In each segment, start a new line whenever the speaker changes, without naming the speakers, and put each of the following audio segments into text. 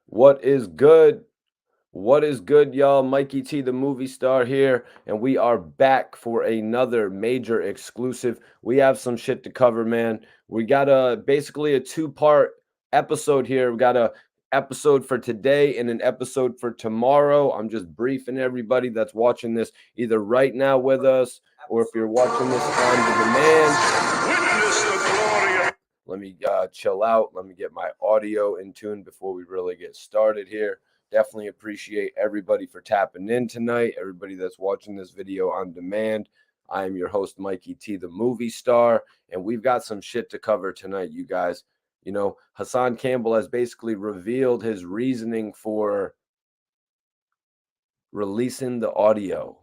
What is good? What is good, y'all? Mikey T, the movie star here, and we are back for another major exclusive. We have some shit to cover, man. We got basically a two-part episode here. We got a episode for today and an episode for tomorrow. I'm just briefing everybody that's watching this either right now with us or if you're watching this on the demand.
Witness the glory of
Let me chill out. Let me get my audio in tune before we really get started here. Definitely appreciate everybody for tapping in tonight, everybody that's watching this video on demand. I am your host, Mikey T, the movie star, and we've got some shit to cover tonight, you guys. You know, Hassan Campbell has basically revealed his reasoning for releasing the audio.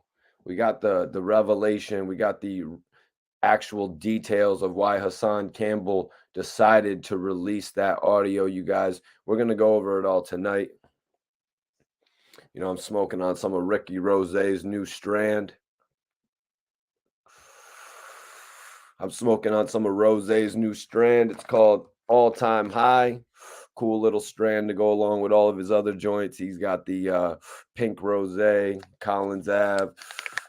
We got the revelation, we got the actual details of why Hassan Campbell decided to release that audio, you guys. We're going to go over it all tonight. You know, I'm smoking on some of Ricky Rose's new strand. I'm smoking on some of Rose's new strand. It's called All Time High. Cool little strand to go along with all of his other joints. He's got the pink rose, Collins Ave,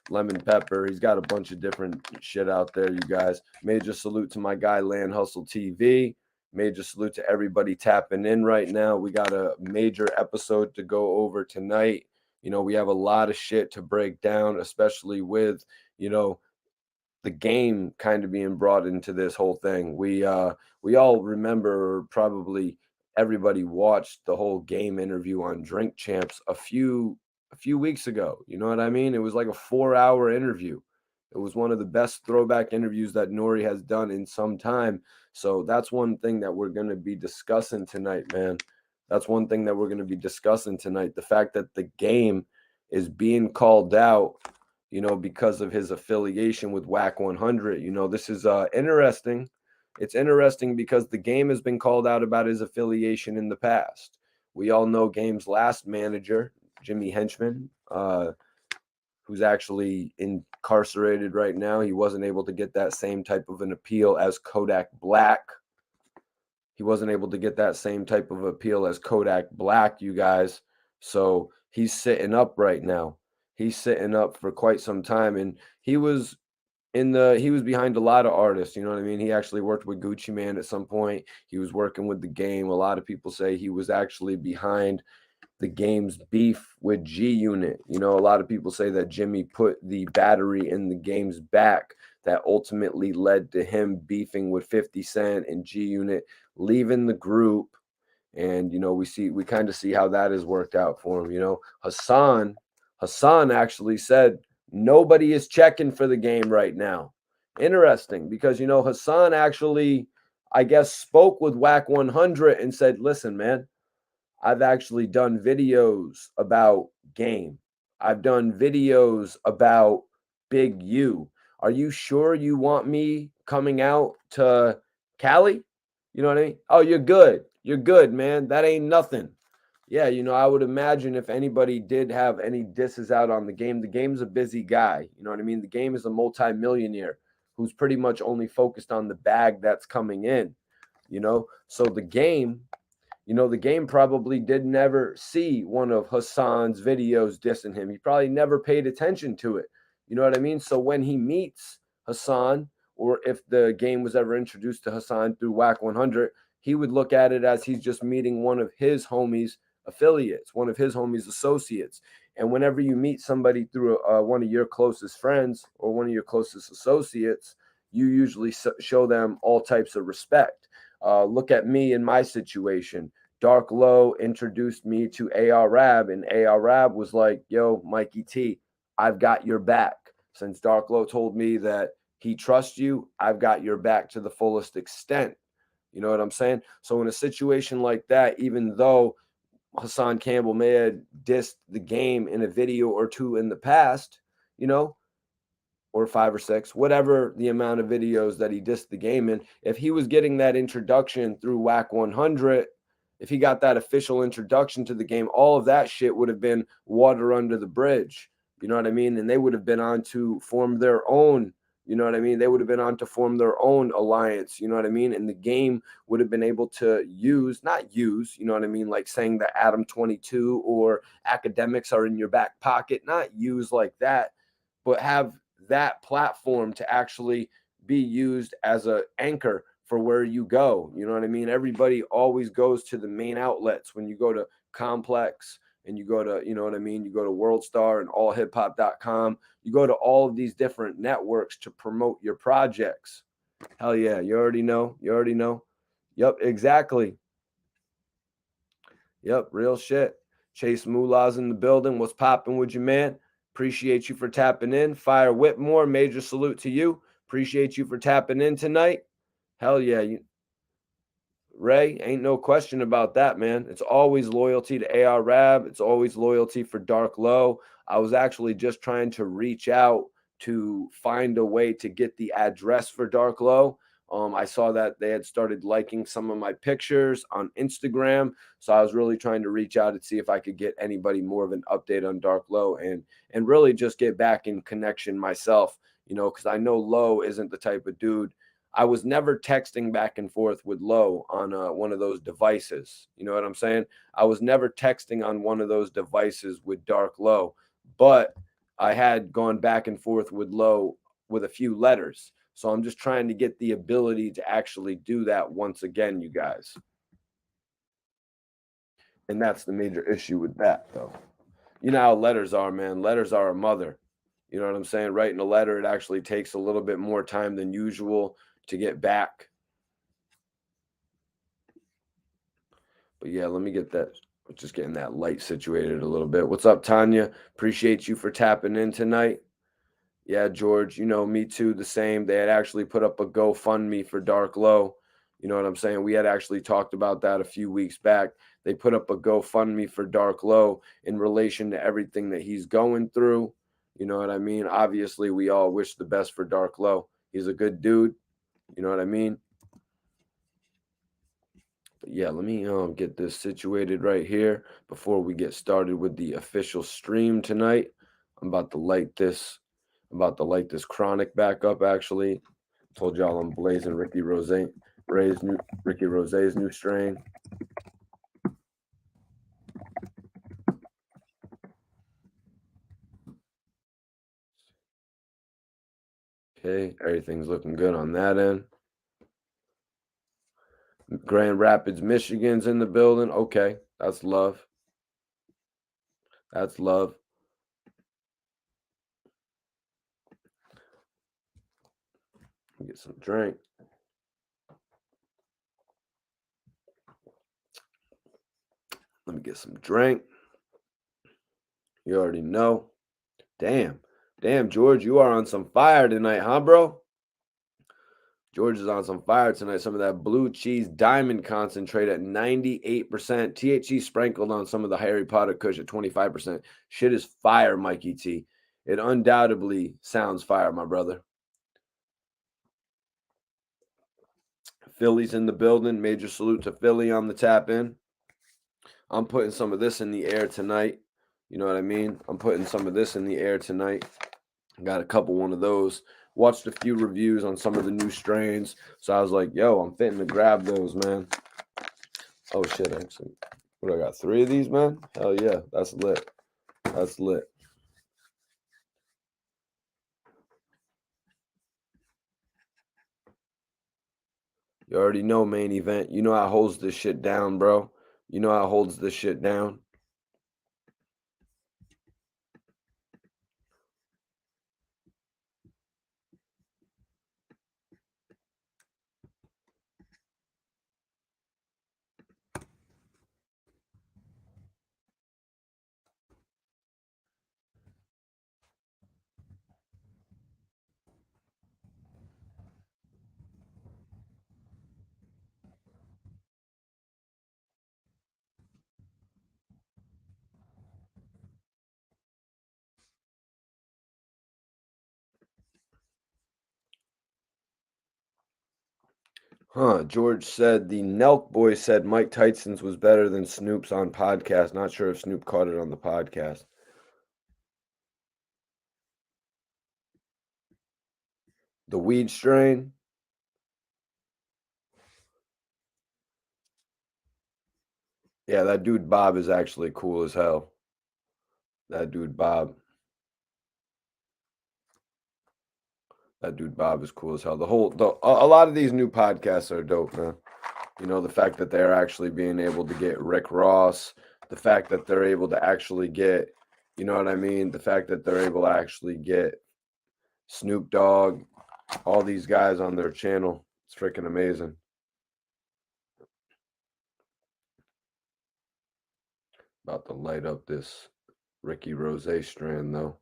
lemon pepper. He's got a bunch of different shit out there, you guys. Major salute to my guy, Land Hustle TV. Major salute to everybody tapping in right now. We got a major episode to go over tonight. You know, we have a lot of shit to break down, especially with, you know, the game kind of being brought into this whole thing. We all remember, probably everybody watched the whole game interview on Drink Champs a few weeks ago. You know what I mean? It was like a 4-hour interview. It was one of the best throwback interviews that Nori has done in some time. So that's one thing that we're going to be discussing tonight, man. That's one thing that we're going to be discussing tonight. The fact that the game is being called out, you know, because of his affiliation with Wack 100. You know, this is interesting. It's interesting because the game has been called out about his affiliation in the past. We all know Game's last manager, Jimmy Henchman, who's actually incarcerated right now. He wasn't able to get that same type of an appeal as Kodak Black. He wasn't able to get that same type of appeal as Kodak Black, you guys. So he's sitting up right now. He's sitting up for quite some time, and he was behind a lot of artists. You know what I mean? He actually worked with Gucci Man at some point. He was working with the game. A lot of people say he was actually behind the game's beef with G Unit. You know, a lot of people say that Jimmy put the battery in the game's back that ultimately led to him beefing with 50 Cent and G Unit leaving the group. And, you know, we kind of see how that has worked out for him. You know, Hassan actually said nobody is checking for the game right now. Interesting, because, you know, Hassan actually, I guess, spoke with Wack 100 and said, listen, man, I've actually done videos about game. I've done videos about Big U. Are you sure you want me coming out to Cali? You know what I mean? Oh, you're good. You're good, man. That ain't nothing. Yeah, you know, I would imagine if anybody did have any disses out on the game's a busy guy. You know what I mean? The game is a multimillionaire who's pretty much only focused on the bag that's coming in, you know? So the game probably did never see one of Hassan's videos dissing him. He probably never paid attention to it. You know what I mean? So when he meets Hassan, or if the game was ever introduced to Hassan through Wack 100, he would look at it as he's just meeting one of his homies' affiliates, one of his homies' associates. And whenever you meet somebody through one of your closest friends or one of your closest associates, you usually show them all types of respect. Look at me in my situation. Dark Low introduced me to AR Rab, and AR Rab was like, yo, Mikey T, I've got your back. Since Dark Low told me that he trusts you, I've got your back to the fullest extent. You know what I'm saying? So in a situation like that, even though Hassan Campbell may have dissed the game in a video or two in the past, you know, or 5 or 6, whatever the amount of videos that he dissed the game in, if he was getting that introduction through Wack 100, if he got that official introduction to the game, all of that shit would have been water under the bridge. You know what I mean? And they would have been on to form their own You know what I mean? They would have been on to form their own alliance. You know what I mean? And the game would have been able to not use, you know what I mean? Like saying that Adam 22 or academics are in your back pocket, not use like that, but have that platform to actually be used as a anchor for where you go. You know what I mean? Everybody always goes to the main outlets. When you go to Complex and you go to, you know what I mean? You go to WorldStar and allhiphop.com. You go to all of these different networks to promote your projects. Hell yeah, you already know. You already know. Yep, exactly. Yep, real shit. Chase Moolah's in the building. What's popping with you, man? Appreciate you for tapping in. Fire Whitmore, major salute to you. Appreciate you for tapping in tonight. Hell yeah. Ray, ain't no question about that, man. It's always loyalty to AR Rab. It's always loyalty for Dark Low. I was actually just trying to reach out to find a way to get the address for Dark Low. I saw that they had started liking some of my pictures on Instagram. So I was really trying to reach out and see if I could get anybody more of an update on Dark Low and really just get back in connection myself, you know, because I know Low isn't the type of dude. I was never texting back and forth with Low on one of those devices. You know what I'm saying? I was never texting on one of those devices with Dark Low, but I had gone back and forth with Low with a few letters. So I'm just trying to get the ability to actually do that once again, you guys. And that's the major issue with that, though. You know how letters are, man. Letters are a mother. You know what I'm saying? Writing a letter, it actually takes a little bit more time than usual to get back. But yeah, let me get that. Just getting that light situated a little bit. What's up, Tanya? Appreciate you for tapping in tonight. Yeah, George, you know, me too, the same. They had actually put up a GoFundMe for Dark Low. You know what I'm saying? We had actually talked about that a few weeks back. They put up a GoFundMe for Dark Low in relation to everything that he's going through. You know what I mean? Obviously, we all wish the best for Dark Low. He's a good dude. You know what I mean? But yeah, let me get this situated right here before we get started with the official stream tonight. I'm about to light this. I'm about to light this chronic back up. Actually, told y'all I'm blazing Ricky Rose's new strain. Okay, everything's looking good on that end. Grand Rapids, Michigan's in the building. Okay, that's love. That's love. Get some drink. Let me get some drink. You already know. Damn, George, you are on some fire tonight, huh, bro? George is on some fire tonight. Some of that blue cheese diamond concentrate at 98%. THC sprinkled on some of the Harry Potter Kush at 25%. Shit is fire, Mikey T. It undoubtedly sounds fire, my brother. Philly's in the building. Major salute to Philly on the tap in. I'm putting some of this in the air tonight. You know what I mean? I'm putting some of this in the air tonight. Got a couple one of those. Watched a few reviews on some of the new strains. So I was like, yo, I'm fitting to grab those, man. Oh, shit, actually. What, I got 3 of these, man? Hell yeah, that's lit. That's lit. You already know main event. You know how holds this shit down, bro. You know how holds this shit down. Huh, George said the Nelk boy said Mike Tyson's was better than Snoop's on podcast. Not sure if Snoop caught it on the podcast. The weed strain. Yeah, that dude Bob is actually cool as hell. That dude Bob. That dude Bob is cool as hell. A lot of these new podcasts are dope, man. You know, the fact that they're actually being able to get Rick Ross, the fact that they're able to actually get, you know what I mean? The fact that they're able to actually get Snoop Dogg, all these guys on their channel. It's freaking amazing. About to light up this Ricky Rose strand, though.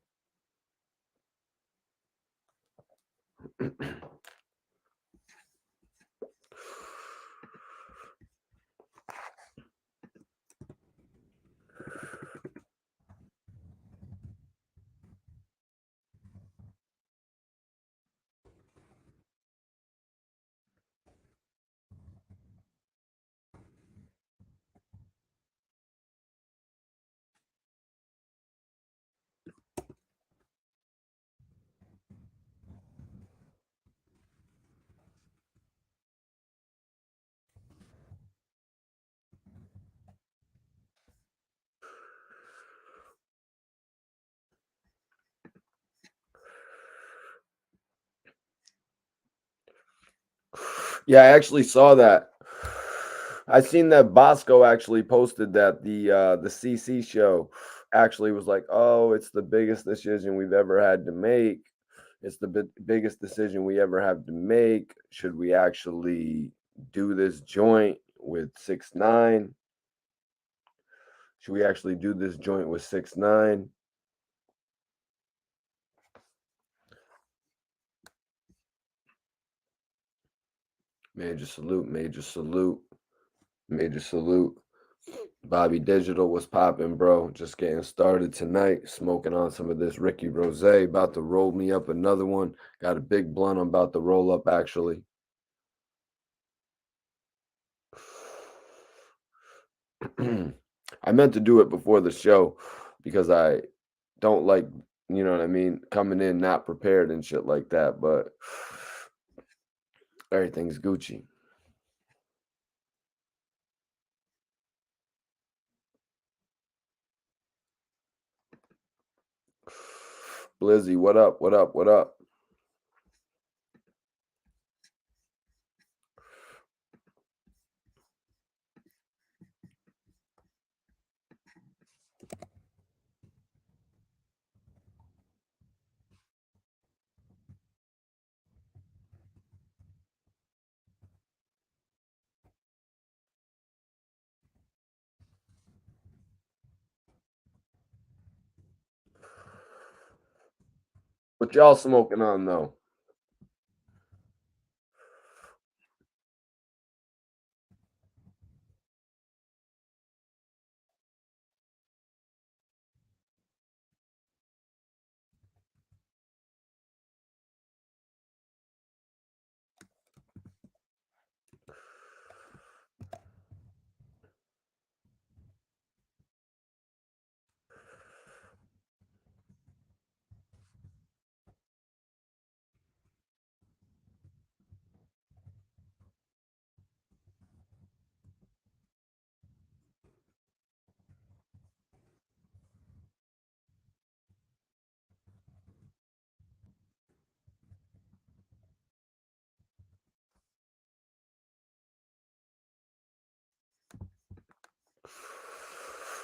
Yeah, I actually saw that. I seen that Bosco actually posted that the CC show actually was like, "Oh, it's the biggest decision we've ever had to make. It's the biggest decision we ever have to make. Should we actually do this joint with 6ix9ine? Should we actually do this joint with 6ix9ine?" Major salute, major salute, major salute. Bobby Digital was popping, bro. Just getting started tonight. Smoking on some of this Ricky Rose. About to roll me up another one. Got a big blunt I'm about to roll up, actually. I meant to do it before the show because I don't like, you know what I mean, coming in not prepared and shit like that. But everything's Gucci. Blizzy, what up? What up? What up? What y'all smoking on, though?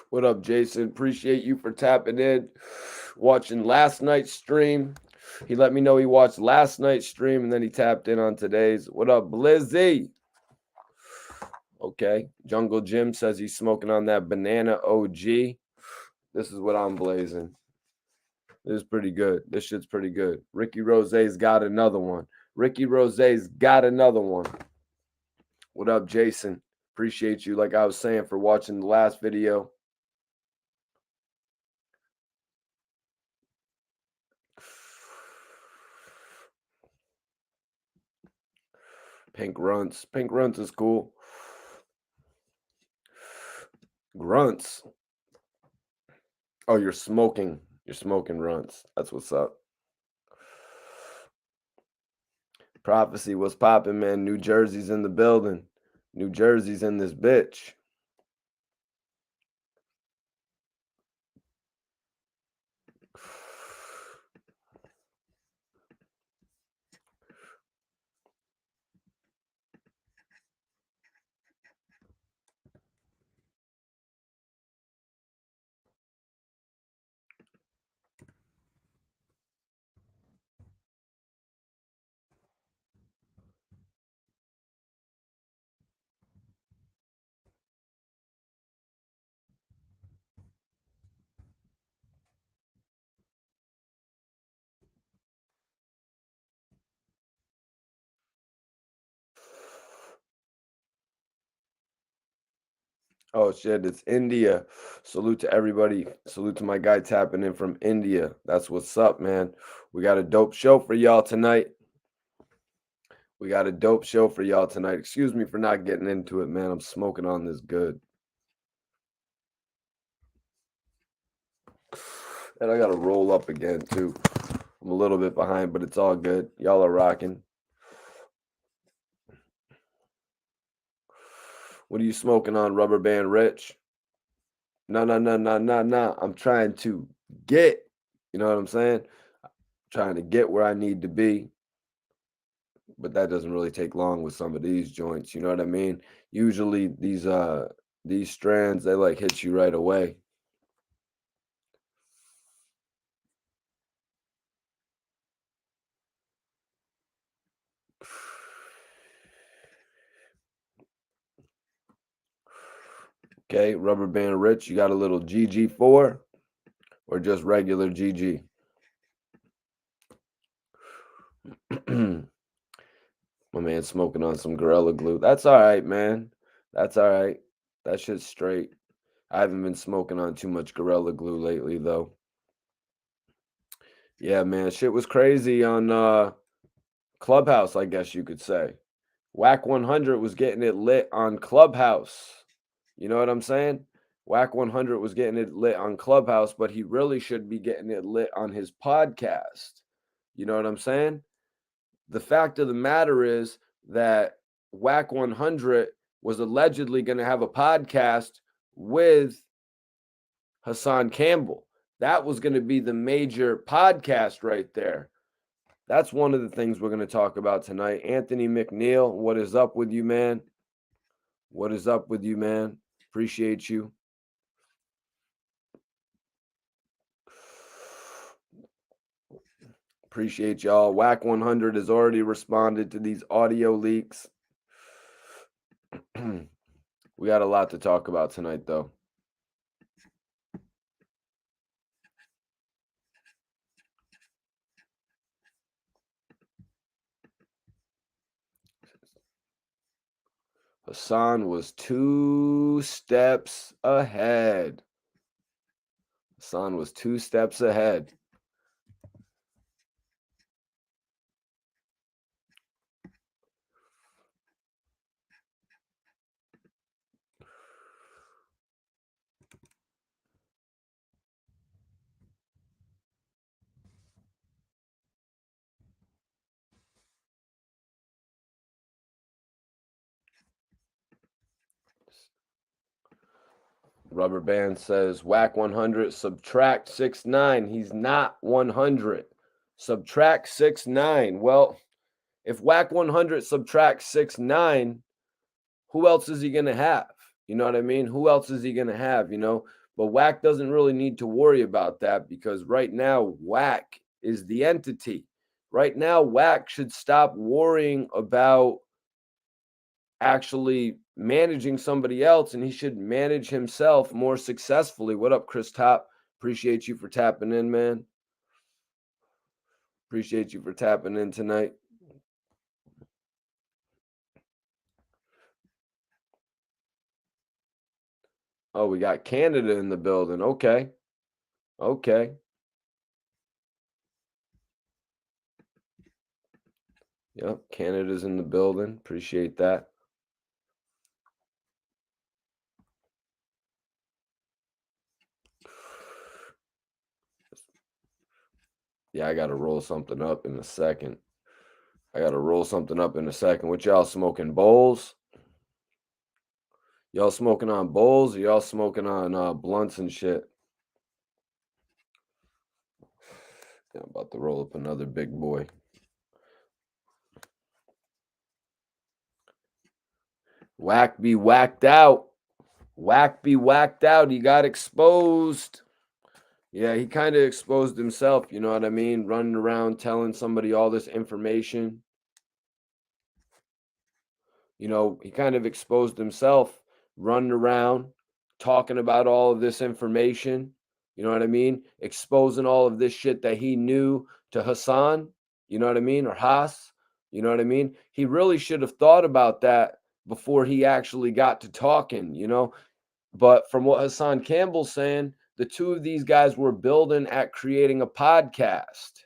What up, Jason? Appreciate you for tapping in, watching last night's stream. He let me know he watched last night's stream and then he tapped in on today's. What up, Blizzy? Okay. Jungle Jim says he's smoking on that banana OG. This is what I'm blazing. This is pretty good. This shit's pretty good. Ricky Rose's got another one. Ricky Rose's got another one. What up, Jason? Appreciate you, like I was saying, for watching the last video. Pink Runts. Pink Runts is cool. Grunts. Oh, you're smoking. You're smoking runts. That's what's up. Prophecy was popping, man. New Jersey's in the building. New Jersey's in this bitch. Oh shit, it's India. Salute to everybody. Salute to my guy tapping in from India. That's what's up, man. We got a dope show for y'all tonight. We got a dope show for y'all tonight. Excuse me for not getting into it, man. I'm smoking on this good. And I got to roll up again, too. I'm a little bit behind, but it's all good. Y'all are rocking. What are you smoking on, Rubber Band Rich? No. I'm trying to get, you know what I'm saying? Trying to get where I need to be. But that doesn't really take long with some of these joints, you know what I mean? Usually these strands, they like hit you right away. Okay, Rubber Band Rich, you got a little GG4 or just regular GG? My man smoking on some Gorilla Glue. That's all right, man. That's all right. That shit's straight. I haven't been smoking on too much Gorilla Glue lately, though. Yeah, man, shit was crazy on Clubhouse, I guess you could say. Wack 100 was getting it lit on Clubhouse. You know what I'm saying? Wack 100 was getting it lit on Clubhouse, but he really should be getting it lit on his podcast. You know what I'm saying? The fact of the matter is that Wack 100 was allegedly going to have a podcast with Hassan Campbell. That was going to be the major podcast right there. That's one of the things we're going to talk about tonight. Anthony McNeil, what is up with you, man? What is up with you, man? Appreciate you. Appreciate y'all. Wack 100 has already responded to these audio leaks. We got a lot to talk about tonight, though. Hassan was 2 steps ahead. Hassan was 2 steps ahead. Rubber Band says Wack 100 subtract 6'9". He's not 100. Subtract 6'9". Well, if Wack 100 subtracts 6'9", who else is he going to have? You know what I mean? Who else is he going to have, you know? But Wack doesn't really need to worry about that because right now, Wack is the entity. Right now, Wack should stop worrying about actually managing somebody else and he should manage himself more successfully. What up, Chris Top? Appreciate you for tapping in, man. Appreciate you for tapping in tonight. Oh, we got Canada in the building. Okay. Okay. Yep, Canada's in the building. Appreciate that. Yeah, I got to roll something up in a second. I gotta roll something up in a second. What y'all smoking? Bowls? Y'all smoking on bowls or y'all smoking on blunts and shit? Yeah, I'm about to roll up another big boy. Wack be whacked out. Wack be whacked out. He got exposed. Yeah, he kind of exposed himself, you know what I mean? Running around telling somebody all this information. You know, he kind of exposed himself, running around, talking about all of this information. You know what I mean? Exposing all of this shit that he knew to Hassan, you know what I mean? Or Haas, you know what I mean? He really should have thought about that before he actually got to talking, you know? But from what Hassan Campbell's saying, the two of these guys were building at creating a podcast.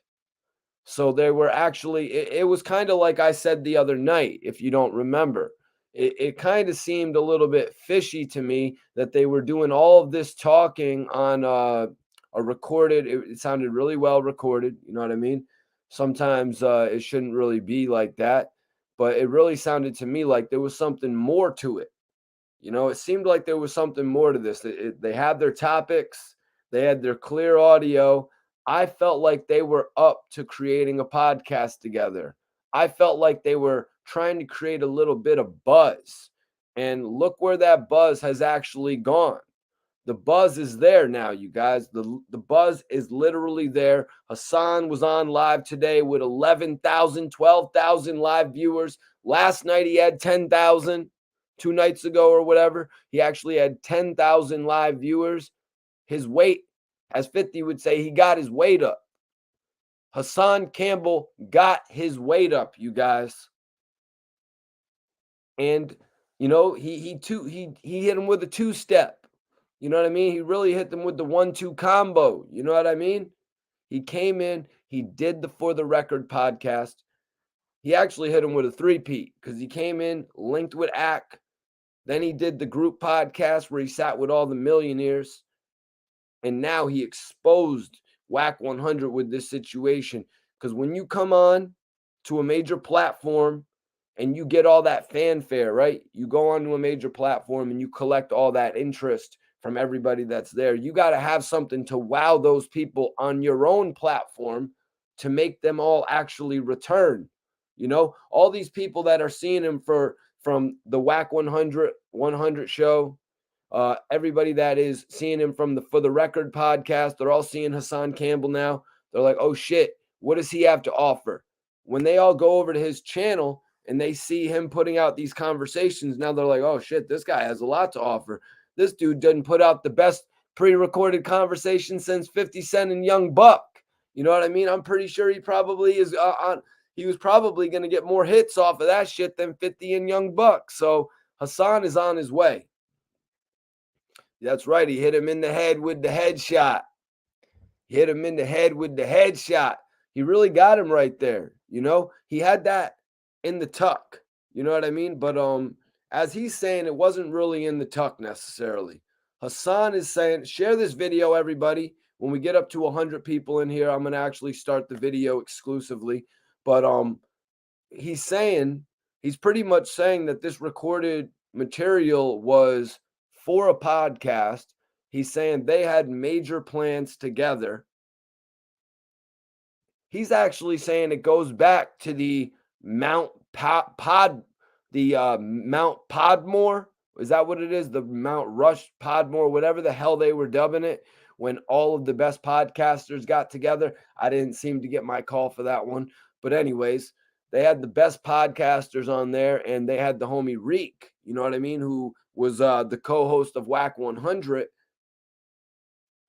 So they were actually, it was kind of like I said the other night, if you don't remember. It kind of seemed a little bit fishy to me that they were doing all of this talking on a recorded, it sounded really well recorded. You know what I mean? Sometimes it shouldn't really be like that, but it really sounded to me like there was something more to it. You know, it seemed like there was something more to this. They had their topics, they had their clear audio. I felt like they were up to creating a podcast together. I felt like they were trying to create a little bit of buzz. And look where that buzz has actually gone. The buzz is there now, you guys. The buzz is literally there. Hassan was on live today with 11,000, 12,000 live viewers. Last night he had 10,000. 2 nights ago or whatever, he actually had 10,000 live viewers. His weight, as 50 would say, he got his weight up. Hassan Campbell got his weight up, you guys. And you know, he hit him with a two-step. You know what I mean? He really hit them with the 1-2 combo. You know what I mean? He came in, he did the For the Record podcast. He actually hit him with a three-peat because he came in, linked with Ack. Then he did the group podcast where he sat with all the millionaires. And now he exposed Wack 100 with this situation. Because when you come on to a major platform and you get all that fanfare, right? You go onto a major platform and you collect all that interest from everybody that's there. You got to have something to wow those people on your own platform to make them all actually return. You know, all these people that are seeing him from the Wack 100 show, everybody that is seeing him from the For the Record podcast, they're all seeing Hassan Campbell now. They're like, oh shit, what does he have to offer? When they all go over to his channel and they see him putting out these conversations, now they're like, oh shit, this guy has a lot to offer. This dude didn't put out the best pre-recorded conversation since 50 Cent and Young Buck. You know what I mean? I'm pretty sure he probably is he was probably going to get more hits off of that shit than 50 and Young Buck. So Hassan is on his way. That's right. He hit him in the head with the headshot. Hit him in the head with the headshot. He really got him right there. You know, he had that in the tuck. You know what I mean? But as he's saying, it wasn't really in the tuck necessarily. Hassan is saying, share this video, everybody. When we get up to 100 people in here, I'm going to actually start the video exclusively. But he's pretty much saying that this recorded material was for a podcast. He's saying they had major plans together. He's actually saying it goes back to the Mount Podmore. Is that what it is? The Mount Rush Podmore, whatever the hell they were dubbing it, when all of the best podcasters got together. I didn't seem to get my call for that one. But anyways, they had the best podcasters on there, and they had the homie Reek, you know what I mean, who was the co-host of Wack 100.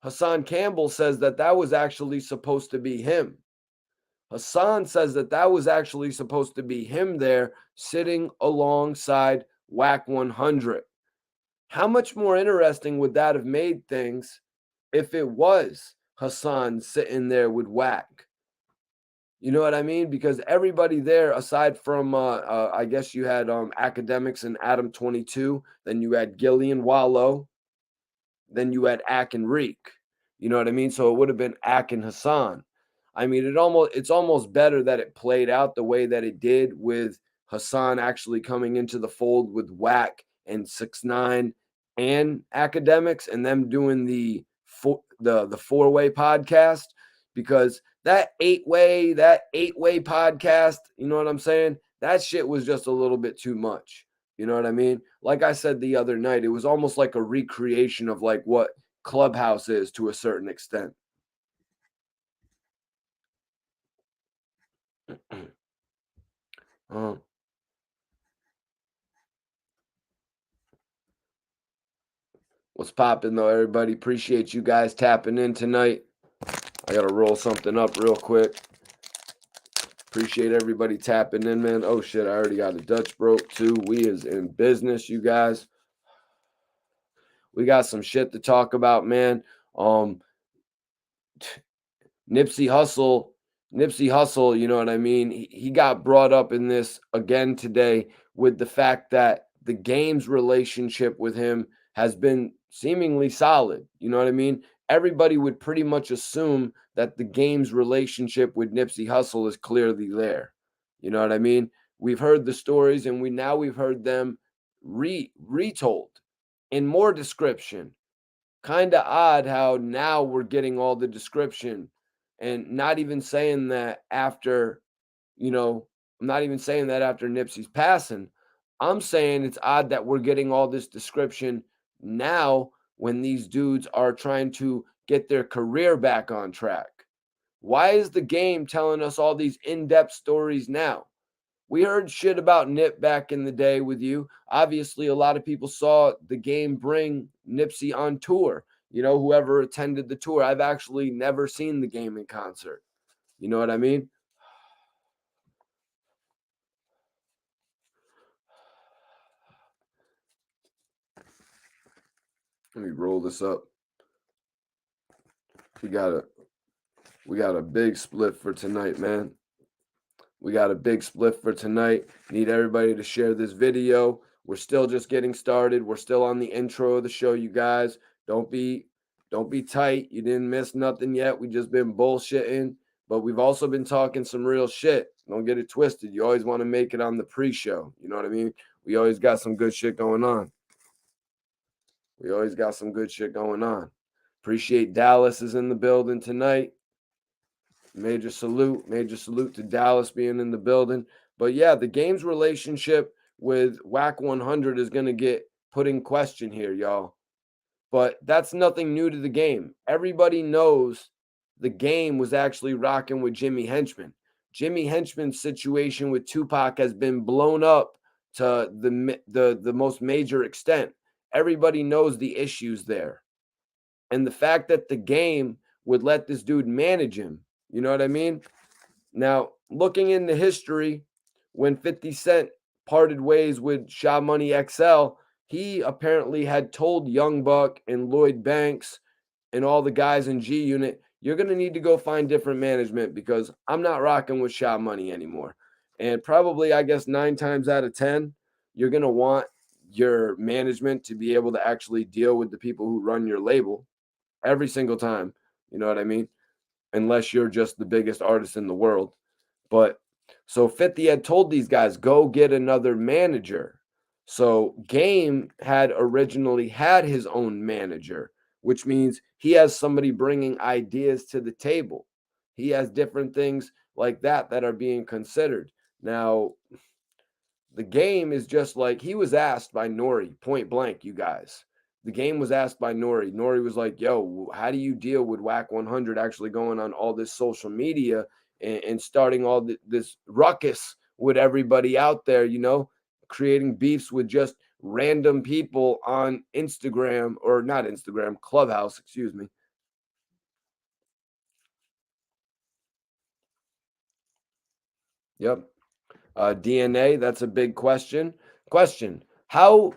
Hassan Campbell says that was actually supposed to be him. Hassan says that was actually supposed to be him there sitting alongside Wack 100. How much more interesting would that have made things if it was Hassan sitting there with Wack? You know what I mean? Because everybody there, aside from, I guess you had Academics and Adam 22, then you had Gillie and Wallow, then you had Ack and Reek. You know what I mean? So it would have been Ack and Hassan. I mean, it's almost better that it played out the way that it did, with Hassan actually coming into the fold with Wack and 6ix9ine and Academics, and them doing the four-way podcast, because that eight-way podcast, you know what I'm saying? That shit was just a little bit too much. You know what I mean? Like I said the other night, it was almost like a recreation of like what Clubhouse is to a certain extent. Uh, what's popping though, everybody? Appreciate you guys tapping in tonight. I gotta roll something up real quick. Appreciate everybody tapping in, man. Oh shit, I already got a Dutch broke too. We is in business, you guys. We got some shit to talk about, man. Um, Nipsey Hussle, you know what I mean? He got brought up in this again today with the fact that the game's relationship with him has been seemingly solid. You know what I mean? Everybody would pretty much assume that the game's relationship with Nipsey Hussle is clearly there. You know what I mean? We've heard the stories, and we've heard them retold in more description. Kind of odd how now we're getting all the description, and not even saying that after, you know, I'm not even saying that after Nipsey's passing. I'm saying it's odd that we're getting all this description now when these dudes are trying to get their career back on track. Why is the game telling us all these in-depth stories now? We heard shit about Nip back in the day with you. Obviously, a lot of people saw the game bring Nipsey on tour. You know, whoever attended the tour. I've actually never seen the game in concert. You know what I mean? Let me roll this up. We got a big split for tonight, man. We got a big split for tonight. Need everybody to share this video. We're still just getting started. We're still on the intro of the show, you guys. Don't be tight. You didn't miss nothing yet. We just been bullshitting, but we've also been talking some real shit. Don't get it twisted. You always want to make it on the pre-show. You know what I mean? We always got some good shit going on. Appreciate Dallas is in the building tonight. Major salute to Dallas being in the building. But yeah, the game's relationship with Wack 100 is going to get put in question here, y'all. But that's nothing new to the game. Everybody knows the game was actually rocking with Jimmy Henchman. Jimmy Henchman's situation with Tupac has been blown up to the most major extent. Everybody knows the issues there. And the fact that the game would let this dude manage him, you know what I mean? Now, looking into history, when 50 Cent parted ways with Sha Money XL, he apparently had told Young Buck and Lloyd Banks and all the guys in G Unit, you're going to need to go find different management because I'm not rocking with Sha Money anymore. And probably, I guess, 9 times out of 10, you're going to want your management to be able to actually deal with the people who run your label every single time. You know what I mean? Unless you're just the biggest artist in the world. But so 50 had told these guys, go get another manager. So Game had originally had his own manager, which means he has somebody bringing ideas to the table. He has different things like that are being considered. Now, the game is just like he was asked by Nori point blank, you guys. The game was asked by Nori. Nori was like, yo, how do you deal with Wack 100 actually going on all this social media and starting all this ruckus with everybody out there, you know, creating beefs with just random people on Instagram, or not Instagram, Clubhouse, excuse me. Yep. DNA, that's a big question. How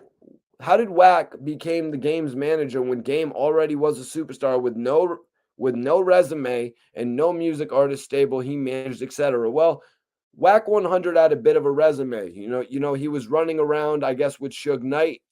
did Wack became the game's manager when Game already was a superstar with no resume and no music artist stable he managed, etc.? Well, Wack 100 had a bit of a resume. He was running around, I guess, with Suge Knight,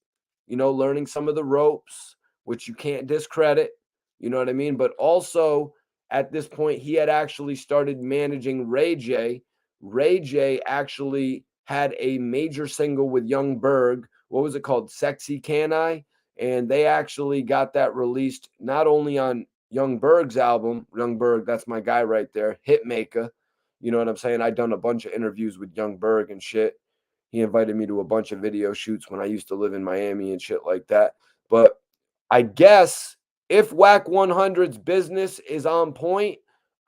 learning some of the ropes, which you can't discredit. You know what I mean? But also at this point, he had actually started managing Ray J. Ray J actually had a major single with Young Berg. What was it called? Sexy Can I? And they actually got that released not only on Young Berg's album, Young Berg, that's my guy right there, Hitmaker. You know what I'm saying? I've done a bunch of interviews with Young Berg and shit. He invited me to a bunch of video shoots when I used to live in Miami and shit like that. But I guess if Wack 100's business is on point,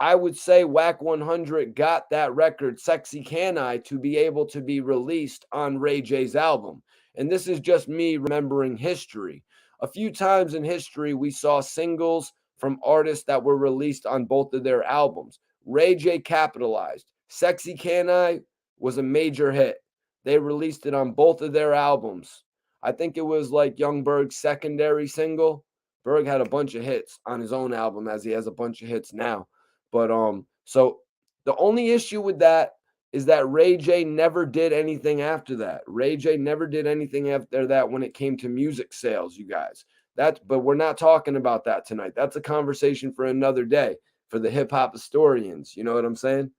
I would say Wack 100 got that record, Sexy Can I, to be able to be released on Ray J's album. And this is just me remembering history. A few times in history, we saw singles from artists that were released on both of their albums. Ray J capitalized. Sexy Can I was a major hit. They released it on both of their albums. I think it was like Young Berg's secondary single. Berg had a bunch of hits on his own album, as he has a bunch of hits now. But so the only issue with that is that Ray J never did anything after that. Ray J never did anything after that when it came to music sales, you guys. But we're not talking about that tonight. That's a conversation for another day for the hip hop historians. You know what I'm saying?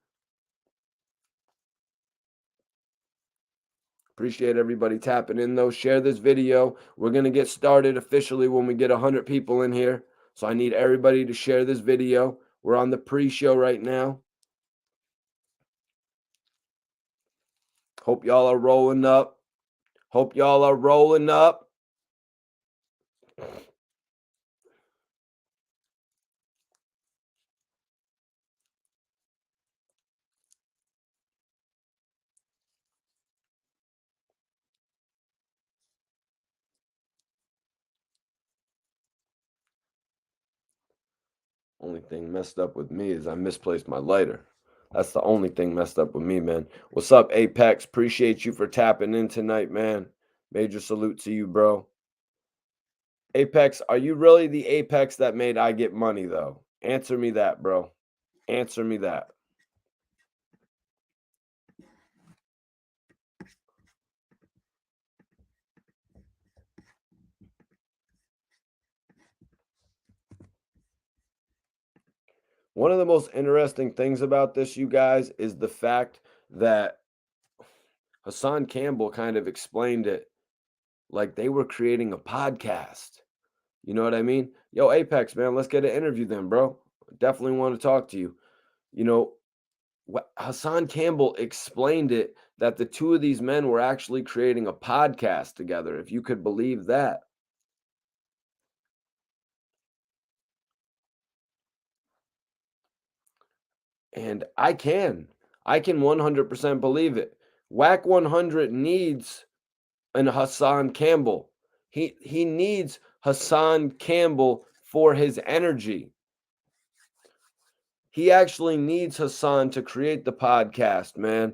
Appreciate everybody tapping in, though. Share this video. We're going to get started officially when we get 100 people in here. So I need everybody to share this video. We're on the pre-show right now. Hope y'all are rolling up. Hope y'all are rolling up. Only thing messed up with me is I misplaced my lighter. That's the only thing messed up with me, man. What's up, Apex? Appreciate you for tapping in tonight, man. Major salute to you, bro. Apex, are you really the Apex that made I Get Money, though? Answer me that, bro. Answer me that. One of the most interesting things about this, you guys, is the fact that Hassan Campbell kind of explained it like they were creating a podcast. You know what I mean? Yo, Apex, man, let's get an interview then, bro. Definitely want to talk to you. You know, Hassan Campbell explained it that the two of these men were actually creating a podcast together, if you could believe that. And I can 100% believe it. Wack 100 needs an Hassan Campbell. He needs Hassan Campbell for his energy. He actually needs Hassan to create the podcast, man,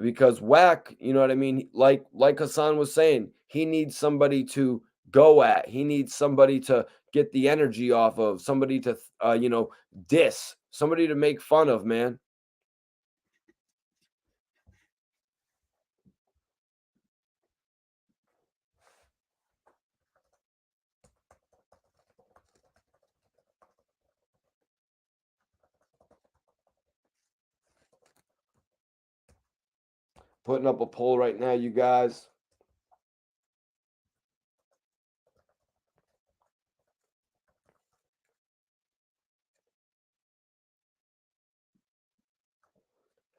because Wack, you know what I mean? Like Hassan was saying, he needs somebody to go at. He needs somebody to get the energy off of, somebody to diss, somebody to make fun of, man. Putting up a poll right now, you guys.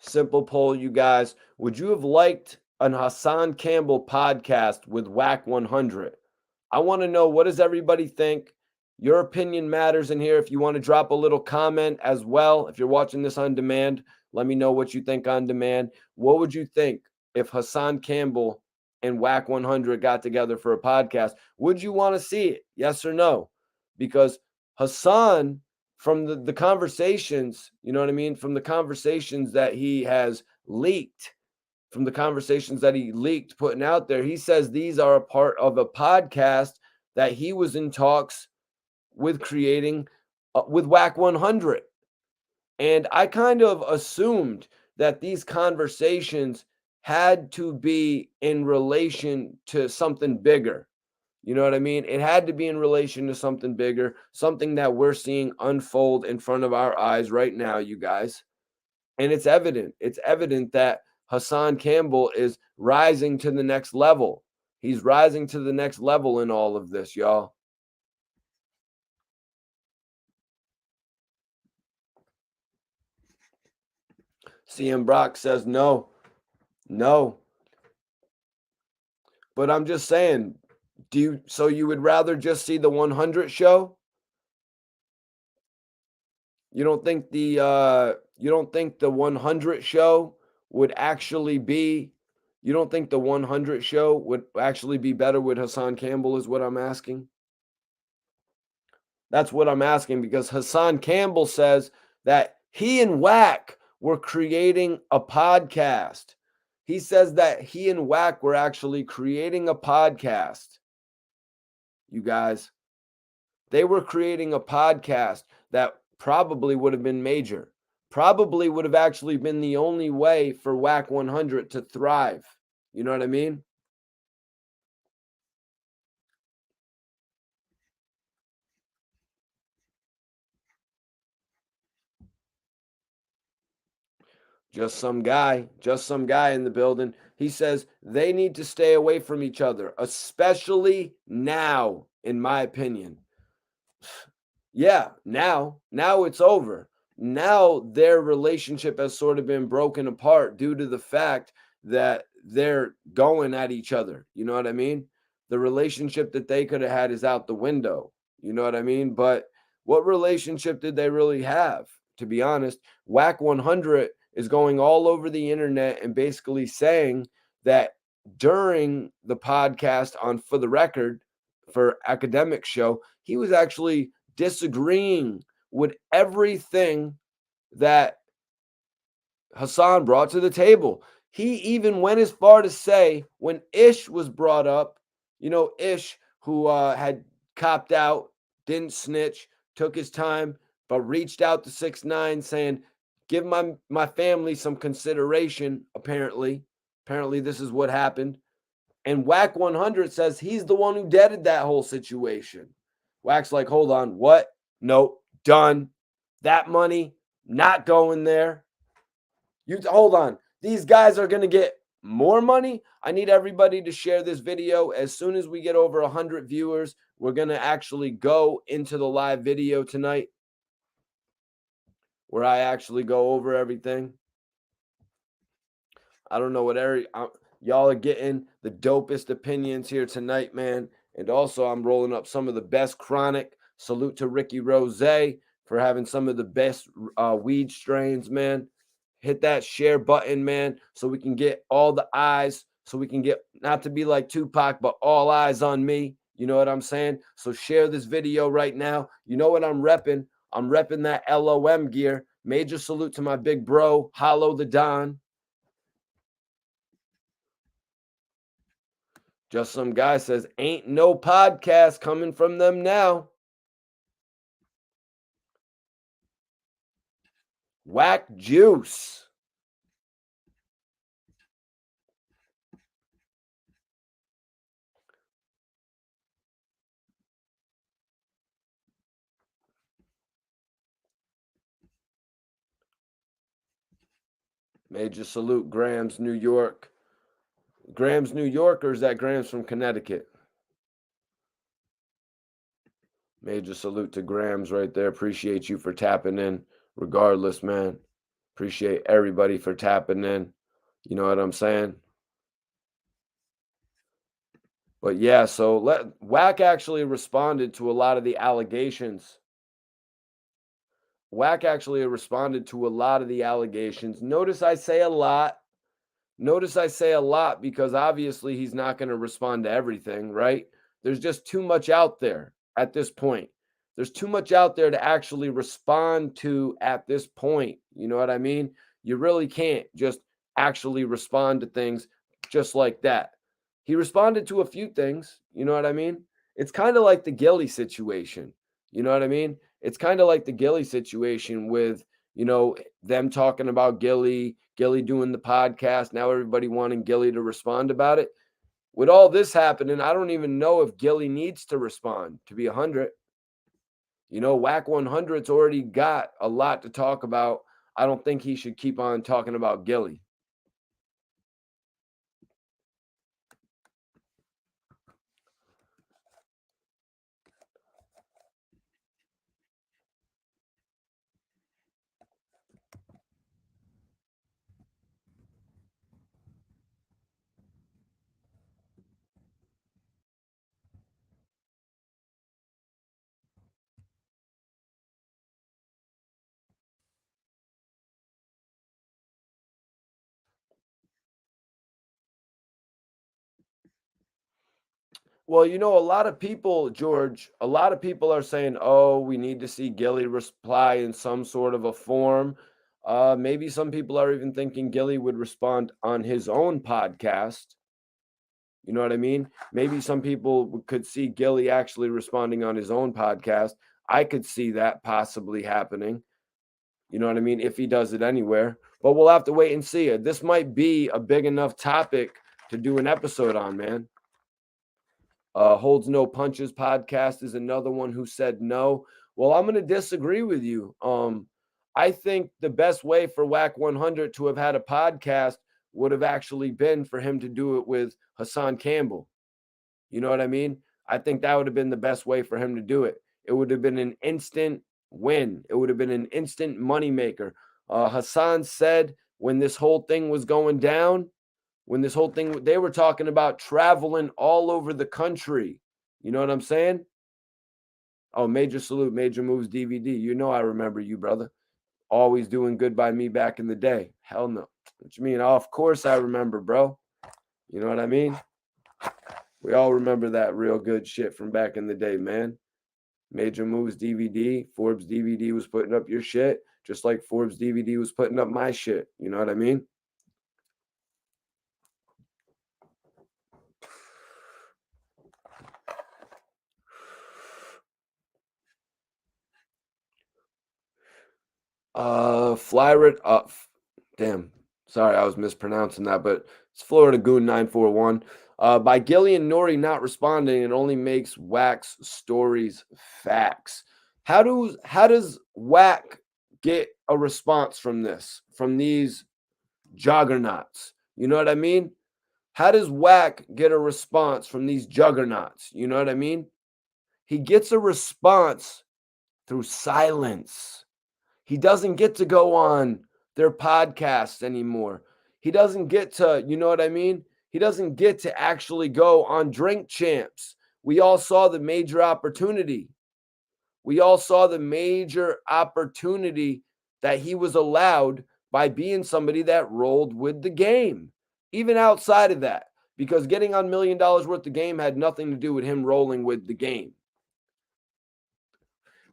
Simple poll, you guys. Would you have liked an Hassan Campbell podcast with Wack 100? I want to know, what does everybody think? Your opinion matters in here. If you want to drop a little comment as well, if you're watching this on demand, let me know what you think on demand. What would you think if Hassan Campbell and Wack 100 got together for a podcast? Would you want to see it? Yes or no? Because Hassan, from the conversations, you know what I mean? From the conversations that he has leaked, putting out there, he says these are a part of a podcast that he was in talks with creating with Wack 100. And I kind of assumed that these conversations had to be in relation to something bigger. You know what I mean? It had to be in relation to something bigger, something that we're seeing unfold in front of our eyes right now, you guys. And it's evident. It's evident that Hassan Campbell is rising to the next level. He's rising to the next level in all of this, y'all. CM Brock says no, no. But I'm just saying, so you would rather just see the 100 show? You don't think the 100 show would actually be you don't think the 100 show would actually be better with Hassan Campbell is what I'm asking? That's what I'm asking because Hassan Campbell says that he and Wack were creating a podcast. He says that he and Wack were actually creating a podcast. You guys, they were creating a podcast that probably would have been major. Probably would have actually been the only way for Wack 100 to thrive. You know what I mean? Just some guy in the building. He says they need to stay away from each other, especially now, in my opinion. Yeah, now it's over. Now their relationship has sort of been broken apart due to the fact that they're going at each other. You know what I mean? The relationship that they could have had is out the window. You know what I mean? But what relationship did they really have? To be honest, Whack 100 is going all over the internet and basically saying that during the podcast on For the Record for Academic Show, he was actually disagreeing with everything that Hassan brought to the table. He even went as far to say when Ish was brought up, Ish, who had copped out, didn't snitch, took his time, but reached out to 6ix9ine saying, give my family some consideration, apparently. Apparently, this is what happened. And Wack 100 says he's the one who deaded that whole situation. Wack's like, hold on, what? Nope, done. That money, not going there. You hold on. These guys are going to get more money. I need everybody to share this video. As soon as we get over 100 viewers, we're going to actually go into the live video tonight where I actually go over everything. I don't know what y'all are getting the dopest opinions here tonight, man. And also, I'm rolling up some of the best chronic. Salute to Ricky Rose for having some of the best weed strains, man. Hit that share button, man, so we can get all the eyes, so we can get, not to be like Tupac, but all eyes on me. You know what I'm saying? So share this video right now. You know what I'm repping? I'm repping that LOM gear. Major salute to my big bro, Hollow the Don. Just some guy says, ain't no podcast coming from them now. Whack juice. Major salute, Grams, New York. Grams, New York, or is that Grams from Connecticut? Major salute to Grams right there. Appreciate you for tapping in. Regardless, man. Appreciate everybody for tapping in. You know what I'm saying? But yeah, so Wack actually responded to a lot of the allegations. Wack actually responded to a lot of the allegations. Notice I say a lot. Notice I say a lot because obviously he's not going to respond to everything, right? There's just too much out there at this point. There's too much out there to actually respond to at this point. You know what I mean? You really can't just actually respond to things just like that. He responded to a few things. You know what I mean? It's kind of like the Gillie situation. You know what I mean? It's kind of like the Gillie situation with, them talking about Gillie doing the podcast. Now everybody wanting Gillie to respond about it. with all this happening, I don't even know if Gillie needs to respond to be 100. Wack 100's already got a lot to talk about. I don't think he should keep on talking about Gillie. Well, a lot of people, George, a lot of people are saying, oh, we need to see Gillie reply in some sort of a form. Maybe some people are even thinking Gillie would respond on his own podcast. You know what I mean? Maybe some people could see Gillie actually responding on his own podcast. I could see that possibly happening. You know what I mean? If he does it anywhere. But we'll have to wait and see it. This might be a big enough topic to do an episode on, man. Holds No Punches podcast is another one who said no. Well, I'm going to disagree with you. I think the best way for Wack 100 to have had a podcast would have actually been for him to do it with Hassan Campbell. You know what I mean? I think that would have been the best way for him to do it. It would have been an instant win. It would have been an instant moneymaker. Hassan said when this whole thing was going down, they were talking about traveling all over the country. You know what I'm saying? Oh, major salute, major moves DVD. I remember you, brother. Always doing good by me back in the day. Hell no. What you mean? Oh, of course I remember, bro. You know what I mean? We all remember that real good shit from back in the day, man. Major Moves DVD, Forbes DVD was putting up your shit, just like Forbes DVD was putting up my shit. You know what I mean? Damn. Sorry, I was mispronouncing that, but it's Florida Goon 941. By Gillie and Nori not responding, it only makes Wack's stories facts. How does Wack get a response from this, from these juggernauts? You know what I mean? How does Wack get a response from these juggernauts? You know what I mean? He gets a response through silence. He doesn't get to go on their podcasts anymore. He doesn't get to, you know what I mean? He doesn't get to actually go on Drink Champs. We all saw the major opportunity. That he was allowed by being somebody that rolled with the game, even outside of that, because getting on $1 million worth of game had nothing to do with him rolling with the game.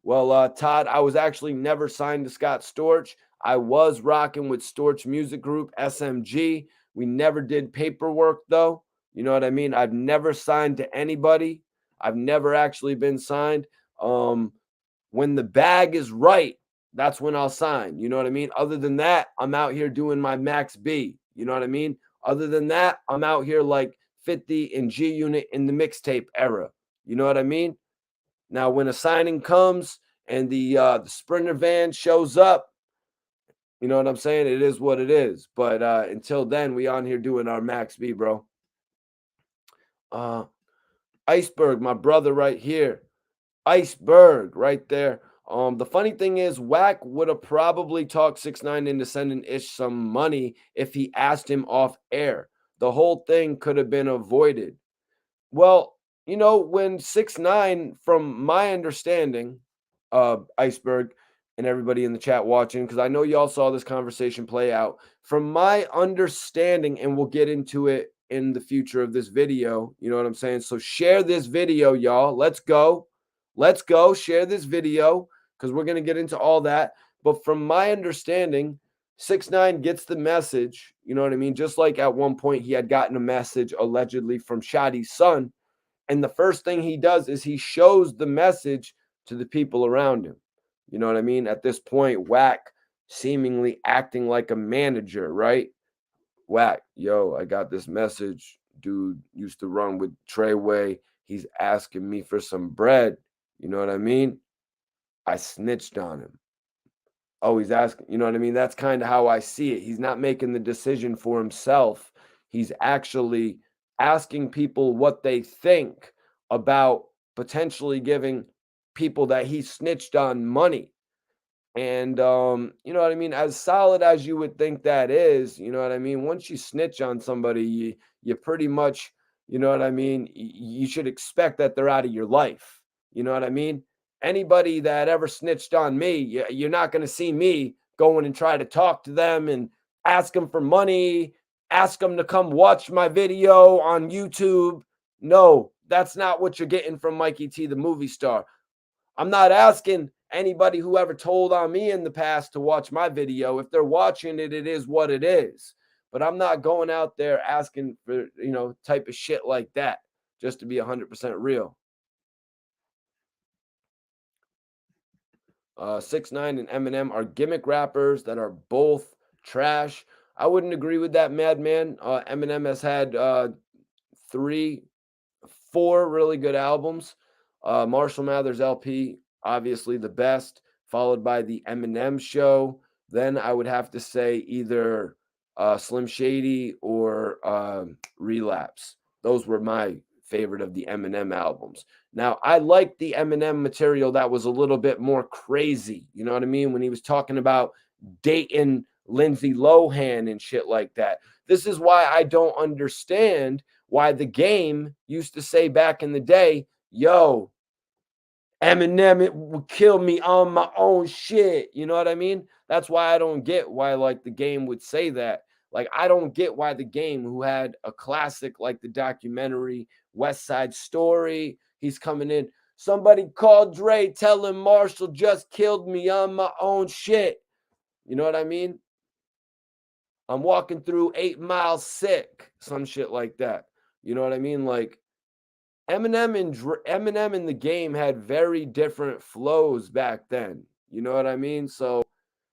Well, Todd, I was actually never signed to Scott Storch. I was rocking with Storch Music Group, SMG. We never did paperwork, though. You know what I mean? I've never signed to anybody. I've never actually been signed. When the bag is right, that's when I'll sign. You know what I mean? Other than that, I'm out here doing my Max B. You know what I mean? Other than that, I'm out here like 50 and G Unit in the mixtape era. You know what I mean? Now, when a signing comes and the Sprinter van shows up, you know what I'm saying? It is what it is. But until then, we on here doing our Max B, bro. Iceberg, my brother right here. Iceberg right there. The funny thing is, Wack would have probably talked 6ix9ine into sending Ish some money if he asked him off air. The whole thing could have been avoided. Well, when 6ix9ine, from my understanding, Iceberg and everybody in the chat watching, because I know y'all saw this conversation play out. From my understanding, and we'll get into it in the future of this video, you know what I'm saying? So share this video, y'all. Let's go. Share this video because we're going to get into all that. But from my understanding, 6ix9ine gets the message, you know what I mean? Just like at one point he had gotten a message allegedly from Shotty's son. And the first thing he does is he shows the message to the people around him. You know what I mean? At this point, Wack seemingly acting like a manager, right? Wack, yo, I got this message. dude used to run with Treyway. He's asking me for some bread. You know what I mean? I snitched on him. Oh, he's asking, you know what I mean? That's kind of how I see it. He's not making the decision for himself. He's actually asking people what they think about potentially giving people that he snitched on money. And you know what I mean? As solid as you would think that is, you know what I mean? Once you snitch on somebody, you pretty much, you know what I mean? You should expect that they're out of your life. You know what I mean? Anybody that ever snitched on me, you're not going to see me going and try to talk to them and ask them for money, ask them to come watch my video on YouTube. No, that's not what you're getting from Mikey T, the movie star. I'm not asking anybody who ever told on me in the past to watch my video. If they're watching it, it is what it is. But I'm not going out there asking for, type of shit like that, just to be 100% real. 6ix9ine and Eminem are gimmick rappers that are both trash. I wouldn't agree with that, Madman. Eminem has had 4 really good albums. Marshall Mathers LP, obviously the best, followed by the Eminem Show. Then I would have to say either Slim Shady or Relapse. Those were my favorite of the Eminem albums. Now, I liked the Eminem material that was a little bit more crazy. You know what I mean? When he was talking about dating Lindsay Lohan and shit like that. This is why I don't understand why the game used to say back in the day, yo, Eminem, it would kill me on my own shit. You know what I mean? That's why I don't get why, like, the game would say that. Like, I don't get why the game, who had a classic like the documentary West Side Story, he's coming in. Somebody called Dre, tell him Marshall just killed me on my own shit. You know what I mean? I'm walking through 8 Mile sick, some shit like that. You know what I mean? Like, Eminem and the game had very different flows back then. You know what I mean? So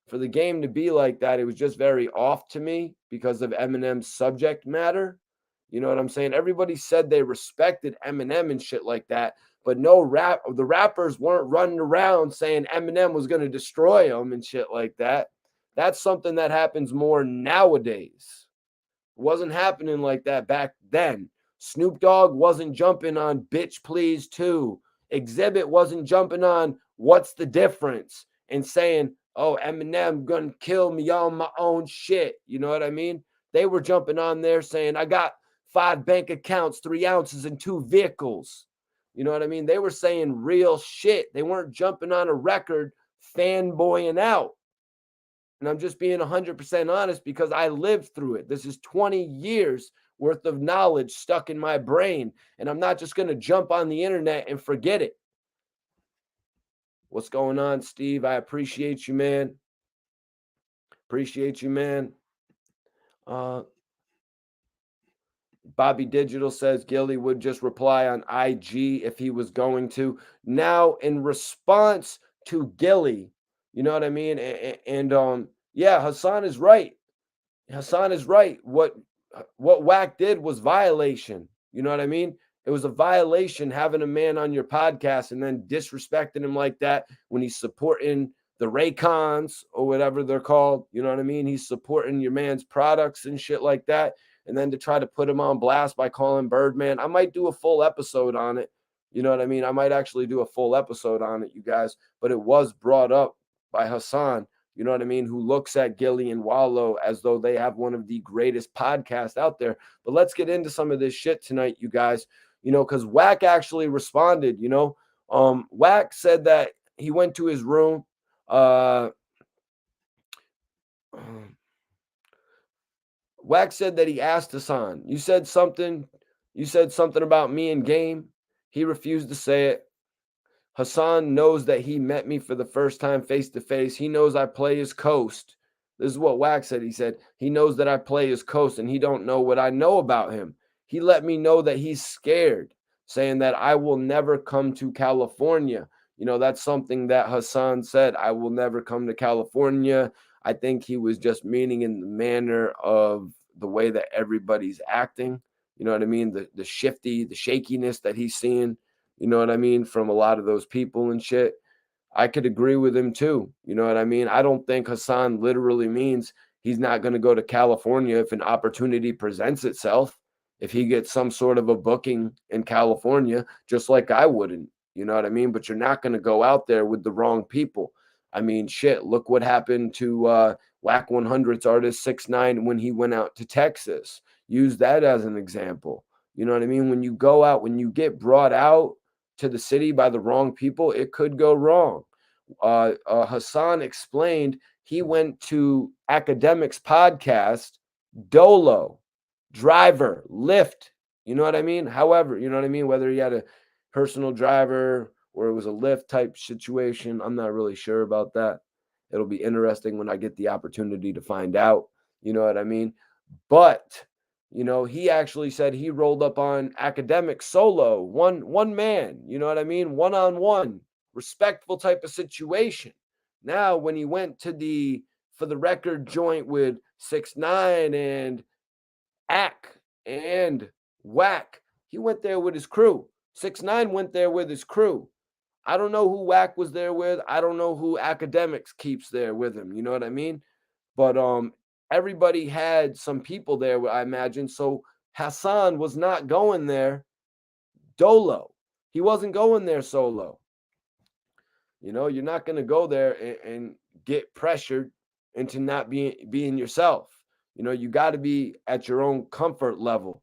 for the game to be like that, it was just very off to me because of Eminem's subject matter. You know what I'm saying? Everybody said they respected Eminem and shit like that, but the rappers weren't running around saying Eminem was going to destroy them and shit like that. That's something that happens more nowadays. It wasn't happening like that back then. Snoop Dogg wasn't jumping on Bitch Please too. Exhibit wasn't jumping on What's the Difference and saying, oh, Eminem gonna kill me on my own shit. You know what I mean? They were jumping on there saying, I got 5 bank accounts, 3 ounces, and 2 vehicles. You know what I mean? They were saying real shit. They weren't jumping on a record fanboying out. And I'm just being 100% honest because I lived through it. This is 20 years worth of knowledge stuck in my brain. And I'm not just going to jump on the internet and forget it. What's going on, Steve? I appreciate you, man. Appreciate you, man. Bobby Digital says Gillie would just reply on IG if he was going to. Now, in response to Gillie, you know what I mean? And yeah, Hassan is right. Hassan is right. What Wack did was violation. You know what I mean? It was a violation having a man on your podcast and then disrespecting him like that when he's supporting the Raycons or whatever they're called. You know what I mean? He's supporting your man's products and shit like that. And then to try to put him on blast by calling Birdman. I might do a full episode on it. You know what I mean? I might actually do a full episode on it, you guys. But it was brought up by Hassan, you know what I mean, who looks at Gillie and Wallow as though they have one of the greatest podcasts out there. But let's get into some of this shit tonight, you guys, because Wack actually responded. Wack said that he went to his room. Wack said that he asked Hassan, you said something about me in game. He refused to say it. Hassan knows that he met me for the first time face to face. He knows I play his coast. This is what Wack said. He said, he knows that I play his coast and he don't know what I know about him. He let me know that he's scared, saying that I will never come to California. That's something that Hassan said. I will never come to California. I think he was just meaning in the manner of the way that everybody's acting. You know what I mean? The shifty, the shakiness that he's seeing, you know what I mean, from a lot of those people and shit. I could agree with him too. You know what I mean? I don't think Hassan literally means he's not going to go to California if an opportunity presents itself. If he gets some sort of a booking in California, just like I wouldn't, you know what I mean? But you're not going to go out there with the wrong people. I mean, shit, look what happened to Wack 100's artist 6ix9ine when he went out to Texas. Use that as an example. You know what I mean? When you go out, when you get brought out to the city by the wrong people, it could go wrong. Hassan explained he went to Academics podcast, Dolo, driver, Lyft. You know what I mean? However, you know what I mean? Whether he had a personal driver or it was a Lyft type situation, I'm not really sure about that. It'll be interesting when I get the opportunity to find out. You know what I mean? But he actually said he rolled up on Academic solo, one man, you know what I mean? One on one, respectful type of situation. Now, when he went to the For the Record joint with 6ix9ine and Ack and Wack, he went there with his crew. 6ix9ine went there with his crew. I don't know who Wack was there with. I don't know who Academics keeps there with him. You know what I mean? But everybody had some people there, I imagine. So Hassan was not going there dolo. He wasn't going there solo. You're not going to go there and get pressured into not being yourself. You got to be at your own comfort level.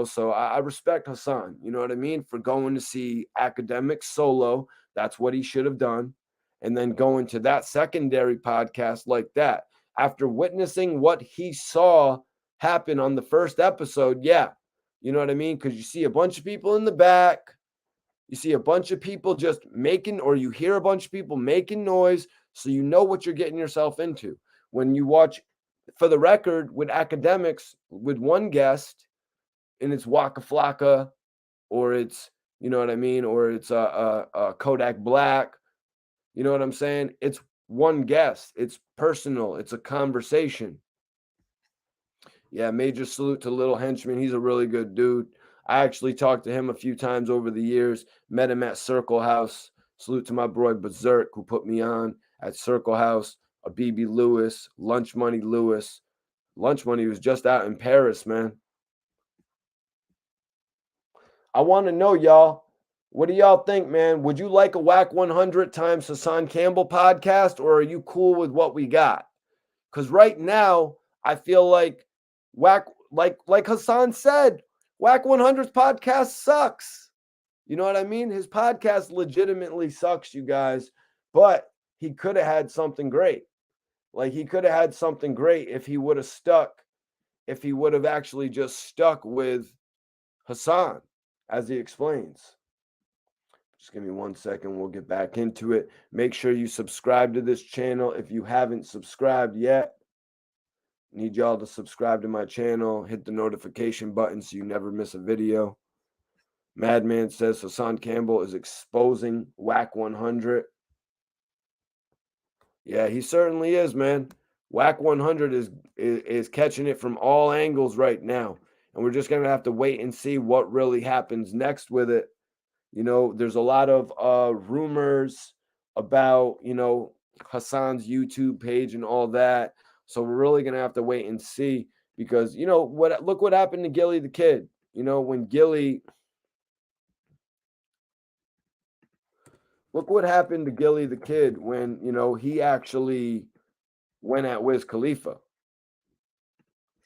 So I respect Hassan, you know what I mean, for going to see Academics solo. That's what he should have done. And then going to that secondary podcast like that after witnessing what he saw happen on the first episode. Yeah. You know what I mean? Because you see a bunch of people in the back. You see a bunch of people just making, or you hear a bunch of people making noise. So you know what you're getting yourself into. When you watch For the Record with Academics with one guest, and it's Waka Flocka, or it's, you know what I mean, or it's Kodak Black, you know what I'm saying? It's one guest. It's personal. It's a conversation. Yeah, major salute to Little Henchman. He's a really good dude. I actually talked to him a few times over the years. Met him at Circle House. Salute to my boy Berserk, who put me on at Circle House. A BB Lewis, Lunch Money Lewis. Lunch Money was just out in Paris, man. I want to know, y'all, what do y'all think, man? Would you like a Wack 100 times Hassan Campbell podcast, or are you cool with what we got? Because right now, I feel like Wack, like Hassan said, Wack 100's podcast sucks. You know what I mean? His podcast legitimately sucks, you guys. But he could have had something great. Like, he could have had something great if he would have stuck, if he would have actually just stuck with Hassan, as he explains. Just give me 1 second. We'll get back into it. Make sure you subscribe to this channel if you haven't subscribed yet. Need y'all to subscribe to my channel. Hit the notification button so you never miss a video. Madman says Hassan Campbell is exposing Wack 100. Yeah, he certainly is, man. Wack 100 is catching it from all angles right now. And we're just going to have to wait and see what really happens next with it. There's a lot of rumors about, Hassan's YouTube page and all that. So we're really going to have to wait and see because, look what happened to Gillie the Kid. When Gillie, look what happened to Gillie the Kid when, he actually went at Wiz Khalifa.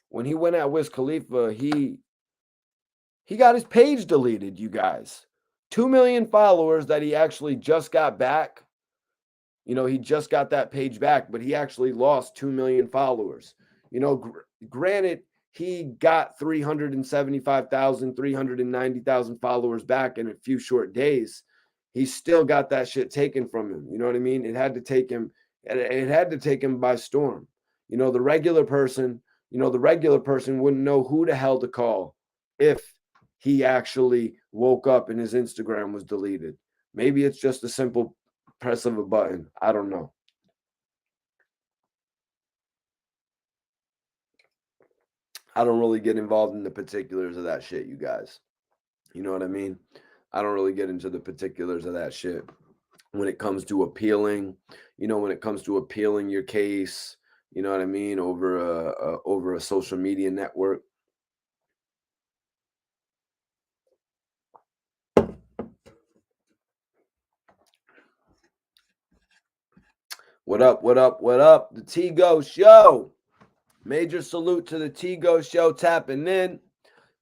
When he went at Wiz Khalifa, he got his page deleted, you guys. 2 million followers that he actually just got back. He just got that page back, but he actually lost 2 million followers. Granted, he got 375,000, 390,000 followers back in a few short days. He still got that shit taken from him. You know what I mean? It had to take him by storm. The regular person wouldn't know who the hell to call if he actually woke up and his Instagram was deleted. Maybe it's just a simple press of a button. I don't know. I don't really get involved in the particulars of that shit, you guys. You know what I mean? I don't really get into the particulars of that shit when it comes to appealing, when it comes to appealing your case, you know what I mean, over a social media network. What up? What up? What up? The T-Go Show. Major salute to the T-Go Show tapping in.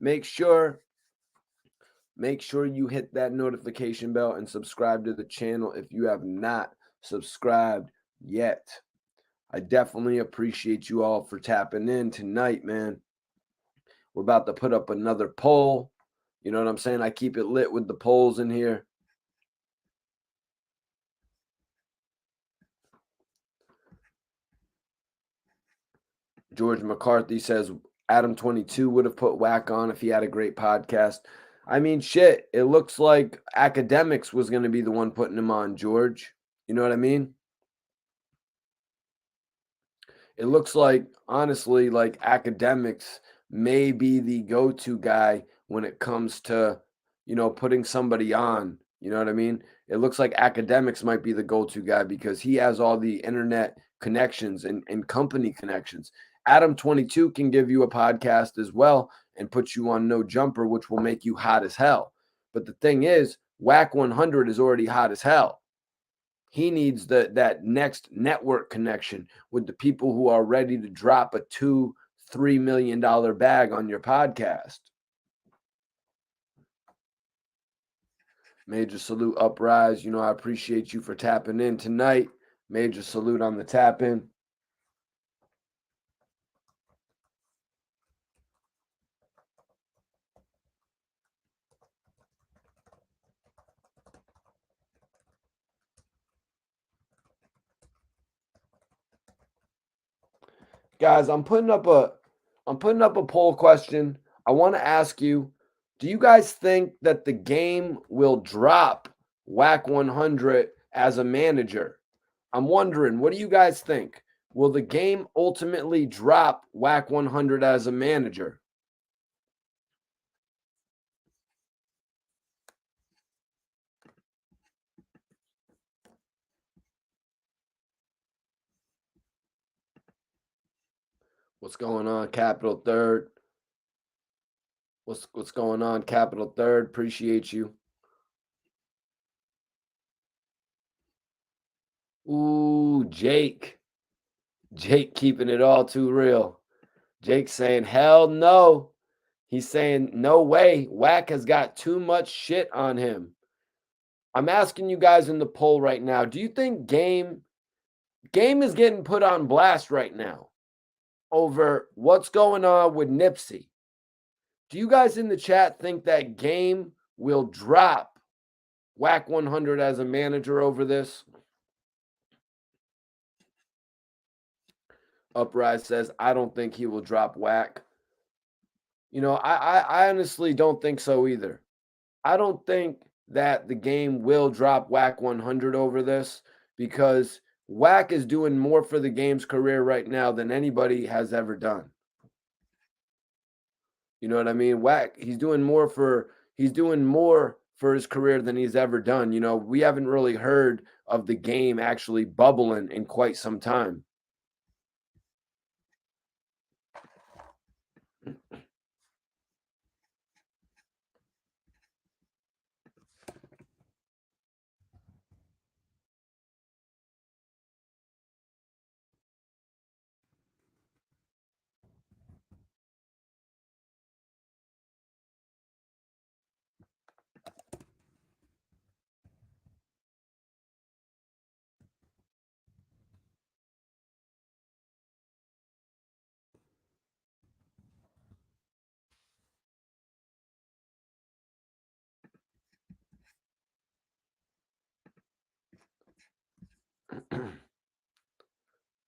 Make sure you hit that notification bell and subscribe to the channel if you have not subscribed yet. I definitely appreciate you all for tapping in tonight, man. We're about to put up another poll. You know what I'm saying? I keep it lit with the polls in here. George McCarthy says Adam 22 would have put Wack on if he had a great podcast. I mean, shit, it looks like Academics was going to be the one putting him on, George. You know what I mean? It looks like, honestly, like Academics may be the go-to guy when it comes to, putting somebody on. You know what I mean? It looks like Academics might be the go-to guy because he has all the internet connections and company connections. Adam 22 can give you a podcast as well and put you on No Jumper, which will make you hot as hell. But the thing is, Wack 100 is already hot as hell. He needs that next network connection with the people who are ready to drop a $2-3 million bag on your podcast. Major salute, Uprise. I appreciate you for tapping in tonight. Major salute on the tap in. Guys, I'm putting up a poll question. I want to ask you, do you guys think that the game will drop Wack 100 as a manager? I'm wondering, what do you guys think? Will the game ultimately drop Wack 100 as a manager? What's going on, Capital Third? What's going on, Capital Third? Appreciate you. Ooh, Jake. Jake keeping it all too real. Jake saying, hell no. He's saying, no way. Wack has got too much shit on him. I'm asking you guys in the poll right now, do you think Game is getting put on blast right now over what's going on with Nipsey? Do you guys in the chat think that Game will drop Wack 100 as a manager over this? Uprise says, I don't think he will drop Wack. I honestly don't think so either. I don't think that the Game will drop Wack 100 over this because Wack is doing more for the Game's career right now than anybody has ever done. You know what I mean? Wack, he's doing more for his career than he's ever done. We haven't really heard of the Game actually bubbling in quite some time.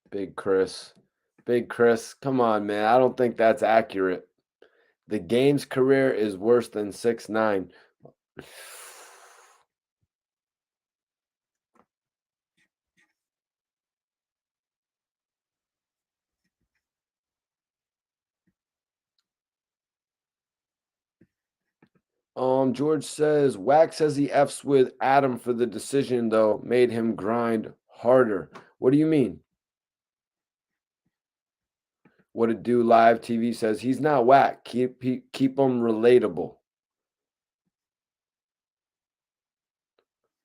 Big Chris. Big Chris, come on, man. I don't think that's accurate. The Game's career is worse than 6ix9ine. George says, Wack says he F's with Adam for the decision, though, made him grind harder. What do you mean? What it do live TV says he's not Wack. Keep him relatable.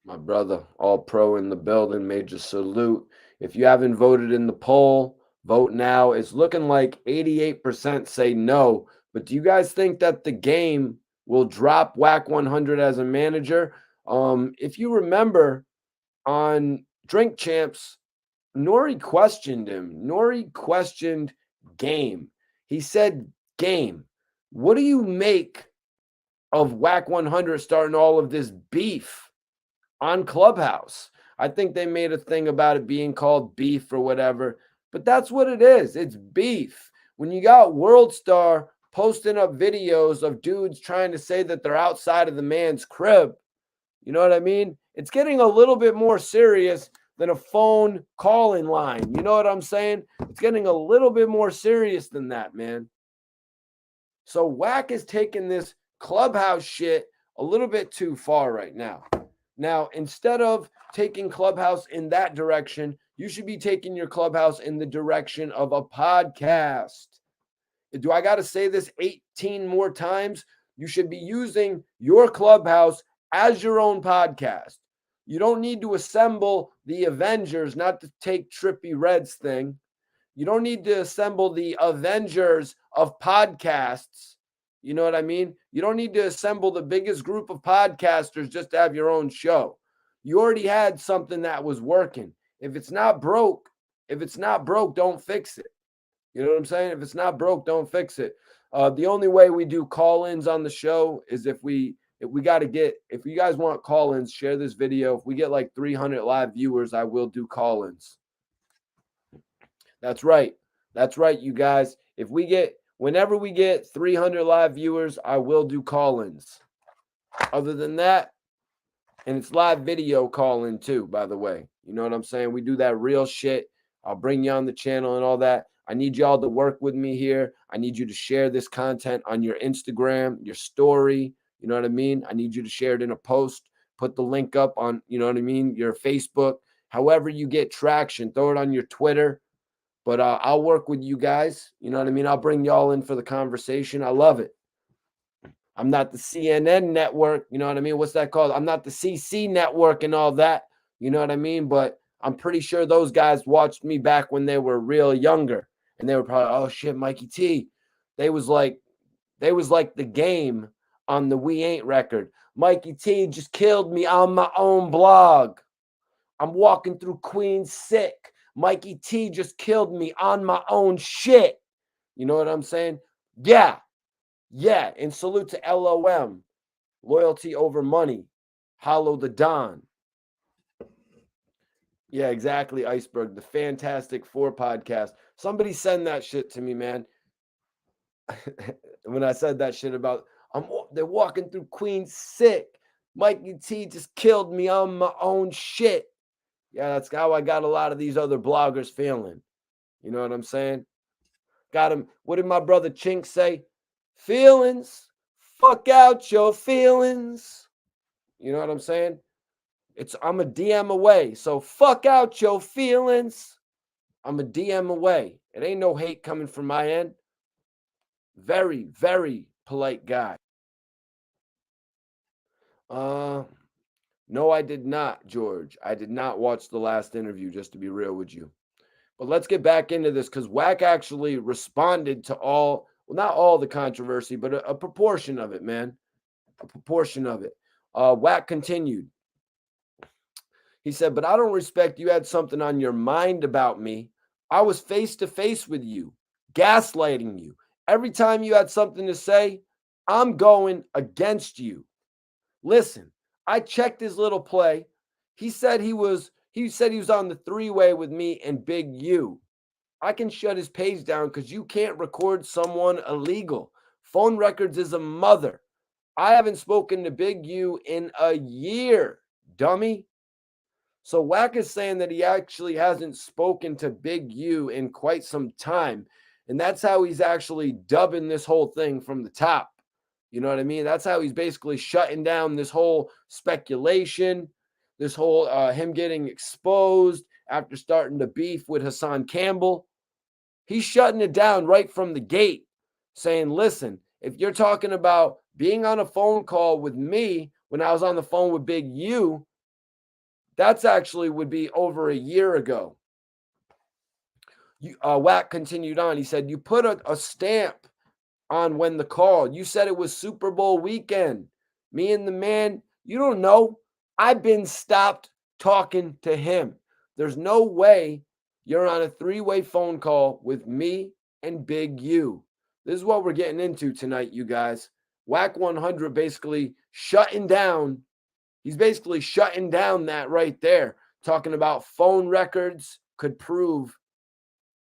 My brother, all pro in the building, major salute. If you haven't voted in the poll, vote now. It's looking like 88% say no. But do you guys think that the game will drop Wack 100 as a manager? If you remember on Drink Champs, Nori questioned him. Nori questioned game. He said, game. What do you make of Wack 100 starting all of this beef on Clubhouse? I think they made a thing about it being called beef or whatever, but that's what it is. It's beef. When you got World Star posting up videos of dudes trying to say that they're outside of the man's crib, you know what I mean? It's getting a little bit more serious than a phone call-in line. You know what I'm saying? It's getting a little bit more serious than that, man. So Wack is taking this Clubhouse shit a little bit too far right now. Now, instead of taking Clubhouse in that direction, you should be taking your Clubhouse in the direction of a podcast. Do I got to say this 18 more times? You should be using your Clubhouse as your own podcast. You don't need to assemble the Avengers, not to take Trippy Red's thing. You don't need to assemble the Avengers of podcasts. You know what I mean? You don't need to assemble the biggest group of podcasters just to have your own show. You already had something that was working. If it's not broke, don't fix it. You know what I'm saying? If it's not broke, don't fix it. The only way we do call-ins on the show is if you guys want call-ins, share this video. If we get like 300 live viewers, I will do call-ins. That's right. That's right, you guys. Whenever we get 300 live viewers, I will do call-ins. Other than that, and it's live video call-in too, by the way. You know what I'm saying? We do that real shit. I'll bring you on the channel and all that. I need y'all to work with me here. I need you to share this content on your Instagram, your story. You know what I mean? I need you to share it in a post. Put the link up on, you know what I mean, your Facebook. However you get traction, throw it on your Twitter. But I'll work with you guys. You know what I mean? I'll bring y'all in for the conversation. I love it. I'm not the CNN network. You know what I mean? What's that called? I'm not the CC network and all that. You know what I mean? But I'm pretty sure those guys watched me back when they were real younger. And they were probably, oh shit, Mikey T. They was like the game on the We Ain't record. Mikey T just killed me on my own blog. I'm walking through Queens sick. Mikey T just killed me on my own shit. You know what I'm saying? Yeah. Yeah. And salute to LOM. Loyalty over money. Hollow the Don. Yeah, exactly, Iceberg. The Fantastic Four podcast. Somebody send that shit to me, man. When I said that shit about, they're walking through Queens sick. Mikey T just killed me on my own shit. Yeah, that's how I got a lot of these other bloggers feeling. You know what I'm saying? Got him. What did my brother Chink say? Feelings. Fuck out your feelings. You know what I'm saying? I'm a DM away. So fuck out your feelings. I'm a DM away. It ain't no hate coming from my end. Very, very polite guy. No, I did not, George. I did not watch the last interview, just to be real with you. But let's get back into this because Wack actually responded to not all the controversy, but a proportion of it, man. A proportion of it. Wack continued. He said, but I don't respect you had something on your mind about me. I was face to face with you, gaslighting you. Every time you had something to say, I'm going against you. Listen, I checked his little play. He said he was on the three-way with me and Big U. I can shut his page down because you can't record someone illegal. Phone records is a mother. I haven't spoken to Big U in a year, dummy. So Wack is saying that he actually hasn't spoken to Big U in quite some time. And that's how he's actually dubbing this whole thing from the top. You know what I mean? That's how he's basically shutting down this whole speculation, this whole him getting exposed after starting to beef with Hassan Campbell. He's shutting it down right from the gate, saying, listen, if you're talking about being on a phone call with me when I was on the phone with Big U, that's actually would be over a year ago. Wack continued on. He said, you put a stamp on when the call. You said it was Super Bowl weekend. Me and the man, you don't know. I've been stopped talking to him. There's no way you're on a three-way phone call with me and Big U. This is what we're getting into tonight, you guys. Wack 100 basically shutting down. He's basically shutting down that right there. Talking about phone records could prove.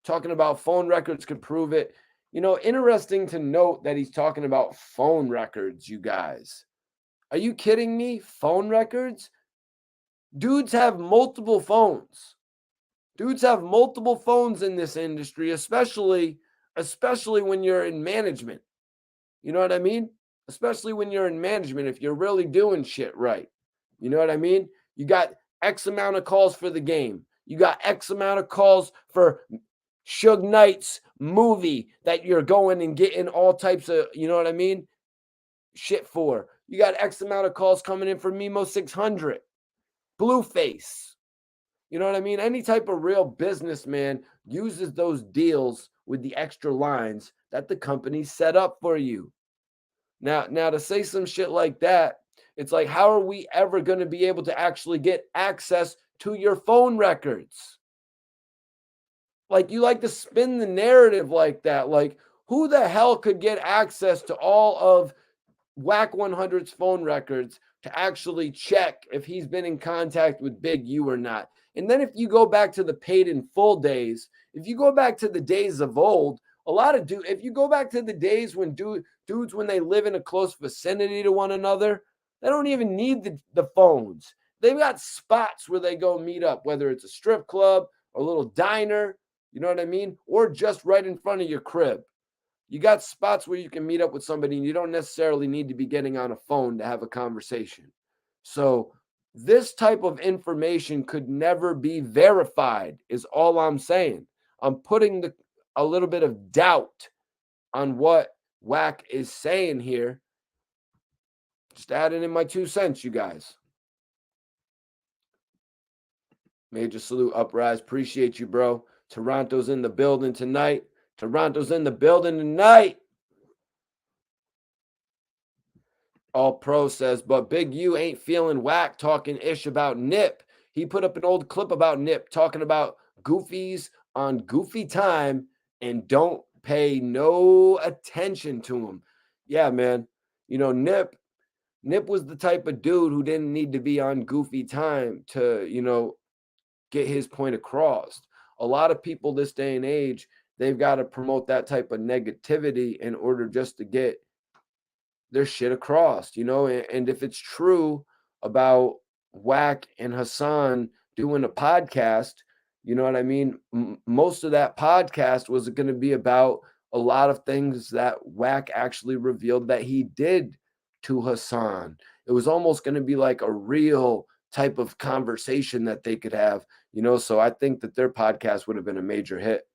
Talking about phone records could prove it. You know, interesting to note that he's talking about phone records, you guys. Are you kidding me? Phone records? Dudes have multiple phones. Dudes have multiple phones in this industry, especially when you're in management. You know what I mean? Especially when you're in management, if you're really doing shit right. You know what I mean? You got X amount of calls for the game. You got X amount of calls for Suge Knight's movie that you're going and getting all types of, you know what I mean? Shit for. You got X amount of calls coming in for Memo 600, Blueface. You know what I mean? Any type of real businessman uses those deals with the extra lines that the company set up for you. Now to say some shit like that, it's like, how are we ever going to be able to actually get access to your phone records? Like, you like to spin the narrative like that. Like, who the hell could get access to all of Wack 100's phone records to actually check if he's been in contact with Big U or not? And then if you go back to the paid in full days, if you go back to the days of old, a lot of if you go back to the days when dudes, when they live in a close vicinity to one another, they don't even need the phones. They've got spots where they go meet up, whether it's a strip club or a little diner, you know what I mean? Or just right in front of your crib. You got spots where you can meet up with somebody and you don't necessarily need to be getting on a phone to have a conversation. So this type of information could never be verified is all I'm saying. I'm putting a little bit of doubt on what Wack is saying here. Just adding in my 2 cents, you guys. Major salute, Uprise. Appreciate you, bro. Toronto's in the building tonight. Toronto's in the building tonight. All Pro says, but Big U ain't feeling Wack talking ish about Nip. He put up an old clip about Nip talking about goofies on goofy time and don't pay no attention to him. Yeah, man. You know, Nip was the type of dude who didn't need to be on goofy time to, you know, get his point across. A lot of people this day and age, they've got to promote that type of negativity in order just to get their shit across, you know. And if it's true about Wack and Hassan doing a podcast, you know what I mean? Most of that podcast was going to be about a lot of things that Wack actually revealed that he did to Hassan. It was almost going to be like a real type of conversation that they could have, you know. So I think that their podcast would have been a major hit.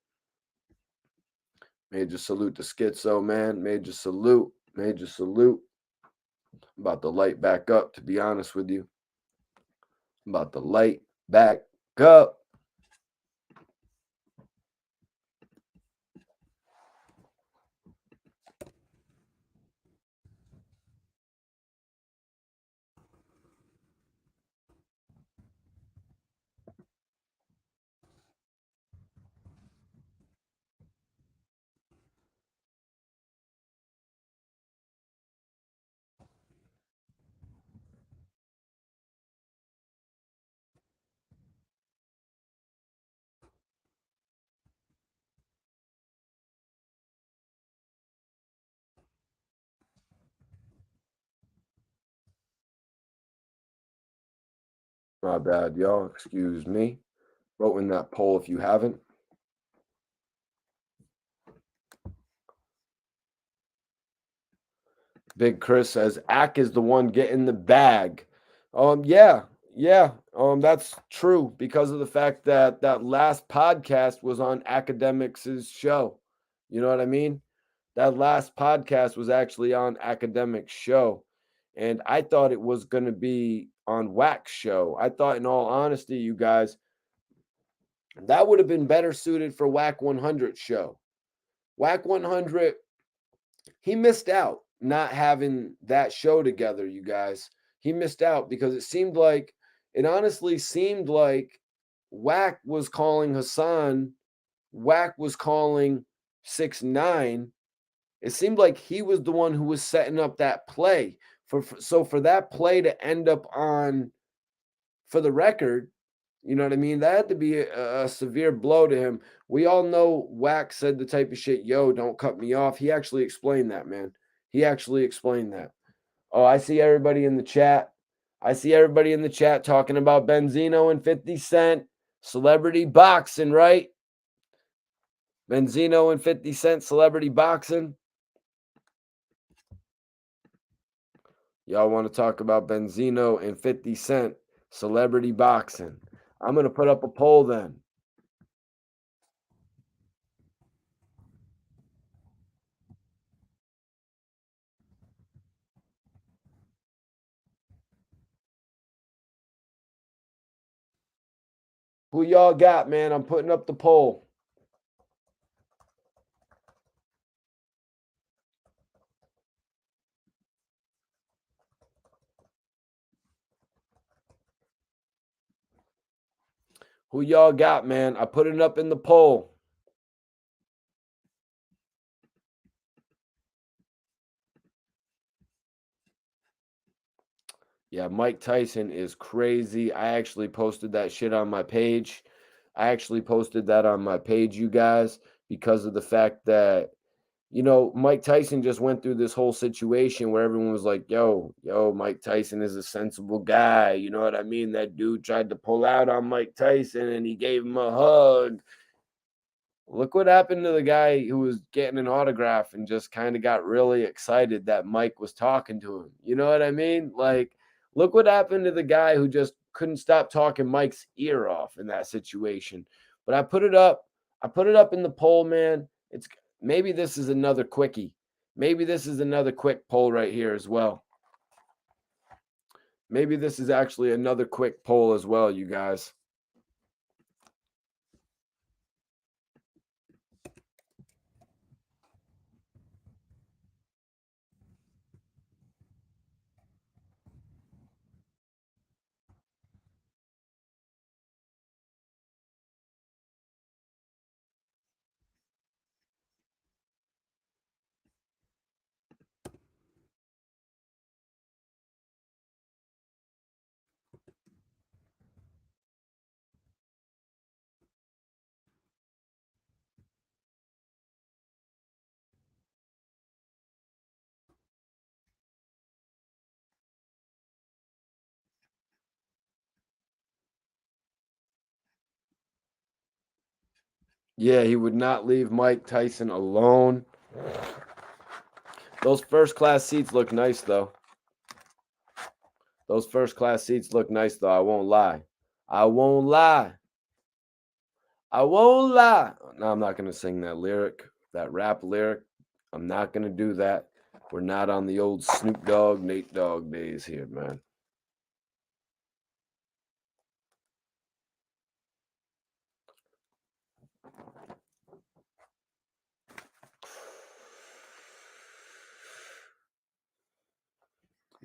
Major salute to Schizo, man. Major salute. Major salute. I'm about to light back up, to be honest with you. I'm about to light back up. My bad, y'all. Excuse me. Vote in that poll if you haven't. Big Chris says Ack is the one getting the bag. Yeah, yeah. That's true because of the fact that that last podcast was on Academics' show. You know what I mean? That last podcast was actually on Academics' show, and I thought it was going to be on Wack's show. I thought, in all honesty, you guys, that would have been better suited for Wack 100 show. Wack 100, he missed out not having that show together, you guys. He missed out because it honestly seemed like Wack was calling Hassan, Wack was calling 6ix9ine. It seemed like he was the one who was setting up that play. For that play to end up on For the Record, you know what I mean? That had to be a severe blow to him. We all know Wack said the type of shit, yo, don't cut me off. He actually explained that, man. He actually explained that. Oh, I see everybody in the chat. I see everybody in the chat talking about Benzino and 50 Cent. Celebrity boxing, right? Benzino and 50 Cent, celebrity boxing. Y'all want to talk about Benzino and 50 Cent, celebrity boxing. I'm going to put up a poll then. Who y'all got, man? I'm putting up the poll. Who y'all got, man? I put it up in the poll. Yeah, Mike Tyson is crazy. I actually posted that shit on my page. I actually posted that on my page, you guys, because of the fact that, Mike Tyson just went through this whole situation where everyone was like, yo, Mike Tyson is a sensible guy. You know what I mean? That dude tried to pull out on Mike Tyson and he gave him a hug. Look what happened to the guy who was getting an autograph and just kind of got really excited that Mike was talking to him. You know what I mean? Like, look what happened to the guy who just couldn't stop talking Mike's ear off in that situation. But I put it up. I put it up in the poll, man. It's maybe this is another quickie. Maybe this is another quick poll right here as well. Maybe this is actually another quick poll as well, you guys. Yeah, he would not leave Mike Tyson alone. Those first class seats look nice, though. Those first class seats look nice, though. I won't lie. I won't lie. I won't lie. No, I'm not going to sing that lyric, that rap lyric. I'm not going to do that. We're not on the old Snoop Dogg, Nate Dogg days here, man.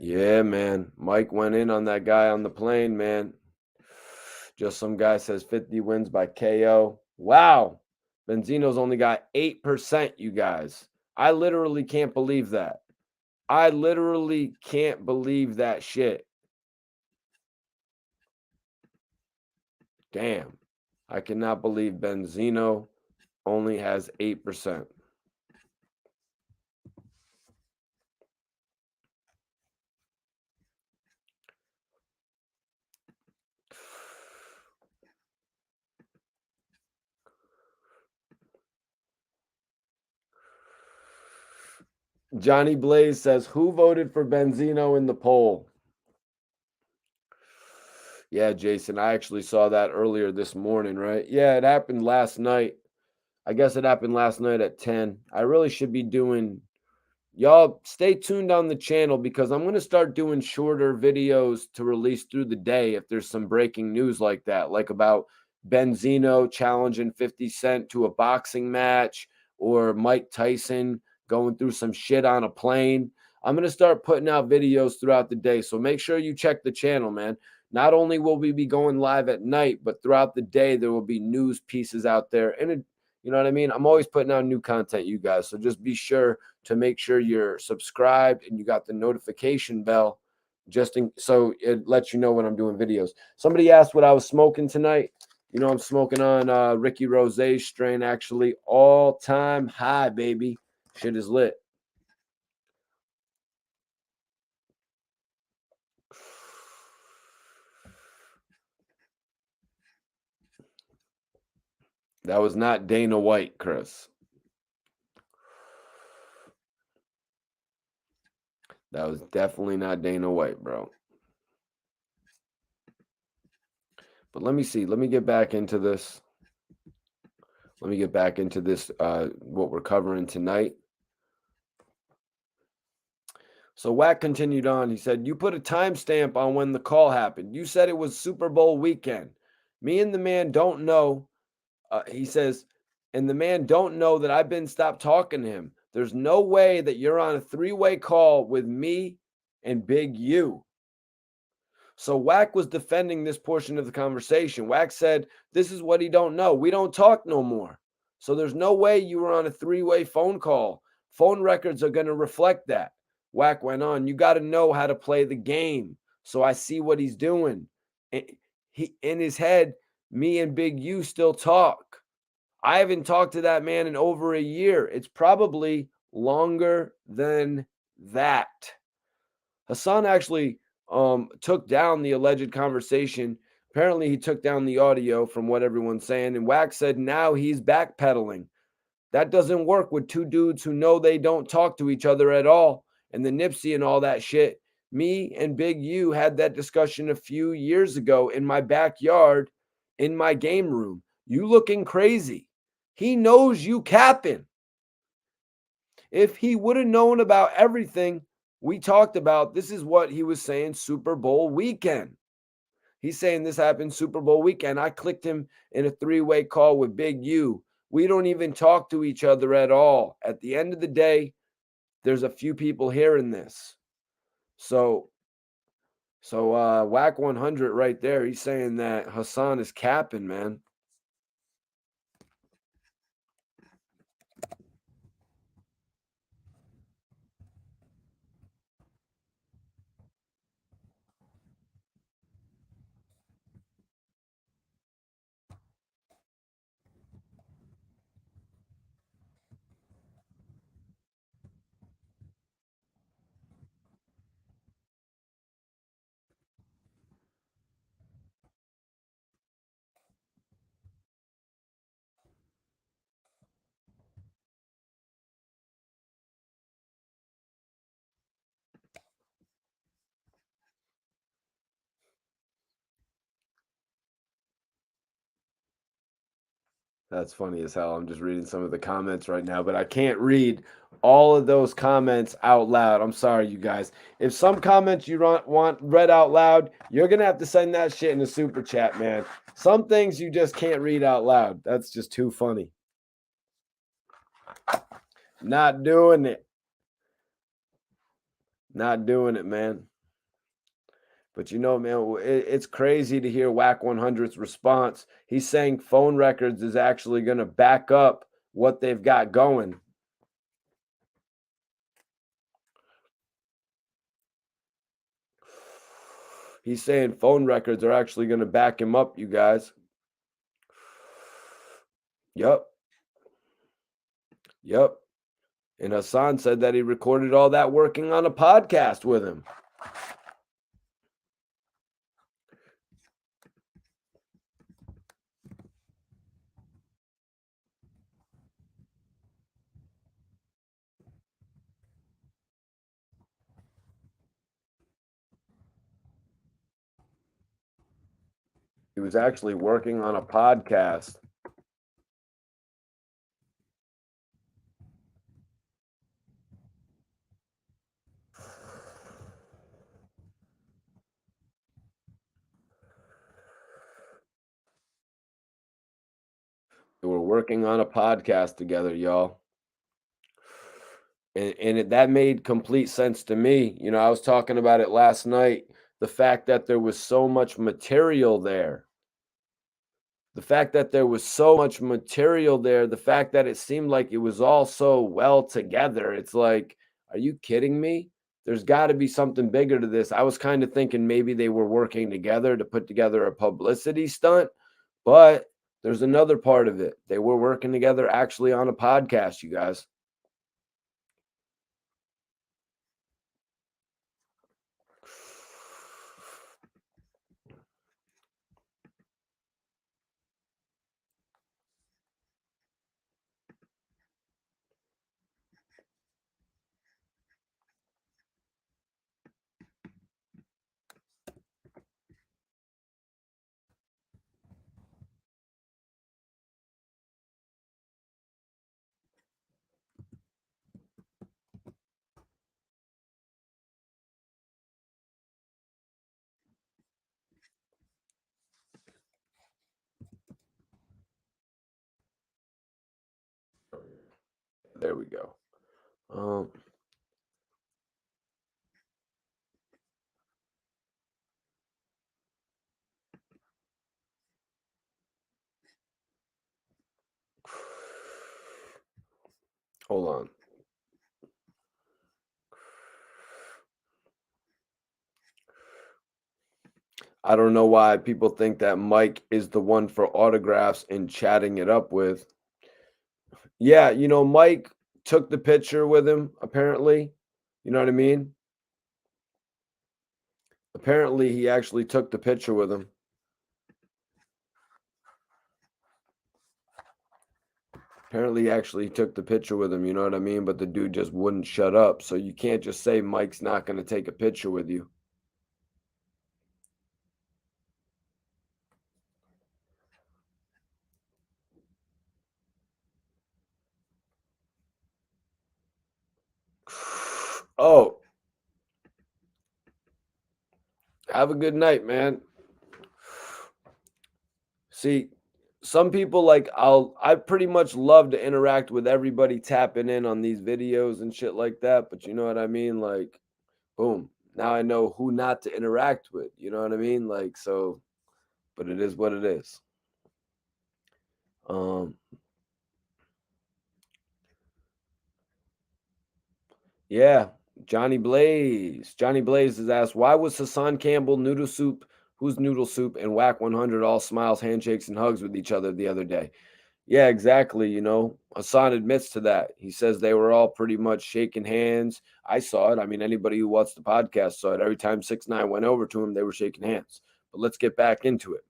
Yeah, man. Mike went in on that guy on the plane, man. Just some guy says 50 wins by KO. Wow. Benzino's only got 8%, you guys. I literally can't believe that. I literally can't believe that shit. Damn. I cannot believe Benzino only has 8%. Johnny Blaze says, who voted for Benzino in the poll? Yeah, Jason, I actually saw that earlier this morning, right? Yeah, it happened last night. I guess it happened last night at 10. I really should be doing, y'all stay tuned on the channel because I'm going to start doing shorter videos to release through the day if there's some breaking news like that, like about Benzino challenging 50 Cent to a boxing match or Mike Tyson going through some shit on a plane. I'm going to start putting out videos throughout the day. So make sure you check the channel, man. Not only will we be going live at night, but throughout the day, there will be news pieces out there. And you know what I mean? I'm always putting out new content, you guys. So just be sure to make sure you're subscribed and you got the notification bell so it lets you know when I'm doing videos. Somebody asked what I was smoking tonight. You know, I'm smoking on Ricky Rose's strain, actually. All-time high, baby. Shit is lit. That was not Dana White, Chris. That was definitely not Dana White, bro. But let me see. Let me get back into this. Let me get back into this, what we're covering tonight. So Wack continued on. He said, you put a timestamp on when the call happened. You said it was Super Bowl weekend. Me and the man don't know. He says, and the man don't know that I've been stopped talking to him. There's no way that you're on a three-way call with me and Big U. So Wack was defending this portion of the conversation. Wack said, this is what he don't know. We don't talk no more. So there's no way you were on a three-way phone call. Phone records are going to reflect that. Wack went on, you got to know how to play the game. So I see what he's doing. He in his head, me and Big U still talk. I haven't talked to that man in over a year. It's probably longer than that. Hassan actually took down the alleged conversation. Apparently, he took down the audio from what everyone's saying. And Wack said now he's backpedaling. That doesn't work with two dudes who know they don't talk to each other at all. And the Nipsey and all that shit. Me and Big U had that discussion a few years ago in my backyard in my game room. You looking crazy. He knows you capping. If he would have known about everything we talked about, this is what he was saying Super Bowl weekend. He's saying this happened Super Bowl weekend. I clicked him in a three-way call with Big U. We don't even talk to each other at all. At the end of the day, there's a few people hearing this. So Wack 100 right there. He's saying that Hassan is capping, man. That's funny as hell. I'm just reading some of the comments right now, but I can't read all of those comments out loud. I'm sorry, you guys. If some comments you want read out loud, you're going to have to send that shit in a super chat, man. Some things you just can't read out loud. That's just too funny. Not doing it. Not doing it, man. But you know, man, it's crazy to hear Wack 100's response. He's saying phone records is actually going to back up what they've got going. He's saying phone records are actually going to back him up, you guys. Yep. Yep. And Hassan said that he recorded all that working on a podcast with him. He was actually working on a podcast. They were working on a podcast together, y'all. And that made complete sense to me. You know, I was talking about it last night. The fact that there was so much material there. The fact that there was so much material there, the fact that it seemed like it was all so well together. It's like, are you kidding me? There's got to be something bigger to this. I was kind of thinking maybe they were working together to put together a publicity stunt, but there's another part of it. They were working together actually on a podcast, you guys. There we go. Hold on. I don't know why people think that Mike is the one for autographs and chatting it up with. Yeah, you know, Mike took the picture with him, apparently. You know what I mean? Apparently, he actually took the picture with him. Apparently, he actually took the picture with him, you know what I mean? But the dude just wouldn't shut up. So you can't just say Mike's not going to take a picture with you. Oh, have a good night, man. See, some people like I pretty much love to interact with everybody tapping in on these videos and shit like that, but you know what I mean? Like, boom. Now I know who not to interact with. You know what I mean? Like, so, but it is what it is. Yeah, Johnny Blaze. Johnny Blaze has asked, why was Hassan Campbell Noodle Soup, who's Noodle Soup, and Wack 100 all smiles, handshakes, and hugs with each other the other day? Yeah, exactly. You know, Hassan admits to that. He says they were all pretty much shaking hands. I saw it. I mean, anybody who watched the podcast saw it. Every time 6ix9ine went over to him, they were shaking hands. But let's get back into it.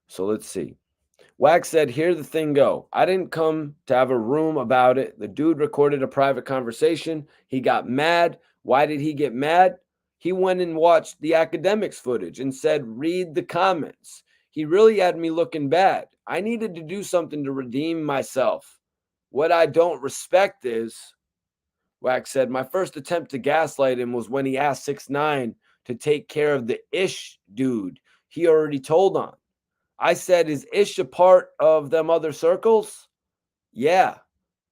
So let's see. Wack said, here the thing go. I didn't come to have a room about it. The dude recorded a private conversation. He got mad. Why did he get mad? He went and watched the academics footage and said, read the comments. He really had me looking bad. I needed to do something to redeem myself. What I don't respect is, Wack said, my first attempt to gaslight him was when he asked 6ix9ine to take care of the Ish dude he already told on. I said, is Ish a part of them other circles? Yeah.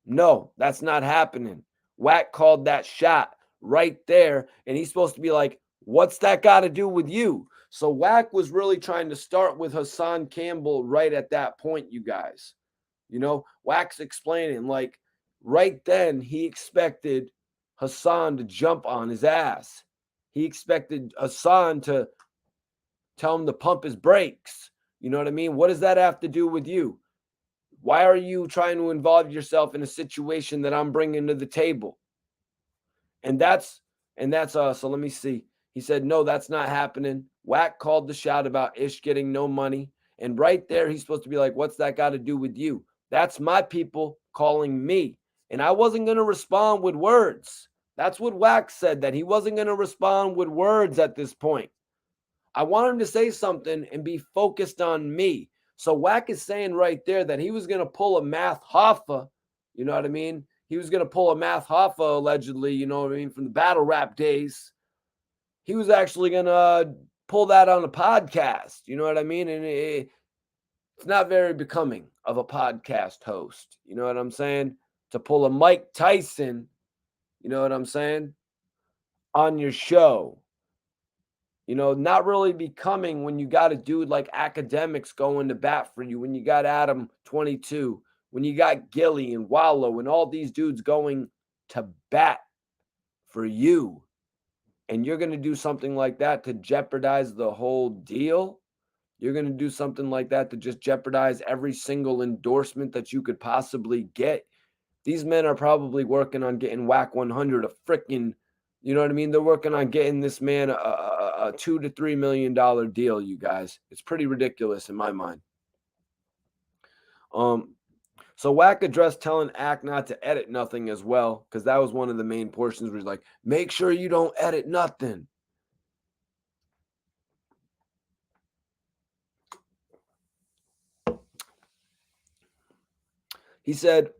No, that's not happening. Wack called that shot right there. And he's supposed to be like, what's that got to do with you? So Wack was really trying to start with Hassan Campbell right at that point, you guys. You know, Wack's explaining, like, right then he expected Hassan to jump on his ass. He expected Hassan to tell him to pump his brakes. You know what I mean? What does that have to do with you? Why are you trying to involve yourself in a situation that I'm bringing to the table? And that's so let me see. He said, no, that's not happening. Wack called the shot about Ish getting no money. And right there, he's supposed to be like, what's that got to do with you? That's my people calling me. And I wasn't going to respond with words. That's what Wack said, that he wasn't going to respond with words at this point. I want him to say something and be focused on me. So Wack is saying right there that he was going to pull a Math Hoffa, you know what I mean? He was going to pull a Math Hoffa, allegedly, you know what I mean, from the battle rap days. He was actually going to pull that on a podcast, you know what I mean? And it's not very becoming of a podcast host, you know what I'm saying? To pull a Mike Tyson, you know what I'm saying, on your show. You know, not really becoming when you got a dude like Academics going to bat for you, when you got Adam 22, when you got Gillie and Wallow and all these dudes going to bat for you. And you're going to do something like that to jeopardize the whole deal. You're going to do something like that to just jeopardize every single endorsement that you could possibly get. These men are probably working on getting Wack 100 a freaking, you know what I mean? They're working on getting this man a $2 to $3 million deal, you guys. It's pretty ridiculous in my mind. So Wack addressed telling Ack not to edit nothing as well, because that was one of the main portions where he's like, make sure you don't edit nothing. He said,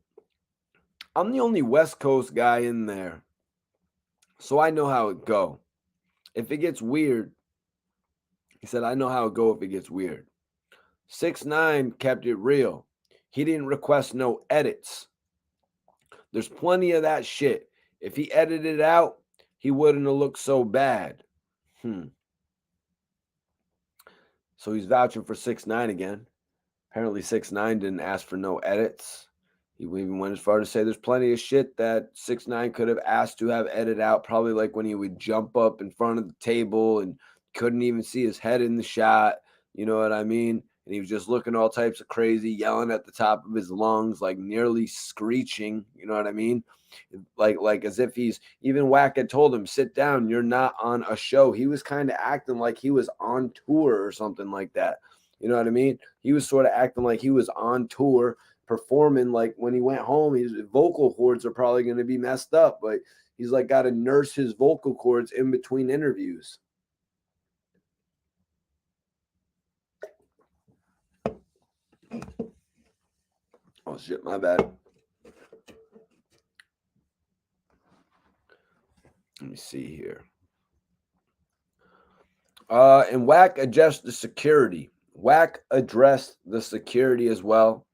I'm the only West Coast guy in there, so I know how it go. If it gets weird, he said, I know how it go if it gets weird. 6ix9ine kept it real. He didn't request no edits. There's plenty of that shit. If he edited it out, he wouldn't have looked so bad. So he's vouching for 6ix9ine again. Apparently 6ix9ine didn't ask for no edits. He even went as far to say there's plenty of shit that 6ix9ine could have asked to have edited out, probably like when he would jump up in front of the table and couldn't even see his head in the shot. You know what I mean? And he was just looking all types of crazy, yelling at the top of his lungs, like nearly screeching. You know what I mean? Like as if he's, even Wack had told him, sit down, you're not on a show. He was kind of acting like he was on tour or something like that. You know what I mean? He was sort of acting like he was on tour, performing. Like when he went home, his vocal cords are probably going to be messed up, but he's like got to nurse his vocal cords in between interviews. Oh shit, my bad. Let me see here. And Wack addressed the security. Wack addressed the security as well.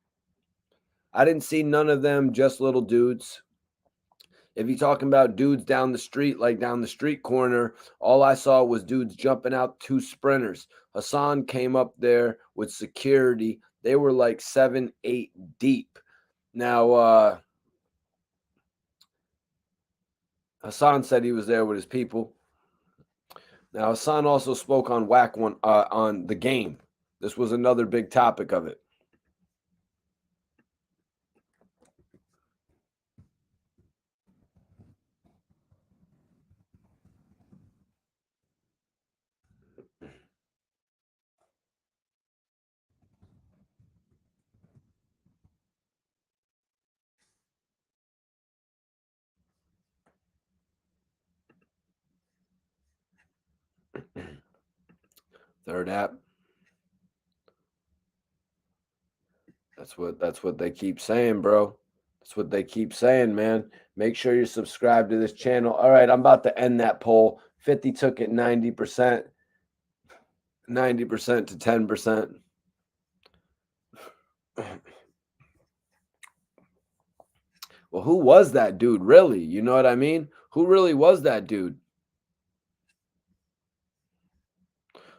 I didn't see none of them just little dudes. If you're talking about dudes down the street, like down the street corner, all I saw was dudes jumping out, 2 sprinters. Hassan came up there with security. They were like 7, 8 deep. Now, Hassan said he was there with his people. Now, Hassan also spoke on Wack on the game. This was another big topic of it. Third app. That's what they keep saying, bro. That's what they keep saying, man. Make sure you're subscribed to this channel. All right, I'm about to end that poll. 50 took it 90%. 90% to 10%. Well, who was that dude, really? You know what I mean? Who really was that dude?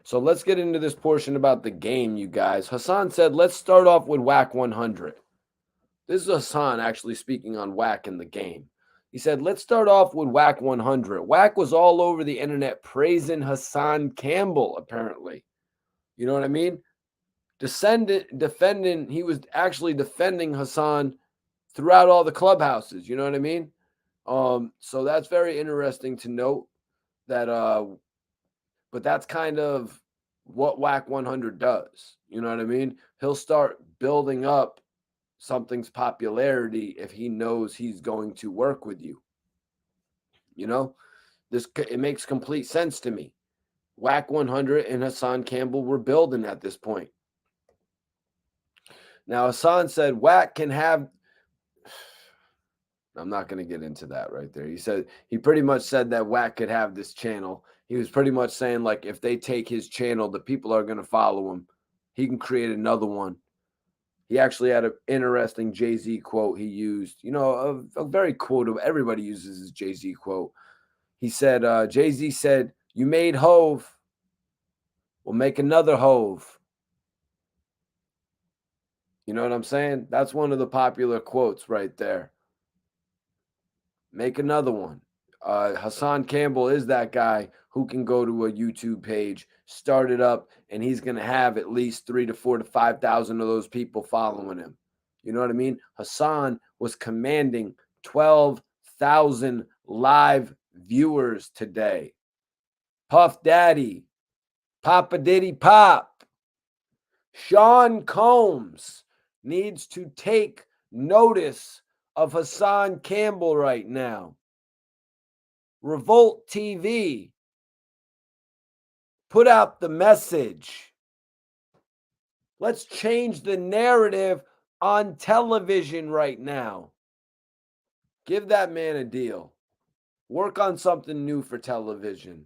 So let's get into this portion about the game, you guys. Hassan said, let's start off with Wack 100. This is Hassan actually speaking on Wack in the game. He said, let's start off with Wack 100. Wack was all over the internet praising Hassan Campbell, apparently. You know what I mean? Defending, he was actually defending Hassan throughout all the clubhouses. You know what I mean? So that's very interesting to note that, but that's kind of what Wack 100 does. You know what I mean? He'll start building up something's popularity if he knows he's going to work with you. You know, it makes complete sense to me. Wack 100 and Hassan Campbell were building at this point. Now, Hassan said Wack can have. I'm not going to get into that right there. He pretty much said that Wack could have this channel. He was pretty much saying, like, if they take his channel, the people are going to follow him. He can create another one. He actually had an interesting Jay-Z quote he used. You know, a very quotable. Everybody uses his Jay-Z quote. He said, Jay-Z said, "You made Hove. We'll make another Hove." You know what I'm saying? That's one of the popular quotes right there. Make another one. Hassan Campbell is that guy who can go to a YouTube page, start it up, and he's going to have at least 3 to 4 to 5,000 of those people following him. You know what I mean? Hassan was commanding 12,000 live viewers today. Puff Daddy, Papa Diddy Pop, Sean Combs needs to take notice of Hassan Campbell right now. Revolt TV, put out the message. Let's change the narrative on television right now. Give that man a deal. Work on something new for television.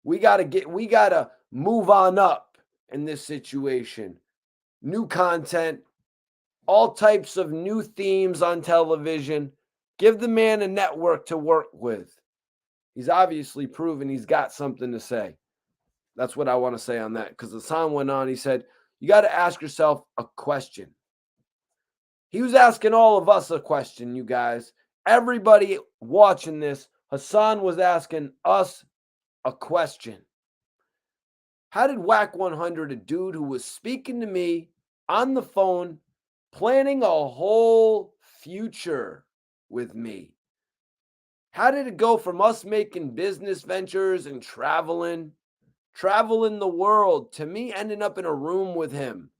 We gotta move on up in this situation. New content, all types of new themes on television. Give the man a network to work with. He's obviously proven he's got something to say. That's what I want to say on that. Because Hassan went on, he said, you got to ask yourself a question. He was asking all of us a question, you guys. Everybody watching this, Hassan was asking us a question. How did Wack 100, a dude who was speaking to me on the phone, planning a whole future with me, how did it go from us making business ventures and traveling the world to me ending up in a room with him?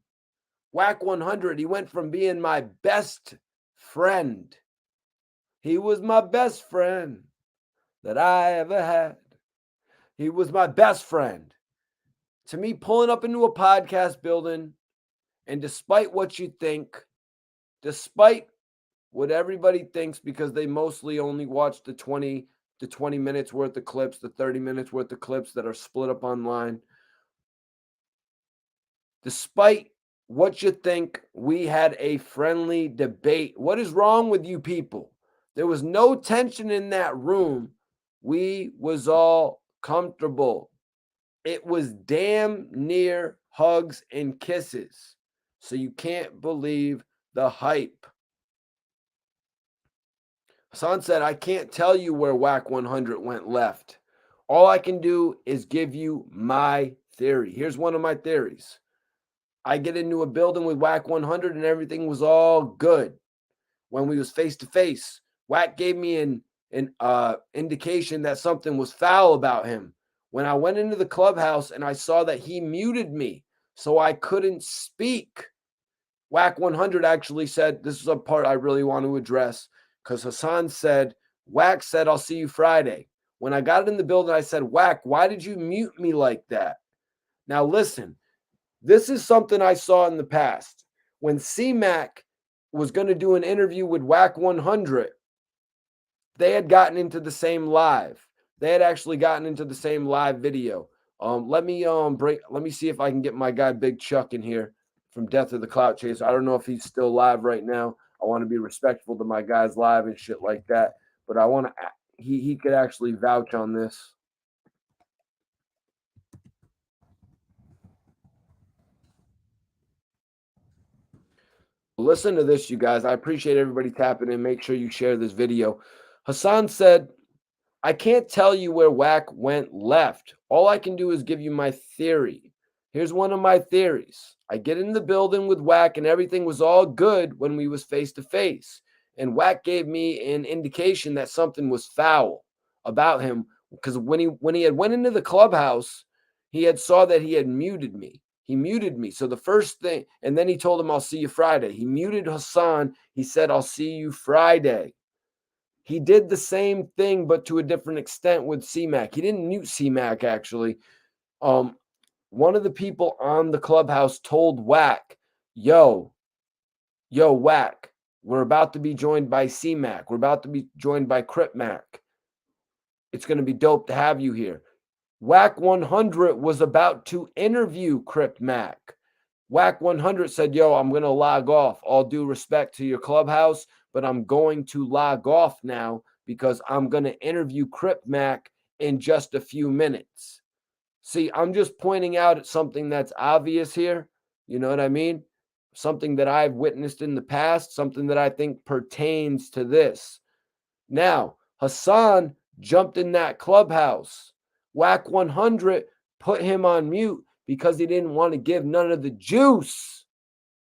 Wack 100, he went from being my best friend. He was my best friend that I ever had. He was my best friend. To me, pulling up into a podcast building, and despite what you think, despite what everybody thinks, because they mostly only watch the 20 minutes worth of clips, the 30 minutes worth of clips that are split up online. Despite what you think, we had a friendly debate. What is wrong with you people? There was no tension in that room. We was all comfortable. It was damn near hugs and kisses. So you can't believe the hype. Hassan said, I can't tell you where Wack 100 went left. All I can do is give you my theory. Here's one of my theories. I get into a building with Wack 100 and everything was all good. When we was face to face, Wack gave me an indication that something was foul about him. When I went into the clubhouse and I saw that he muted me, so I couldn't speak. Wack 100 actually said, this is a part I really want to address, because Hassan said, Wack said, I'll see you Friday. When I got in the building, I said, Wack, why did you mute me like that? Now listen, this is something I saw in the past. When C-Mac was going to do an interview with Wack 100, they had gotten into the same live. They had actually gotten into the same live video. Let me see if I can get my guy Big Chuck in here from Death of the Clout Chaser. I don't know if he's still live right now. I want to be respectful to my guys live and shit like that. But I want to, he could actually vouch on this. Listen to this, you guys. I appreciate everybody tapping in. Make sure you share this video. Hassan said, I can't tell you where Wack went left. All I can do is give you my theory. Here's one of my theories. I get in the building with Wack and everything was all good when we was face to face. And Wack gave me an indication that something was foul about him, because when he had went into the clubhouse, he had saw that he had muted me. He muted me. So the first thing, and then he told him, I'll see you Friday. He muted Hassan. He said, I'll see you Friday. He did the same thing, but to a different extent with C-Mac. He didn't mute C-Mac, actually. One of the people on the clubhouse told Wack, yo, Wack, we're about to be joined by C-Mac. We're about to be joined by Crip Mac. It's going to be dope to have you here. Wack 100 was about to interview Crip Mac. Wack 100 said, yo, I'm going to log off. All due respect to your clubhouse, but I'm going to log off now because I'm going to interview Crip Mac in just a few minutes. See, I'm just pointing out at something that's obvious here. You know what I mean? Something that I've witnessed in the past, something that I think pertains to this. Now, Hassan jumped in that clubhouse. Wack 100 put him on mute because he didn't want to give none of the juice.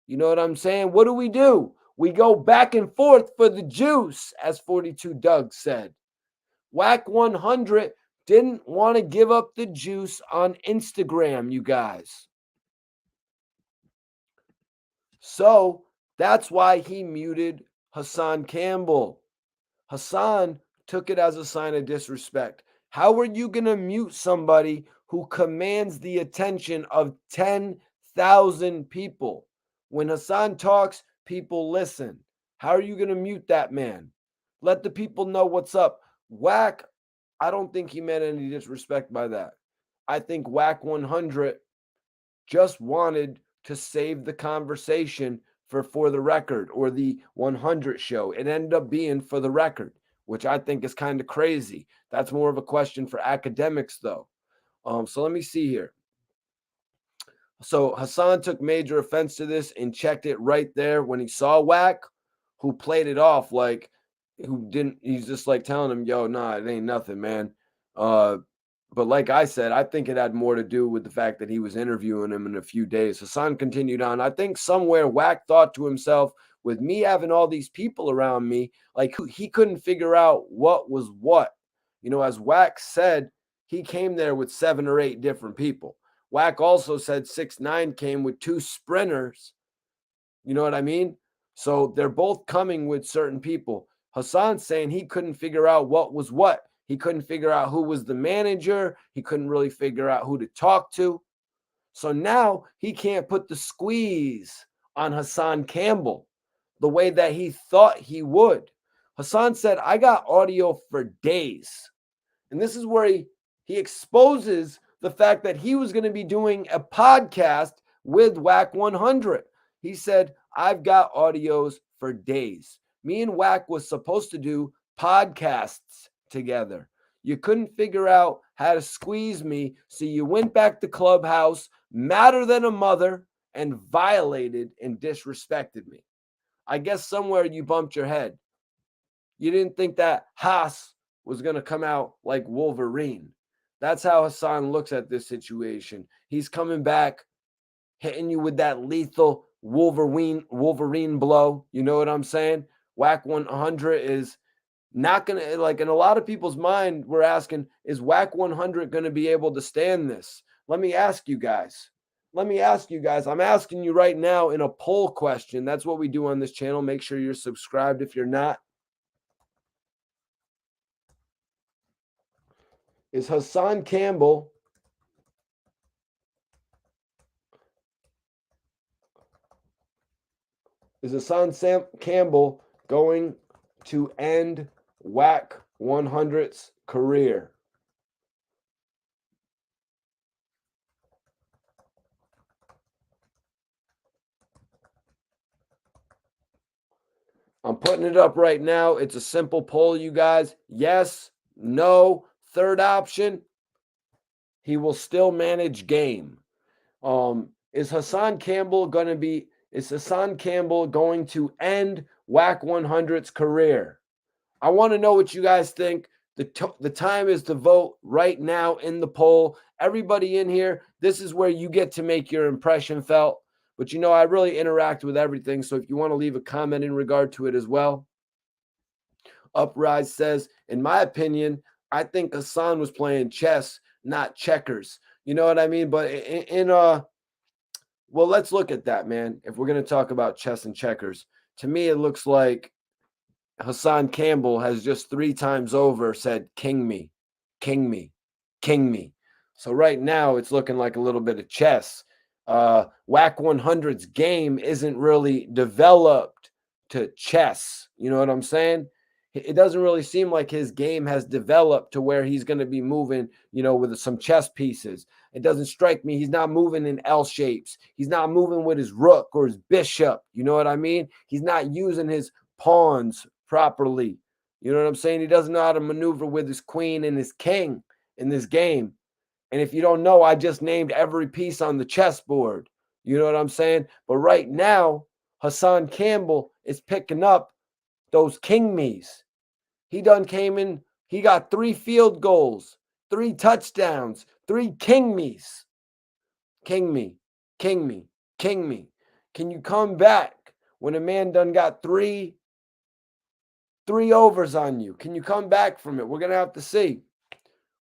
You know what I'm saying? What do? We go back and forth for the juice, as 42 Doug said. Wack 100 didn't want to give up the juice on Instagram, you guys. So that's why he muted Hassan Campbell. Hassan took it as a sign of disrespect. How are you going to mute somebody who commands the attention of 10,000 people? When Hassan talks, people listen. How are you going to mute that man? Let the people know what's up. Wack, I don't think he meant any disrespect by that. I think Wack 100 just wanted to save the conversation for the record or the 100 show. It ended up being for the record, which I think is kind of crazy. That's more of a question for academics, though. So let me see here. So Hassan took major offense to this and checked it right there when he saw Wack, who played it off like, he's just like telling him, yo, nah, it ain't nothing, man. But like I said, I think it had more to do with the fact that he was interviewing him in a few days. Hassan continued on. I think somewhere Wack thought to himself, with me having all these people around me, like he couldn't figure out what was what. You know, as Wack said, he came there with 7 or 8 different people. Wack also said 6ix9ine came with 2 sprinters. You know what I mean? So they're both coming with certain people. Hassan's saying he couldn't figure out what was what. He couldn't figure out who was the manager. He couldn't really figure out who to talk to. So now he can't put the squeeze on Hassan Campbell the way that he thought he would. Hassan said, I got audio for days. And this is where he exposes the fact that he was going to be doing a podcast with Wack 100. He said, I've got audios for days. Me and Wack was supposed to do podcasts together. You couldn't figure out how to squeeze me, so you went back to Clubhouse, madder than a mother, and violated and disrespected me. I guess somewhere you bumped your head. You didn't think that Haas was going to come out like Wolverine. That's how Hassan looks at this situation. He's coming back, hitting you with that lethal Wolverine blow. You know what I'm saying? Wack 100 is not going to, like, in a lot of people's mind, we're asking, is Wack 100 going to be able to stand this? Let me ask you guys. I'm asking you right now in a poll question. That's what we do on this channel. Make sure you're subscribed if you're not. Is Hassan Campbell going to end Wack 100's career? I'm putting it up right now. It's a simple poll, you guys. Yes, no. Third option, he will still manage game. Is Hassan Campbell going to end Wack 100's career? I want to know what you guys think. The time is to vote right now in the poll. Everybody in here, this is where you get to make your impression felt. But you know, I really interact with everything. So if you want to leave a comment in regard to it as well. Uprise says, in my opinion, I think Hassan was playing chess, not checkers. You know what I mean? But well, let's look at that, man. If we're going to talk about chess and checkers, to me, it looks like Hassan Campbell has just 3 times over said, "King me, king me, king me." So right now it's looking like a little bit of chess. Wack 100's game isn't really developed to chess. You know what I'm saying? It doesn't really seem like his game has developed to where he's going to be moving, with some chess pieces. It doesn't strike me. He's not moving in L shapes. He's not moving with his rook or his bishop. You know what I mean? He's not using his pawns properly. You know what I'm saying? He doesn't know how to maneuver with his queen and his king in this game. And if you don't know, I just named every piece on the chessboard. You know what I'm saying? But right now, Hassan Campbell is picking up those king me's. He done came in, he got 3 field goals, 3 touchdowns, 3 king me's. King me, king me, king me. Can you come back when a man done got three overs on you? Can you come back from it? We're gonna have to see.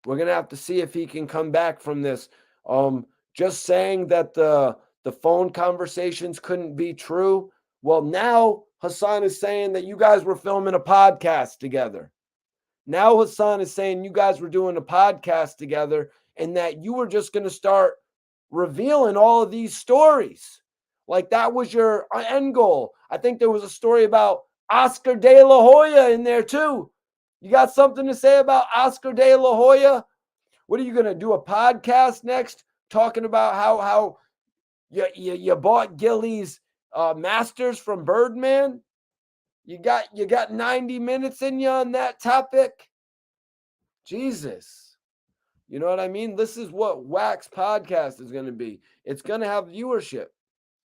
We're gonna have to see if he can come back from this. Just saying that the phone conversations couldn't be true. Well, now Hassan is saying that you guys were filming a podcast together. Now Hassan is saying you guys were doing a podcast together and that you were just gonna start revealing all of these stories. Like that was your end goal. I think there was a story about Oscar De La Hoya in there too. You got something to say about Oscar De La Hoya? What are you going to do, a podcast next talking about how you bought Gillie's masters from Birdman? You got 90 minutes in you on that topic? Jesus. You know what I mean? This is what Wack's podcast is going to be. It's going to have viewership.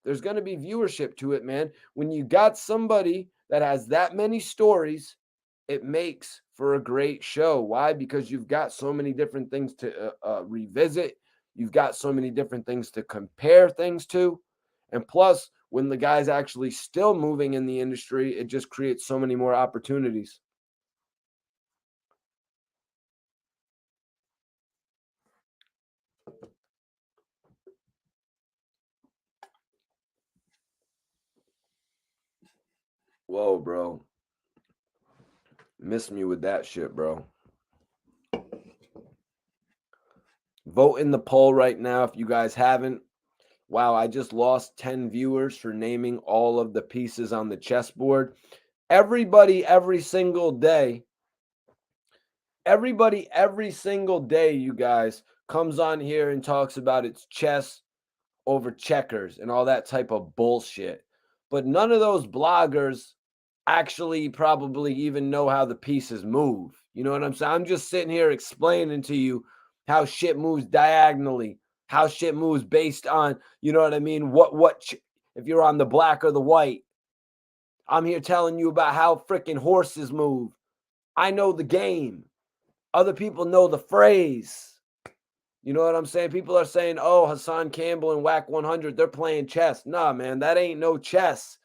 There's going to be viewership to it, man. When you got somebody that has that many stories, it makes for a great show. Why? Because you've got so many different things to revisit. You've got so many different things to compare things to. And plus, when the guy's actually still moving in the industry, it just creates so many more opportunities. Whoa, bro. Miss me with that shit, bro. Vote in the poll right now if you guys haven't. Wow, I just lost 10 viewers for naming all of the pieces on the chessboard. Everybody, every single day, you guys, comes on here and talks about it's chess over checkers and all that type of bullshit. But none of those bloggers actually probably even know how the pieces move. You know what I'm saying? I'm just sitting here explaining to you how shit moves diagonally, how shit moves based on, you know what I mean? If you're on the black or the white. I'm here telling you about how freaking horses move. I know the game. Other people know the phrase. You know what I'm saying? People are saying, oh, Hassan Campbell and Wack 100, they're playing chess. Nah, man, that ain't no chess.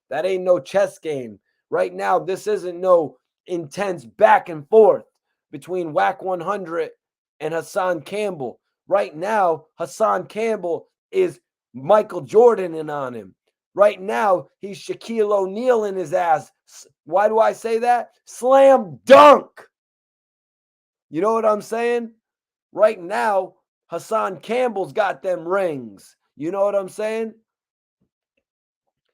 That ain't no chess game. Right now, this isn't no intense back and forth between Wack 100 and Hassan Campbell. Right now, Hassan Campbell is Michael Jordan in on him. Right now, he's Shaquille O'Neal in his ass. Why do I say that? Slam dunk. You know what I'm saying? Right now, Hassan Campbell's got them rings. You know what I'm saying?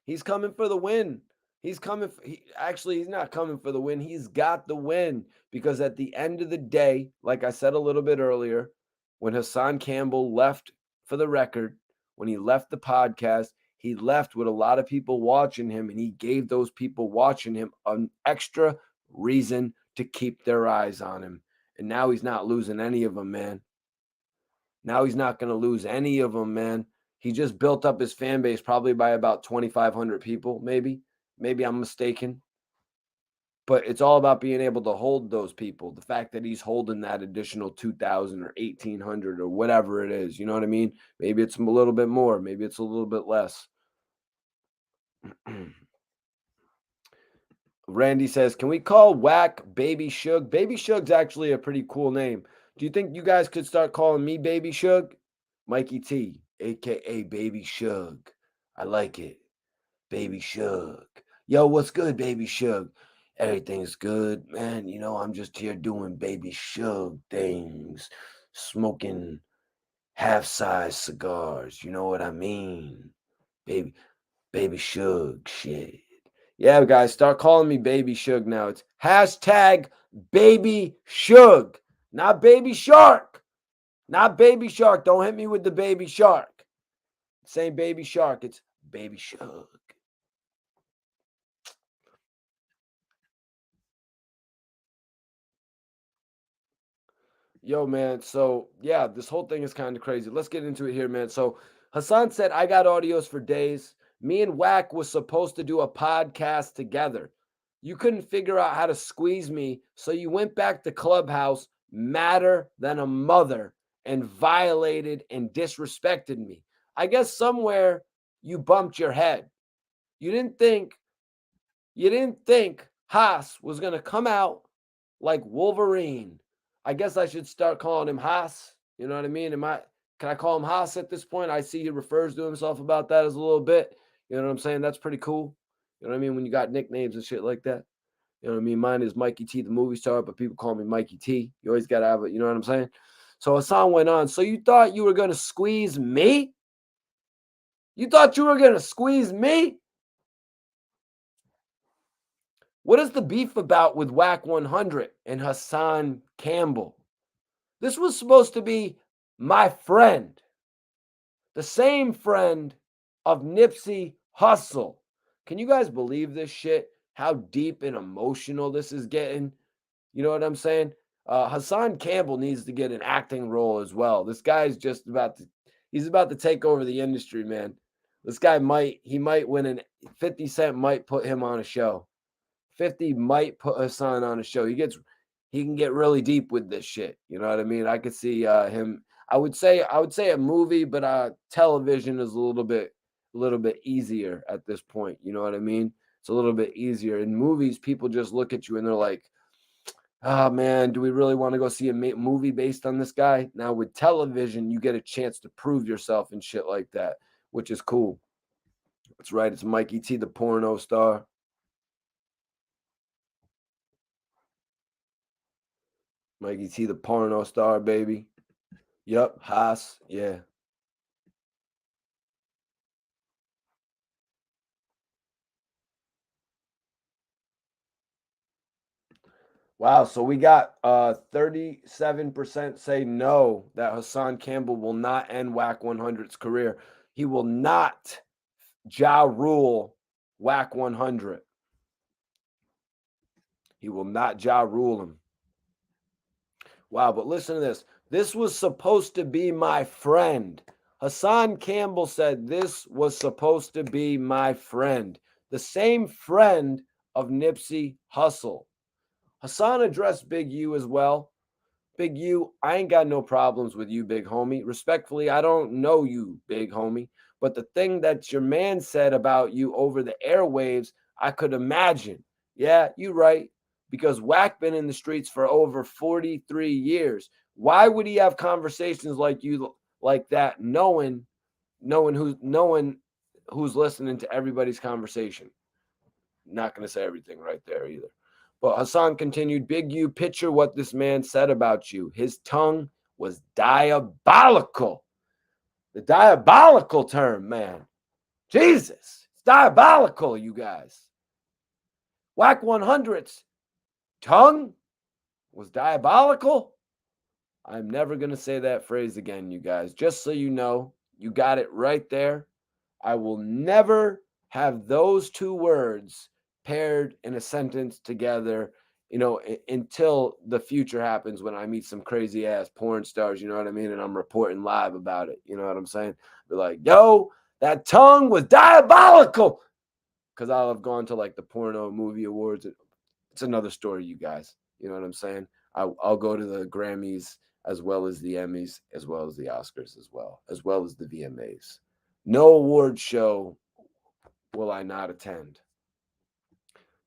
He's coming for the win. He's not coming for the win. He's got the win because at the end of the day, like I said a little bit earlier, when Hassan Campbell left for the record, when he left the podcast, he left with a lot of people watching him, and he gave those people watching him an extra reason to keep their eyes on him. And now he's not losing any of them, man. Now he's not going to lose any of them, man. He just built up his fan base probably by about 2,500 people, maybe. Maybe I'm mistaken. But it's all about being able to hold those people. The fact that he's holding that additional 2,000 or 1,800 or whatever it is. You know what I mean? Maybe it's a little bit more. Maybe it's a little bit less. Randy says, can we call Wack Baby Shug? Baby Shug's actually a pretty cool name. Do you think you guys could start calling me Baby Shug? Mikey T, a.k.a. Baby Shug. I like it. Baby Shug. Yo, what's good, Baby Shug? Everything's good, man. You know, I'm just here doing baby Suge things, smoking half-size cigars. You know what I mean? Baby, baby Suge shit. Yeah, guys, start calling me Baby Suge now. It's hashtag Baby Suge, not Baby Shark. Not Baby Shark. Don't hit me with the Baby Shark. Same Baby Shark. It's Baby Suge. Yo, man. So, yeah, this whole thing is kind of crazy. Let's get into it here, man. So, Hassan said, I got audios for days. Me and Wack was supposed to do a podcast together. You couldn't figure out how to squeeze me. So, you went back to Clubhouse, madder than a mother, and violated and disrespected me. I guess somewhere you bumped your head. You didn't think Haas was gonna come out like Wolverine. I guess I should start calling him Haas. You know what I mean? Can I call him Haas at this point? I see he refers to himself about that as a little bit. You know what I'm saying? That's pretty cool. You know what I mean? When you got nicknames and shit like that. You know what I mean? Mine is Mikey T, the movie star, but people call me Mikey T. You always gotta have it, you know what I'm saying? So Hassan went on. So you thought you were gonna squeeze me? You thought you were gonna squeeze me? What is the beef about with Wack 100 and Hassan Campbell? This was supposed to be my friend, the same friend of Nipsey Hussle. Can you guys believe this shit? How deep and emotional this is getting? You know what I'm saying? Hassan Campbell needs to get an acting role as well. This guy's just he's about to take over the industry, man. This guy he might win 50 Cent might put him on a show. 50 might put Hassan on a show. He can get really deep with this shit. You know what I mean? I could see him. I would say a movie, but television is a little bit easier at this point. You know what I mean? It's a little bit easier. In movies, people just look at you and they're like, "Oh man, do we really want to go see a movie based on this guy?" Now with television, you get a chance to prove yourself and shit like that, which is cool. That's right. It's Mikey T, the porno star. Mikey T, the porno star, baby. Yep, Haas. Yeah. Wow. So we got 37% say no, that Hassan Campbell will not end Whack 100's career. He will not rule Whack 100. He will not rule him. Wow, but listen to this. This was supposed to be my friend. Hassan Campbell said this was supposed to be my friend. The same friend of Nipsey Hussle. Hassan addressed Big U as well. Big U, I ain't got no problems with you, big homie. Respectfully, I don't know you, big homie. But the thing that your man said about you over the airwaves, I could imagine. Yeah, you right. Because Wack been in the streets for over 43 years. Why would he have conversations like you like that, knowing who's listening to everybody's conversation? Not going to say everything right there either. But Hassan continued, Big U, picture what this man said about you. His tongue was diabolical. The diabolical term, man. Jesus. It's diabolical, you guys. Whack 100's tongue was diabolical. I'm never going to say that phrase again, you guys. Just so you know, you got it right there. I will never have those two words paired in a sentence together, until the future happens when I meet some crazy ass porn stars, you know what I mean? And I'm reporting live about it. You know what I'm saying? Be like, yo, that tongue was diabolical. Because I'll have gone to like the porno movie awards. It's another story, you guys. You know what I'm saying? I'll go to the Grammys as well as the Emmys, as well as the Oscars, as well as the VMAs. No award show will I not attend.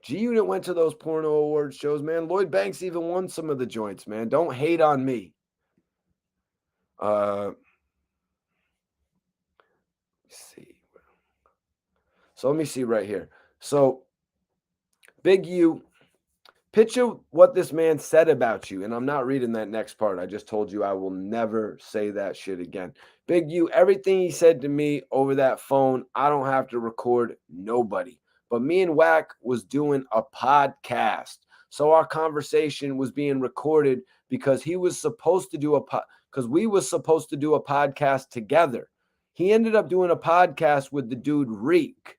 G Unit went to those porno award shows, man. Lloyd Banks even won some of the joints, man. Don't hate on me. Let's see. So let me see right here. So Big U Picture what this man said about you. And I'm not reading that next part. I just told you I will never say that shit again. Big U, everything he said to me over that phone, I don't have to record nobody. But me and Wack was doing a podcast. So our conversation was being recorded because he was supposed to do because we was supposed to do a podcast together. He ended up doing a podcast with the dude Reek.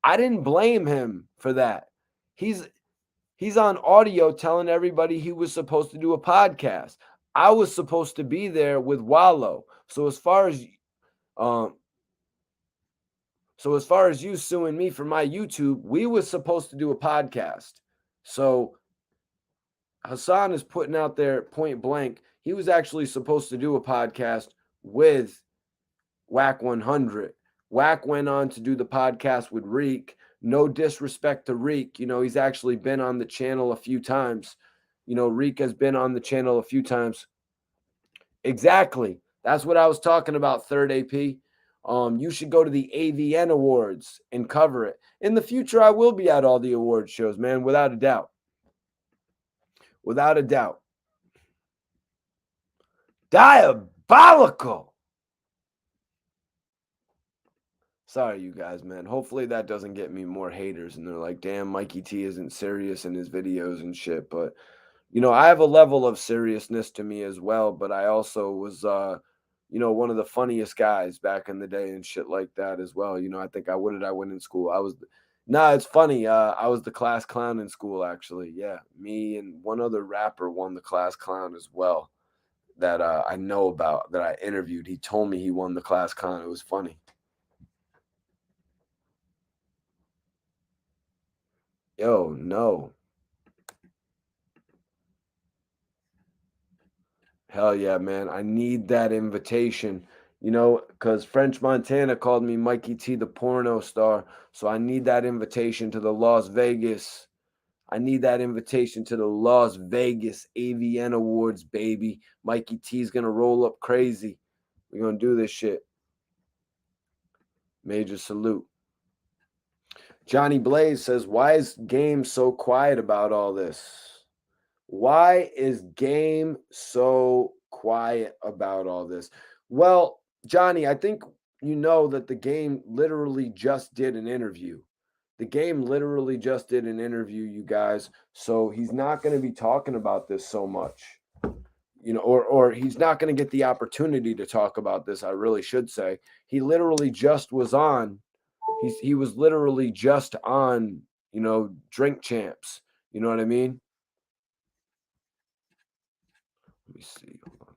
I didn't blame him for that. He's on audio telling everybody he was supposed to do a podcast. I was supposed to be there with Wallow. So as far as you suing me for my YouTube, we was supposed to do a podcast. So Hassan is putting out there point blank. He was actually supposed to do a podcast with Wack 100. Wack went on to do the podcast with Reek. No disrespect to Reek. You know, he's actually been on the channel a few times. You know, Reek has been on the channel a few times. Exactly. That's what I was talking about, third AP. You should go to the AVN Awards and cover it. In the future, I will be at all the award shows, man, without a doubt. Without a doubt. Diabolical. Sorry, you guys, man. Hopefully that doesn't get me more haters. And they're like, damn, Mikey T isn't serious in his videos and shit. But, you know, I have a level of seriousness to me as well. But I also was, you know, one of the funniest guys back in the day and shit like that as well. You know, I think what did I win in school? It's funny. I was the class clown in school, actually. Yeah. Me and one other rapper won the class clown as well that I know about, that I interviewed. He told me he won the class clown. It was funny. Yo, no. Hell yeah, man. I need that invitation, you know, because French Montana called me Mikey T, the porno star. So I need that invitation to the Las Vegas. I need that invitation to the Las Vegas AVN Awards, baby. Mikey T's going to roll up crazy. We're going to do this shit. Major salute. Johnny Blaze says, why is Game so quiet about all this? Why is Game so quiet about all this? Well, Johnny, I think you know that the Game literally just did an interview. The Game literally just did an interview, you guys. So he's not going to be talking about this so much, you know, or he's not going to get the opportunity to talk about this. I really should say he literally just was on. He was literally just on, you know, Drink Champs. You know what I mean? Let me see. Hold on.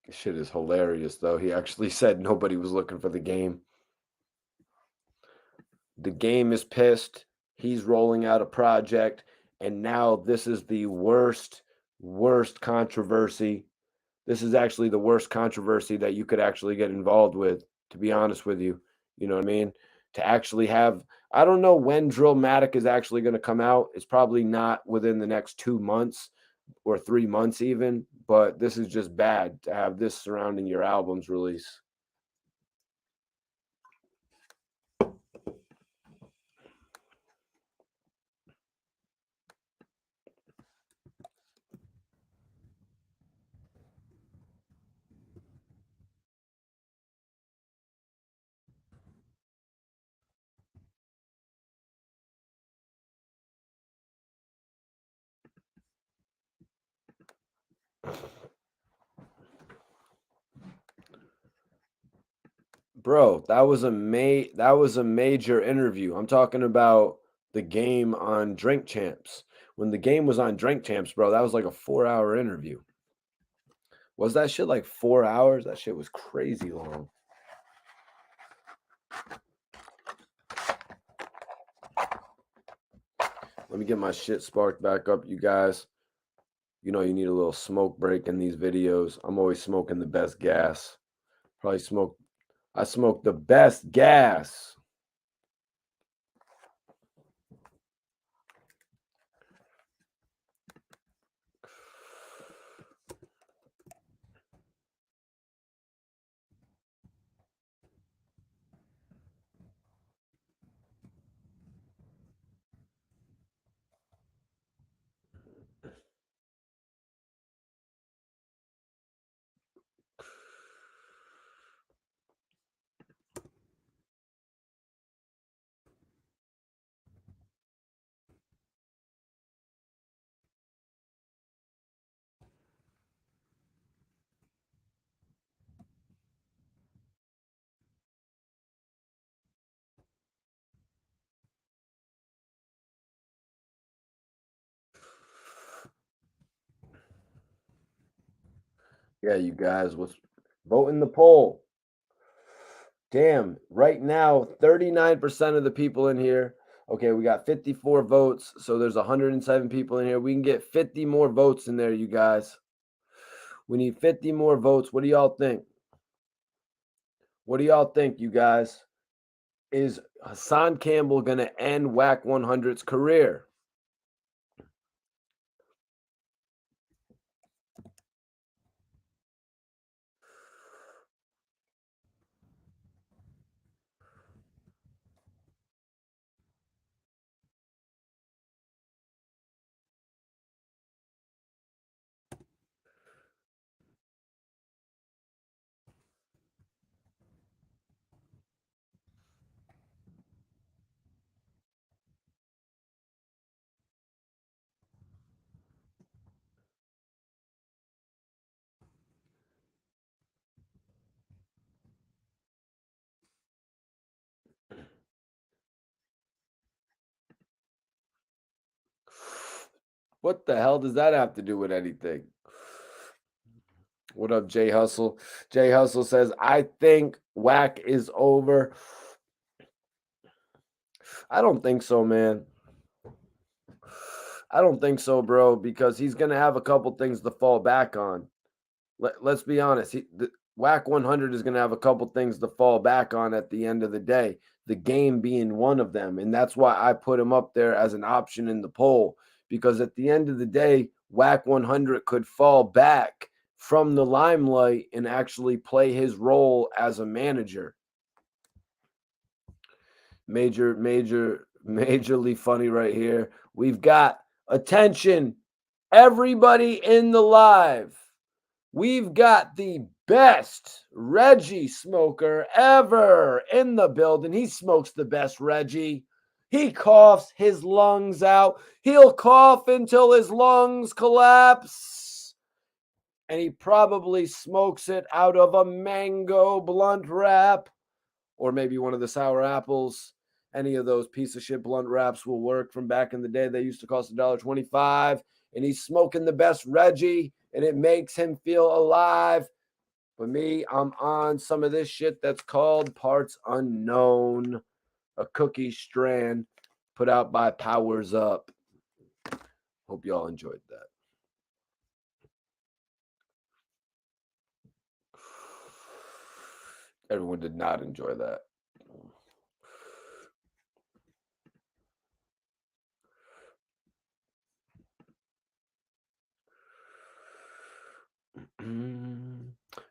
This shit is hilarious, though. He actually said nobody was looking for the Game. The Game is pissed. He's rolling out a project, and now this is the worst controversy. This is actually the worst controversy that you could actually get involved with, to be honest with you. You know what I mean? To actually have, I don't know when Drillmatic is actually going to come out. It's probably not within the next 2 months or 3 months even, but this is just bad to have this surrounding your album's release. Bro, that was a major interview. I'm talking about the Game on Drink Champs. When the Game was on Drink Champs, bro, that was like a 4-hour interview. Was that shit like 4 hours? That shit was crazy long. Let me get my shit sparked back up, you guys. You know, you need a little smoke break in these videos. I'm always smoking the best gas. I smoke the best gas. Yeah, you guys, was vote in the poll. Damn, right now, 39% of the people in here. Okay, we got 54 votes, so there's 107 people in here. We can get 50 more votes in there, you guys. We need 50 more votes. What do y'all think? What do y'all think, you guys? Is Hassan Campbell going to end Wack 100's career? What the hell does that have to do with anything? What up, Jay Hustle? Jay Hustle says, I think Wack is over. I don't think so, man. I don't think so, bro, because he's going to have a couple things to fall back on. Let's be honest. Wack 100 is going to have a couple things to fall back on at the end of the day, the game being one of them. And that's why I put him up there as an option in the poll, because at the end of the day, Wack 100 could fall back from the limelight and actually play his role as a manager. Majorly funny right here. We've got attention, everybody in the live. We've got the best Reggie smoker ever in the building. He smokes the best Reggie. He coughs his lungs out. He'll cough until his lungs collapse. And he probably smokes it out of a mango blunt wrap or maybe one of the sour apples. Any of those piece of shit blunt wraps will work from back in the day. They used to cost $1.25. And he's smoking the best Reggie, and it makes him feel alive. But me, I'm on some of this shit that's called Parts Unknown, a cookie strand put out by Powers Up. Hope y'all enjoyed that. Everyone did not enjoy that.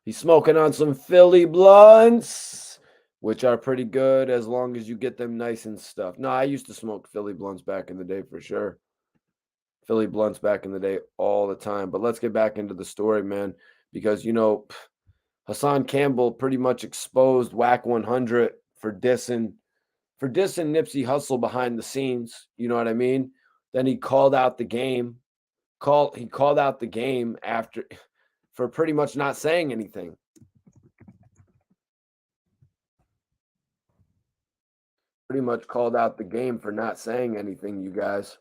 He's smoking on some Philly blunts, which are pretty good as long as you get them nice and stuff. No, I used to smoke Philly blunts back in the day for sure. Philly blunts back in the day all the time. But let's get back into the story, man, because, you know, Hassan Campbell pretty much exposed Wack 100 for dissing Nipsey Hussle behind the scenes. You know what I mean? Then he called out the game. He called out the game after for pretty much not saying anything. Pretty much called out the game for not saying anything, you guys.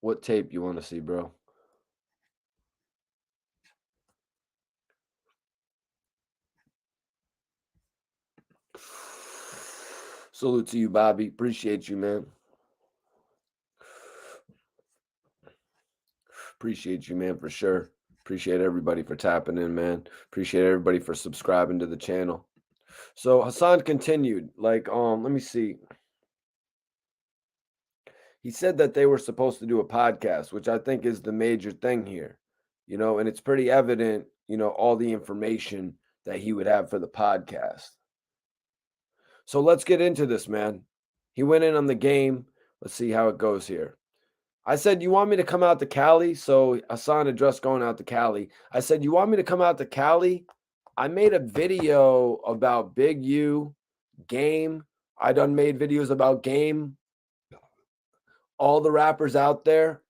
What tape you want to see, bro? Salute to you, Bobby. Appreciate you, man. Appreciate you, man, for sure. Appreciate everybody for tapping in, man. Appreciate everybody for subscribing to the channel. So Hassan continued, like, let me see. He said that they were supposed to do a podcast, which I think is the major thing here, and it's pretty evident, all the information that he would have for the podcast. So let's get into this, man. He went in on the game. Let's see how it goes here. I said, "You want me to come out to Cali?" So Hassan addressed going out to Cali. I said, "You want me to come out to Cali?" I made a video about Big U, Game. I done made videos about Game, all the rappers out there.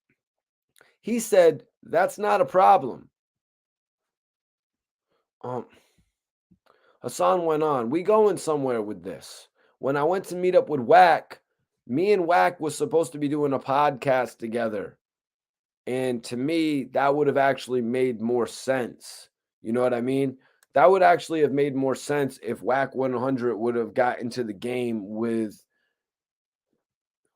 He said, "That's not a problem." Hassan went on, "We going somewhere with this. When I went to meet up with Wack, me and Wack was supposed to be doing a podcast together. And to me, that would have actually made more sense. You know what I mean? That would actually have made more sense if Wack 100 would have got into the game with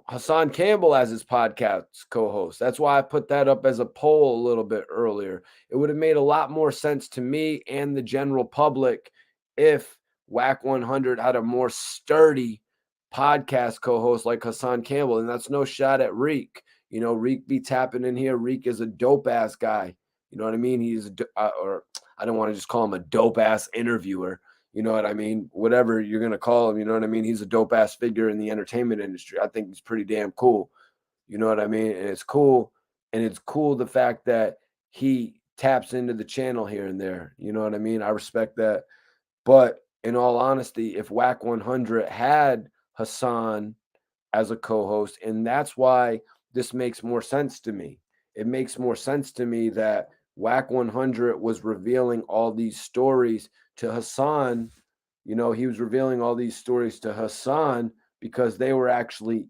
Hassan Campbell as his podcast co-host. That's why I put that up as a poll a little bit earlier. It would have made a lot more sense to me and the general public if Wack 100 had a more sturdy podcast co-host like Hassan Campbell. And that's no shot at Reek. Reek be tapping in here. Reek is a dope ass guy. You know what I mean? He's or I don't want to just call him a dope ass interviewer. You know what I mean? Whatever you're going to call him, you know what I mean? He's a dope ass figure in the entertainment industry. I think he's pretty damn cool. You know what I mean? And it's cool. And it's cool the fact that he taps into the channel here and there. You know what I mean? I respect that. But in all honesty, if Wack 100 had Hassan as a co-host, and that's why this makes more sense to me. It makes more sense to me that Wack 100 was revealing all these stories to Hassan. He was revealing all these stories to Hassan because they were actually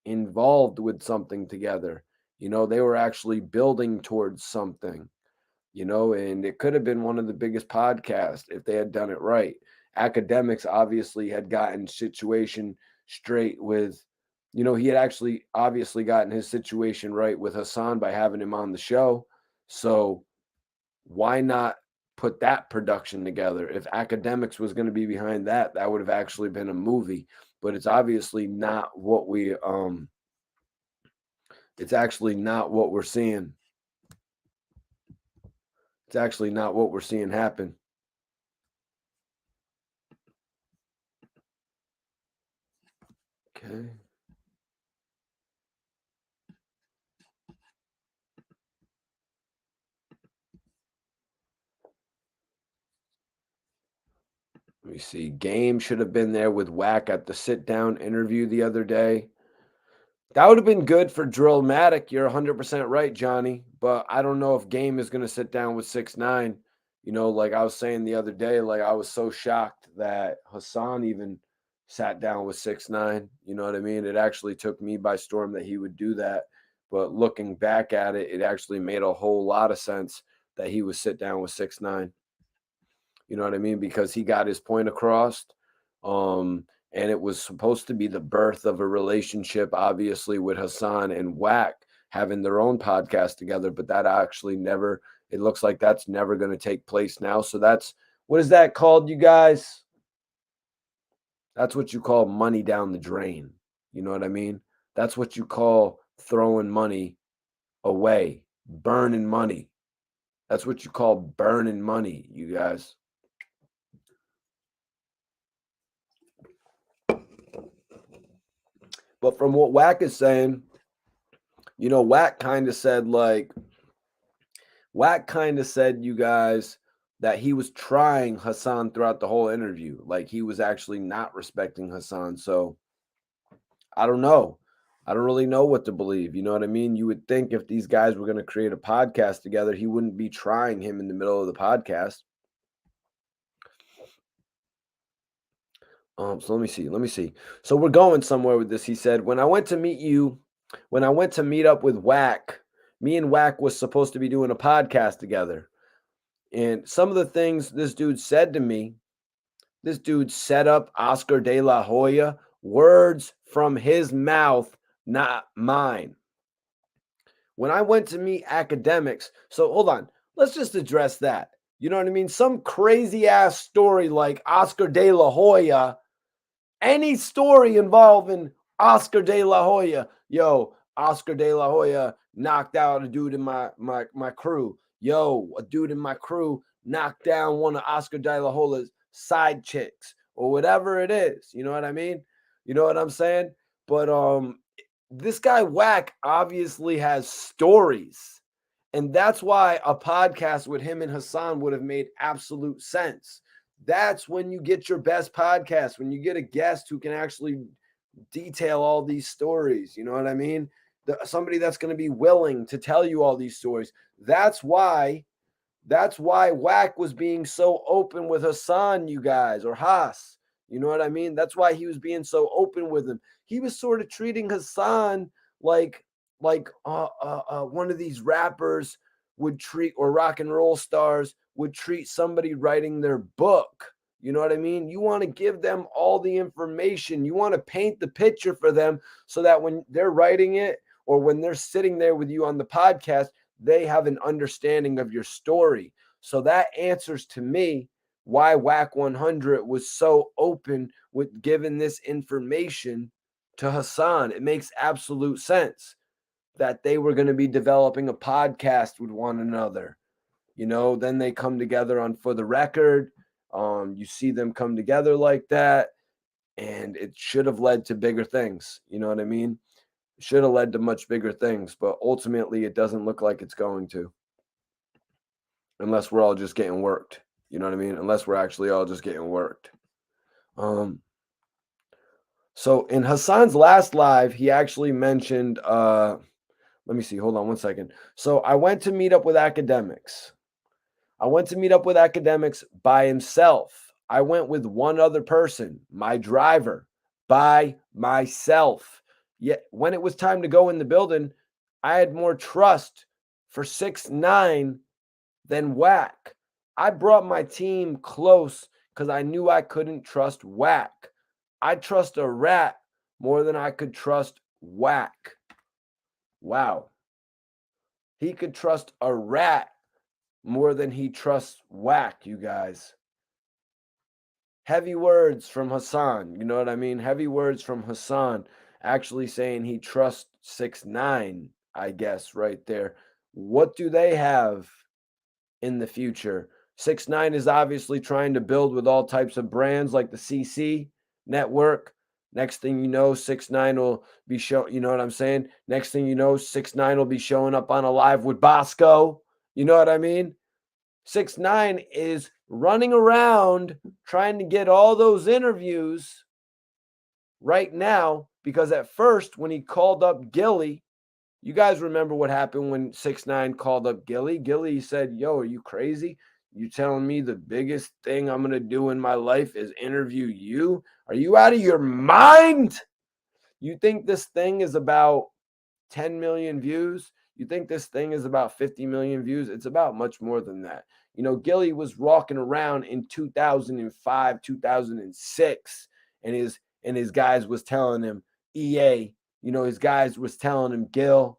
involved with something together. They were actually building towards something, and it could have been one of the biggest podcasts if they had done it right. Academics obviously had gotten situation straight with, he had actually obviously gotten his situation right with Hassan by having him on the show. So why not put that production together? If Academics was going to be behind that, that would have actually been a movie. But it's obviously not what it's actually not what we're seeing. It's actually not what we're seeing happen. Okay. Let me see. Game should have been there with Wack at the sit-down interview the other day. That would have been good for Drillmatic. You're 100% right, Johnny. But I don't know if Game is going to sit down with 6ix9ine. Like I was saying the other day, like I was so shocked that Hassan even sat down with 6ix9ine. You know what I mean? It actually took me by storm that he would do that. But looking back at it, it actually made a whole lot of sense that he would sit down with 6ix9ine. You know what I mean? Because he got his point across. And it was supposed to be the birth of a relationship, obviously, with Hassan and Wack having their own podcast together. But that actually never, it looks like that's never going to take place now. So that's, what is that called, you guys? That's what you call money down the drain. You know what I mean? That's what you call throwing money away, burning money. That's what you call burning money, you guys. But from what Wack is saying, Wack kind of said, you guys, that he was trying Hassan throughout the whole interview. Like he was actually not respecting Hassan. So I don't know. I don't really know what to believe. You know what I mean? You would think if these guys were going to create a podcast together, he wouldn't be trying him in the middle of the podcast. So let me see. So we're going somewhere with this. He said, when I went to meet you when I went to meet up with Wack, me and Wack was supposed to be doing a podcast together. And some of the things this dude said to me, this dude set up Oscar de la Hoya, words from his mouth, not mine. When I went to meet academics, so hold on, let's just address that. You know what I mean? Some crazy ass story like Oscar de la Hoya, any story involving Oscar de la Hoya, yo, Oscar de la Hoya knocked out a dude in my crew. Yo, a dude in my crew knocked down one of Oscar de la Hoya's side chicks or whatever it is. You know what I mean? You know what I'm saying? But this guy Wack obviously has stories. And that's why a podcast with him and Hassan would have made absolute sense. That's when you get your best podcast, when you get a guest who can actually detail all these stories. You know what I mean? Somebody that's going to be willing to tell you all these stories. That's why Wack was being so open with Hassan, you guys, or Haas. You know what I mean? That's why he was being so open with him. He was sort of treating Hassan like one of these rappers would treat, or rock and roll stars would treat somebody writing their book. You know what I mean? You want to give them all the information. You want to paint the picture for them so that when they're writing it or when they're sitting there with you on the podcast, they have an understanding of your story. So that answers to me why Wack 100 was so open with giving this information to Hassan. It makes absolute sense that they were going to be developing a podcast with one another. You know, then they come together on For the Record. You see them come together like that, and it should have led to bigger things. You know what I mean? It should have led to much bigger things, but ultimately it doesn't look like it's going to. Unless we're all just getting worked. You know what I mean? Unless we're actually all just getting worked. So in Hassan's last live, he actually mentioned, let me see, hold on one second. So I went to meet up with academics. I went to meet up with academics by himself. I went with one other person, my driver, by myself. Yet when it was time to go in the building, I had more trust for 6ix9ine than Wack. I brought my team close because I knew I couldn't trust Wack. I trust a rat more than I could trust Wack. Wow. He could trust a rat more than he trusts Wack, you guys. Heavy words from Hassan. You know what I mean? Heavy words from Hassan actually saying he trusts 6ix9ine, I guess, right there. What do they have in the future? 6ix9ine is obviously trying to build with all types of brands like the CC network. Next thing you know, 6ix9ine will be showing, you know what I'm saying? Next thing you know, 6ix9ine will be showing up on a live with Bosco. You know what I mean? 6ix9ine is running around trying to get all those interviews right now because at first when he called up Gillie, you guys remember what happened when 6ix9ine called up Gillie? Gillie said, yo, are you crazy? You telling me the biggest thing I'm going to do in my life is interview you? Are you out of your mind? You think this thing is about 10 million views? You think this thing is about 50 million views? It's about much more than that. You know, Gillie was walking around in 2005, 2006, and his guys was telling him, EA, you know, his guys was telling him, Gil,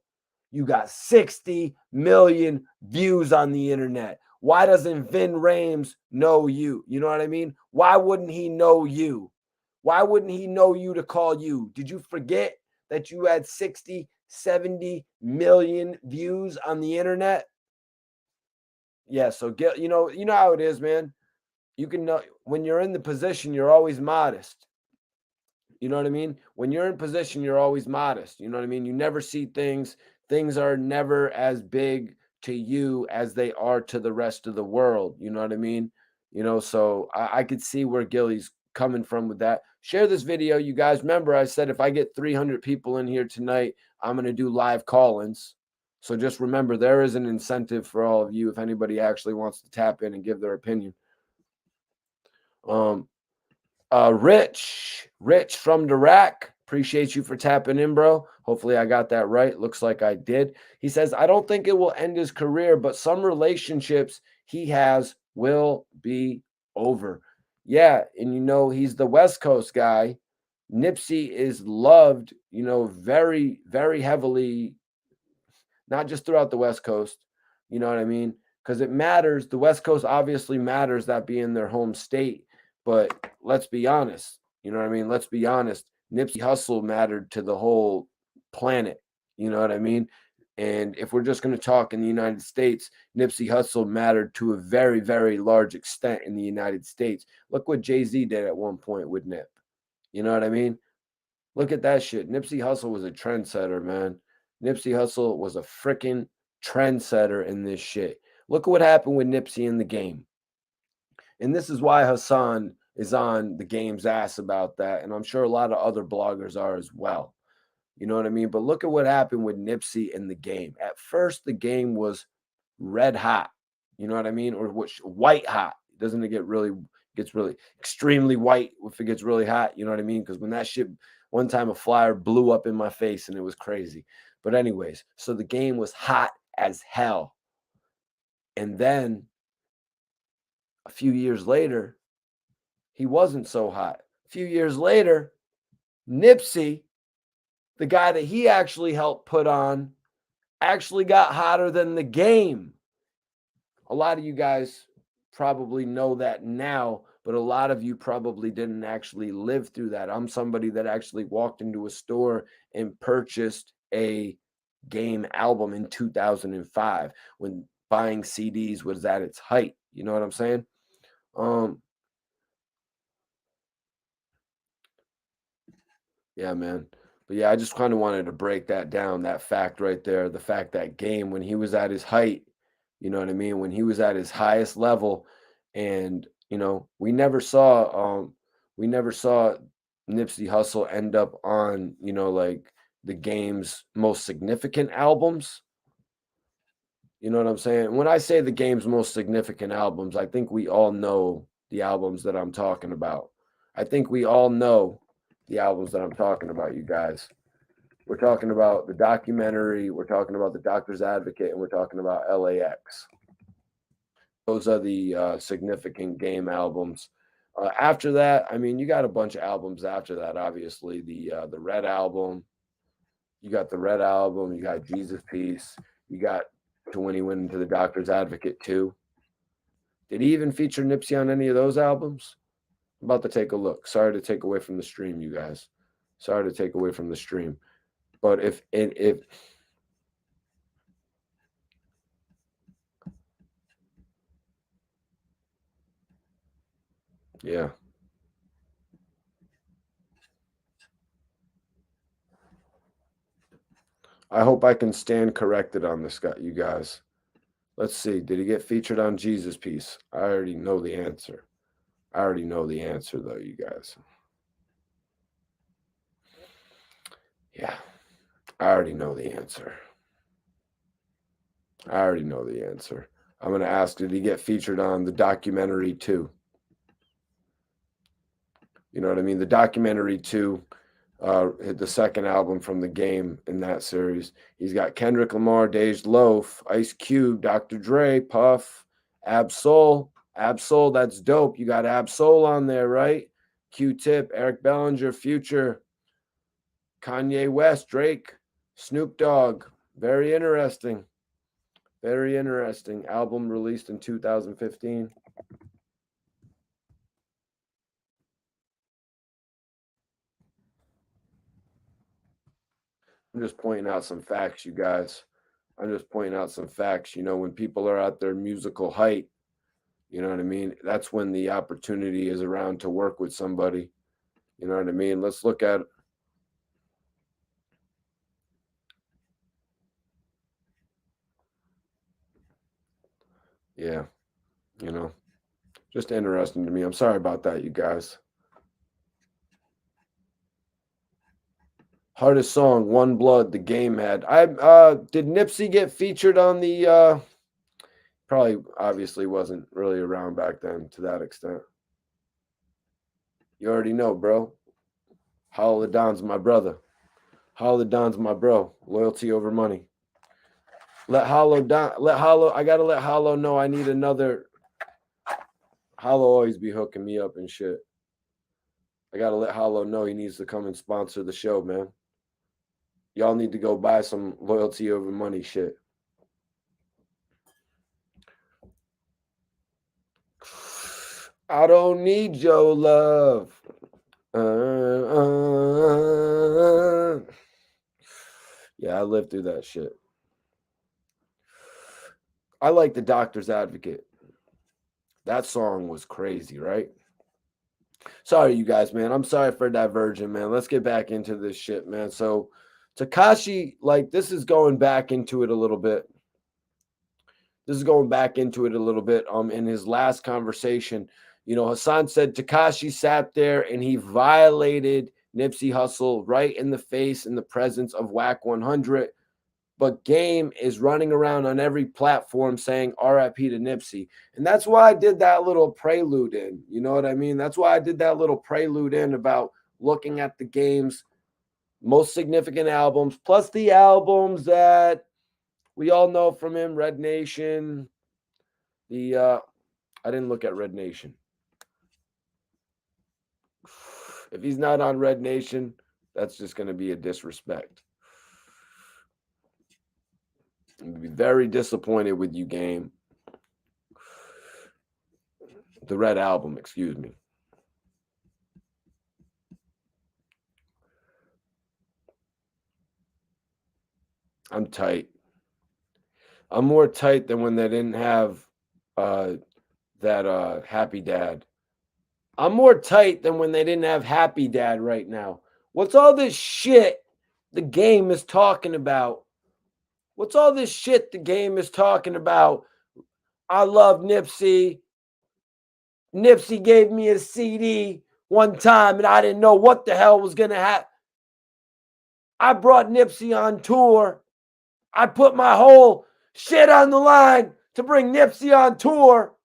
you got 60 million views on the internet. Why doesn't Vin Rames know you? You know what I mean? Why wouldn't he know you? Why wouldn't he know you to call you? Did you forget that you had 60, 70 million views on the internet? Yeah, so you know how it is, man. You can know when you're in the position, you're always modest. You know what I mean? When you're in position, you're always modest. You know what I mean? You never see things. Things are never as big to you as they are to the rest of the world. You know what I mean? You know, so I could see where Gillie's coming from with that. Share this video, you guys. Remember, I said if I get 300 people in here tonight, I'm going to do live call-ins. So just remember, there is an incentive for all of you if anybody actually wants to tap in and give their opinion. Rich from the rack Appreciate you for tapping in, bro. Hopefully I got that right. Looks like I did. He says, I don't think it will end his career, but some relationships he has will be over. Yeah, and he's the West Coast guy. Nipsey is loved, very, very heavily, not just throughout the West Coast. You know what I mean? Because it matters. The West Coast obviously matters, that being their home state. But let's be honest. You know what I mean? Let's be honest. Nipsey Hussle mattered to the whole planet. You know what I mean? And if we're just going to talk in the United States, Nipsey Hussle mattered to a very, very large extent in the United States. Look what Jay-Z did at one point with Nip. You know what I mean? Look at that shit. Nipsey Hussle was a trendsetter, man. Nipsey Hussle was a freaking trendsetter in this shit. Look at what happened with Nipsey in the game. And this is why Hassan is on the game's ass about that. And I'm sure a lot of other bloggers are as well. You know what I mean? But look at what happened with Nipsey in the game. At first, the game was red hot. You know what I mean? Or white hot. Doesn't it gets really extremely white if it gets really hot? You know what I mean? Because when that shit, one time a flyer blew up in my face and it was crazy. But anyways, so the game was hot as hell. And then a few years later, he wasn't so hot. A few years later, Nipsey, the guy that he actually helped put on, actually got hotter than the game. A lot of you guys probably know that now, but a lot of you probably didn't actually live through that. I'm somebody that actually walked into a store and purchased a Game album in 2005 when buying CDs was at its height. You know what I'm saying? Yeah, man. But yeah, I just kind of wanted to break that down, that fact right there. The fact that Game, when he was at his height, you know what I mean? When he was at his highest level, and we never saw Nipsey Hussle end up on, like the Game's most significant albums. You know what I'm saying? When I say the Game's most significant albums, I think we all know the albums that I'm talking about. I think we all know the albums that I'm talking about, you guys. We're talking about the documentary, we're talking about the Doctor's Advocate, and we're talking about LAX. Those are the significant Game albums. After that, I mean, you got a bunch of albums after that. Obviously, the Red album. You got the Red album. You got Jesus Peace. You got to when he went into the Doctor's Advocate too. Did he even feature Nipsey on any of those albums? I'm about to take a look. Sorry to take away from the stream, you guys. Sorry to take away from the stream. But if yeah. I hope I can stand corrected on this guy, you guys. Let's see. Did he get featured on Jesus Piece? I already know the answer. I already know the answer, though, you guys. Yeah. I already know the answer. I already know the answer. I'm going to ask, did he get featured on the documentary too? You know what I mean? The documentary too, the second album from the Game in that series. He's got Kendrick Lamar, Dej Loaf, Ice Cube, Dr. Dre, Puff, Ab-Soul. Ab-Soul, that's dope. You got Ab-Soul on there, right? Q-Tip, Eric Bellinger, Future, Kanye West, Drake, Snoop Dogg. Very interesting. Very interesting. Album released in 2015. I'm just pointing out some facts, you guys. I'm just pointing out some facts. When people are at their musical height, you know what I mean? That's when the opportunity is around to work with somebody. You know what I mean? Let's look at. Yeah, just interesting to me. I'm sorry about that, you guys. Hardest song, One Blood, the Game had. Did Nipsey get featured on the probably obviously wasn't really around back then to that extent. You already know, bro. Hollow Don's my brother. Hollow Don's my bro. Loyalty over money. Let Hollow Don. I gotta let Hollow know I need another. Hollow always be hooking me up and shit. I gotta let Hollow know he needs to come and sponsor the show, man. Y'all need to go buy some loyalty over money shit. I don't need your love. Yeah, I lived through that shit. I like The Doctor's Advocate. That song was crazy, right? Sorry, you guys, man. I'm sorry for diverging, man. Let's get back into this shit, man. So, Tekashi, like, this is going back into it a little bit. In his last conversation, you know, Hassan said Tekashi sat there and he violated Nipsey Hussle right in the face in the presence of Wack 100. But Game is running around on every platform saying RIP to Nipsey. And that's why I did that little prelude in. You know what I mean? That's why I did that little prelude in about looking at the Game's most significant albums, plus the albums that we all know from him, Red Nation. I didn't look at Red Nation. If he's not on Red Nation, that's just going to be a disrespect. I'm going to be very disappointed with you, Game. The Red Album, excuse me. I'm tight. I'm more tight than when they didn't have that Happy Dad. I'm more tight than when they didn't have Happy Dad right now. What's all this shit the Game is talking about? What's all this shit the Game is talking about? I love Nipsey. Nipsey gave me a CD one time and I didn't know what the hell was going to happen. I brought Nipsey on tour. I put my whole shit on the line to bring Nipsey on tour.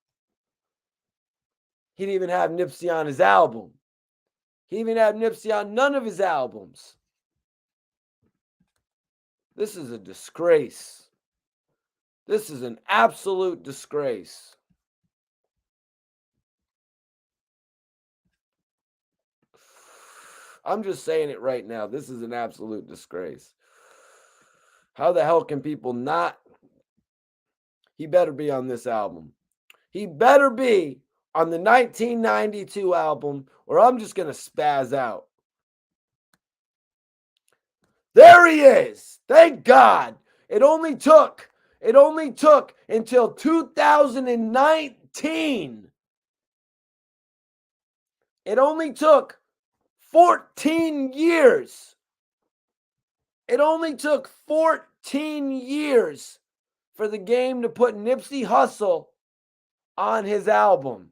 He didn't even have Nipsey on his album. He didn't even have Nipsey on none of his albums. This is a disgrace. This is an absolute disgrace. I'm just saying it right now. This is an absolute disgrace. How the hell can people not? He better be on this album. He better be on the 1992 album, or I'm just going to spaz out. There he is. Thank God. It only took until 2019. It only took 14 years. It only took 14 years for the Game to put Nipsey Hussle on his album.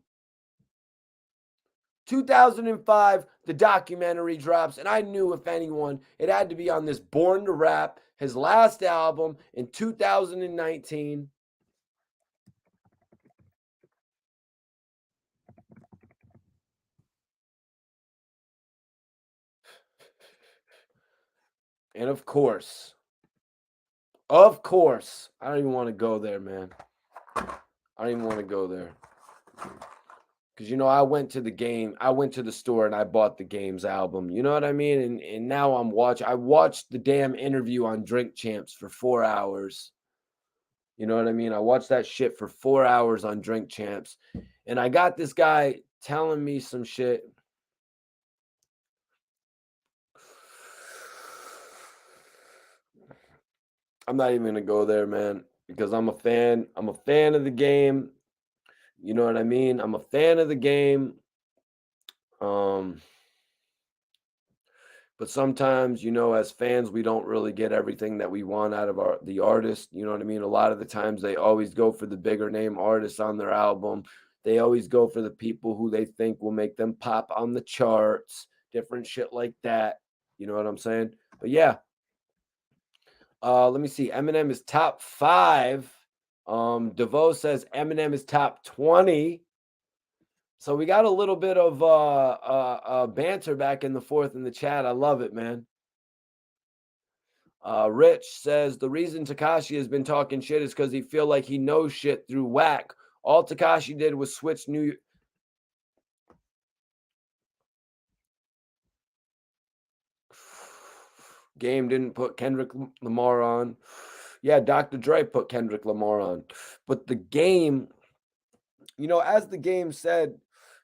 2005, the documentary drops, and I knew, if anyone, it had to be on this Born to Rap, his last album in 2019. And of course, I don't even want to go there, man. I don't even want to go there. Because, you know, I went to the store and I bought the Game's album. You know what I mean? And now I watched the damn interview on Drink Champs for 4 hours. You know what I mean? I watched that shit for 4 hours on Drink Champs. And I got this guy telling me some shit. I'm not even going to go there, man, because I'm a fan. I'm a fan of the Game. You know what I mean? I'm a fan of the Game. But sometimes, you know, as fans, we don't really get everything that we want out of the artist. You know what I mean? A lot of the times they always go for the bigger name artists on their album. They always go for the people who they think will make them pop on the charts, different shit like that. You know what I'm saying? But yeah. Let me see. Eminem is top 5. DeVoe says Eminem is top 20. So we got a little bit of banter back in the fourth in the chat. I love it, man. Rich says the reason Tekashi has been talking shit is because he feel like he knows shit through Wack. All Tekashi did was switch New. Game didn't put Kendrick Lamar on. Yeah, Dr. Dre put Kendrick Lamar on. But the Game, as the Game said,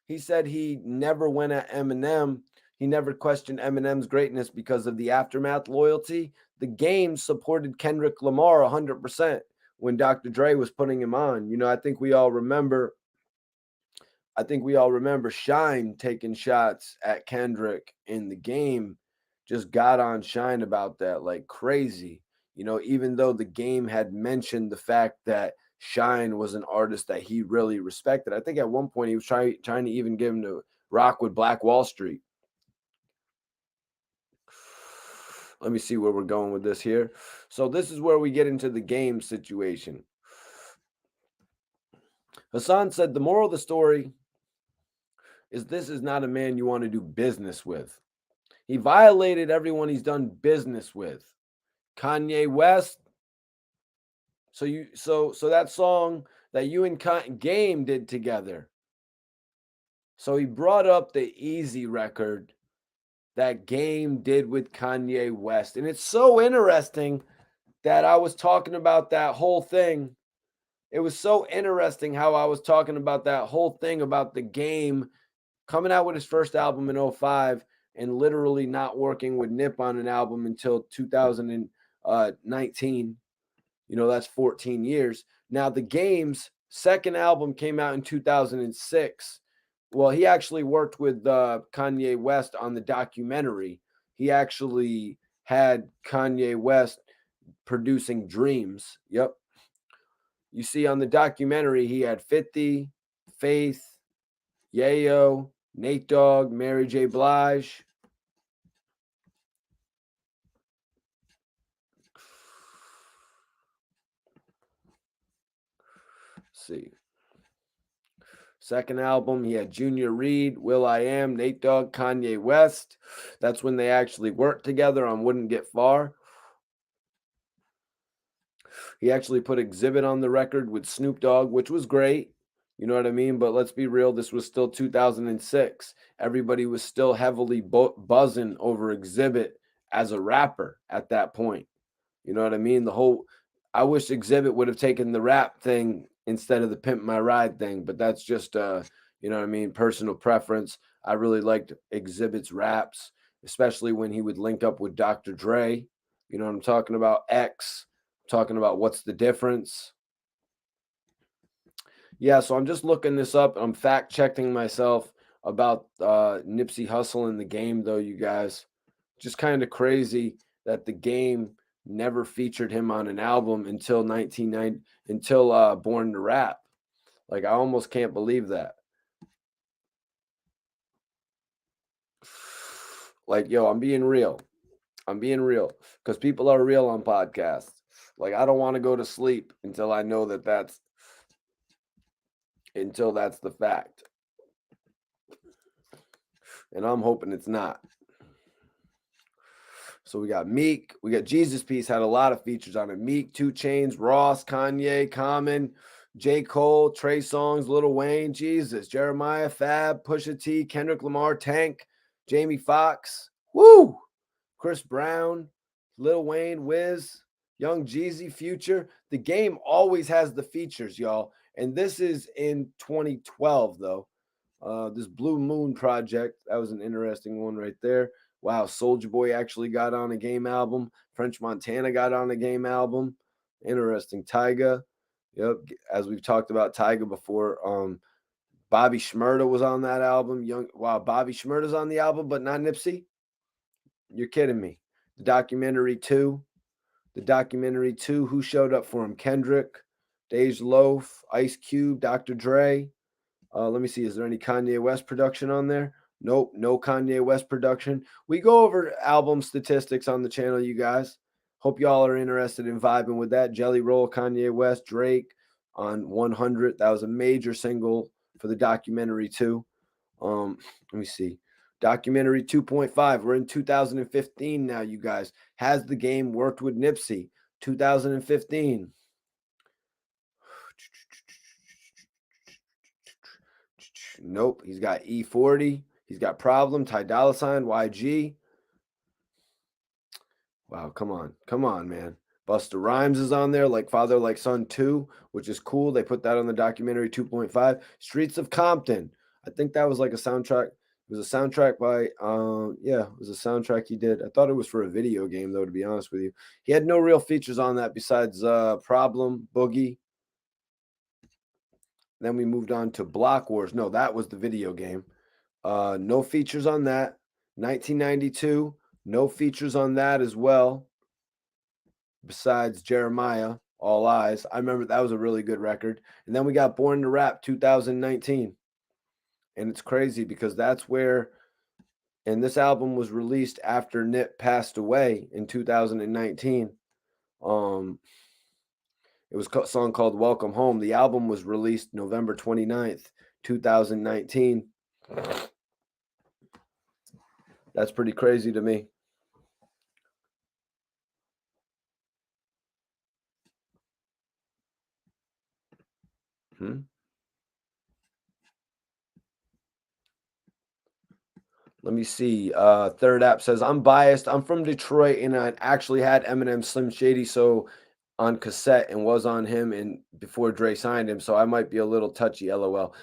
he said he never went at Eminem. He never questioned Eminem's greatness because of the Aftermath loyalty. The Game supported Kendrick Lamar 100% when Dr. Dre was putting him on. I think we all remember Shine taking shots at Kendrick in the Game. Just got on Shine about that like crazy. Even though the Game had mentioned the fact that Shine was an artist that he really respected. I think at one point he was trying to even get him to rock with Black Wall Street. Let me see where we're going with this here. So this is where we get into the Game situation. Hassan said the moral of the story is this is not a man you want to do business with. He violated everyone he's done business with. Kanye West. So that song that you and Game did together. So he brought up the Easy record that Game did with Kanye West. And it's so interesting that I was talking about that whole thing. It was so interesting how I was talking about that whole thing about the Game coming out with his first album in 2005 and literally not working with Nip on an album until 2019. That's 14 years. Now, the Game's second album came out in 2006. Well, he actually worked with Kanye West on the documentary. He actually had Kanye West producing Dreams. Yep. You see on the documentary, he had 50, Faith, Yayo, Nate Dogg, Mary J. Blige. Let's see. Second album, he had Junior Reed, will.i.am, Nate Dogg, Kanye West. That's when they actually worked together on Wouldn't Get Far. He actually put Exhibit on the record with Snoop Dogg, which was great. You know what I mean? But let's be real, this was still 2006. Everybody was still heavily buzzing over Exhibit as a rapper at that point. You know what I mean? I wish Exhibit would have taken the rap thing instead of the Pimp My Ride thing, but that's just personal preference. I really liked Exhibit's raps, especially when he would link up with Dr. Dre. You know what I'm talking about? X. I'm talking about What's the Difference. Yeah, so I'm just looking this up. I'm fact checking myself about Nipsey Hussle in the Game, though, you guys. Just kind of crazy that the Game never featured him on an album until 1990, until Born to Rap. Like, I almost can't believe that. Like, yo, I'm being real. Because people are real on podcasts. Like, I don't want to go to sleep until I know that's the fact. And I'm hoping it's not. So we got Meek. We got Jesus Piece had a lot of features on it. Meek, 2 Chainz, Ross, Kanye, Common, J. Cole, Trey Songz, Lil Wayne, Jesus, Jeremiah, Fab, Pusha T, Kendrick Lamar, Tank, Jamie Foxx, woo, Chris Brown, Lil Wayne, Wiz, Young Jeezy, Future. The Game always has the features, y'all. And this is in 2012, though. This Blue Moon project, that was an interesting one right there. Wow, Soulja Boy actually got on a Game album. French Montana got on a Game album. Interesting. Tyga. Yep, as we've talked about Tyga before. Bobby Shmurda was on that album. Bobby Shmurda's on the album, but not Nipsey? You're kidding me. The documentary 2. Who showed up for him? Kendrick, Dej Loaf, Ice Cube, Dr. Dre. Let me see. Is there any Kanye West production on there? Nope, no Kanye West production. We go over album statistics on the channel, you guys. Hope y'all are interested in vibing with that. Jelly Roll, Kanye West, Drake on 100. That was a major single for the documentary 2. Let me see. Documentary 2.5. We're in 2015 now, you guys. Has the game worked with Nipsey? 2015. Nope. He's got E40. He's got Problem, Ty Dolla $ign, YG. Wow, come on. Come on, man. Busta Rhymes is on there, like Father Like Son 2, which is cool. They put that on the documentary 2.5. Streets of Compton. I think that was like a soundtrack. It was a soundtrack by yeah, it was a soundtrack he did. I thought it was for a video game though, to be honest with you. He had no real features on that besides Problem, Boogie. Then we moved on to Block Wars. No, that was the video game. No features on that. 1992, no features on that as well. Besides Jeremiah, All Eyes. I remember that was a really good record. And then we got Born to Rap 2019. And it's crazy because that's where, and this album was released after Nip passed away in 2019. It was a song called Welcome Home. The album was released November 29th, 2019. That's pretty crazy to me. Let me see. Third app says, I'm biased. I'm from Detroit and I actually had Eminem Slim Shady on cassette and was on him and before Dre signed him. So I might be a little touchy, LOL.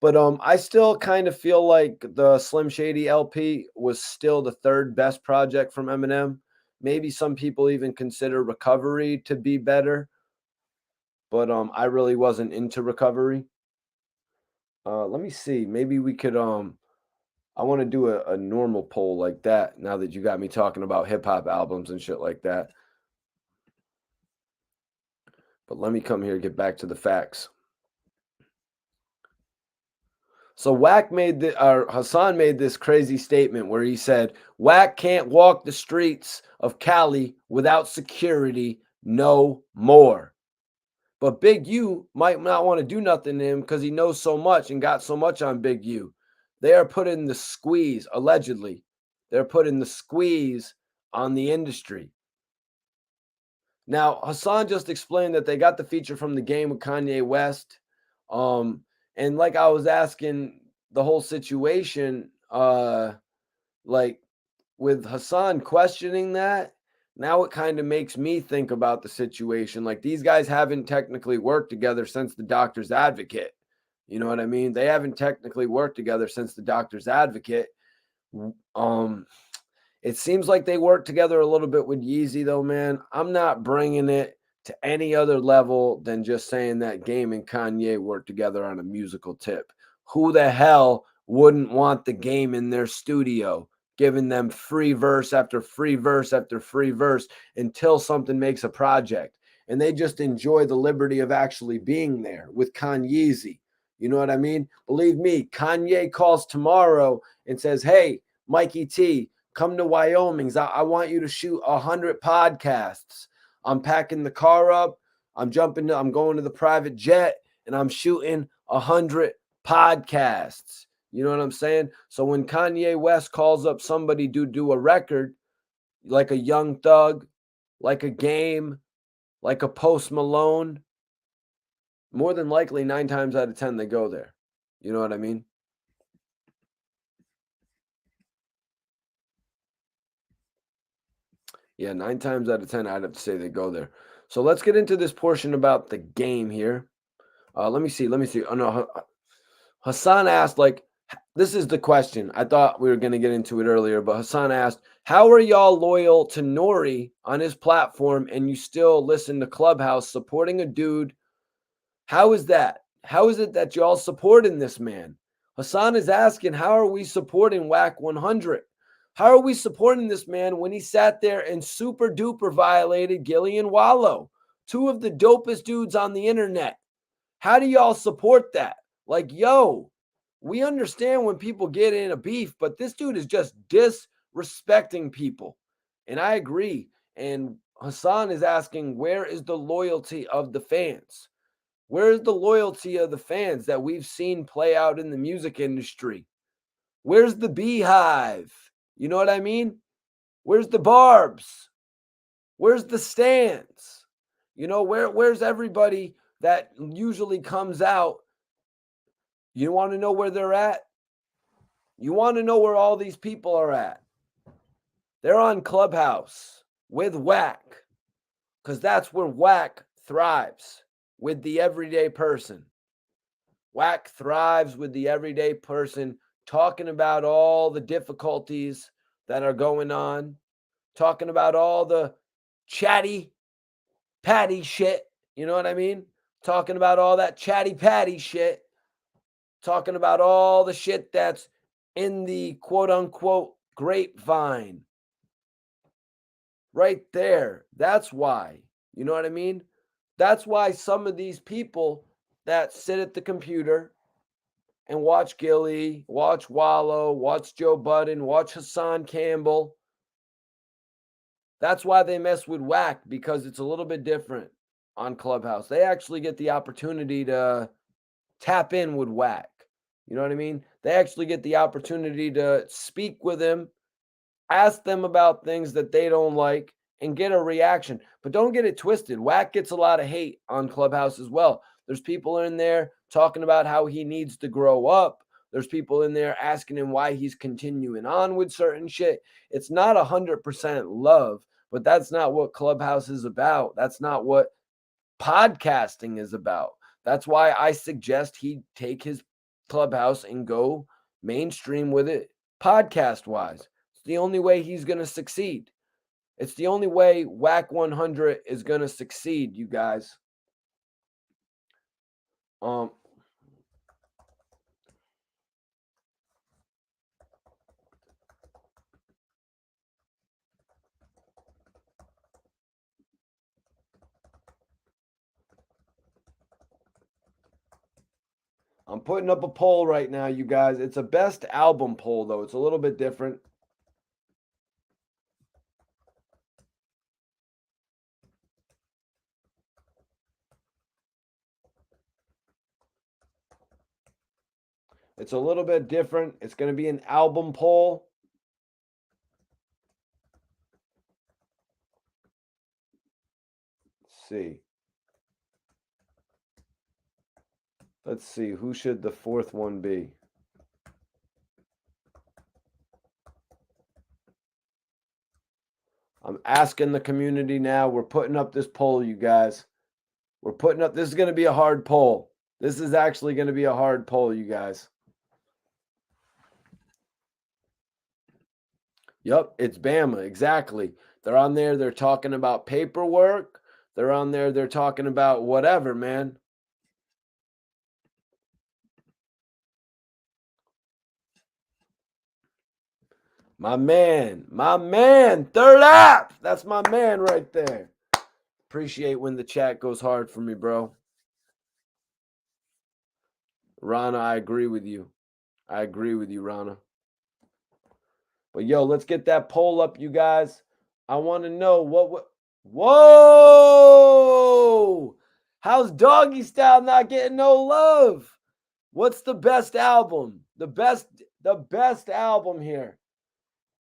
But I still kind of feel like the Slim Shady LP was still the third best project from Eminem. Maybe some people even consider Recovery to be better. But I really wasn't into Recovery. Let me see. Maybe we could I want to do a normal poll like that now that you got me talking about hip hop albums and shit like that. But let me come here and get back to the facts. So Wack Hassan made this crazy statement where he said, Wack can't walk the streets of Cali without security no more. But Big U might not want to do nothing to him because he knows so much and got so much on Big U. They are putting the squeeze, allegedly. They're putting the squeeze on the industry. Now, Hassan just explained that they got the feature from the game with Kanye West. And like I was asking the whole situation, like with Hassan questioning that, now it kind of makes me think about the situation. Like these guys haven't technically worked together since the Doctor's Advocate. You know what I mean? They haven't technically worked together since the Doctor's Advocate. It seems like they worked together a little bit with Yeezy, though, man. I'm not bringing it to any other level than just saying that Game and Kanye worked together on a musical tip. Who the hell wouldn't want the Game in their studio, giving them free verse after free verse after free verse until something makes a project? And they just enjoy the liberty of actually being there with Kanye. You know what I mean? Believe me, Kanye calls tomorrow and says, hey, Mikey T, come to Wyoming. I want you to shoot 100 podcasts. I'm packing the car up. I'm going to the private jet and I'm shooting 100 podcasts. You know what I'm saying? So when Kanye West calls up somebody to do a record, like a Young Thug, like a Game, like a Post Malone, more than likely 9 times out of 10, they go there. You know what I mean? Yeah, 9 times out of 10, I'd have to say they go there. So let's get into this portion about the game here. Let me see. Oh, no. Hassan asked, this is the question. I thought we were going to get into it earlier, but Hassan asked, how are y'all loyal to Nori on his platform and you still listen to Clubhouse supporting a dude? How is that? How is it that y'all supporting this man? Hassan is asking, how are we supporting Wack 100? How are we supporting this man when he sat there and super duper violated Gillie and Wallow, 2 of the dopest dudes on the internet? How do y'all support that? Like, yo, we understand when people get in a beef, but this dude is just disrespecting people. And I agree. And Hassan is asking, where is the loyalty of the fans? Where is the loyalty of the fans that we've seen play out in the music industry? Where's the beehive? You know what I mean? Where's the barbs? Where's the stands? You know, where's everybody that usually comes out? You want to know where they're at? You want to know where all these people are at? They're on Clubhouse with Wack, because that's where Wack thrives, with the everyday person. Wack thrives with the everyday person, talking about all the difficulties that are going on, talking about all the chatty patty shit. You know what I mean? Talking about all that chatty patty shit. Talking about all the shit that's in the quote unquote grapevine. Right there. That's why. You know what I mean? That's why some of these people that sit at the computer and watch Gillie, watch Wallow, watch Joe Budden, watch Hassan Campbell, that's why they mess with Wack, because it's a little bit different on Clubhouse. They actually get the opportunity to tap in with Wack. You know what I mean? They actually get the opportunity to speak with him, ask them about things that they don't like, and get a reaction. But don't get it twisted. Wack gets a lot of hate on Clubhouse as well. There's people in there talking about how he needs to grow up. There's people in there asking him why he's continuing on with certain shit. It's not 100% love, but that's not what Clubhouse is about. That's not what podcasting is about. That's why I suggest he take his Clubhouse and go mainstream with it, podcast wise. It's the only way he's going to succeed. It's the only way Wack 100 is going to succeed, you guys. I'm putting up a poll right now, you guys. It's a best album poll, though. It's a little bit different. It's a little bit different. It's going to be an album poll. Let's see. Let's see. Who should the fourth one be? I'm asking the community now. We're putting up this poll, you guys. We're putting up. This is going to be a hard poll. This is actually going to be a hard poll, you guys. Yep, it's Bama. Exactly. They're on there. They're talking about paperwork. They're on there. They're talking about whatever, man. My man, third app. That's my man right there. Appreciate when the chat goes hard for me, bro. Rana, I agree with you. I agree with you, Rana. But yo, let's get that poll up, you guys. I want to know what. Whoa! How's Doggy Style not getting no love? What's the best album? The best album here.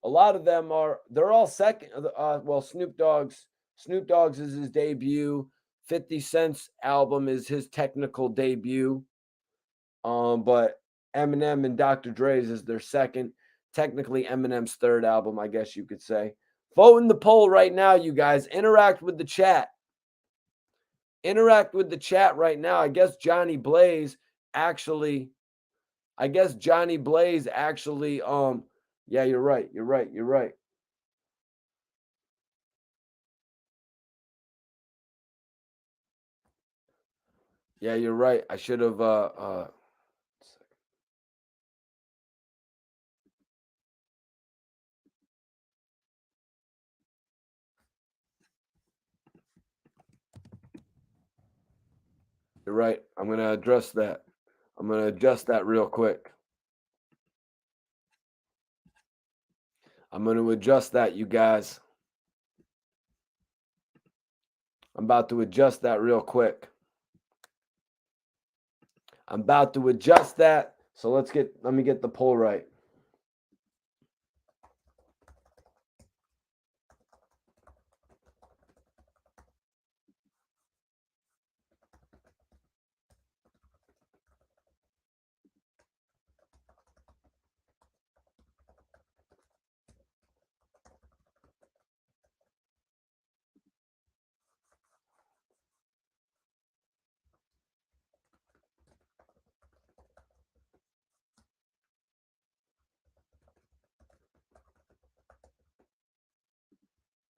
A lot of them they're all second. Well, Snoop Dogg's is his debut. 50 Cent's album is his technical debut. But Eminem and Dr. Dre's is their second. Technically Eminem's third album, I guess you could say. Vote in the poll right now, you guys. Interact with the chat. Interact with the chat right now. I guess Johnny Blaze actually. Yeah, you're right. Yeah, you're right. I should have You're right. I'm going to address that. I'm going to adjust that real quick. I'm going to adjust that, you guys. I'm about to adjust that real quick. I'm about to adjust that. So let me get the poll right.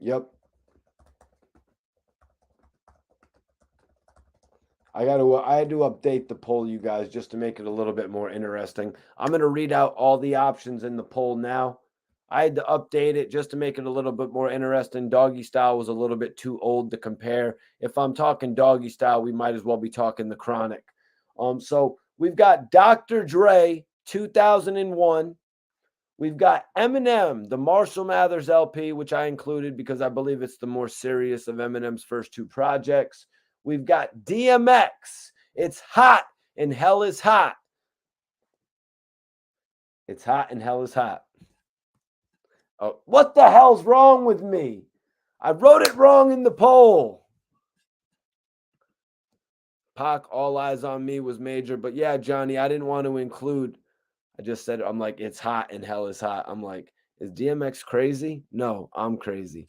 Yep. I had to update the poll, you guys, just to make it a little bit more interesting. I'm going to read out all the options in the poll now. I had to update it just to make it a little bit more interesting. Doggy Style was a little bit too old to compare. If I'm talking Doggy Style, we might as well be talking The Chronic. So we've got Dr. Dre, 2001. We've got Eminem, the Marshall Mathers LP, which I included because I believe it's the more serious of Eminem's first two projects. We've got DMX. It's hot and hell is hot. It's hot and hell is hot. Oh, what the hell's wrong with me? I wrote it wrong in the poll. Pac, All Eyes on Me was major. But yeah, Johnny, I didn't want to include. I just said, I'm like, it's hot and hell is hot. I'm like, is DMX crazy? No, I'm crazy.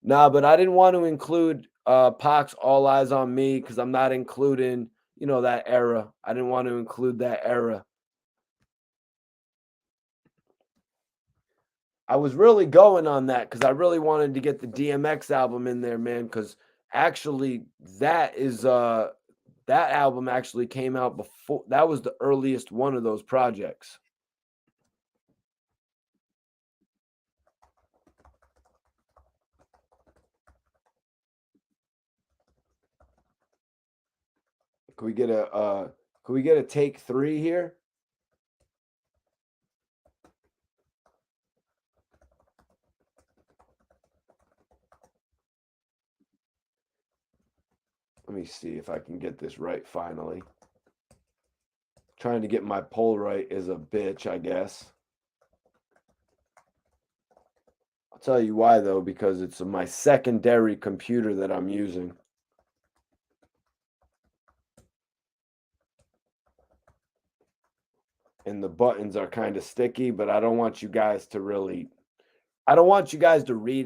Nah, but I didn't want to include Pac's All Eyes on Me because I'm not including, that era. I didn't want to include that era. I was really going on that because I really wanted to get the DMX album in there, man, because actually that album actually came out before. That was the earliest one of those projects. Can we get a take 3 here? Let me see if I can get this right finally. Trying to get my poll right is a bitch, I guess. I'll tell you why, though, because it's my secondary computer that I'm using. And the buttons are kind of sticky, but I don't want you guys to read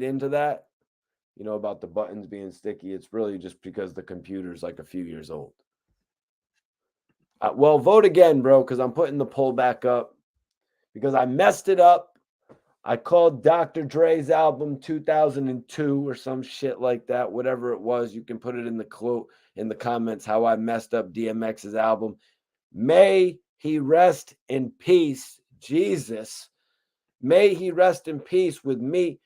into that, about the buttons being sticky. It's really just because the computer's like a few years old. Well, vote again, bro, because I'm putting the poll back up because I messed it up. I called Dr. Dre's album 2002 or some shit like that, whatever it was. You can put it in the comments how I messed up DMX's album. May he rest in peace, Jesus. May he rest in peace with me.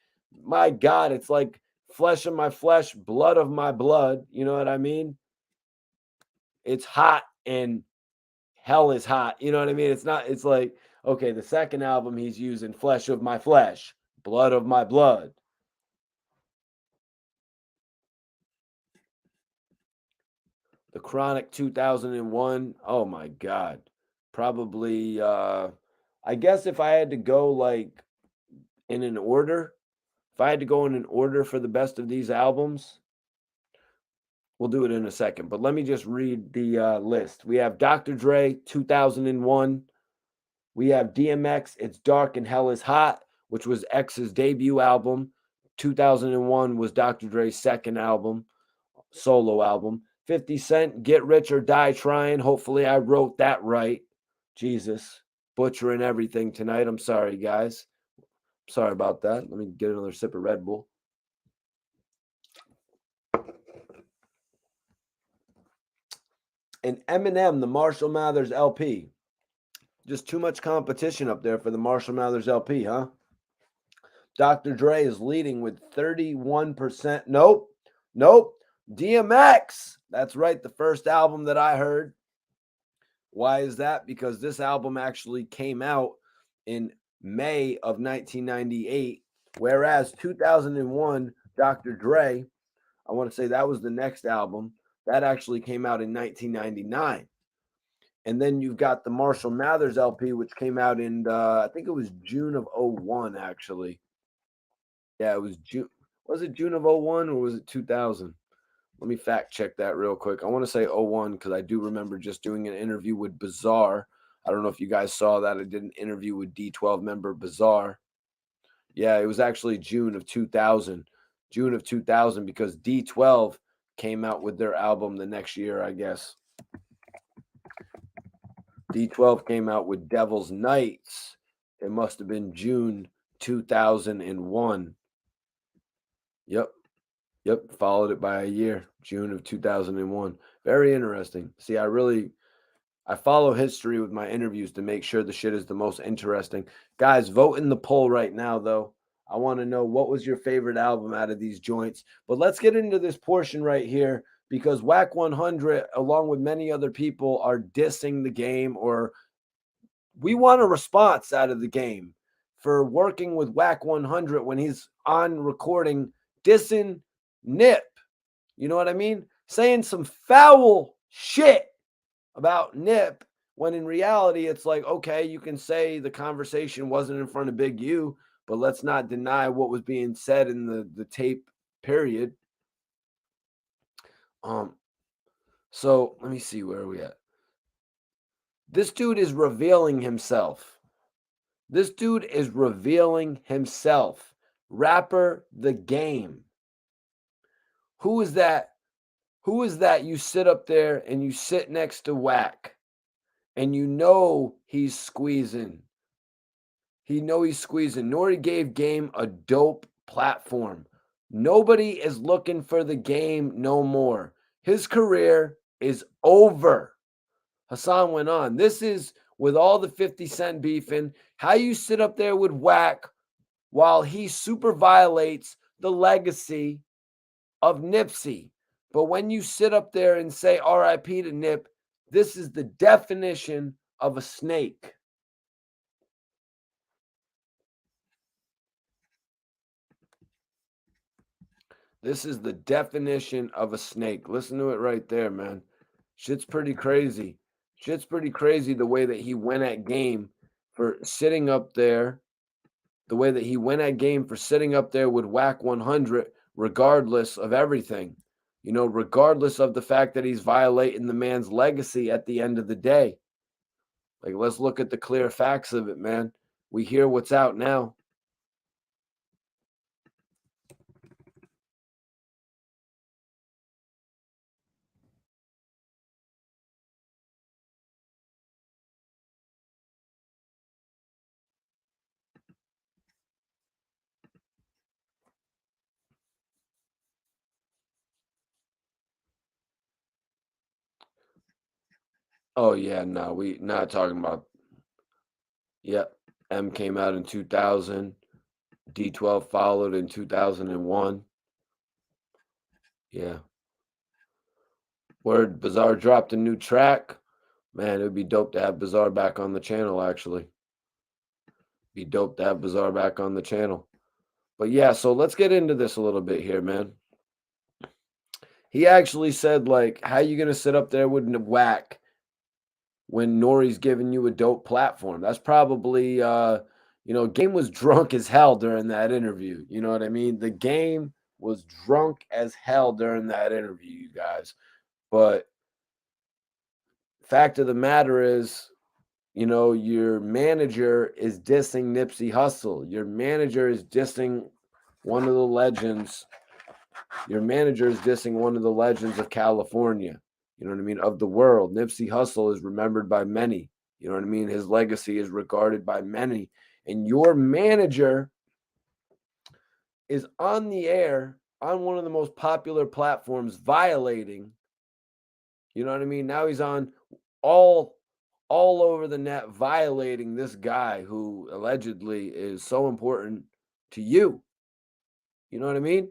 My God, it's like flesh of my flesh, blood of my blood. You know what I mean? It's hot and hell is hot. You know what I mean? It's like, okay, the second album he's using flesh of my flesh, blood of my blood. The Chronic 2001. Oh my God. Probably, I guess if I had to go like in an order, if I had to go in an order for the best of these albums, we'll do it in a second. But let me just read the list. We have Dr. Dre, 2001. We have DMX, It's Dark and Hell is Hot, which was X's debut album. 2001 was Dr. Dre's second solo album. 50 Cent, Get Rich or Die Trying. Hopefully I wrote that right. Jesus, butchering everything tonight. I'm sorry, guys. Sorry about that. Let me get another sip of Red Bull. And Eminem, the Marshall Mathers LP. Just too much competition up there for the Marshall Mathers LP, huh? Dr. Dre is leading with 31%. Nope. DMX. That's right. The first album that I heard. Why is that? Because this album actually came out in May of 1998, whereas 2001, Dr. Dre, I want to say that was the next album. That actually came out in 1999. And then you've got the Marshall Mathers LP, which came out in, I think it was June of 01, actually. Yeah, it was June. Was it June of 01 or was it 2000? Let me fact check that real quick. I want to say 01 because I do remember just doing an interview with Bizarre. I don't know if you guys saw that. I did an interview with D12 member Bizarre. Yeah, it was actually June of 2000. June of 2000 because D12 came out with their album the next year, I guess. D12 came out with Devil's Nights. It must have been June 2001. Yep. Yep. Followed it by a year, June of 2001. Very interesting. See, I follow history with my interviews to make sure the shit is the most interesting. Guys, vote in the poll right now, though. I want to know what was your favorite album out of these joints. But let's get into this portion right here because Wack 100, along with many other people, are dissing the game, or we want a response out of the game for working with Wack 100 when he's on recording dissing Nip. You know what I mean? Saying some foul shit about Nip when in reality it's like, okay, you can say the conversation wasn't in front of Big U, but let's not deny what was being said in the tape period. Um so let me see, where are we at? This dude is revealing himself. This dude is revealing himself. Rapper the Game. Who is that? Who is that you sit up there and you sit next to Wack and you know he's squeezing? He's squeezing. Nori gave Game a dope platform. Nobody is looking for the Game no more. His career is over. Hassan went on. This is with all the 50 Cent beefing. How you sit up there with Wack while he super violates the legacy of Nipsey. But when you sit up there and say RIP to Nip, this is the definition of a snake. This is the definition of a snake. Listen to it right there, man. Shit's pretty crazy. Shit's pretty crazy the way that he went at Game for sitting up there. The way that he went at Game for sitting up there with Wack 100, regardless of everything. You know, regardless of the fact that he's violating the man's legacy at the end of the day. Like, let's look at the clear facts of it, man. We hear what's out now. Oh yeah, no, we not talking about. Yep, M came out in 2000. D12 followed in 2001. Yeah. Word, Bizarre dropped a new track. Man, it would be dope to have Bizarre back on the channel, actually. Be dope to have Bizarre back on the channel. But yeah, so let's get into this a little bit here, man. He actually said, like, how you gonna sit up there with Wack when Nori's giving you a dope platform? That's probably Game was drunk as hell during that interview. You know what I mean? The Game was drunk as hell during that interview, you guys. But fact of the matter is, your manager is dissing Nipsey Hussle. Your manager is dissing one of the legends. Your manager is dissing one of the legends of California. You know what I mean? Of the world. Nipsey Hussle is remembered by many. You know what I mean? His legacy is regarded by many. And your manager is on the air on one of the most popular platforms, Violating. You know what I mean? Now he's on all over the net, violating this guy who allegedly is so important to you. You know what I mean?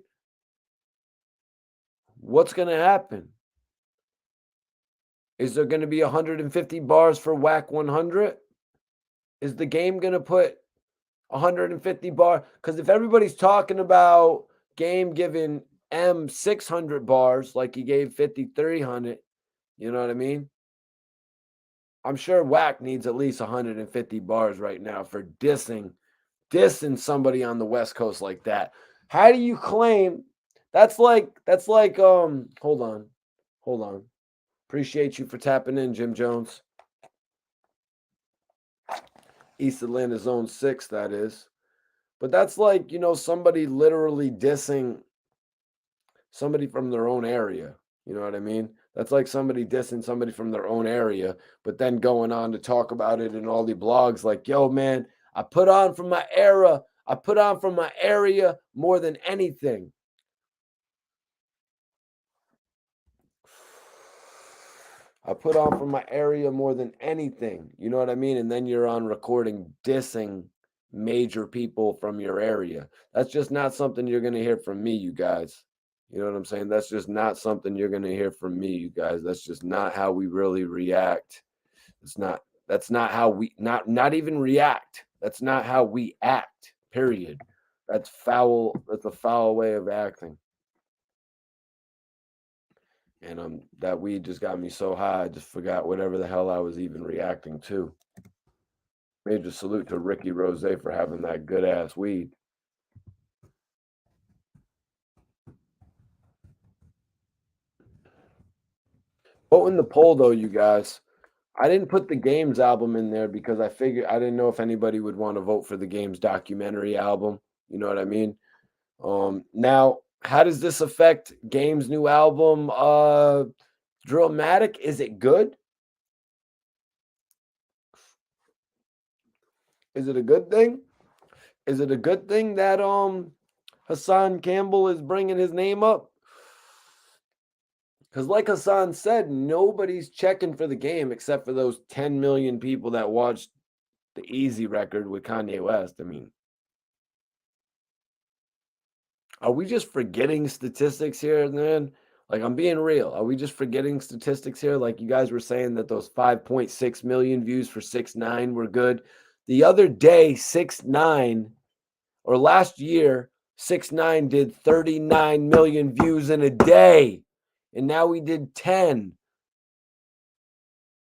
What's going to happen? Is there going to be 150 bars for Wack 100? Is the Game going to put 150 bars? Because if everybody's talking about Game giving M 600 bars like he gave 5300, you know what I mean? I'm sure Wack needs at least 150 bars right now for dissing somebody on the West Coast like that. How do you claim that's like hold on. Appreciate you for tapping in, Jim Jones. East Atlanta Zone 6, that is. But that's like, somebody literally dissing somebody from their own area. You know what I mean? That's like somebody dissing somebody from their own area, but then going on to talk about it in all the blogs like, yo, man, I put on from my era. I put on from my area more than anything. I put on for my area more than anything. You know what I mean? And then you're on recording dissing major people from your area. That's just not something you're going to hear from me, you guys. You know what I'm saying? That's just not something you're going to hear from me, you guys. That's just not how we really react. That's not how we not even react. That's not how we act. Period. That's foul. That's a foul way of acting. And that weed just got me so high, I just forgot whatever the hell I was even reacting to. Major salute to Ricky Rose for having that good ass weed. Vote in the poll though, you guys. I didn't put the Games album in there because I figured I didn't know if anybody would want to vote for the Games documentary album. You know what I mean? Now, how does this affect Games' new album? Drillmatic, is it good? Is it a good thing? Is it a good thing that Hassan Campbell is bringing his name up? Because, like Hassan said, nobody's checking for the game except for those 10 million people that watched the Easy record with Kanye West. I mean, are we just forgetting statistics here, man? Like, I'm being real. Are we just forgetting statistics here? Like, you guys were saying that those 5.6 million views for 6ix9ine were good. The other day, 6ix9ine, or last year, 6ix9ine did 39 million views in a day. And now we did 10.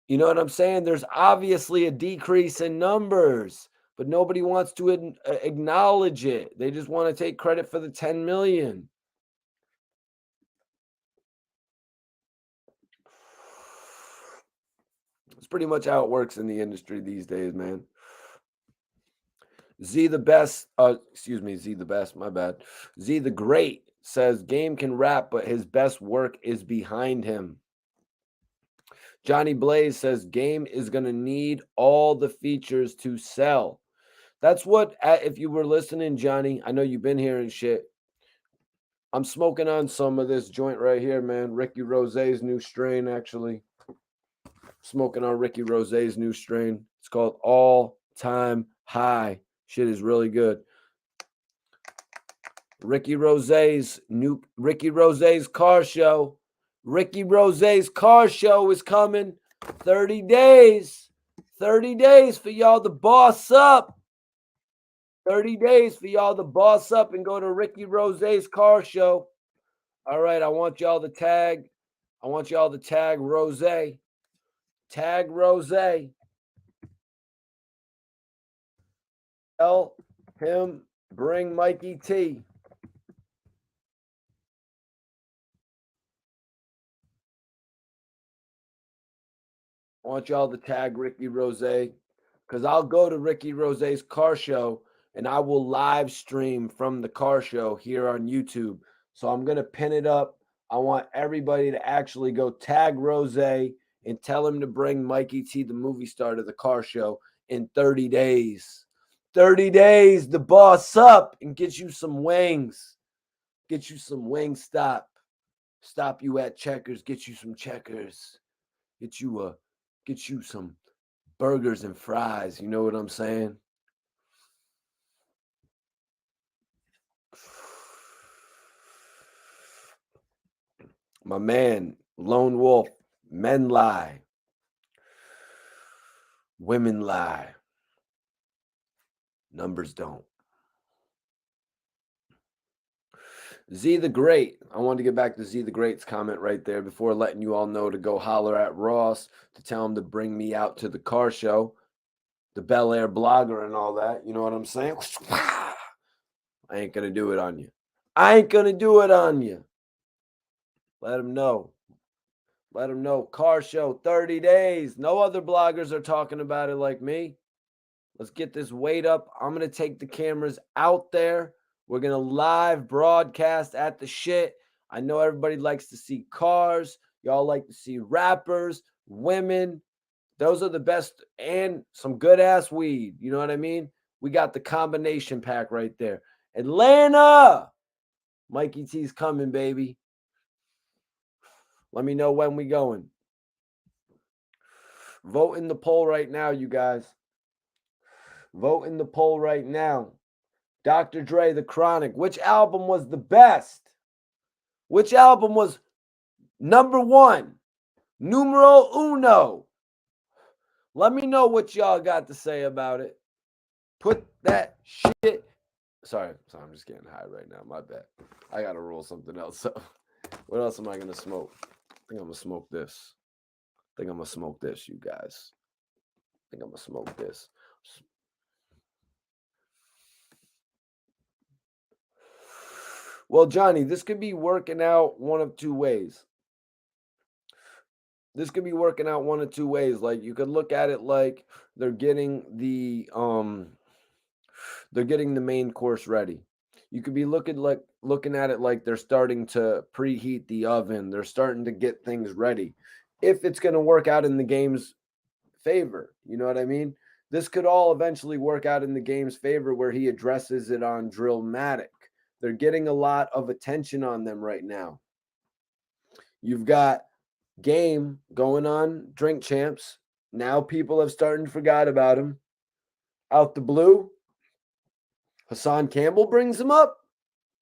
You know what I'm saying? There's obviously a decrease in numbers, but nobody wants to acknowledge it. They just want to take credit for the 10 million. It's pretty much how it works in the industry these days, man. Z the best, Z the best, my bad. Z the great says Game can rap, but his best work is behind him. Johnny Blaze says Game is going to need all the features to sell. That's what, if you were listening, Johnny, I know you've been hearing shit. I'm smoking on some of this joint right here, man. Ricky Rose's new strain, actually. Smoking on Ricky Rose's new strain. It's called All Time High. Shit is really good. Ricky Rose's car show. Ricky Rose's car show is coming. 30 days. 30 days for y'all to boss up. 30 days for y'all to boss up and go to Ricky Rose's car show. All right, I want y'all to tag Rose. Tag Rose. Tell him bring Mikey T. I want y'all to tag Ricky Rose because I'll go to Ricky Rose's car show and I will live stream from the car show here on YouTube. So I'm going to pin it up. I want everybody to actually go tag Rose and tell him to bring Mikey T, the movie star, to the car show in 30 days. 30 days to boss up and get you some wings. Get you some wings. Stop you at Checkers. Get you some Checkers. Get you some burgers and fries. You know what I'm saying? My man, Lone Wolf, men lie. Women lie. Numbers don't. Z the Great. I wanted to get back to Z the Great's comment right there before letting you all know to go holler at Ross to tell him to bring me out to the car show, the Bel Air blogger and all that. You know what I'm saying? I ain't going to do it on you. I ain't going to do it on you. Let him know. Let him know. Car show, 30 days. No other bloggers are talking about it like me. Let's get this weight up. I'm going to take the cameras out there. We're going to live broadcast at the shit. I know everybody likes to see cars. Y'all like to see rappers, women. Those are the best, and some good ass weed. You know what I mean? We got the combination pack right there. Atlanta! Mikey T's coming, baby. Let me know when we going. Vote in the poll right now, you guys. Vote in the poll right now. Dr. Dre, The Chronic. Which album was the best? Which album was number one? Numero uno. Let me know what y'all got to say about it. Put that shit. Sorry, I'm just getting high right now. My bad. I gotta roll something else up. What else am I gonna smoke? I think I'm gonna smoke this. You guys. I think I'm gonna smoke this. Well, Johnny, this could be working out one of two ways. Like, you could look at it like they're getting the main course ready. You could be looking at it like they're starting to preheat the oven. They're starting to get things ready. If it's going to work out in the game's favor, you know what I mean? This could all eventually work out in the game's favor where he addresses it on Drillmatic. They're getting a lot of attention on them right now. You've got Game going on Drink Champs. Now people have started to forget about him. Out the blue, Hassan Campbell brings him up.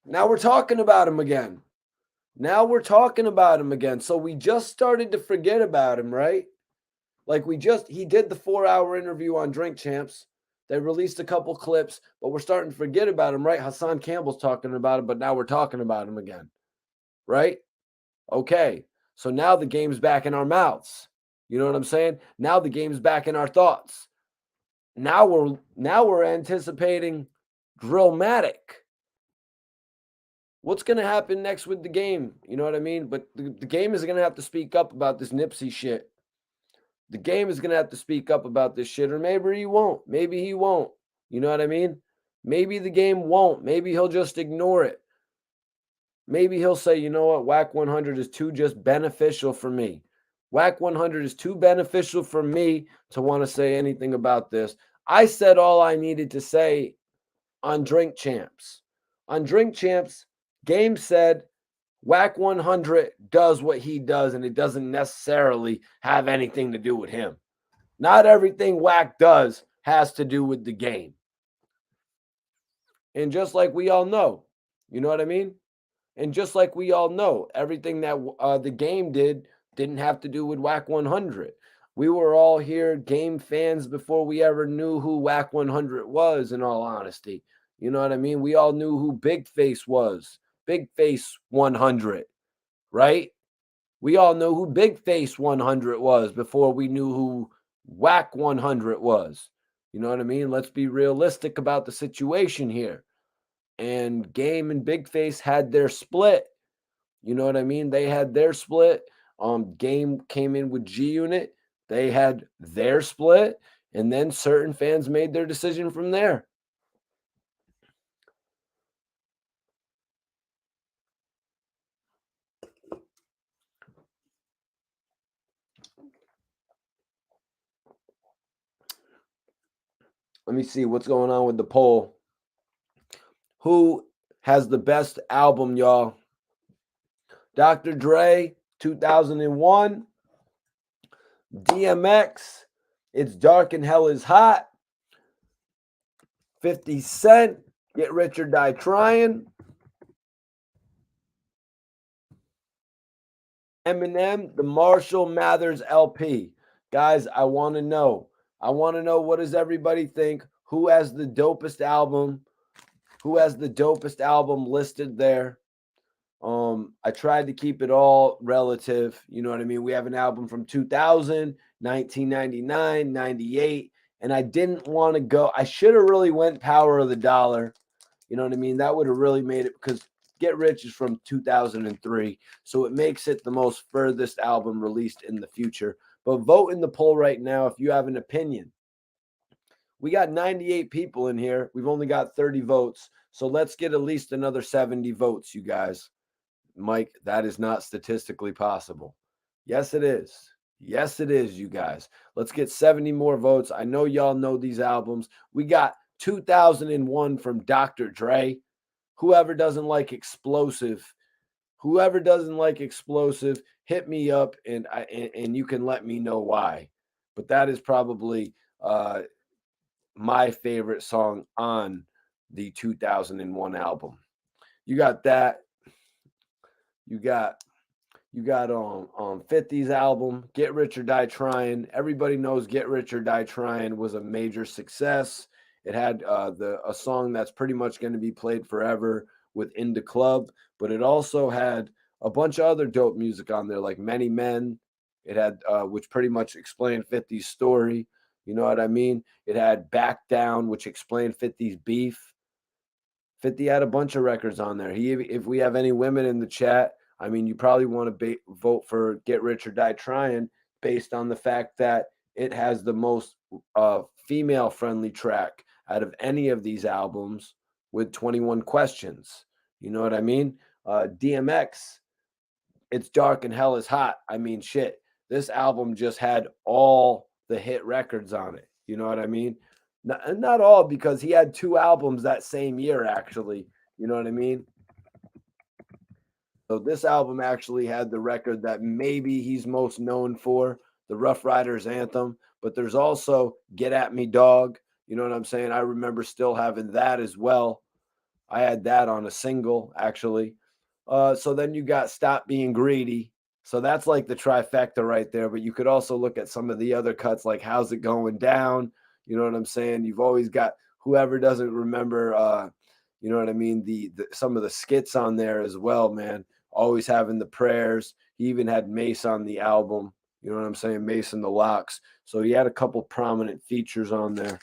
Now we're talking about him again. So we just started to forget about him, right? Like he did the 4-hour interview on Drink Champs. They released a couple clips, but we're starting to forget about him, right? Hassan Campbell's talking about him, but now we're talking about him again, right? Okay, so now the game's back in our mouths. You know what I'm saying? Now the game's back in our thoughts. Now we're anticipating Drillmatic. What's going to happen next with the game? You know what I mean? But the game is going to have to speak up about this Nipsey shit. The game is going to have to speak up about this shit, or maybe he won't. You know what I mean? Maybe the game won't. Maybe he'll just ignore it. Maybe he'll say, you know what, Wack 100 is too just beneficial for me. Wack 100 is too beneficial for me to want to say anything about this. I said all I needed to say on Drink Champs. On Drink Champs, Game said Wack 100 does what he does, and it doesn't necessarily have anything to do with him. Not everything Wack does has to do with the game. And just like we all know, you know what I mean? And just like we all know, everything that the game didn't have to do with Wack 100. We were all here Game fans before we ever knew who Wack 100 was, in all honesty. You know what I mean? We all knew who Big Face was. Big Face 100, right? We all know who Big Face 100 was before we knew who Wack 100 was. You know what I mean? Let's be realistic about the situation here. And Game and Big Face had their split. You know what I mean? They had their split. Game came in with G Unit. They had their split. And then certain fans made their decision from there. Let me see what's going on with the poll. Who has the best album, y'all? Dr. Dre, 2001. DMX, It's Dark and Hell is Hot. 50 Cent, Get Rich or Die Trying. Eminem, the Marshall Mathers LP. Guys, I want to know. What does everybody think? Who has the dopest album? Listed there? I tried to keep it all relative. You know what I mean? We have an album from 2000, 1999, 98, and I didn't want to go. I should have really went Power of the Dollar. You know what I mean? That would have really made it, because Get Rich is from 2003, so it makes it the most furthest album released in the future. But vote in the poll right now if you have an opinion. We got 98 people in here. We've only got 30 votes, so let's get at least another 70 votes, you guys. Mike, that is not statistically possible. Yes, it is. Yes, it is, you guys. Let's get 70 more votes. I know y'all know these albums. We got 2001 from Dr. Dre. Whoever doesn't like Explosive, hit me up and you can let me know why. but that is probably my favorite song on the 2001 album. You got that. You got 50's album, Get Rich or Die Trying. Everybody knows Get Rich or Die Trying was a major success. It had a song that's pretty much going to be played forever with In the Club, but it also had a bunch of other dope music on there, like Many Men. It had which pretty much explained 50's story. You know what I mean? It had Back Down, which explained 50's beef. 50 had a bunch of records on there. If we have any women in the chat, I mean, you probably want to vote for Get Rich or Die Trying based on the fact that it has the most female-friendly track out of any of these albums with 21 questions. You know what I mean? DMX, It's Dark and Hell is Hot. I mean, shit. This album just had all the hit records on it. You know what I mean? Not all, because he had 2 albums that same year, actually. You know what I mean? So this album actually had the record that maybe he's most known for, the Rough Riders Anthem. But there's also Get At Me Dog. You know what I'm saying? I remember still having that as well. I had that on a single, actually. So then you got Stop Being Greedy. So that's like the trifecta right there. But you could also look at some of the other cuts, like How's It Going Down? You know what I'm saying? You've always got whoever doesn't remember, you know what I mean? The some of the skits on there as well, man. Always having the prayers. He even had Mace on the album. You know what I'm saying? Mace and the Locks. So he had a couple prominent features on there.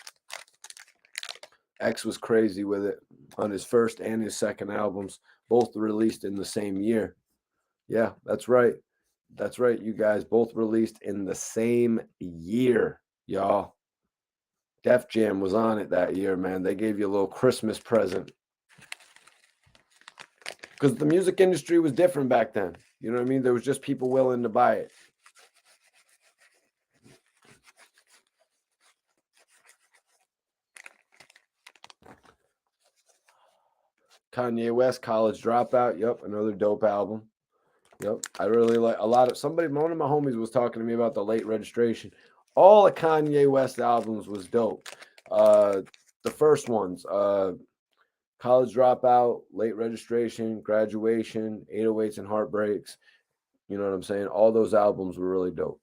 X was crazy with it on his first and his second albums, both released in the same year. Yeah, that's right. That's right, you guys. Both released in the same year, y'all. Def Jam was on it that year, man. They gave you a little Christmas present. Because the music industry was different back then. You know what I mean? There was just people willing to buy it. Kanye West, College Dropout. Yep, another dope album. Yep, I really like a lot of one of my homies was talking to me about the Late Registration. All of Kanye West albums was dope. The first ones, College Dropout, Late Registration, Graduation, 808s and Heartbreaks. You know what I'm saying? All those albums were really dope.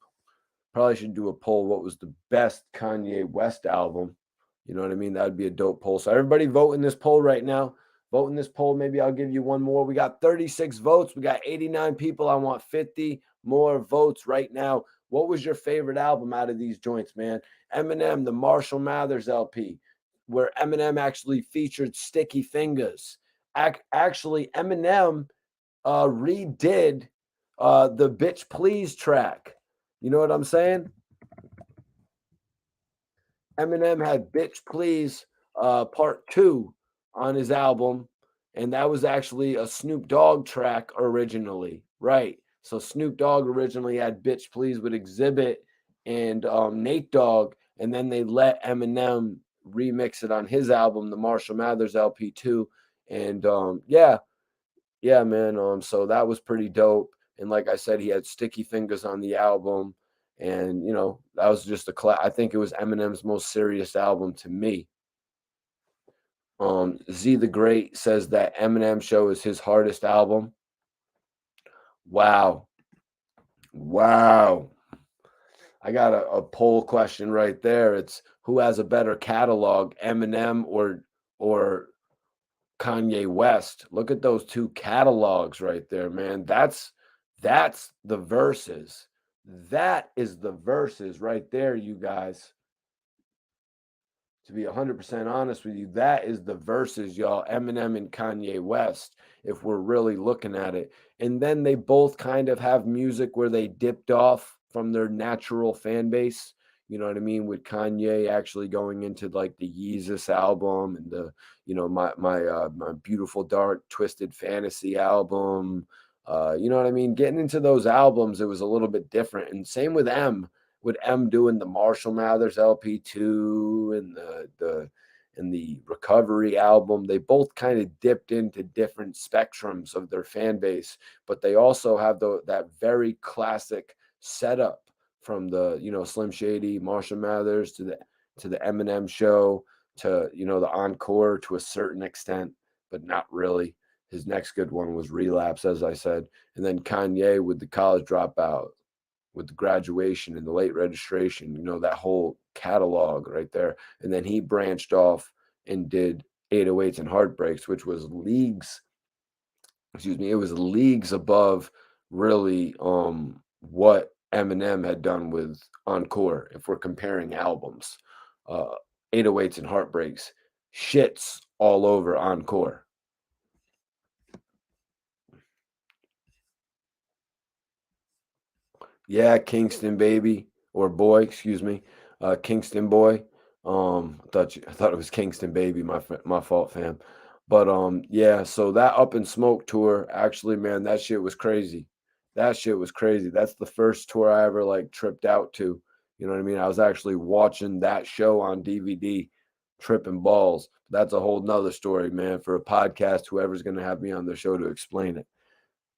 Probably should do a poll. What was the best Kanye West album? You know what I mean? That would be a dope poll. So everybody vote in this poll right now. Vote in this poll. Maybe I'll give you one more. We got 36 votes. We got 89 people. I want 50 more votes right now. What was your favorite album out of these joints, man? Eminem, the Marshall Mathers LP, where Eminem actually featured Sticky Fingers. Actually, Eminem redid the Bitch Please track. You know what I'm saying? Eminem had Bitch Please Part 2 on his album, and that was actually a Snoop Dogg track originally, right? So Snoop Dogg originally had Bitch Please with Exhibit and Nate Dogg, and then they let Eminem remix it on his album, the Marshall Mathers LP2, and yeah, man. So that was pretty dope, and like I said, he had Sticky Fingers on the album. And, you know, that was just I think it was Eminem's most serious album to me. Z the Great says that Eminem Show is his hardest album. Wow. I got a poll question right there. It's who has a better catalog, Eminem or Kanye West? Look at those 2 catalogs right there, man. That's the verses. That is the verses right there, you guys. To be 100% honest with you, that is the verses, y'all. Eminem and Kanye West, if we're really looking at it. And then they both kind of have music where they dipped off from their natural fan base. You know what I mean? With Kanye actually going into like the Yeezus album and the, you know, my Beautiful Dark Twisted Fantasy album. You know what I mean? Getting into those albums, it was a little bit different. And same with M doing the Marshall Mathers LP2 and the Recovery album. They both kind of dipped into different spectrums of their fan base, but they also have that very classic setup from the, Slim Shady, Marshall Mathers to the Eminem show to, the encore to a certain extent, but not really. His next good one was Relapse, as I said. And then Kanye with the College Dropout, with the Graduation and the Late Registration, that whole catalog right there. And then he branched off and did 808s and Heartbreaks, which was leagues, it was leagues above really what Eminem had done with Encore, if we're comparing albums. 808s and Heartbreaks shits all over Encore. Yeah, Kingston baby or boy, excuse me, Kingston boy. I thought it was Kingston baby. My fault, fam. But yeah. So that Up in Smoke tour, actually, man, that shit was crazy. That shit was crazy. That's the first tour I ever like tripped out to. You know what I mean? I was actually watching that show on DVD, tripping balls. That's a whole nother story, man. For a podcast, whoever's gonna have me on the show to explain it.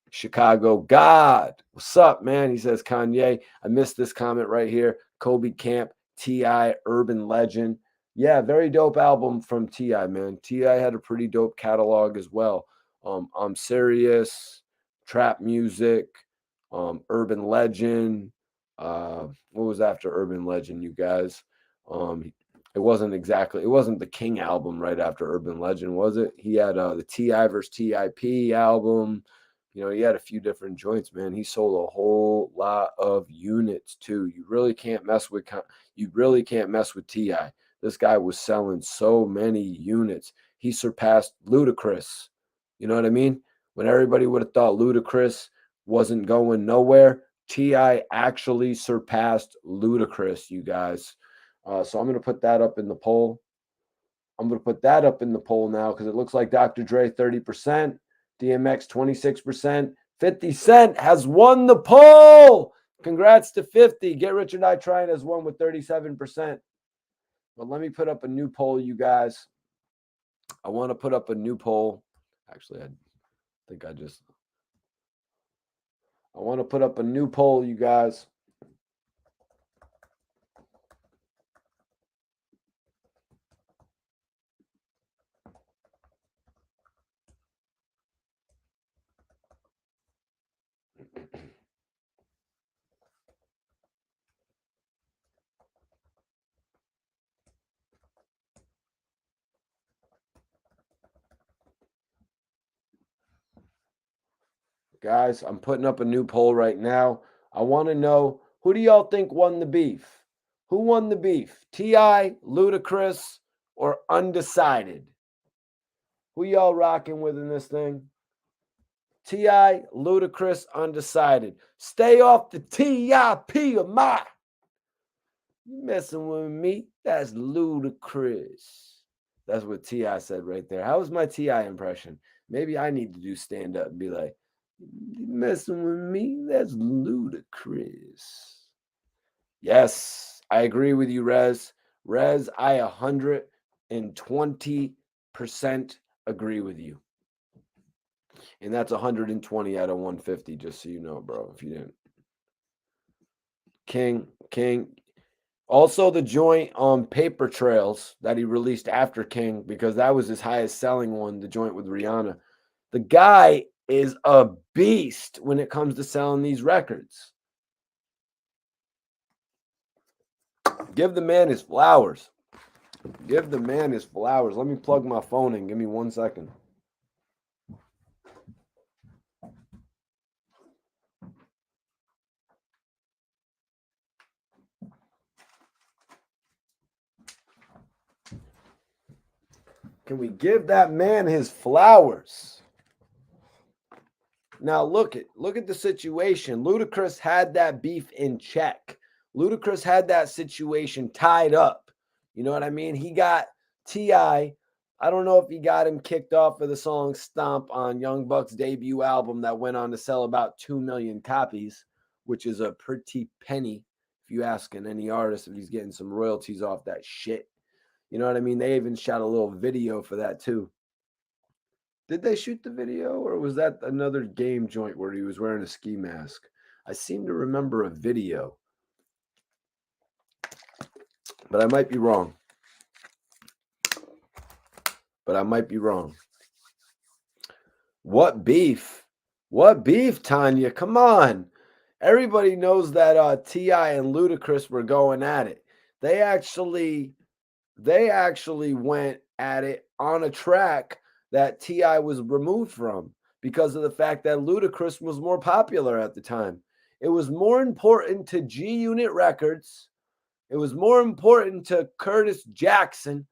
Chicago God. What's up, man? He says, Kanye. I missed this comment right here. Kobe Camp, T.I., Urban Legend. Yeah, very dope album from T.I., man. T.I. had a pretty dope catalog as well. I'm Serious, Trap Music, Urban Legend. What was after Urban Legend, you guys? It wasn't the King album right after Urban Legend, was it? He had the T.I. versus T.I.P. album. He had a few different joints, man. He sold a whole lot of units too. You really can't mess with Ti. This guy was selling so many units. He surpassed Ludacris. You know what I mean? When everybody would have thought Ludacris wasn't going nowhere, Ti actually surpassed Ludacris, you guys. So I'm going to put that up in the poll. Now because it looks like Dr. Dre 30%. DMX 26%. 50 Cent has won the poll. Congrats to 50. Get Rich or Die Trying has won with 37%. But let me put up a new poll, you guys. I want to put up a new poll. Actually, I want to put up a new poll, you guys. Guys, I'm putting up a new poll right now. I want to know, who do y'all think won the beef? Who won the beef? T.I., Ludacris, or Undecided? Who y'all rocking with in this thing? T.I., Ludacris, Undecided. Stay off the T.I.P. of my. You messing with me? That's Ludacris. That's what T.I. said right there. How was my T.I. impression? Maybe I need to do stand up and be like, you messing with me? That's Ludacris. Yes, I agree with you, Rez. Rez, I 120% agree with you. And that's 120 out of 150, just so you know, bro, if you didn't. King. Also, the joint on Paper Trails that he released after King, because that was his highest selling one, the joint with Rihanna. The guy is a beast when it comes to selling these records. Give the man his flowers. Let me plug my phone in. Give me 1 second. Can we give that man his flowers? Now look at the situation. Ludacris had that beef in check. Ludacris had that situation tied up. You know what I mean? He got T.I. I don't know if he got him kicked off for the song Stomp on Young Buck's debut album that went on to sell about 2 million copies, which is a pretty penny if you asking any artist if he's getting some royalties off that shit. You know what I mean? They even shot a little video for that too. Did they shoot the video, or was that another game joint where he was wearing a ski mask? I seem to remember a video. but I might be wrong. What beef? What beef, Tanya? Come on. Everybody knows that T.I. and Ludacris were going at it. They actually went at it on a track that T.I. was removed from because of the fact that Ludacris was more popular at the time. It was more important to G Unit Records. It was more important to Curtis Jackson.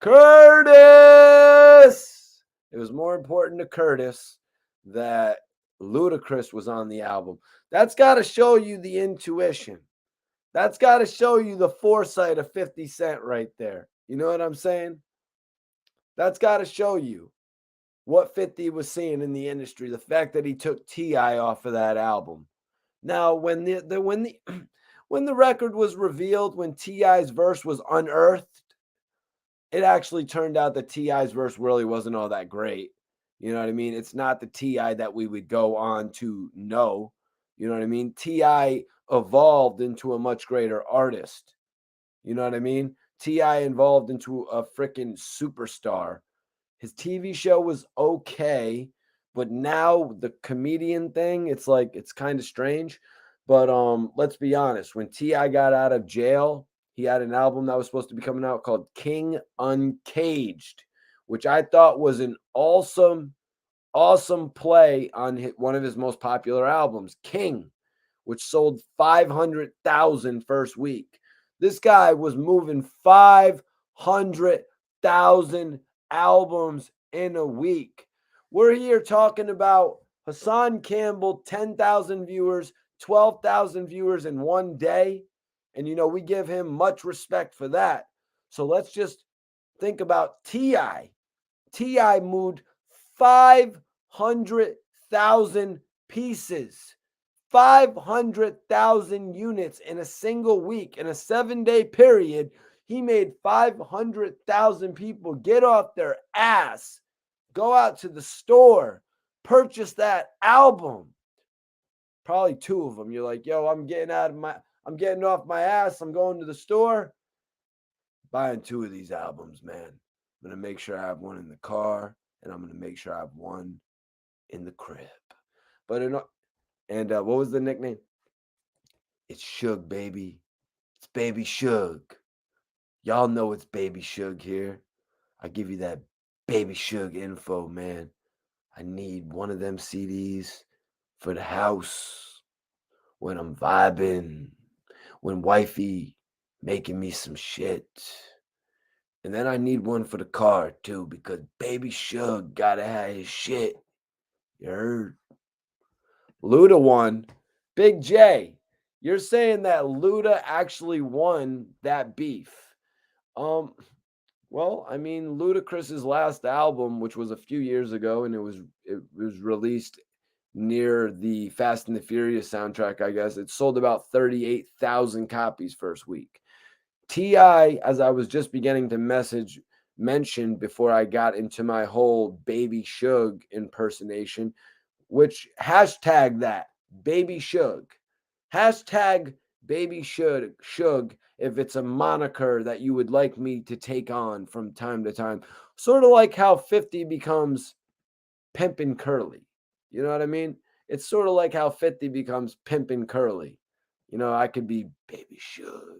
Curtis! It was more important to Curtis that Ludacris was on the album. That's got to show you the intuition. That's got to show you the foresight of 50 Cent right there. You know what I'm saying? That's got to show you what 50 was seeing in the industry. The fact that he took T.I. off of that album. Now, when the when the record was revealed, when T.I.'s verse was unearthed, it actually turned out that T.I.'s verse really wasn't all that great. You know what I mean? It's not the T.I. that we would go on to know. You know what I mean? T.I. evolved into a much greater artist. You know what I mean? T.I. evolved into a freaking superstar. His TV show was okay, but now the comedian thing, it's like, it's kind of strange. But let's be honest, when T.I. got out of jail, he had an album that was supposed to be coming out called King Uncaged, which I thought was an awesome play on one of his most popular albums, King, which sold 500,000 first week. This guy was moving 500,000 albums in a week. We're here talking about Hassan Campbell, 10,000 viewers, 12,000 viewers in one day. And, you know, we give him much respect for that. So let's just think about T.I. T.I. moved 500,000 pieces, 500,000 units in a single week. In a 7-day period, he made 500,000 people get off their ass, go out to the store, purchase that album. Probably two of them. You're like, yo, I'm getting off my ass. I'm going to the store. Buying two of these albums, man. I'm going to make sure I have one in the car, and I'm going to make sure I have one in the crib. But what was the nickname? It's Suge, baby. It's Baby Suge. Y'all know it's Baby Suge here. I give you that Baby Suge info, man. I need one of them CDs for the house when I'm vibing, when wifey making me some shit. And then I need one for the car too, because Baby Suge gotta have his shit. You heard? Luda won. Big J, you're saying that Luda actually won that beef. Well, I mean, Ludacris's last album, which was a few years ago, and it was released near the Fast and the Furious soundtrack, I guess. It sold about 38,000 copies first week. T.I., as I was just beginning to mention before I got into my whole Baby Suge impersonation, which hashtag that, Baby Suge. Hashtag Baby Suge if it's a moniker that you would like me to take on from time to time. Sort of like how 50 becomes Pimpin' Curly. You know what I mean? It's sort of like how 50 becomes Pimpin' Curly. You know, I could be Baby Suge.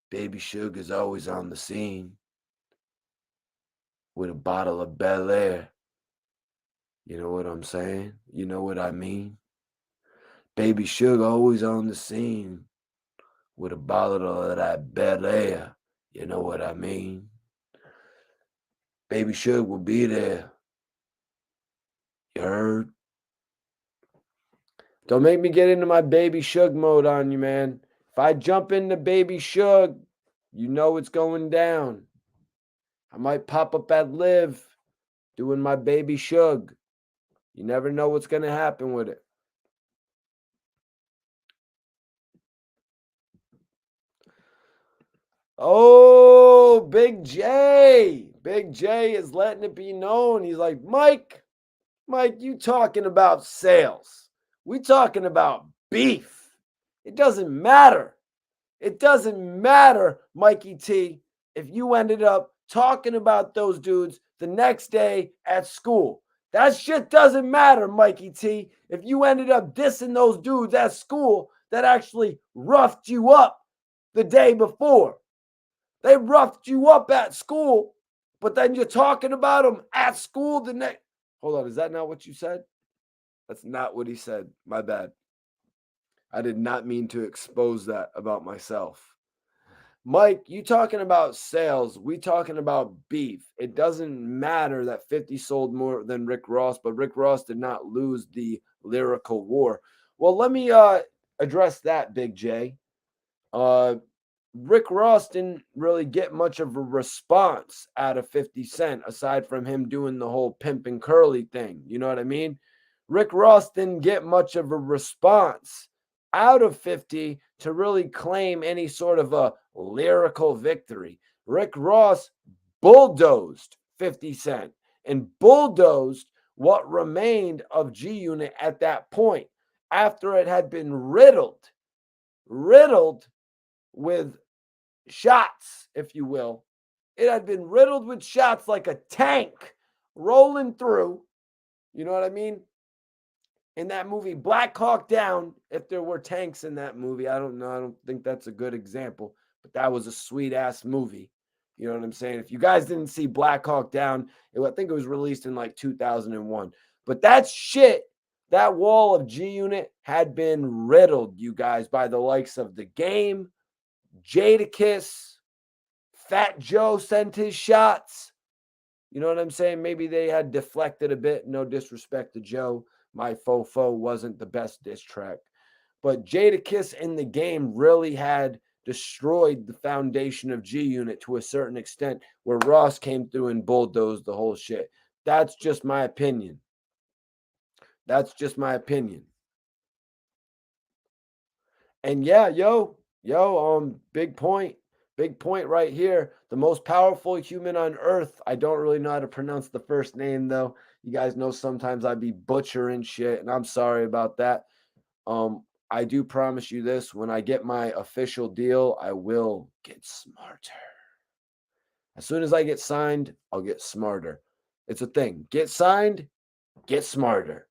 Baby Suge is always on the scene with a bottle of Bel Air. You know what I'm saying? You know what I mean? Baby Suge always on the scene with a bottle of that Bel Air. You know what I mean? Baby Suge will be there. You heard? Don't make me get into my Baby Suge mode on you, man. If I jump into Baby Suge, you know it's going down. I might pop up at Live doing my Baby Suge. You never know what's going to happen with it. Oh, Big J. Big J is letting it be known. He's like, Mike, you talking about sales. We talking about beef. It doesn't matter. It doesn't matter, Mikey T, if you ended up talking about those dudes the next day at school. That shit doesn't matter, Mikey T, if you ended up dissing those dudes at school that actually roughed you up the day before. They roughed you up at school, but then you're talking about them at school the next. Hold on, is that not what you said? That's not what he said. My bad. I did not mean to expose that about myself. Mike, you talking about sales. We talking about beef. It doesn't matter that 50 sold more than Rick Ross, but Rick Ross did not lose the lyrical war. Well, let me address that, Big J. Uh, Rick Ross didn't really get much of a response out of 50 Cent aside from him doing the whole pimp and curly thing. You know what I mean? Rick Ross didn't get much of a response out of 50 to really claim any sort of a lyrical victory. Rick Ross bulldozed 50 Cent and bulldozed what remained of G Unit at that point after it had been riddled with shots, if you will. It had been riddled with shots like a tank rolling through. You know what I mean? In that movie, Black Hawk Down, if there were tanks in that movie, I don't know. I don't think that's a good example, but that was a sweet ass movie. You know what I'm saying? If you guys didn't see Black Hawk Down, I think it was released in like 2001. But that shit, that wall of G Unit had been riddled, you guys, by the likes of The Game, Jadakiss, Fat Joe sent his shots. You know what I'm saying? Maybe they had deflected a bit. No disrespect to Joe. My Fofo wasn't the best diss track. But Jadakiss in The Game really had destroyed the foundation of G Unit to a certain extent, where Ross came through and bulldozed the whole shit. That's just my opinion. That's just my opinion. And yeah, big point. Big point right here. The most powerful human on earth. I don't really know how to pronounce the first name though. You guys know sometimes I be butchering shit, and I'm sorry about that. I do promise you this: when I get my official deal, I will get smarter. As soon as I get signed, I'll get smarter. It's a thing. Get signed, get smarter.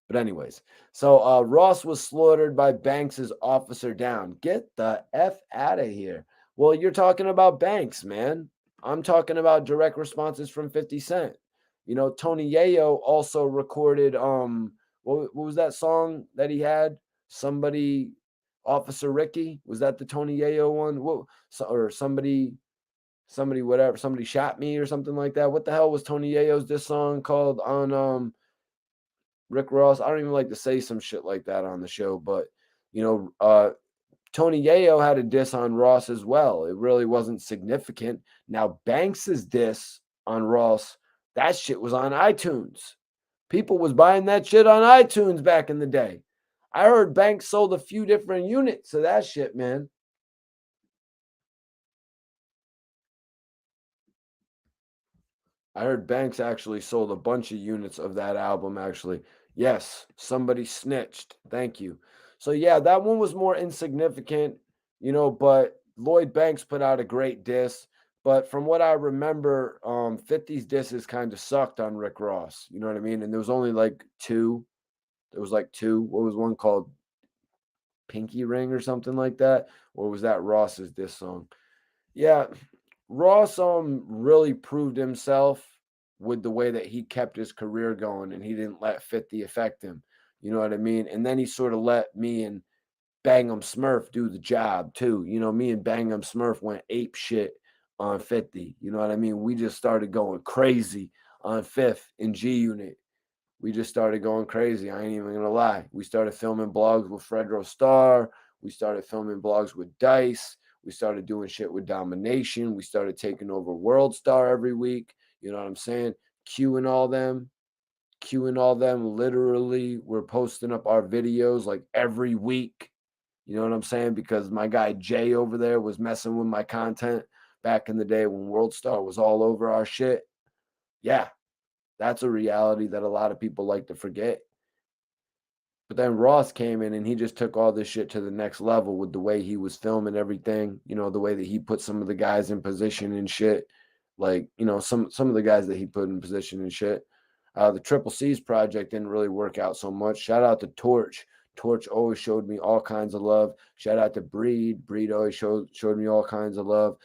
But anyways, so Ross was slaughtered by Banks's officer down. Get the F out of here. Well, you're talking about Banks, man. I'm talking about direct responses from 50 Cent. You know, Tony Yayo also recorded what was that song that he had? Somebody Officer Ricky? Was that the Tony Yayo one? What or somebody whatever, somebody shot me or something like that. What the hell was Tony Yayo's this song called on Rick Ross? I don't even like to say some shit like that on the show, but you know, Tony Yayo had a diss on Ross as well. It really wasn't significant. Now Banks's diss on Ross, that shit was on iTunes. People was buying that shit on iTunes back in the day. I heard Banks sold a few different units of that shit, man. I heard Banks actually sold a bunch of units of that album, actually. Yes, somebody snitched. Thank you. So, yeah, that one was more insignificant, but Lloyd Banks put out a great diss. But from what I remember, 50's disses kind of sucked on Rick Ross. You know what I mean? And there was only like two. There was like two. What was one called? Pinky Ring or something like that? Or was that Ross's diss song? Yeah, Ross really proved himself with the way that he kept his career going and he didn't let 50 affect him. You know what I mean? And then he sort of let me and Bang'em Smurf do the job too. You know, me and Bang'em Smurf went ape shit on 50. You know what I mean? We just started going crazy on Fifth in G Unit. We just started going crazy. I ain't even gonna lie. We started filming blogs with Fredro Starr. We started filming blogs with Dice. We started doing shit with Domination. We started taking over World Star every week. You know what I'm saying? Queuing all them. Queuing all them. Literally, we're posting up our videos like every week. You know what I'm saying? Because my guy Jay over there was messing with my content back in the day when World Star was all over our shit. Yeah, that's a reality that a lot of people like to forget. But then Ross came in and he just took all this shit to the next level with the way he was filming everything, the way that he put some of the guys in position and shit. Like, some of the guys that he put in position and shit. The Triple C's project didn't really work out so much. Shout out to Torch. Torch always showed me all kinds of love. Shout out to Breed. Breed always showed me all kinds of love.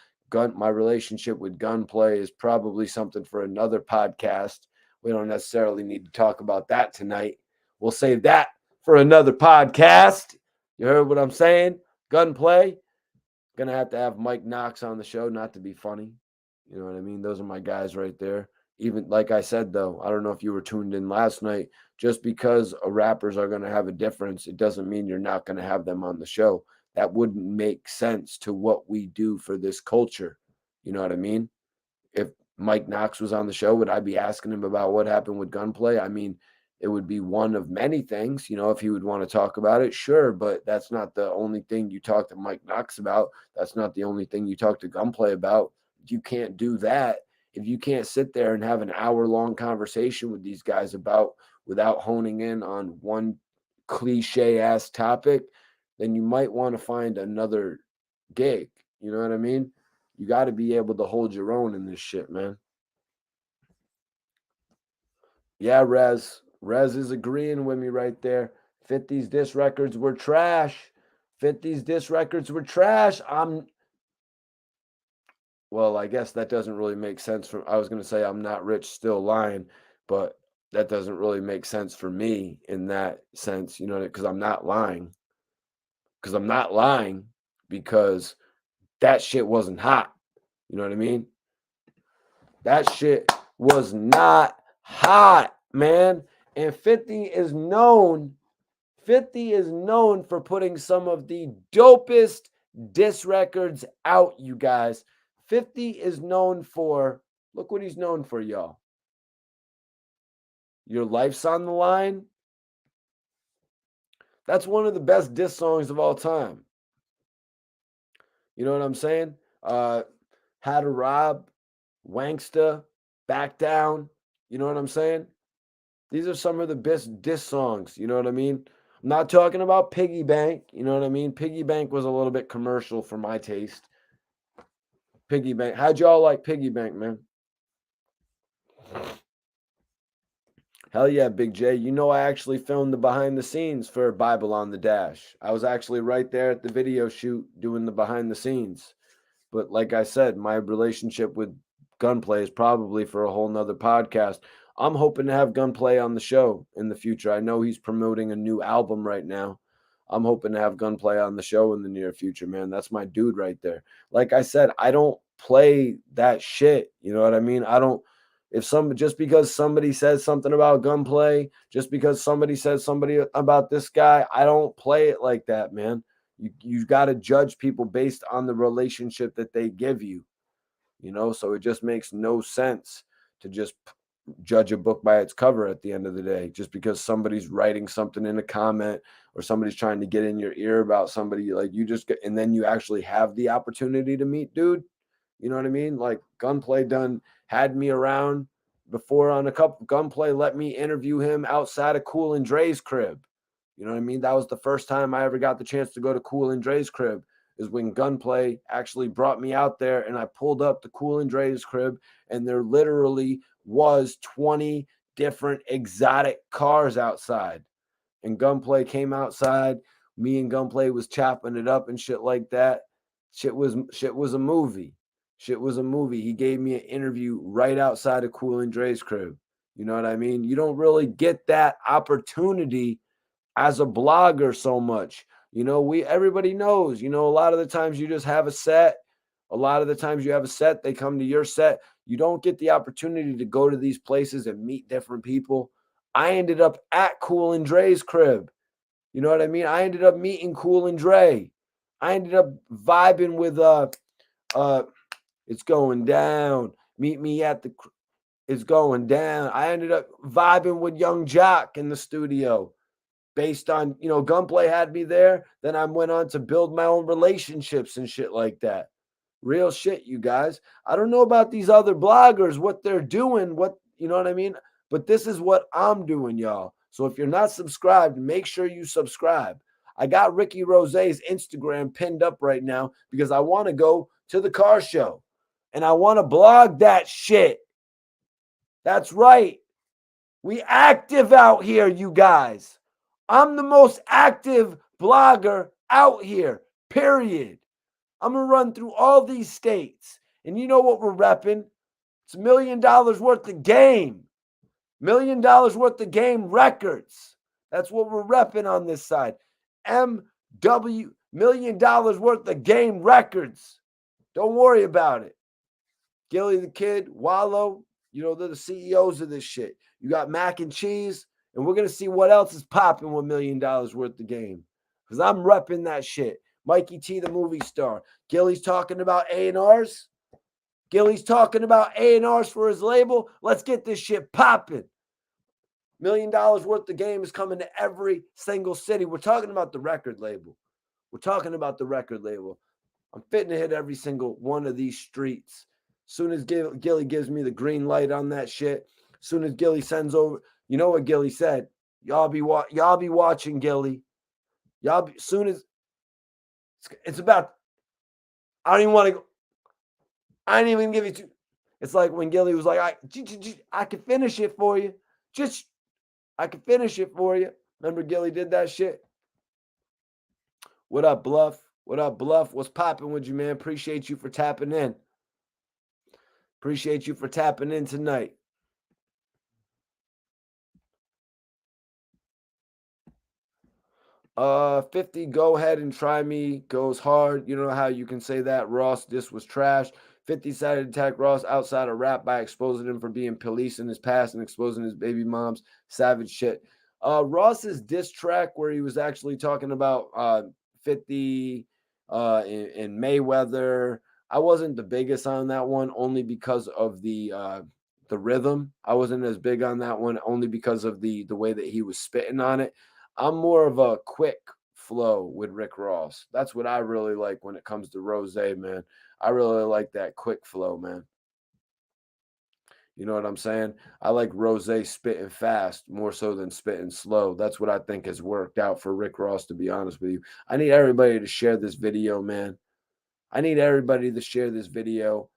My relationship with Gunplay is probably something for another podcast. We don't necessarily need to talk about that tonight. We'll save that for another podcast. You heard what I'm saying? Gunplay. Gonna have to have Mike Knox on the show, not to be funny. You know what I mean? Those are my guys right there. Even like I said, though, I don't know if you were tuned in last night. Just because rappers are going to have a difference, it doesn't mean you're not going to have them on the show. That wouldn't make sense to what we do for this culture. You know what I mean? If Mike Knox was on the show, would I be asking him about what happened with Gunplay? I mean, it would be one of many things, if he would want to talk about it, sure, but that's not the only thing you talk to Mike Knox about. That's not the only thing you talk to Gunplay about. You can't do that if you can't sit there and have an hour-long conversation with these guys without honing in on one cliche-ass topic, then you might want to find another gig. You know what I mean? You got to be able to hold your own in this shit, man. Yeah, Rez. Rez is agreeing with me right there. 50's diss records were trash. 50's diss records were trash. Well, I guess that doesn't really make sense. I was going to say I'm not rich, still lying, but that doesn't really make sense for me in that sense, because I'm not lying. Because I'm not lying because that shit wasn't hot. You know what I mean? That shit was not hot, man. And 50 is known for putting some of the dopest diss records out, you guys. 50 is known for, look what he's known for, y'all. Your Life's on the Line. That's one of the best diss songs of all time. You know what I'm saying? How to Rob, Wanksta, Back Down. You know what I'm saying? These are some of the best diss songs. You know what I mean? I'm not talking about Piggy Bank. You know what I mean? Piggy Bank was a little bit commercial for my taste. Piggy Bank. How'd y'all like Piggy Bank, man? Hell yeah, Big J. I actually filmed the behind the scenes for Bible on the Dash. I was actually right there at the video shoot doing the behind the scenes. But like I said, my relationship with Gunplay is probably for a whole nother podcast. I'm hoping to have Gunplay on the show in the future. I know he's promoting a new album right now. I'm hoping to have Gunplay on the show in the near future, man. That's my dude right there. Like I said, I don't play that shit. You know what I mean? I don't. Just because somebody says something about Gunplay, just because somebody says somebody about this guy, I don't play it like that, man. You got to judge people based on the relationship that they give you, so it just makes no sense to just judge a book by its cover at the end of the day, just because somebody's writing something in a comment or somebody's trying to get in your ear about somebody. Like, and then you actually have the opportunity to meet dude. You know what I mean? Like, Gunplay had me around before on a couple. Gunplay let me interview him outside of Cool and Dre's crib. You know what I mean? That was the first time I ever got the chance to go to Cool and Dre's crib, is when Gunplay actually brought me out there, and I pulled up to Cool and Dre's crib, and there literally was 20 different exotic cars outside. And Gunplay came outside. Me and Gunplay was chopping it up and shit like that. Shit was a movie. Shit was a movie. He gave me an interview right outside of Cool and Dre's crib. You know what I mean? You don't really get that opportunity as a blogger so much. Everybody knows, a lot of the times you just have a set. A lot of the times you have a set, they come to your set. You don't get the opportunity to go to these places and meet different people. I ended up at Cool and Dre's crib. You know what I mean? I ended up meeting Cool and Dre. I ended up vibing with It's Going Down. Meet me at the It's Going Down. I ended up vibing with Young Jock in the studio. Based on, Gunplay had me there. Then I went on to build my own relationships and shit like that. Real shit, you guys. I don't know about these other bloggers, what they're doing, you know what I mean? But this is what I'm doing, y'all. So if you're not subscribed, make sure you subscribe. I got Ricky Rose's Instagram pinned up right now because I want to go to the car show and I want to blog that shit. That's right. We active out here, you guys. I'm the most active blogger out here, period. I'm going to run through all these states. And you know what we're repping? It's $1 million worth of game. $1 million worth of game records. That's what we're repping on this side. MW, $1 million worth of game records. Don't worry about it. Gillie the Kid, Wallow, they're the CEOs of this shit. You got Mac and Cheese, and we're going to see what else is popping with $1 million worth of game. Because I'm repping that shit. Mikey T, the movie star. Gillie's talking about A&Rs. Gillie's talking about A&Rs for his label. Let's get this shit popping. $1 million worth of game is coming to every single city. We're talking about the record label. I'm fitting to hit every single one of these streets. Soon as Gillie gives me the green light on that shit, soon as Gillie sends over, you know what Gillie said? Y'all be watching Gillie. Soon as it's about, I don't even want to go. I didn't even give you two. It's like when Gillie was like, I can finish it for you. I can finish it for you. Remember Gillie did that shit? What up, Bluff? What's popping with you, man? Appreciate you for tapping in. Appreciate you for tapping in tonight. $50, go ahead and try me, goes hard. You know how you can say that, Ross, this was trash. 50 decided to attack Ross outside of rap by exposing him for being police in his past and exposing his baby mom's savage shit. Ross's diss track where he was actually talking about 50 in Mayweather. I wasn't the biggest on that one only because of the rhythm. I wasn't as big on that one only because of the way that he was spitting on it. I'm more of a quick flow with Rick Ross. That's what I really like when it comes to Rose, man. I really like that quick flow, man. You know what I'm saying? I like Rose spitting fast more so than spitting slow. That's what I think has worked out for Rick Ross, to be honest with you. I need everybody to share this video, man. I need everybody to share this video.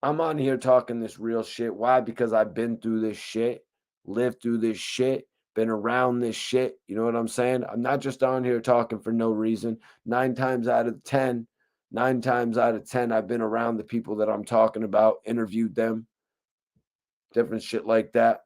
I'm on here talking this real shit. Why? Because I've been through this shit, lived through this shit, been around this shit. You know what I'm saying? I'm not just on here talking for no reason. 9 times out of 10, I've been around the people that I'm talking about, interviewed them, different shit like that.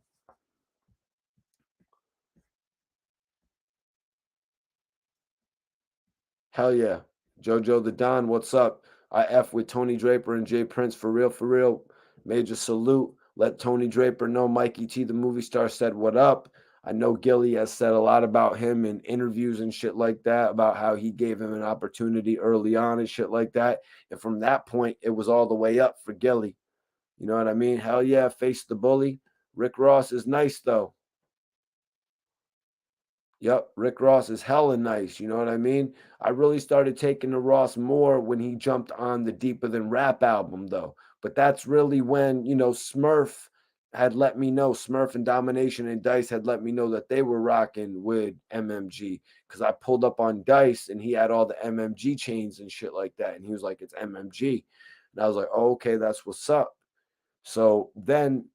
Hell yeah. Jojo the Don, what's up? I F with Tony Draper and Jay Prince for real, for real. Major salute. Let Tony Draper know Mikey T, the movie star, said what up. I know Gillie has said a lot about him in interviews and shit like that, about how he gave him an opportunity early on and shit like that. And from that point, it was all the way up for Gillie. You know what I mean? Hell yeah, face the bully. Rick Ross is nice, though. Yep, Rick Ross is hella nice. You know what I mean? I really started taking to Ross more when he jumped on the Deeper Than Rap album, though. But that's really when, Smurf had let me know, Smurf and Domination and Dice had let me know that they were rocking with MMG. Because I pulled up on Dice and he had all the MMG chains and shit like that. And he was like, it's MMG. And I was like, oh, okay, that's what's up. So then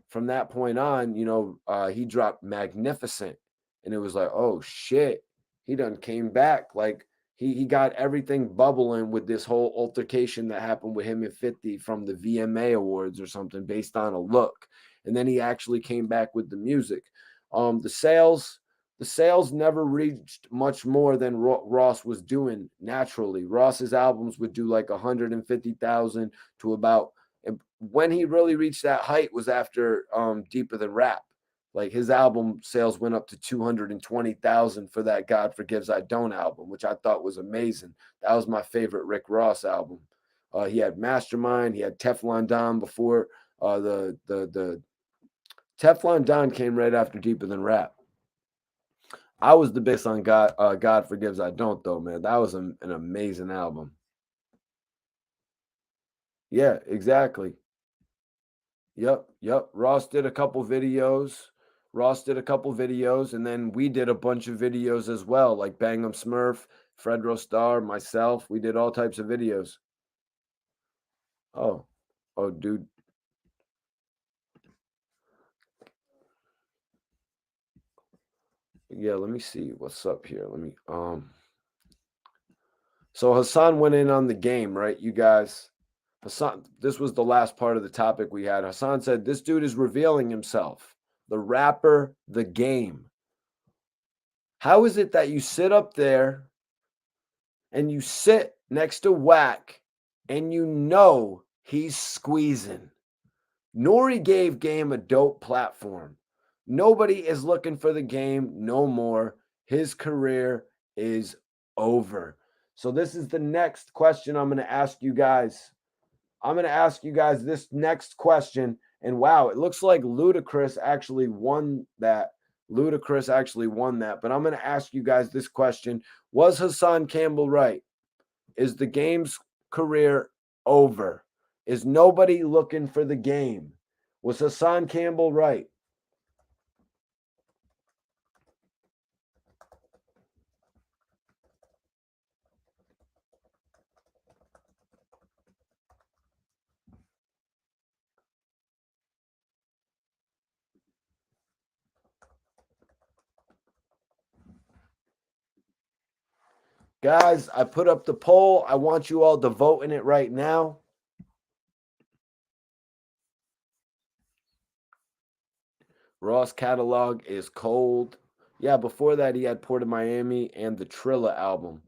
from that point on, he dropped Magnificent. And it was like, oh shit, he done came back. Like he got everything bubbling with this whole altercation that happened with him and 50 from the VMA Awards or something based on a look. And then he actually came back with the music. The sales never reached much more than Ross was doing naturally. Ross's albums would do like 150,000 to about, when he really reached that height was after Deeper Than Rap. Like his album sales went up to 220,000 for that God Forgives I Don't album, which I thought was amazing. That was my favorite Rick Ross album. He had Mastermind, he had Teflon Don before the Teflon Don came right after Deeper Than Rap. I was the biggest on God Forgives I Don't, though, man. That was an amazing album. Yeah, exactly. Yep. Ross did a couple videos. Ross did a couple videos, and then we did a bunch of videos as well, like Bang 'em Smurf, Fred Rostar, myself. We did all types of videos. Oh, oh, dude. Yeah, let me see what's up here. Let me So Hassan went in on the game, right? You guys. Hassan, this was the last part of the topic we had. Hassan said this dude is revealing himself. The rapper, the game. How is it that you sit up there and you sit next to Wack and you know he's squeezing? Nori gave Game a dope platform. Nobody is looking for the game no more. His career is over. So, this is the next question I'm going to ask you guys. I'm going to ask you guys this next question. And wow, it looks like Ludacris actually won that. Ludacris actually won that. But I'm going to ask you guys this question. Was Hassan Campbell right? Is the game's career over? Is nobody looking for the game? Was Hassan Campbell right? Guys, I put up the poll. I want you all to vote in it right now. Ross catalog is cold. Yeah, before that, he had Port of Miami and the Trilla album.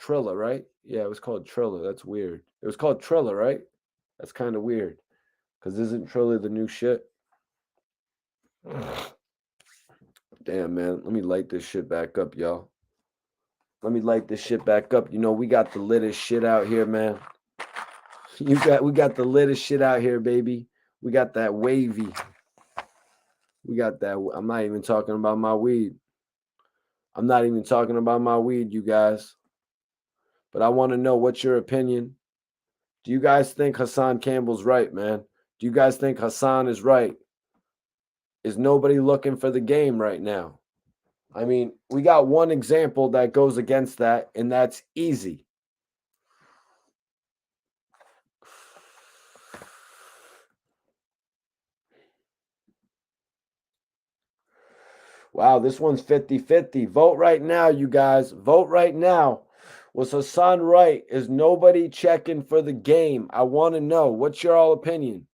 Trilla, right? Yeah, it was called Trilla. That's weird. It was called Trilla, right? That's kind of weird. Because isn't Trilla the new shit? Damn, man. Let me light this shit back up, y'all. Let me light this shit back up. You know, we got the littest shit out here, man. We got the littest shit out here, baby. We got that wavy. We got that. I'm not even talking about my weed. I'm not even talking about my weed, you guys. But I want to know what's your opinion. Do you guys think Hassan Campbell's right, man? Do you guys think Hassan is right? Is nobody looking for the game right now? I mean, we got one example that goes against that, and that's easy. Wow, this one's 50-50. Vote right now, you guys. Vote right now. Was Hassan right? Is nobody checking for the game? I want to know. What's your all opinion?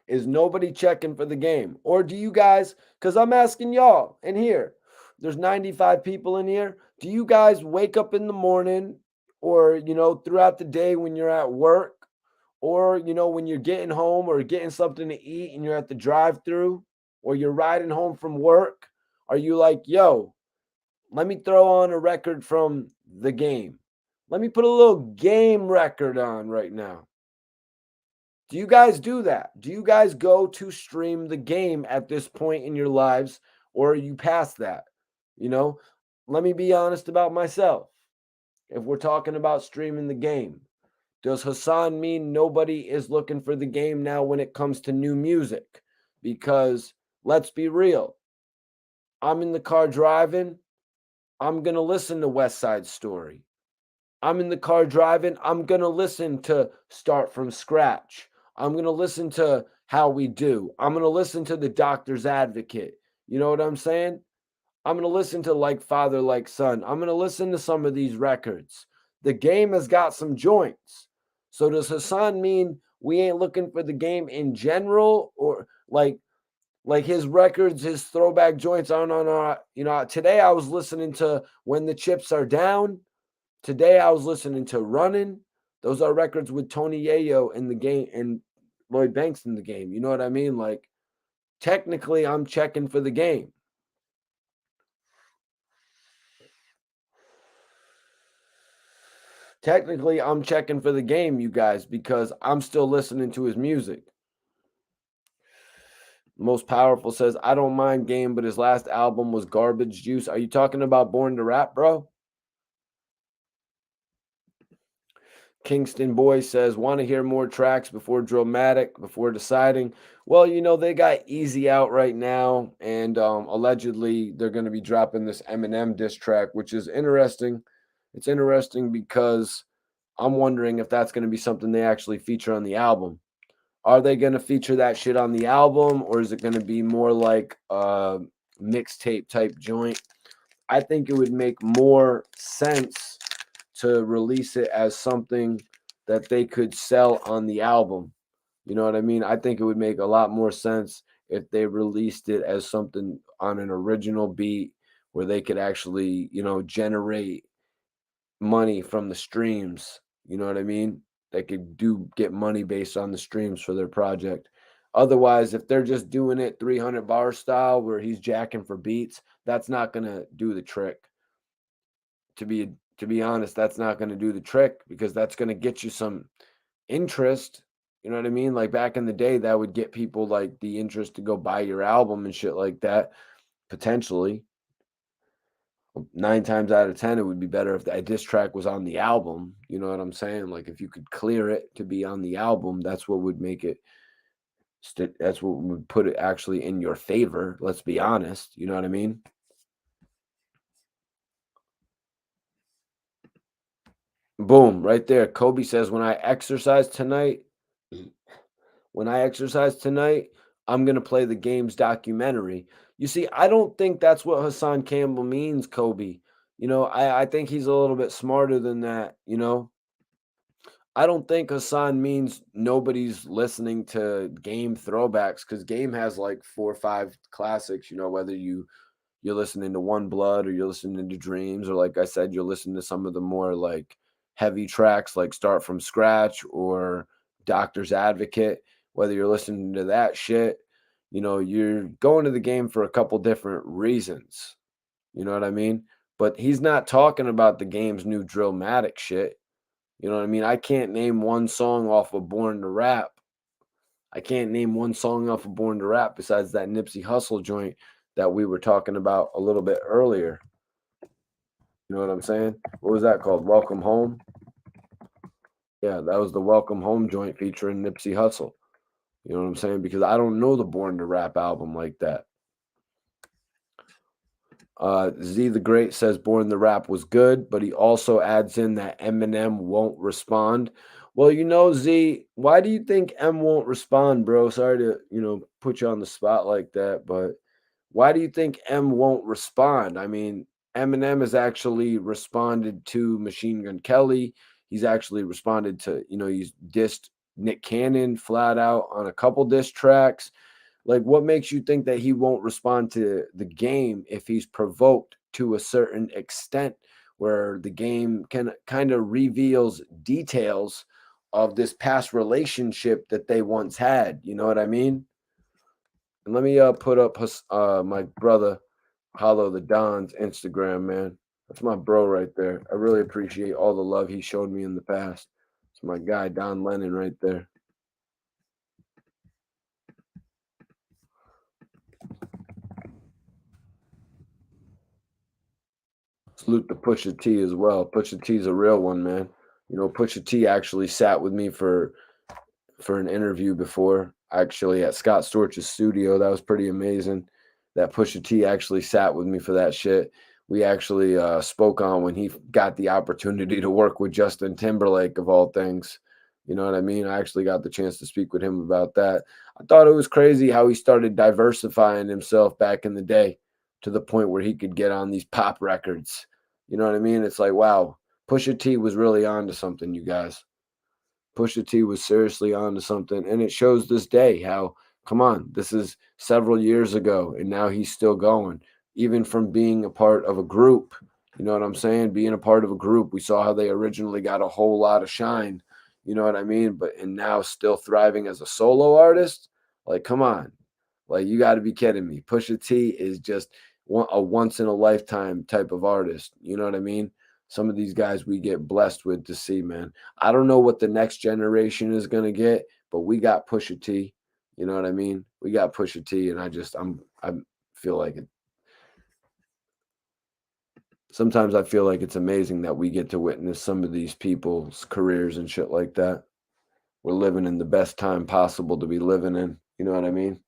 Is nobody checking for the game? Or do you guys, because I'm asking y'all in here, there's 95 people in here. Do you guys wake up in the morning or, throughout the day when you're at work or, when you're getting home or getting something to eat and you're at the drive through or you're riding home from work? Are you like, yo, let me throw on a record from the game? Let me put a little game record on right now. Do you guys do that? Do you guys go to stream the game at this point in your lives, or are you past that? Let me be honest about myself. If we're talking about streaming the game, does Hassan mean nobody is looking for the game now when it comes to new music? Because let's be real. I'm in the car driving. I'm going to listen to West Side Story. I'm in the car driving. I'm going to listen to Start From Scratch. I'm going to listen to How We Do. I'm going to listen to The Doctor's Advocate. You know what I'm saying? I'm going to listen to Like Father, Like Son. I'm going to listen to some of these records. The game has got some joints. So does Hassan mean we ain't looking for the game in general, or like his records, his throwback joints? I don't know. Today I was listening to When the Chips Are Down. Today I was listening to Running. Those are records with Tony Yayo in the game and Lloyd Banks in the game. You know what I mean? Like, technically, I'm checking for the game. Technically, I'm checking for the game, you guys, because I'm still listening to his music. Most Powerful says, I don't mind Game, but his last album was garbage juice. Are you talking about Born to Rap, bro? Kingston Boy says, want to hear more tracks before Drillmatic, before deciding. Well, they got Easy out right now, and allegedly they're going to be dropping this Eminem diss track, which is interesting. It's interesting because I'm wondering if that's going to be something they actually feature on the album. Are they going to feature that shit on the album, or is it going to be more like a mixtape type joint? I think it would make more sense to release it as something that they could sell on the album. You know what I mean? I think it would make a lot more sense if they released it as something on an original beat where they could actually, generate money from the streams. You know what I mean? They could get money based on the streams for their project. Otherwise, if they're just doing it 300 bar style where he's jacking for beats, that's not going to do the trick. To be honest, that's not going to do the trick because that's going to get you some interest. You know what I mean? Like back in the day, that would get people like the interest to go buy your album and shit like that. Potentially, 9 times out of 10, it would be better if that diss track was on the album. You know what I'm saying? Like if you could clear it to be on the album, that's what would make it. That's what would put it actually in your favor. Let's be honest. You know what I mean? Boom, right there. Kobe says, when I exercise tonight, I'm going to play the game's documentary. You see, I don't think that's what Hassan Campbell means, Kobe. I think he's a little bit smarter than that. I don't think Hassan means nobody's listening to Game throwbacks because Game has like 4 or 5 classics, whether you're listening to One Blood or you're listening to Dreams, or like I said, you're listening to some of the more like heavy tracks like Start From Scratch or Doctor's Advocate. Whether you're listening to that shit, you're going to the game for a couple different reasons. You know what I mean? But he's not talking about the game's new Drillmatic shit. You know what I mean? I can't name one song off of Born to Rap. I can't name one song off of Born to Rap besides that Nipsey Hussle joint that we were talking about a little bit earlier. You know what I'm saying? What was that called? Welcome Home? Yeah, that was the Welcome Home joint featuring Nipsey Hussle. You know what I'm saying? Because I don't know the Born to Rap album like that. Z the Great says Born the Rap was good, but he also adds in that Eminem won't respond. Well, Z, why do you think M won't respond, bro? Sorry to, put you on the spot like that, but why do you think M won't respond? I mean, Eminem has actually responded to Machine Gun Kelly. He's actually responded to, he's dissed Nick Cannon flat out on a couple diss tracks. Like, what makes you think that he won't respond to the game if he's provoked to a certain extent where the game can kind of reveals details of this past relationship that they once had? You know what I mean? And let me put up my brother Hollow the Don's Instagram, man. That's my bro right there. I really appreciate all the love he showed me in the past. It's my guy Don Lennon right there. Salute to Pusha T as well. Pusha T's a real one, man. Pusha T actually sat with me for an interview before, actually at Scott Storch's studio. That was pretty amazing. That Pusha T actually sat with me for that shit. We actually spoke on when he got the opportunity to work with Justin Timberlake, of all things. You know what I mean? I actually got the chance to speak with him about that. I thought it was crazy how he started diversifying himself back in the day to the point where he could get on these pop records. You know what I mean? It's like, wow, Pusha T was really on to something, you guys. Pusha T was seriously on to something, and it shows this day how, come on, this is several years ago, and now he's still going, even from being a part of a group. You know what I'm saying? Being a part of a group, we saw how they originally got a whole lot of shine. You know what I mean? And now still thriving as a solo artist. Like, come on, like you got to be kidding me. Pusha T is just a once in a lifetime type of artist. You know what I mean? Some of these guys we get blessed with to see, man. I don't know what the next generation is gonna get, but we got Pusha T. You know what I mean? We got Pusha T, and I feel like it. Sometimes I feel like it's amazing that we get to witness some of these people's careers and shit like that. We're living in the best time possible to be living in. You know what I mean?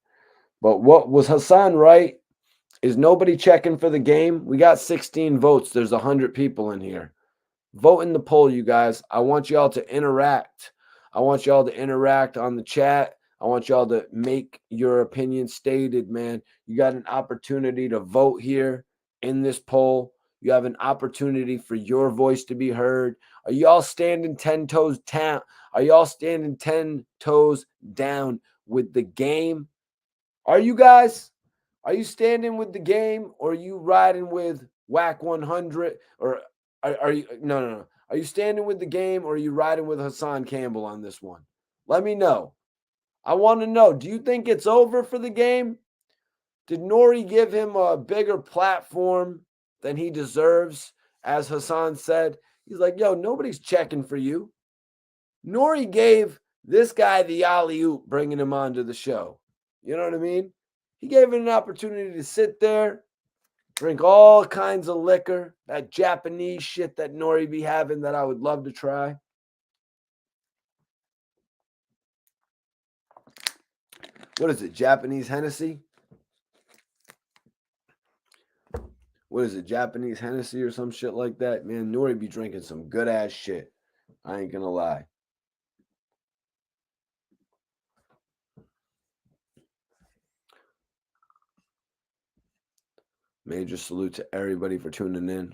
But what was Hassan right? Is nobody checking for the game? We got 16 votes. There's 100 people in here. Vote in the poll, you guys. I want y'all to interact. I want y'all to interact on the chat. I want y'all to make your opinion stated, man. You got an opportunity to vote here in this poll. You have an opportunity for your voice to be heard. Are y'all standing 10 toes down? Are y'all standing 10 toes down with the game? Are you guys? Are you standing with the game, or are you riding with Wack 100? Or are you no. Are you standing with the game, or are you riding with Hassan Campbell on this one? Let me know. I want to know. Do you think it's over for the game? Did Nori give him a bigger platform than he deserves? As Hassan said, he's like, yo, nobody's checking for you. Nori gave this guy the alley-oop, bringing him onto the show. You know what I mean? He gave him an opportunity to sit there, drink all kinds of liquor, that Japanese shit that Nori be having that I would love to try. What is it, Japanese Hennessy? What is it, Japanese Hennessy or some shit like that? Man, Nori be drinking some good-ass shit. I ain't gonna lie. Major salute to everybody for tuning in.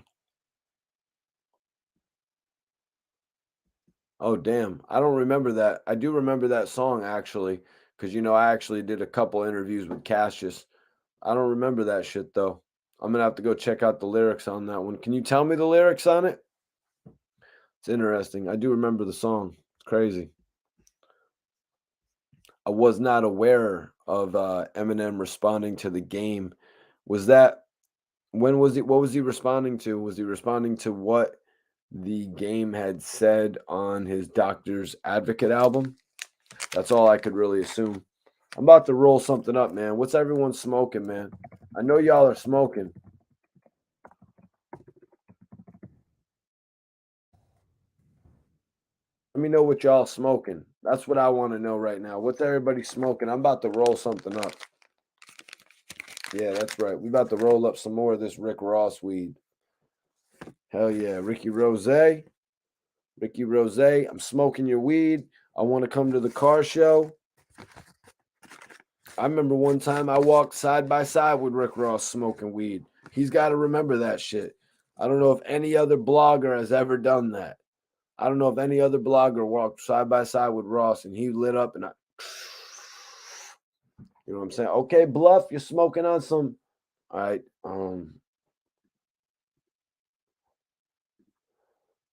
Oh, damn. I don't remember that. I do remember that song, actually, because, I actually did a couple interviews with Cassius. I don't remember that shit, though. I'm going to have to go check out the lyrics on that one. Can you tell me the lyrics on it? It's interesting. I do remember the song. It's crazy. I was not aware of Eminem responding to the game. Was that, what was he responding to? Was he responding to what the game had said on his Doctor's Advocate album? That's all I could really assume. I'm about to roll something up, man. What's everyone smoking, man? I know y'all are smoking. Let me know what y'all smoking. That's what I want to know right now. What's everybody smoking? I'm about to roll something up. Yeah, that's right. We about to roll up some more of this Rick Ross weed. Hell yeah. Ricky Rose. Ricky Rose, I'm smoking your weed. I want to come to the car show. I remember one time I walked side by side with Rick Ross smoking weed. He's got to remember that shit. I don't know if any other blogger has ever done that. I don't know if any other blogger walked side by side with Ross and he lit up and you know what I'm saying? Okay, Bluff, you're smoking on some. All right.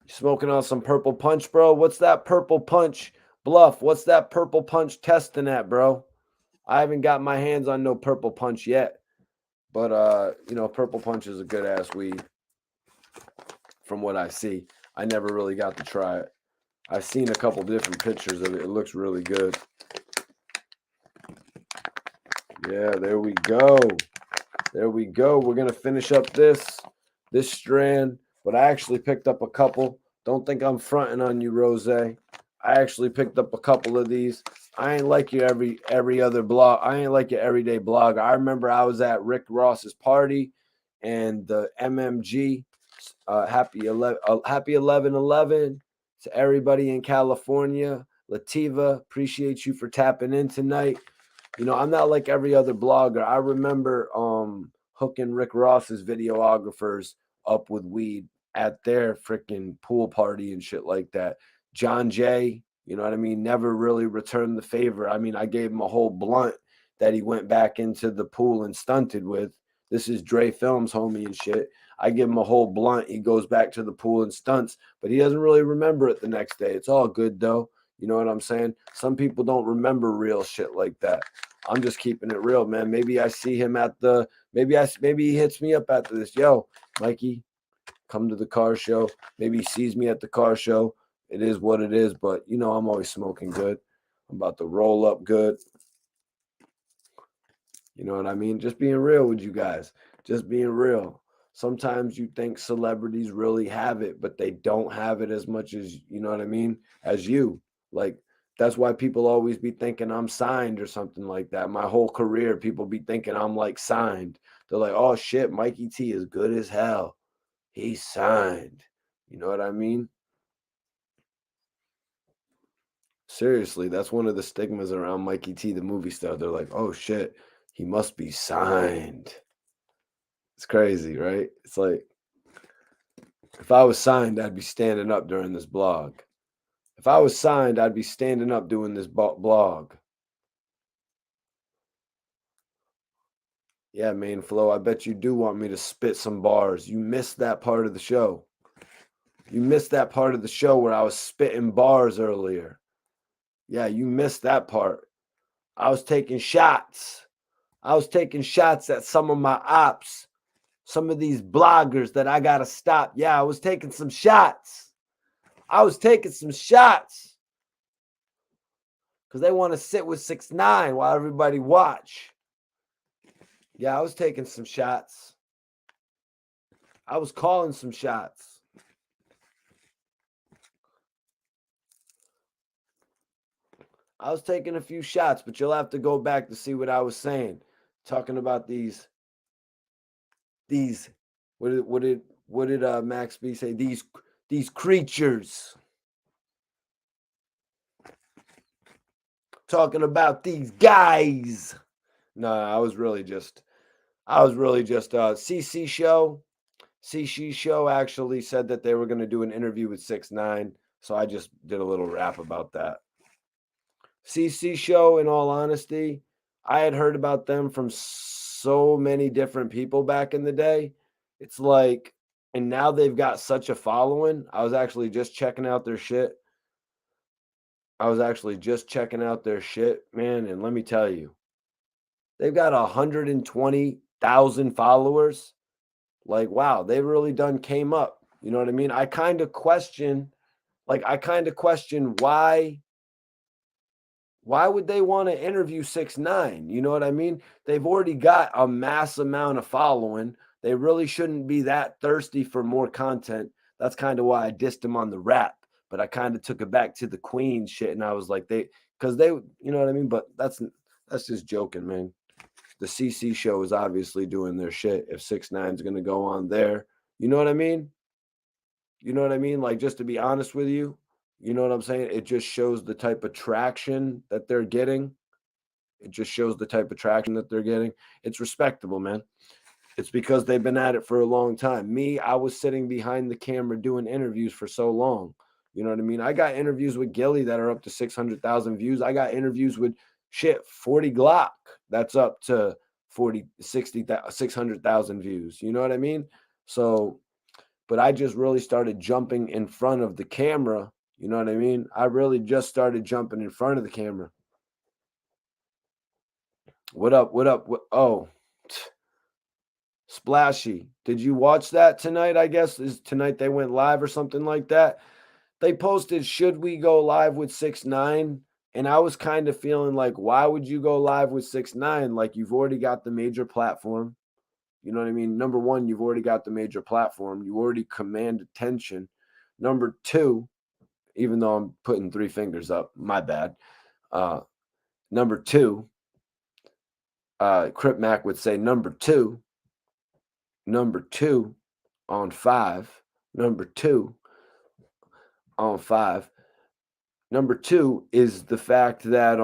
Smoking on some Purple Punch, bro. What's that Purple Punch? Bluff, what's that Purple Punch testing at, bro? I haven't got my hands on no Purple Punch yet. But Purple Punch is a good ass weed from what I see. I never really got to try it. I've seen a couple different pictures of it. It looks really good. Yeah, there we go. There we go. We're going to finish up this strand, but I actually picked up a couple. Don't think I'm fronting on you, Rose. I actually picked up a couple of these. I ain't like your every other blog. I ain't like your everyday blogger. I remember I was at Rick Ross's party and the MMG happy 11/11 to everybody in California. Lativa, appreciate you for tapping in tonight. I'm not like every other blogger. I remember hooking Rick Ross's videographers up with weed at their freaking pool party and shit like that. John Jay, you know what I mean, never really returned the favor. I mean, I gave him a whole blunt that he went back into the pool and stunted with. This is Dre Films, homie, and shit. I give him a whole blunt. He goes back to the pool and stunts, but he doesn't really remember it the next day. It's all good, though. You know what I'm saying? Some people don't remember real shit like that. I'm just keeping it real, man. Maybe I see him at the, maybe he hits me up after this. Yo, Mikey, come to the car show. Maybe he sees me at the car show. It is what it is, but I'm always smoking good. I'm about to roll up good. You know what I mean? Just being real with you guys. Just being real. Sometimes you think celebrities really have it, but they don't have it as much as, you know what I mean, as you. Like, that's why people always be thinking I'm signed or something like that. My whole career, people be thinking I'm like signed. They're like, oh shit, Mikey T is good as hell. He's signed. You know what I mean? Seriously, that's one of the stigmas around Mikey T, the movie star. They're like, oh shit, he must be signed. It's crazy, right? It's like, if I was signed, I'd be standing up during this blog. If I was signed, I'd be standing up doing this blog. Yeah, main flow. I bet you do want me to spit some bars. You missed that part of the show. You missed that part of the show where I was spitting bars earlier. Yeah, you missed that part. I was taking shots. I was taking shots at some of my ops, some of these bloggers that I got to stop. Yeah, I was taking some shots. I was taking some shots because they want to sit with 6ix9ine while everybody watch. Yeah, I was taking some shots. I was calling some shots. I was taking a few shots, but you'll have to go back to see what I was saying. Talking about these what did Max B say? These creatures. Talking about these guys. No, I was really just CC show. CC show actually said that they were going to do an interview with 6ix9ine, so I just did a little rap about that. CC show, in all honesty, I had heard about them from so many different people back in the day. It's like, and now they've got such a following. I was actually just checking out their shit. Man, and let me tell you, they've got 120,000 followers. Like, wow, they really done came up. You know what I mean? I kind of question why would they want to interview 6ix9ine? You know what I mean? They've already got a mass amount of following. They really shouldn't be that thirsty for more content. That's kind of why I dissed them on the rap, but I kind of took it back to the Queen shit, and I was like, because they, you know what I mean? But that's just joking, man. The CC show is obviously doing their shit. If 6ix9ine's gonna go on there, you know what I mean? You know what I mean? Like, just to be honest with you, you know what I'm saying? It just shows the type of traction that they're getting. It's respectable, man. It's because they've been at it for a long time. Me, I was sitting behind the camera doing interviews for so long. You know what I mean? I got interviews with Gillie that are up to 600,000 views. I got interviews with 40 Glock that's up to 40, 60, 600,000 views. You know what I mean? So, but I just really started jumping in front of the camera. You know what I mean? I really just started jumping in front of the camera. What up? Oh, Splashy. Did you watch that tonight? I guess is tonight they went live or something like that. They posted, should we go live with 6ix9ine? And I was kind of feeling like, why would you go live with 6ix9ine? Like, you've already got the major platform. You know what I mean? Number one, you've already got the major platform. You already command attention. Number two, even though I'm putting three fingers up, my bad. Number two, Crip Mac would say number two on five. Number two on five. Number two is the fact that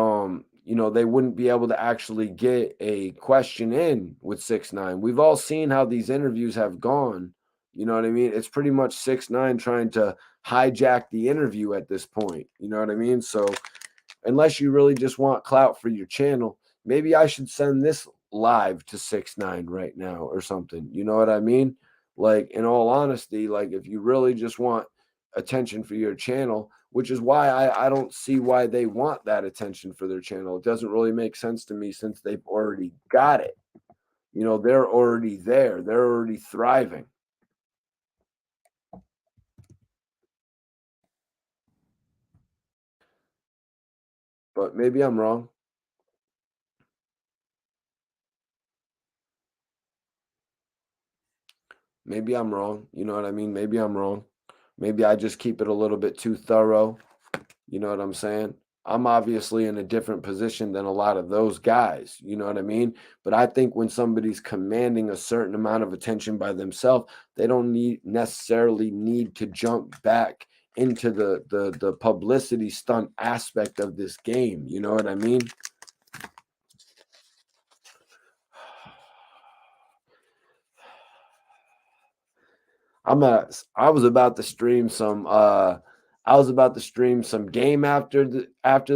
they wouldn't be able to actually get a question in with 6ix9ine. We've all seen how these interviews have gone. You know what I mean? It's pretty much 6ix9ine trying to hijack the interview at this point. You know what I mean? So unless you really just want clout for your channel, maybe I should send this live to 6ix9ine right now or something. You know what I mean? Like, in all honesty, like, if you really just want attention for your channel, which is why I don't see why they want that attention for their channel. It doesn't really make sense to me since they've already got it. You know, they're already there. They're already thriving. But maybe I'm wrong. Maybe I'm wrong. You know what I mean? Maybe I'm wrong. Maybe I just keep it a little bit too thorough. You know what I'm saying? I'm obviously in a different position than a lot of those guys. You know what I mean? But I think when somebody's commanding a certain amount of attention by themselves, they don't necessarily need to jump back into the publicity stunt aspect of this game. You know what I mean? I was about to stream some game after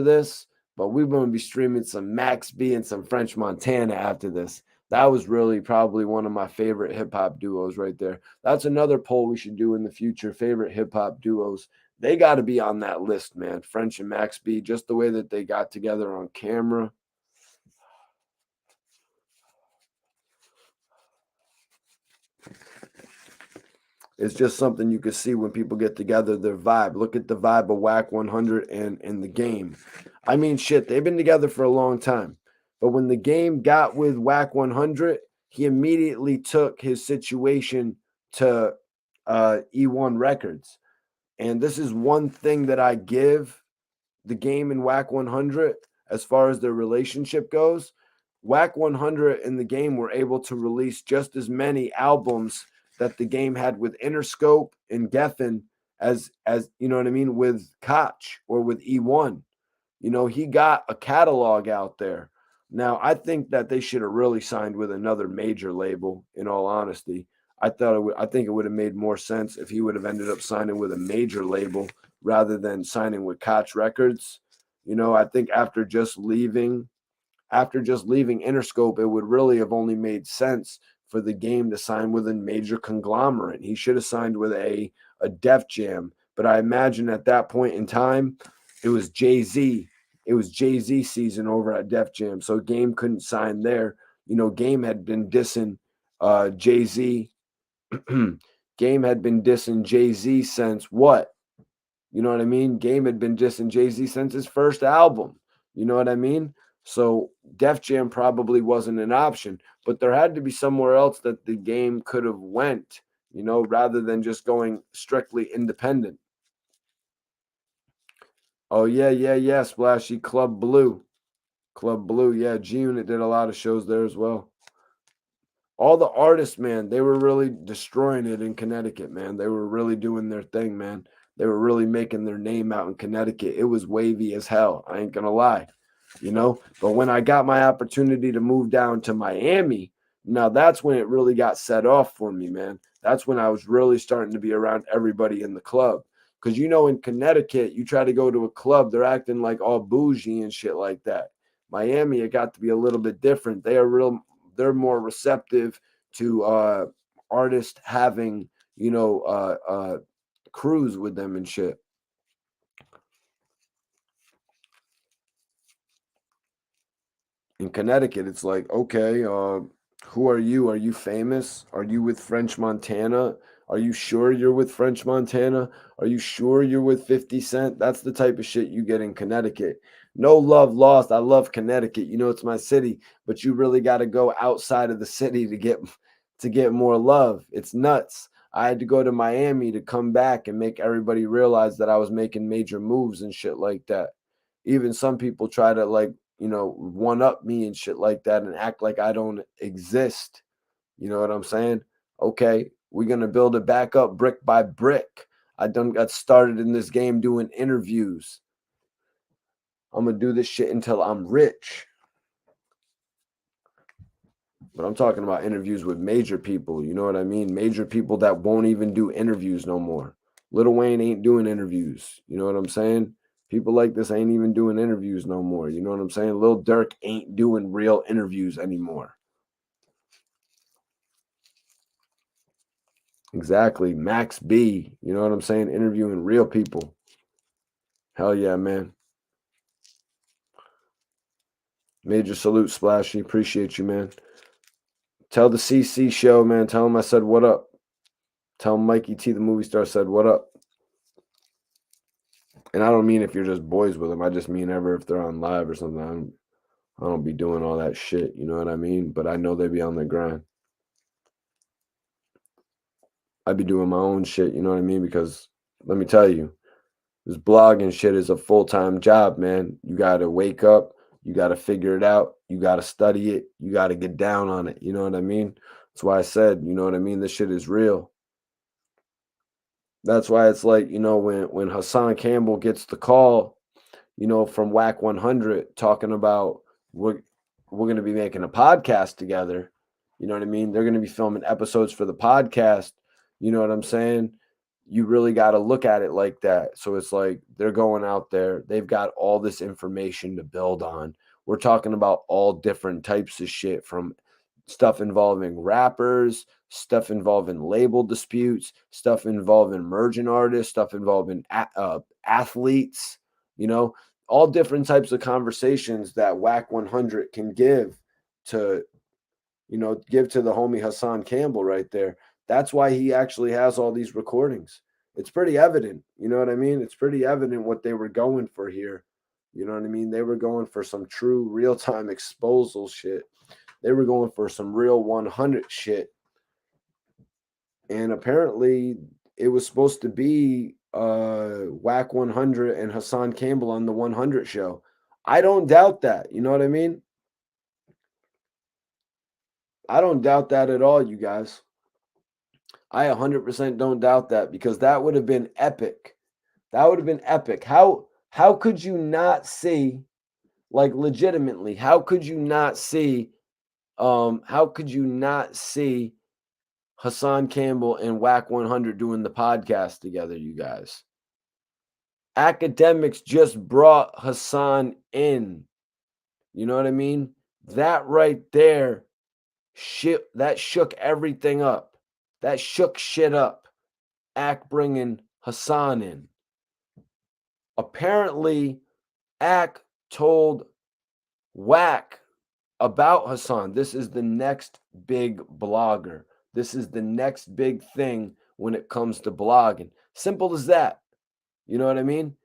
this, but we're gonna be streaming some Max B and some French Montana after this. That was really probably one of my favorite hip hop duos right there. That's another poll we should do in the future. Favorite hip hop duos. They got to be on that list, man. French and Max B, just the way that they got together on camera. It's just something you can see when people get together, their vibe. Look at the vibe of Wack 100 and the game. I mean, shit, they've been together for a long time. But when the game got with Wack 100, he immediately took his situation to E1 Records. And this is one thing that I give the game in Wack 100 as far as their relationship goes. Wack 100 and the game were able to release just as many albums that the game had with Interscope and Geffen as you know what I mean, with Koch or with E1. You know, he got a catalog out there. Now, I think that they should have really signed with another major label, in all honesty. I think it would have made more sense if he would have ended up signing with a major label rather than signing with Koch Records. You know, I think after just leaving Interscope, it would really have only made sense for the game to sign with a major conglomerate. He should have signed with a Def Jam. But I imagine at that point in time, it was Jay-Z. It was Jay-Z season over at Def Jam. So Game couldn't sign there. You know, Game had been dissing Jay-Z. Game had been dissing Jay-Z since what? You know what I mean? Game had been dissing Jay-Z since his first album. You know what I mean? So Def Jam probably wasn't an option, but there had to be somewhere else that the game could have went, you know, rather than just going strictly independent. Oh yeah, Splashy Club Blue. Club Blue, yeah, G Unit did a lot of shows there as well. All the artists, man, they were really destroying it in Connecticut, man. They were really doing their thing, man. They were really making their name out in Connecticut. It was wavy as hell. I ain't gonna lie, you know. But when I got my opportunity to move down to Miami, now that's when it really got set off for me, man. That's when I was really starting to be around everybody in the club. Because, you know, in Connecticut, you try to go to a club, they're acting like all bougie and shit like that. Miami, it got to be a little bit different. They're more receptive to artists having, you know, crews with them and shit. In Connecticut, it's like, okay, who are you? Are you famous? Are you with French Montana? Are you sure you're with French Montana? Are you sure you're with 50 Cent? That's the type of shit you get in Connecticut. No love lost. I love Connecticut. You know, it's my city, but you really got to go outside of the city to get more love. It's nuts. I had to go to Miami to come back and make everybody realize that I was making major moves and shit like that. Even some people try to, like, you know, one up me and shit like that and act like I don't exist. You know what I'm saying? Okay, we're gonna build it back up brick by brick. I done got started in this game doing interviews. I'm gonna do this shit until I'm rich. But I'm talking about interviews with major people. You know what I mean? Major people that won't even do interviews no more. Lil Wayne ain't doing interviews. You know what I'm saying? People like this ain't even doing interviews no more. You know what I'm saying? Lil Durk ain't doing real interviews anymore. Exactly. Max B. You know what I'm saying? Interviewing real people. Hell yeah, man. Major salute, Splashy. Appreciate you, man. Tell the CC show, man. Tell him I said what up. Tell him Mikey T, the movie star, said what up. And I don't mean if you're just boys with them. I just mean ever if they're on live or something. I don't be doing all that shit. You know what I mean? But I know they be on the grind. I'd be doing my own shit, you know what I mean? Because let me tell you, this blogging shit is a full-time job, man. You gotta wake up, you gotta figure it out, you gotta study it, you gotta get down on it. You know what I mean? That's why I said, you know what I mean? This shit is real. That's why it's like, when Hassan Campbell gets the call, from Wack 100 talking about we're going to be making a podcast together. You know what I mean? They're going to be filming episodes for the podcast. You know what I'm saying? You really got to look at it like that. So it's like they're going out there. They've got all this information to build on. We're talking about all different types of shit, from stuff involving rappers, stuff involving label disputes, stuff involving emerging artists, stuff involving athletes, you know, all different types of conversations that Wack 100 can to, give to the homie Hassan Campbell right there. That's why he actually has all these recordings. It's pretty evident. You know what I mean? It's pretty evident what they were going for here. You know what I mean? They were going for some true real-time exposal shit. They were going for some real 100 shit. And apparently it was supposed to be Wack 100 and Hassan Campbell on the 100 show. I don't doubt that. You know what I mean? I don't doubt that at all, you guys. I 100% don't doubt that, because that would have been epic. That would have been epic. How could you not see, like, legitimately, how could you not see Hassan Campbell and Wack 100 doing the podcast together, you guys? Academics just brought Hassan in. You know what I mean? That right there, that shook everything up. That shook shit up. Ack bringing Hassan in. Apparently, Ack told Wack about Hassan. This is the next big blogger. This is the next big thing when it comes to blogging. Simple as that. You know what I mean?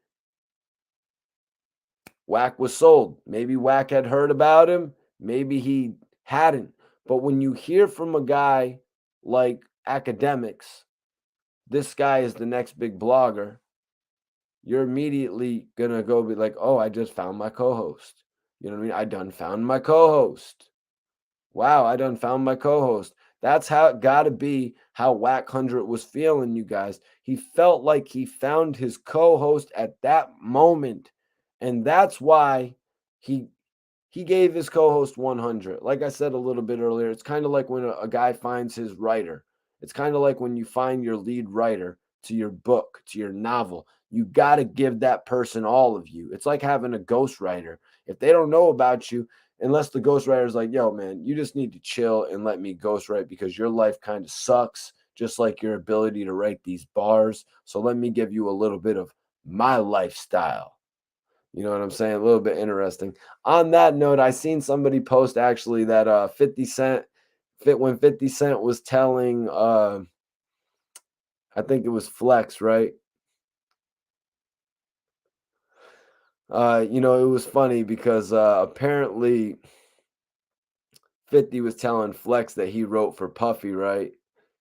Wack was sold. Maybe Wack had heard about him. Maybe he hadn't. But when you hear from a guy like Academics, this guy is the next big blogger, you're immediately going to go be like, oh, I just found my co-host. You know what I mean? I done found my co-host. Wow, I done found my co-host. That's how it got to be how Wack 100 was feeling, you guys. He felt like he found his co-host at that moment. And that's why he gave his co-host 100. Like I said a little bit earlier, it's kind of like when a guy finds his writer. It's kind of like when you find your lead writer to your book, to your novel. You got to give that person all of you. It's like having a ghostwriter. If they don't know about you, unless the ghostwriter is like, yo, man, you just need to chill and let me ghostwrite, because your life kind of sucks, just like your ability to write these bars. So let me give you a little bit of my lifestyle. You know what I'm saying? A little bit interesting. On that note, I seen somebody post actually that 50 Cent, when 50 Cent was telling, I think it was Flex, right? It was funny because apparently 50 was telling Flex that he wrote for Puffy, right?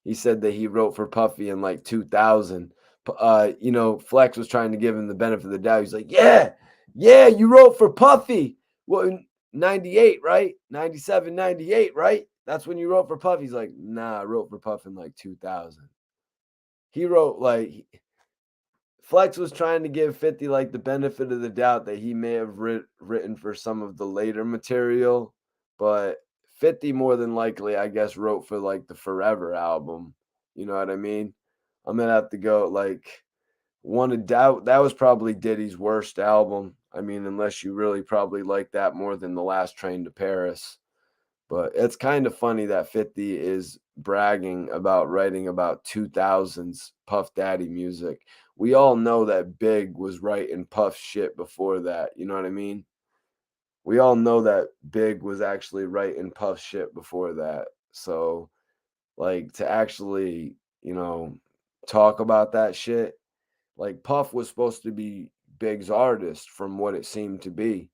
He said that he wrote for Puffy in like 2000. Flex was trying to give him the benefit of the doubt. He's like, yeah, you wrote for Puffy. Well, in 98, right? 97, 98, right? That's when you wrote for Puffy. He's like, nah, I wrote for Puffy in like 2000. He wrote like, Flex was trying to give 50 like the benefit of the doubt that he may have written for some of the later material, but 50 more than likely, I guess, wrote for like the Forever album. You know what I mean? I'm gonna have to go like one of doubt. That was probably Diddy's worst album. I mean, unless you really probably like that more than The Last Train to Paris. But it's kind of funny that 50 is bragging about writing about 2000s Puff Daddy music. We all know that Big was writing Puff shit before that. You know what I mean? We all know that Big was actually writing Puff shit before that. So, like, to actually, talk about that shit, like, Puff was supposed to be Big's artist from what it seemed to be.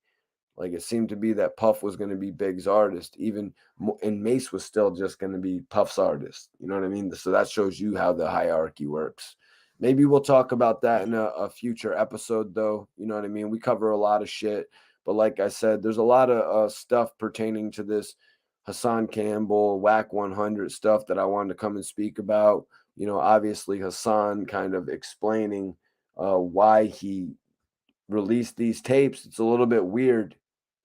Like it seemed to be that Puff was going to be Big's artist, and Mace was still just going to be Puff's artist. You know what I mean? So that shows you how the hierarchy works. Maybe we'll talk about that in a future episode, though. You know what I mean? We cover a lot of shit, but like I said, there's a lot of stuff pertaining to this Hassan Campbell, Wack 100 stuff that I wanted to come and speak about. You know, obviously Hassan kind of explaining why he released these tapes. It's a little bit weird.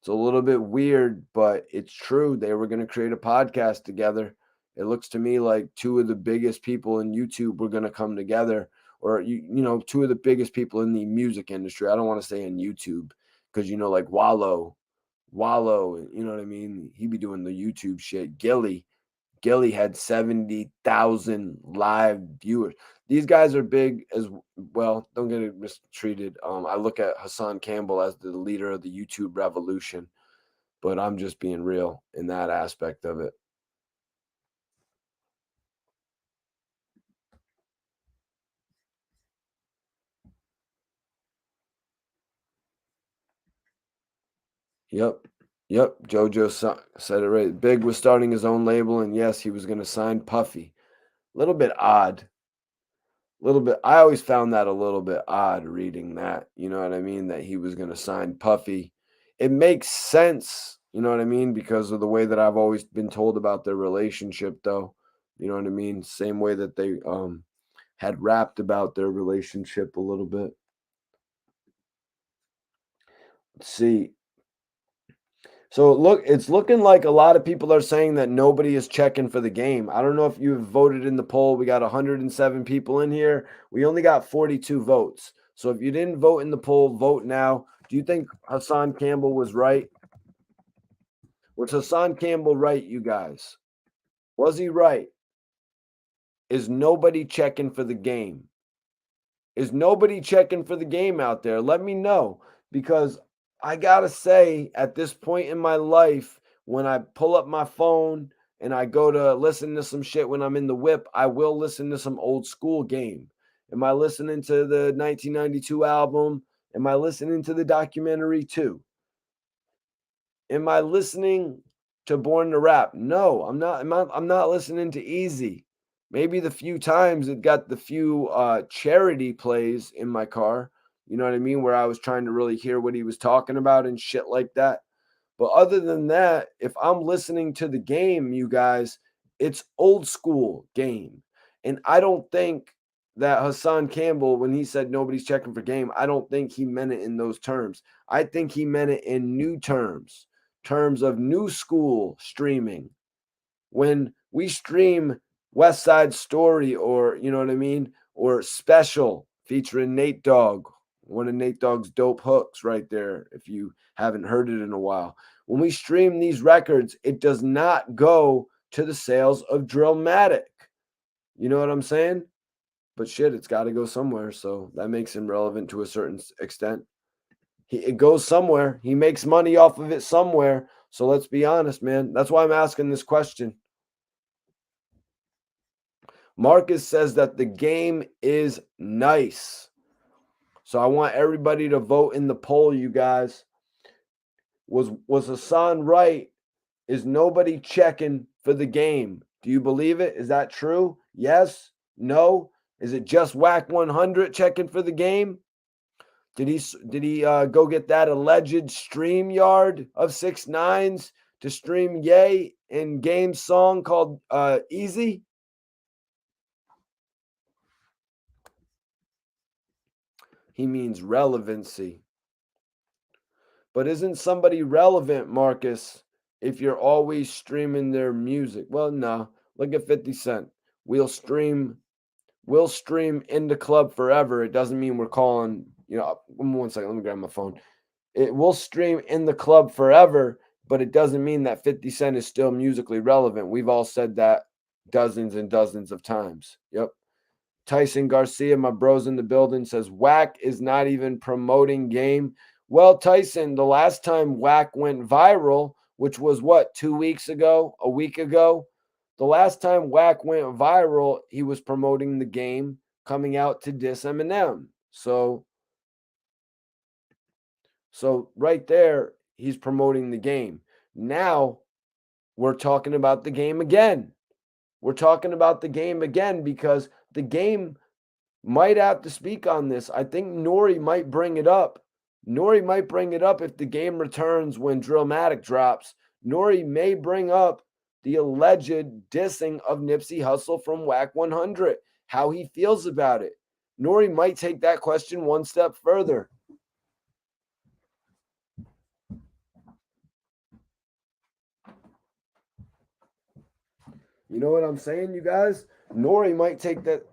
It's a little bit weird, but it's true. They were going to create a podcast together. It looks to me like two of the biggest people in YouTube were going to come together, or you know, two of the biggest people in the music industry. I don't want to say in YouTube because you know, like Wallow, you know what I mean? He be doing the YouTube shit. Gillie had 70,000 live viewers. These guys are big as well. Don't get it mistreated. I look at Hassan Campbell as the leader of the YouTube revolution, but I'm just being real in that aspect of it. Yep. Yep. Said it right. Big was starting his own label, and yes, he was going to sign Puffy. A little bit odd. Little bit. I always found that a little bit odd reading that. You know what I mean? That he was going to sign Puffy. It makes sense. You know what I mean? Because of the way that I've always been told about their relationship, though. You know what I mean? Same way that they had rapped about their relationship a little bit. Let's see. So it's looking like a lot of people are saying that nobody is checking for the game. I don't know if you've voted in the poll. We got 107 people in here. We only got 42 votes. So if you didn't vote in the poll, vote now. Do you think Hassan Campbell was right? Was Hassan Campbell right, you guys? Was he right? Is nobody checking for the game? Is nobody checking for the game out there? Let me know because I got to say, at this point in my life, when I pull up my phone and I go to listen to some shit when I'm in the whip, I will listen to some old school game. Am I listening to the 1992 album? Am I listening to the documentary too? Am I listening to Born to Rap? No, I'm not. I'm not listening to Easy. Maybe the few times it got the few charity plays in my car. You know what I mean? Where I was trying to really hear what he was talking about and shit like that. But other than that, if I'm listening to the game, you guys, it's old school game. And I don't think that Hassan Campbell, when he said nobody's checking for game, I don't think he meant it in those terms. I think he meant it in new terms of new school streaming. When we stream West Side Story or, you know what I mean, or Special featuring Nate Dogg, one of Nate Dogg's dope hooks right there, if you haven't heard it in a while. When we stream these records, it does not go to the sales of Drillmatic. You know what I'm saying? But shit, it's got to go somewhere. So that makes him relevant to a certain extent. It goes somewhere. He makes money off of it somewhere. So let's be honest, man. That's why I'm asking this question. Marcus says that the game is nice. So I want everybody to vote in the poll, you guys. Was Hassan right? Is nobody checking for the game? Do you believe it? Is that true? Yes? No? Is it just Wack 100 checking for the game? Did he go get that alleged stream yard of 6ix9ine to stream Ye in Game's song called Easy? He means relevancy. But isn't somebody relevant, Marcus, if you're always streaming their music? Well, no. Look at 50 Cent. We'll stream in the club forever. It doesn't mean we're calling, you know, 1 second, let me grab my phone. It will stream in the club forever, but it doesn't mean that 50 Cent is still musically relevant. We've all said that dozens and dozens of times. Yep. Tyson Garcia, my bros in the building, says Wack is not even promoting game. Well, Tyson, the last time Wack went viral, which was what, 2 weeks ago, a week ago? The last time Wack went viral, he was promoting the game coming out to diss Eminem. So right there, he's promoting the game. Now we're talking about the game again. We're talking about the game again because the game might have to speak on this. I think Nori might bring it up. Nori might bring it up if the game returns when Drillmatic drops. Nori may bring up the alleged dissing of Nipsey Hussle from Wack 100, how he feels about it. Nori might take that question one step further. You know what I'm saying, you guys? Nori might take that.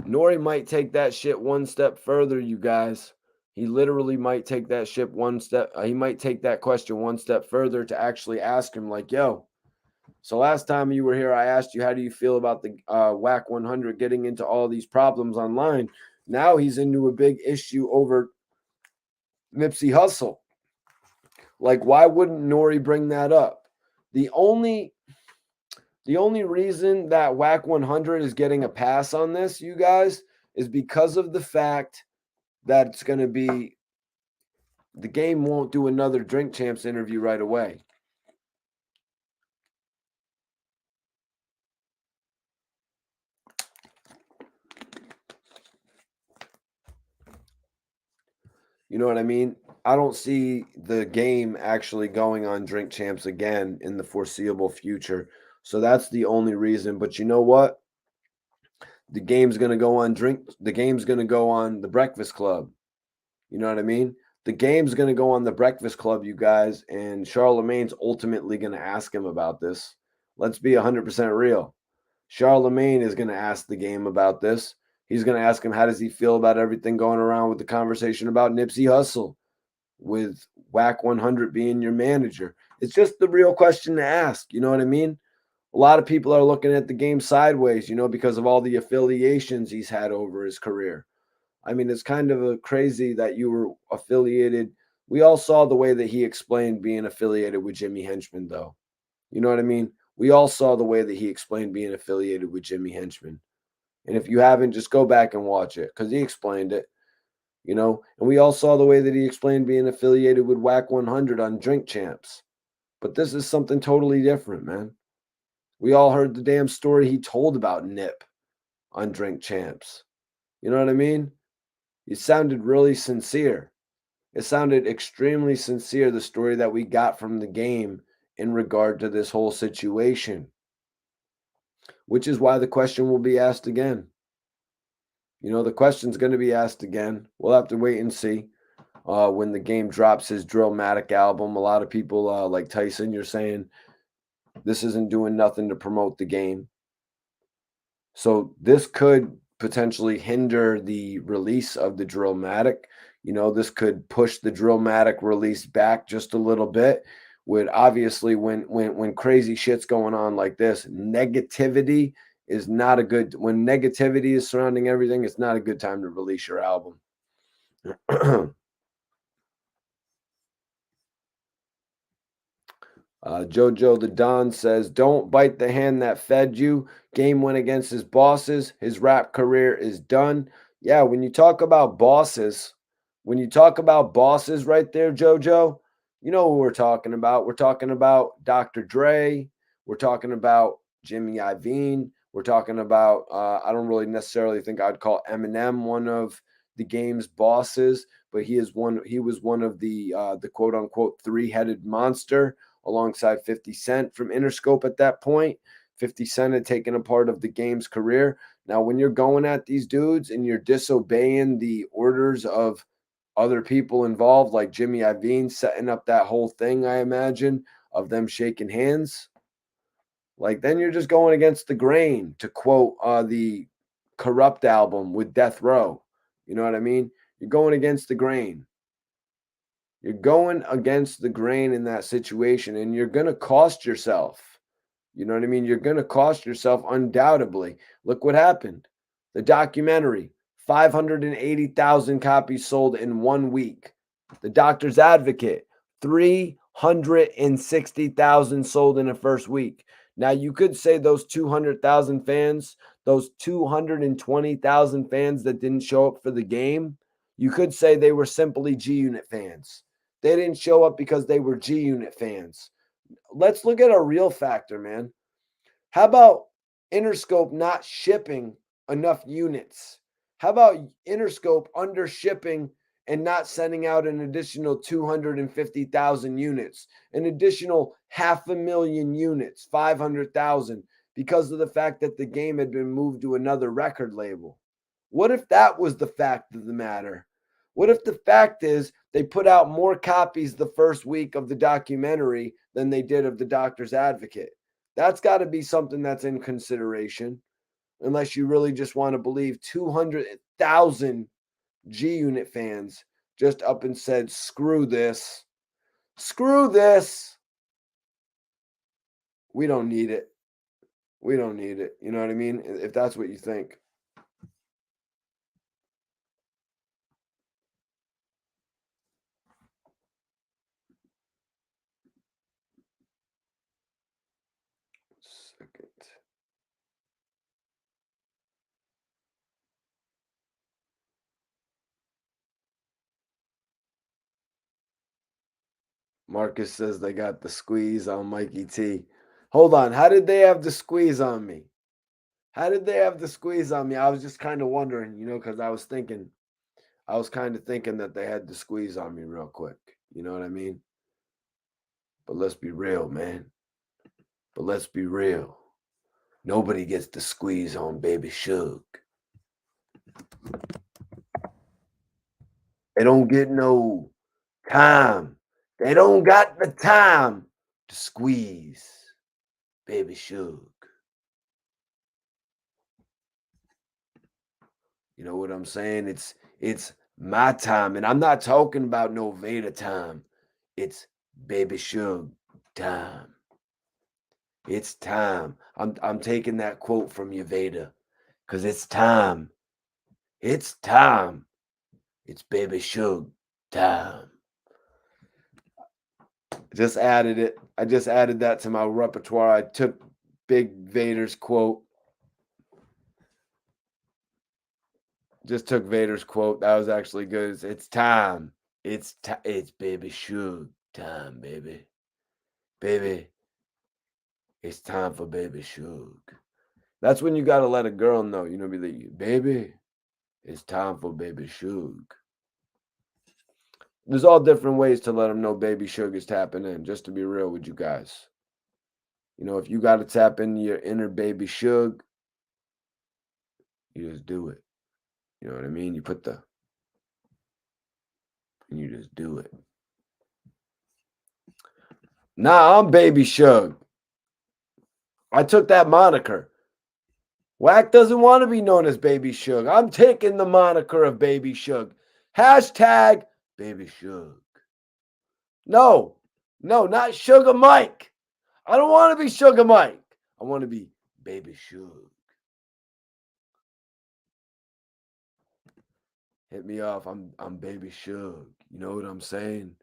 Nori might take that shit one step further, you guys. He literally might take that shit one step. He might take that question one step further to actually ask him, like, yo, so last time you were here, I asked you, how do you feel about the Wack 100 getting into all these problems online? Now he's into a big issue over Nipsey Hussle. Like, why wouldn't Nori bring that up? The only reason that Wack 100 is getting a pass on this, you guys, is because of the fact that it's going to be the game won't do another Drink Champs interview right away. You know what I mean? I don't see the game actually going on Drink Champs again in the foreseeable future. So that's the only reason. But you know what? The game's going to go on the game's going to go on the Breakfast Club. You know what I mean? The game's going to go on the Breakfast Club, you guys, and Charlemagne's ultimately going to ask him about this. Let's be 100% real. Charlemagne is going to ask the game about this. He's going to ask him, how does he feel about everything going around with the conversation about Nipsey Hussle, with Wack 100 being your manager? It's just the real question to ask. You know what I mean? A lot of people are looking at the game sideways, you know, because of all the affiliations he's had over his career. I mean, it's kind of crazy that you were affiliated. We all saw the way that he explained being affiliated with Jimmy Henchman, though. You know what I mean? We all saw the way that he explained being affiliated with Jimmy Henchman. And if you haven't, just go back and watch it because he explained it, you know. And we all saw the way that he explained being affiliated with Wack 100 on Drink Champs. But this is something totally different, man. We all heard the damn story he told about Nip on Drink Champs. You know what I mean? It sounded really sincere. It sounded extremely sincere, the story that we got from the game in regard to this whole situation, which is why the question will be asked again. You know, the question's going to be asked again. We'll have to wait and see when the game drops his Drillmatic album. A lot of people, like Tyson, you're saying this isn't doing nothing to promote the game. So this could potentially hinder the release of the Drillmatic. You know, this could push the Drillmatic release back just a little bit. Would obviously, when crazy shit's going on like this, negativity is not a good. When negativity is surrounding everything, it's not a good time to release your album. Jojo the Don says, don't bite the hand that fed you. Game went against his bosses. His rap career is done. Yeah, when you talk about bosses right there, Jojo, you know who we're talking about. We're talking about Dr. Dre. We're talking about Jimmy Iovine. We're talking about, I don't really necessarily think I'd call Eminem one of the game's bosses, but he was one of the quote unquote three-headed monster alongside 50 Cent from Interscope at that point. 50 Cent had taken a part of the game's career. Now, when you're going at these dudes and you're disobeying the orders of other people involved, like Jimmy Iovine setting up that whole thing, I imagine, of them shaking hands, like then you're just going against the grain, to quote the Corrupt album with Death Row. You know what I mean? You're going against the grain. You're going against the grain in that situation, and you're going to cost yourself. You know what I mean? You're going to cost yourself undoubtedly. Look what happened. The documentary, 580,000 copies sold in 1 week. The Doctor's Advocate, 360,000 sold in the first week. Now, you could say those 200,000 fans, those 220,000 fans that didn't show up for the game, You could say they were simply G Unit fans. They didn't show up because they were G Unit fans. Let's look at a real factor, man. How about Interscope not shipping enough units? How about Interscope under shipping and not sending out an additional 250,000 units, an additional 500,000 units, 500,000, because of the fact that the game had been moved to another record label? What if that was the fact of the matter? What if the fact is they put out more copies the first week of the documentary than they did of the Doctor's Advocate? That's got to be something that's in consideration, unless you really just want to believe 200,000 G Unit fans just up and said, screw this. Screw this. We don't need it. We don't need it. You know what I mean? If that's what you think. Second. Marcus says they got the squeeze on Mikey T. Hold on. How did they have the squeeze on me? How did they have the squeeze on me? I was just kind of wondering, because I was kind of thinking that they had the squeeze on me real quick. You know what I mean? But let's be real, man. But let's be real. Nobody gets the squeeze on Baby Suge. They don't get no time. They don't got the time to squeeze Baby Suge. You know what I'm saying? It's my time, and I'm not talking about no Vader time. It's Baby Suge time. It's time. I'm taking that quote from you, Vader, because it's time. It's time. It's Baby Suge time. Just added it. I just added that to my repertoire. I took Big Vader's quote. Just took Vader's quote. That was actually good. It's time. It's Baby Suge time, baby. Baby, it's time for Baby Suge. That's when you gotta let a girl know, be like, baby, it's time for Baby Suge. There's all different ways to let them know Baby Suge is tapping in, just to be real with you guys. If you got to tap into your inner Baby Suge, you just do it. You know what I mean? You just do it. Nah, I'm Baby Suge. I took that moniker. Wack doesn't want to be known as Baby Suge. I'm taking the moniker of Baby Suge. Hashtag Baby Suge. No, not Sugar Mike. I don't want to be Sugar Mike. I want to be Baby Suge. Hit me off. I'm Baby Suge. You know what I'm saying?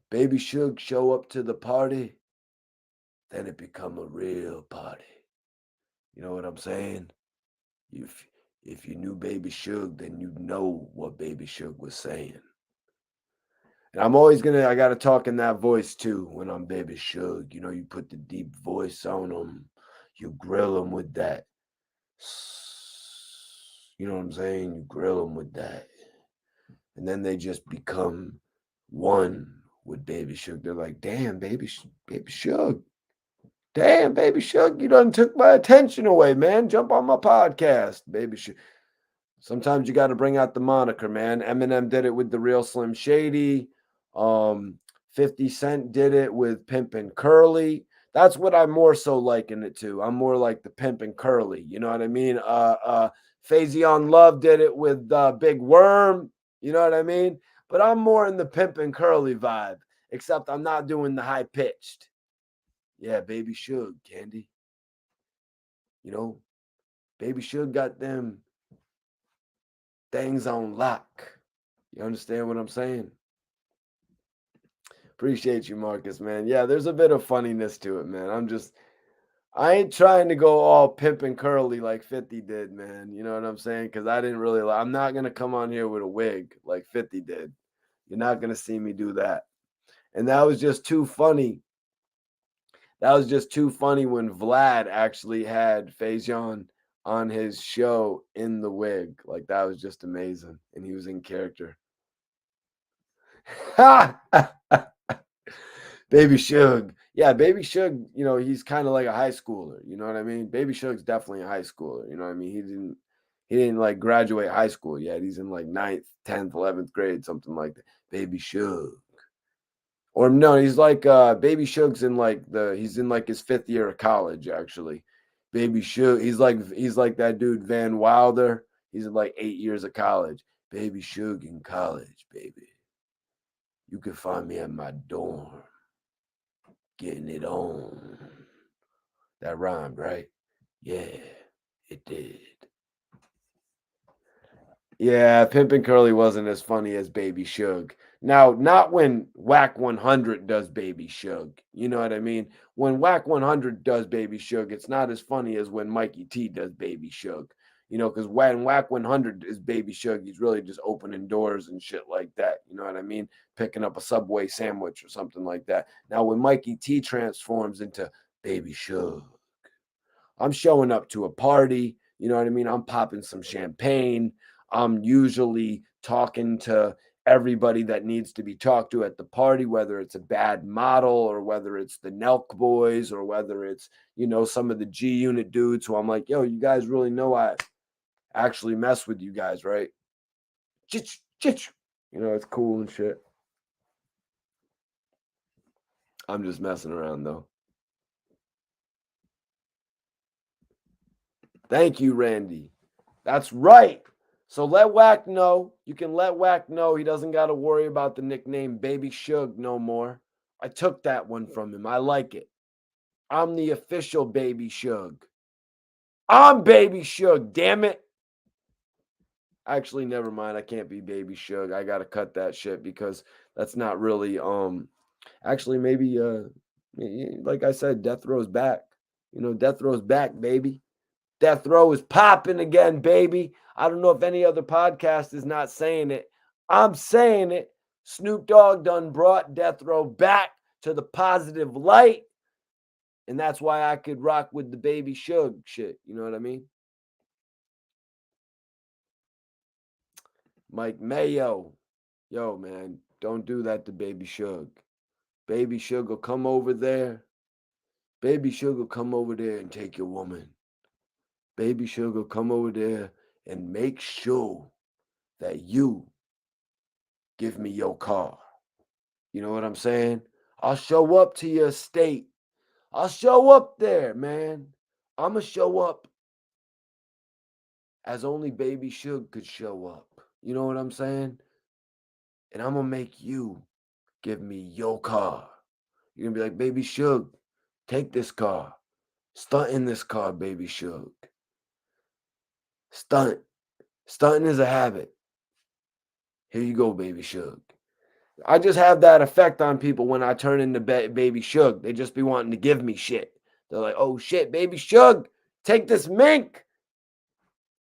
Baby Suge show up to the party, then it become a real party. You know what I'm saying? If you knew Baby Suge, then you know what Baby Suge was saying. And I gotta talk in that voice too when I'm Baby Suge. You put the deep voice on them. You grill them with that. You know what I'm saying? You grill them with that. And then they just become one with Baby Suge. They're like, damn, Baby Suge. Damn, Baby Suge, you done took my attention away, man. Jump on my podcast, Baby Suge. Sometimes you got to bring out the moniker, man. Eminem did it with The Real Slim Shady. 50 Cent did it with Pimpin' Curly. That's what I'm more so liking it to. I'm more like the Pimpin' Curly. You know what I mean? Faison Love did it with Big Worm. You know what I mean? But I'm more in the Pimpin' Curly vibe, except I'm not doing the high pitched. Yeah, Baby Suge, Candy. Baby Suge got them things on lock. You understand what I'm saying? Appreciate you, Marcus, man. Yeah, there's a bit of funniness to it, man. I ain't trying to go all pimp and curly like 50 did, man. You know what I'm saying? Because I didn't really. I'm not gonna come on here with a wig like 50 did. You're not gonna see me do that. And that was just too funny. That was just too funny when Vlad actually had Faison on his show in the wig. Like that was just amazing, and he was in character. Baby Suge. Yeah, Baby Suge, he's kind of like a high schooler. You know what I mean? Baby Suge's definitely a high schooler. You know what I mean? He didn't like graduate high school yet. He's in like ninth, 10th, 11th grade, something like that. Baby Suge. Or no, he's like Baby Suge's in like he's in like his fifth year of college, actually. Baby Suge, he's like that dude Van Wilder. He's in like 8 years of college. Baby Suge in college, baby. You can find me at my dorm. Getting it on. That rhymed, right? Yeah, it did. Yeah, Pimpin' Curly wasn't as funny as Baby Suge. Now, not when Wack 100 does Baby Suge. You know what I mean? When Wack 100 does Baby Suge, it's not as funny as when Mikey T does Baby Suge. Because when Wack 100 is Baby Suge, he's really just opening doors and shit like that. You know what I mean? Picking up a Subway sandwich or something like that. Now, when Mikey T transforms into Baby Suge, I'm showing up to a party. You know what I mean? I'm popping some champagne. I'm usually talking to everybody that needs to be talked to at the party, whether it's a bad model or whether it's the Nelk boys or whether it's, some of the G Unit dudes who I'm like, yo, you guys really know I actually mess with you guys, right? Chich, chich. It's cool and shit. I'm just messing around though. Thank you, Randy. That's right. So let Wack know. You can let Wack know he doesn't got to worry about the nickname Baby Suge no more. I took that one from him. I like it. I'm the official Baby Suge. I'm Baby Suge, damn it. Actually, never mind. I can't be Baby Suge. I got to cut that shit because that's not really actually maybe like I said, Death Row's back. Death Row's back, baby. Death Row is popping again, baby. I don't know if any other podcast is not saying it. I'm saying it. Snoop Dogg done brought Death Row back to the positive light. And that's why I could rock with the Baby Suge shit. You know what I mean? Mike Mayo. Yo, man, don't do that to Baby Suge. Baby Suge will come over there. Baby Suge will come over there and take your woman. Baby Suge will come over there and make sure that you give me your car. You know what I'm saying? I'll show up to your estate. I'll show up there, man. I'm going to show up as only Baby Suge could show up. You know what I'm saying? And I'm going to make you give me your car. You're going to be like, Baby Suge, take this car. Stunt in this car, Baby Suge. Stunt. Stunting is a habit. Here you go, Baby Suge. I just have that effect on people when I turn into Baby Suge. They just be wanting to give me shit. They're like, oh shit, Baby Suge, take this mink.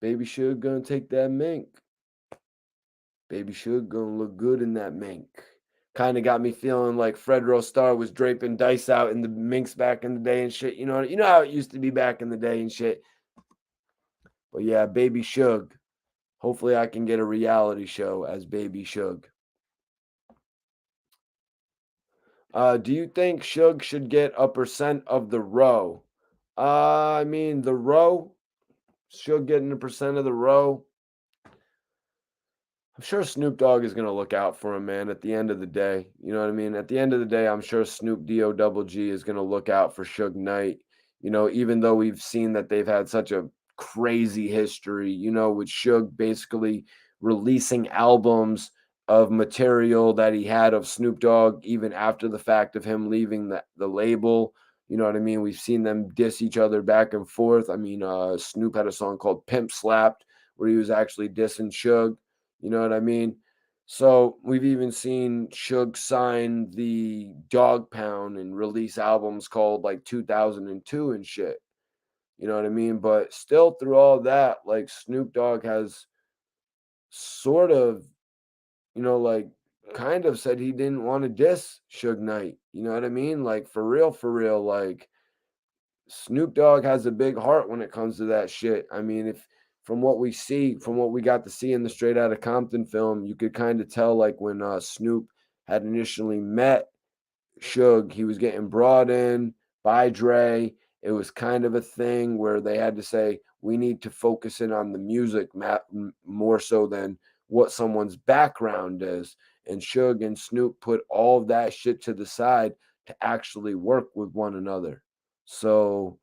Baby Suge gonna take that mink. Baby Suge gonna look good in that mink. Kind of got me feeling like Fred Rostar was draping dice out in the minks back in the day and shit. You know how it used to be back in the day and shit. But yeah, Baby Suge. Hopefully I can get a reality show as Baby Suge. Do you think Suge should get a percent of the row? I mean, the row, Suge getting a percent of the row. I'm sure Snoop Dogg is going to look out for him, man, at the end of the day. You know what I mean? At the end of the day, I'm sure Snoop D-O-double-G is going to look out for Suge Knight. Even though we've seen that they've had such a crazy history, with Suge basically releasing albums of material that he had of Snoop Dogg even after the fact of him leaving the label. You know what I mean? We've seen them diss each other back and forth. I mean, Snoop had a song called Pimp Slapped where he was actually dissing Suge. You know what I mean? So we've even seen Suge sign the Dog Pound and release albums called like 2002 and shit. You know what I mean? But still, through all that, like Snoop Dogg has sort of, like kind of said he didn't want to diss Suge Knight. You know what I mean? Like for real, like Snoop Dogg has a big heart when it comes to that shit. I mean, if from what we see, from what we got to see in the Straight Outta Compton film, you could kind of tell like when Snoop had initially met Suge, he was getting brought in by Dre. It was kind of a thing where they had to say, we need to focus in on the music more so than what someone's background is. And Suge and Snoop put all of that shit to the side to actually work with one another. So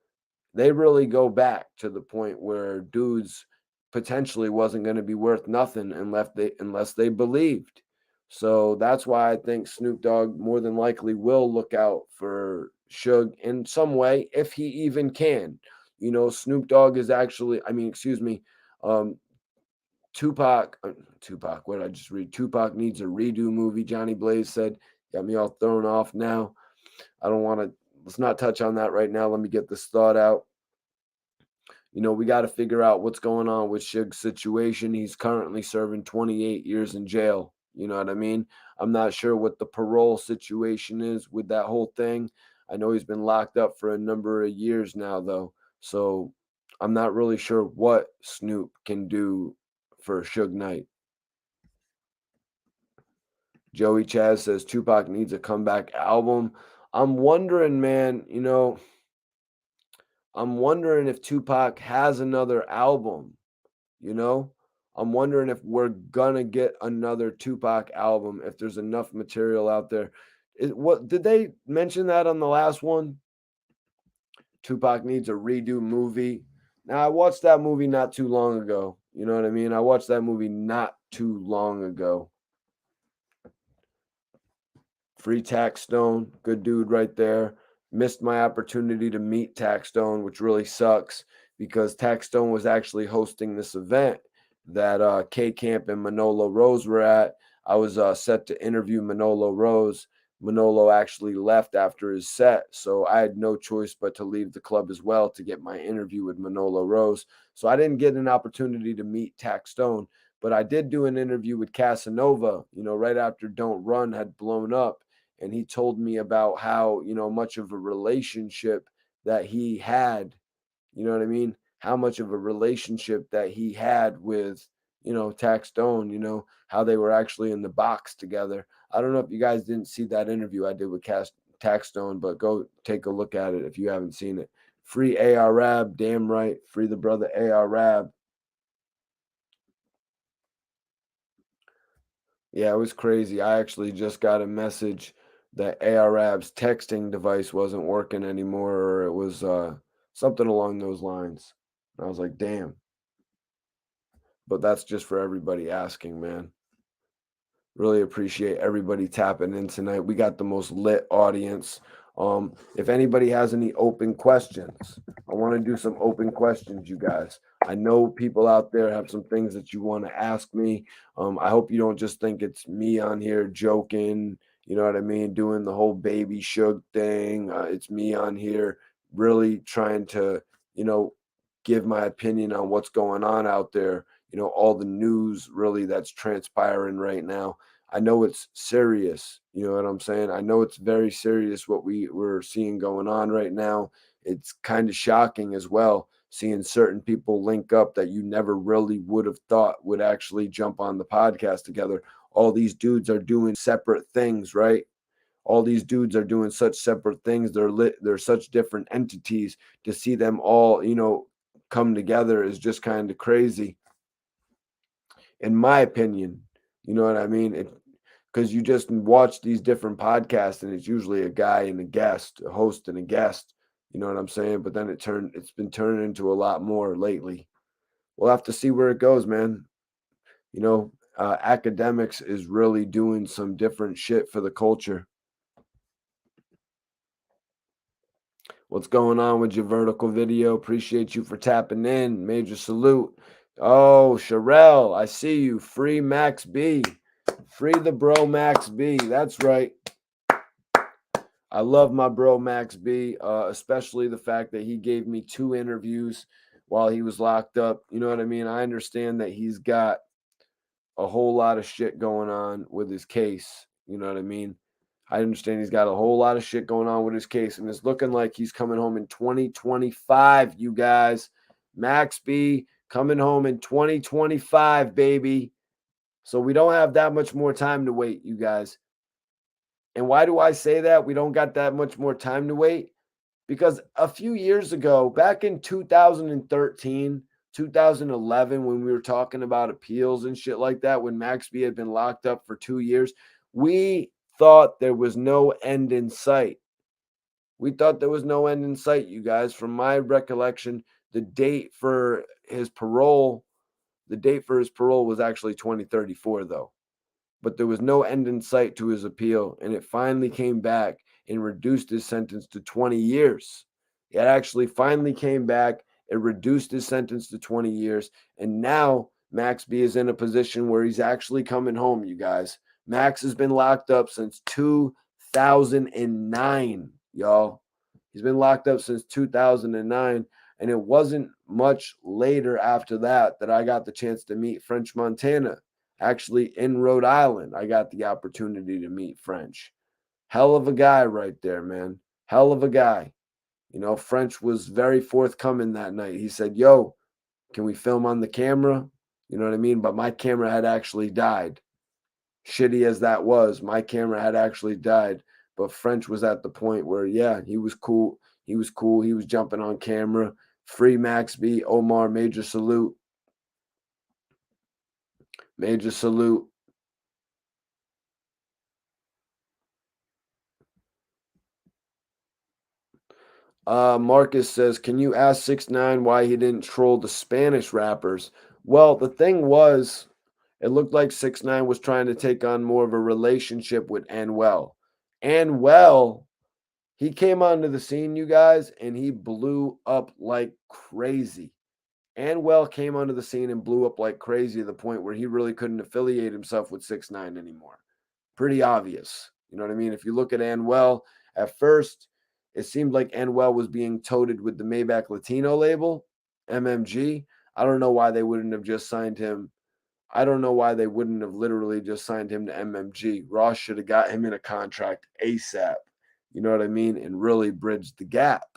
they really go back to the point where dudes potentially wasn't going to be worth nothing unless they believed. So that's why I think Snoop Dogg more than likely will look out for Suge in some way if he even can. Snoop Dogg is actually, I mean, excuse me, um, Tupac. What did I just read? Tupac needs a redo movie. Johnny Blaze said, got me all thrown off now. I don't want to. Let's not touch on that right now. Let me get this thought out. We got to figure out what's going on with Suge's situation. He's currently serving 28 years in jail. You know what I mean? I'm not sure what the parole situation is with that whole thing. I know he's been locked up for a number of years now, though. So I'm not really sure what Snoop can do for Suge Knight. Joey Chaz says Tupac needs a comeback album. I'm wondering, man, I'm wondering if Tupac has another album. You know, I'm wondering if we're gonna get another Tupac album if there's enough material out there. What did they mention that on the last one? Tupac needs a redo movie. Now I watched that movie not too long ago. You know what I mean? I watched that movie not too long ago. Free Tax Stone, good dude right there. Missed my opportunity to meet Tax Stone, which really sucks because Tax Stone was actually hosting this event that K Camp and Manolo Rose were at. I was set to interview Manolo Rose. Manolo actually left after his set, so I had no choice but to leave the club as well to get my interview with Manolo Rose. So I didn't get an opportunity to meet Tax Stone, but I did do an interview with Casanova, right after Don't Run had blown up, and he told me about how much of a relationship that he had, you know what I mean, how much of a relationship that he had with Tax Stone, how they were actually in the box together. I don't know if you guys didn't see that interview I did with Tax Stone, but go take a look at it if you haven't seen it. Free Arab, damn right, free the brother Arab. Yeah, it was crazy. I actually just got a message that Arab's texting device wasn't working anymore, or it was something along those lines. And I was like, damn. But that's just for everybody asking, man. Really appreciate everybody tapping in tonight. We got the most lit audience. If anybody has any open questions, I want to do some open questions, you guys. I know people out there have some things that you want to ask me. I hope you don't just think it's me on here joking, you know what I mean, doing the whole baby Suge thing. It's me on here really trying to, you know, give my opinion on what's going on out there, all the news really that's transpiring right now. I know it's serious, you know what I'm saying? I know it's very serious what we're seeing going on right now. It's kind of shocking as well, seeing certain people link up that you never really would have thought would actually jump on the podcast together. All these dudes are doing separate things, right? All these dudes are doing such separate things. They're such different entities. To see them all, come together is just kind of crazy, in my opinion. You know what I mean? Because you just watch these different podcasts and it's usually a guy and a guest, a host and a guest. You know what I'm saying? But then it's been turning into a lot more lately. We'll have to see where it goes, man. Academics is really doing some different shit for the culture. What's going on with your vertical video? Appreciate you for tapping in. Major salute. Oh, Sherelle, I see you. Free Max B. Free the bro Max B. That's right. I love my bro Max B, especially the fact that he gave me 2 interviews while he was locked up. You know what I mean? I understand that he's got a whole lot of shit going on with his case. You know what I mean? I understand he's got a whole lot of shit going on with his case, and it's looking like he's coming home in 2025, you guys. Max B coming home in 2025, baby. So we don't have that much more time to wait, you guys. And why do I say that? We don't got that much more time to wait? Because a few years ago, back in 2013, 2011, when we were talking about appeals and shit like that, when Max B had been locked up for 2 years, we thought there was no end in sight. We thought there was no end in sight, you guys. From my recollection, the date for his parole, was actually 2034, though. But there was no end in sight to his appeal, and it finally came back and reduced his sentence to 20 years. It actually finally came back. It reduced his sentence to 20 years. And now Max B is in a position where he's actually coming home, you guys. Max has been locked up since 2009, y'all. He's been locked up since 2009. And it wasn't much later after that I got the chance to meet French Montana. Actually, in Rhode Island, I got the opportunity to meet French. Hell of a guy right there, man. Hell of a guy. You know, French was very forthcoming that night. He said, "Yo, can we film on the camera?" You know what I mean? But my camera had actually died. Shitty as that was, my camera had actually died. But French was at the point where, yeah, he was cool. He was cool. He was jumping on camera. Free Max B. Omar, major salute. Major salute. Marcus says, "Can you ask 6ix9ine why he didn't troll the Spanish rappers?" Well, the thing was, it looked like 6ix9ine was trying to take on more of a relationship with Anuel. Anuel, he came onto the scene, you guys, and he blew up like crazy. Anuel came onto the scene and blew up like crazy to the point where he really couldn't affiliate himself with 6ix9ine anymore. Pretty obvious. You know what I mean? If you look at Anuel, at first, it seemed like Anuel was being toted with the Maybach Latino label, MMG. I don't know why they wouldn't have just signed him. I don't know why they wouldn't have literally just signed him to MMG. Ross should have got him in a contract ASAP. You know what I mean? And really bridged the gap.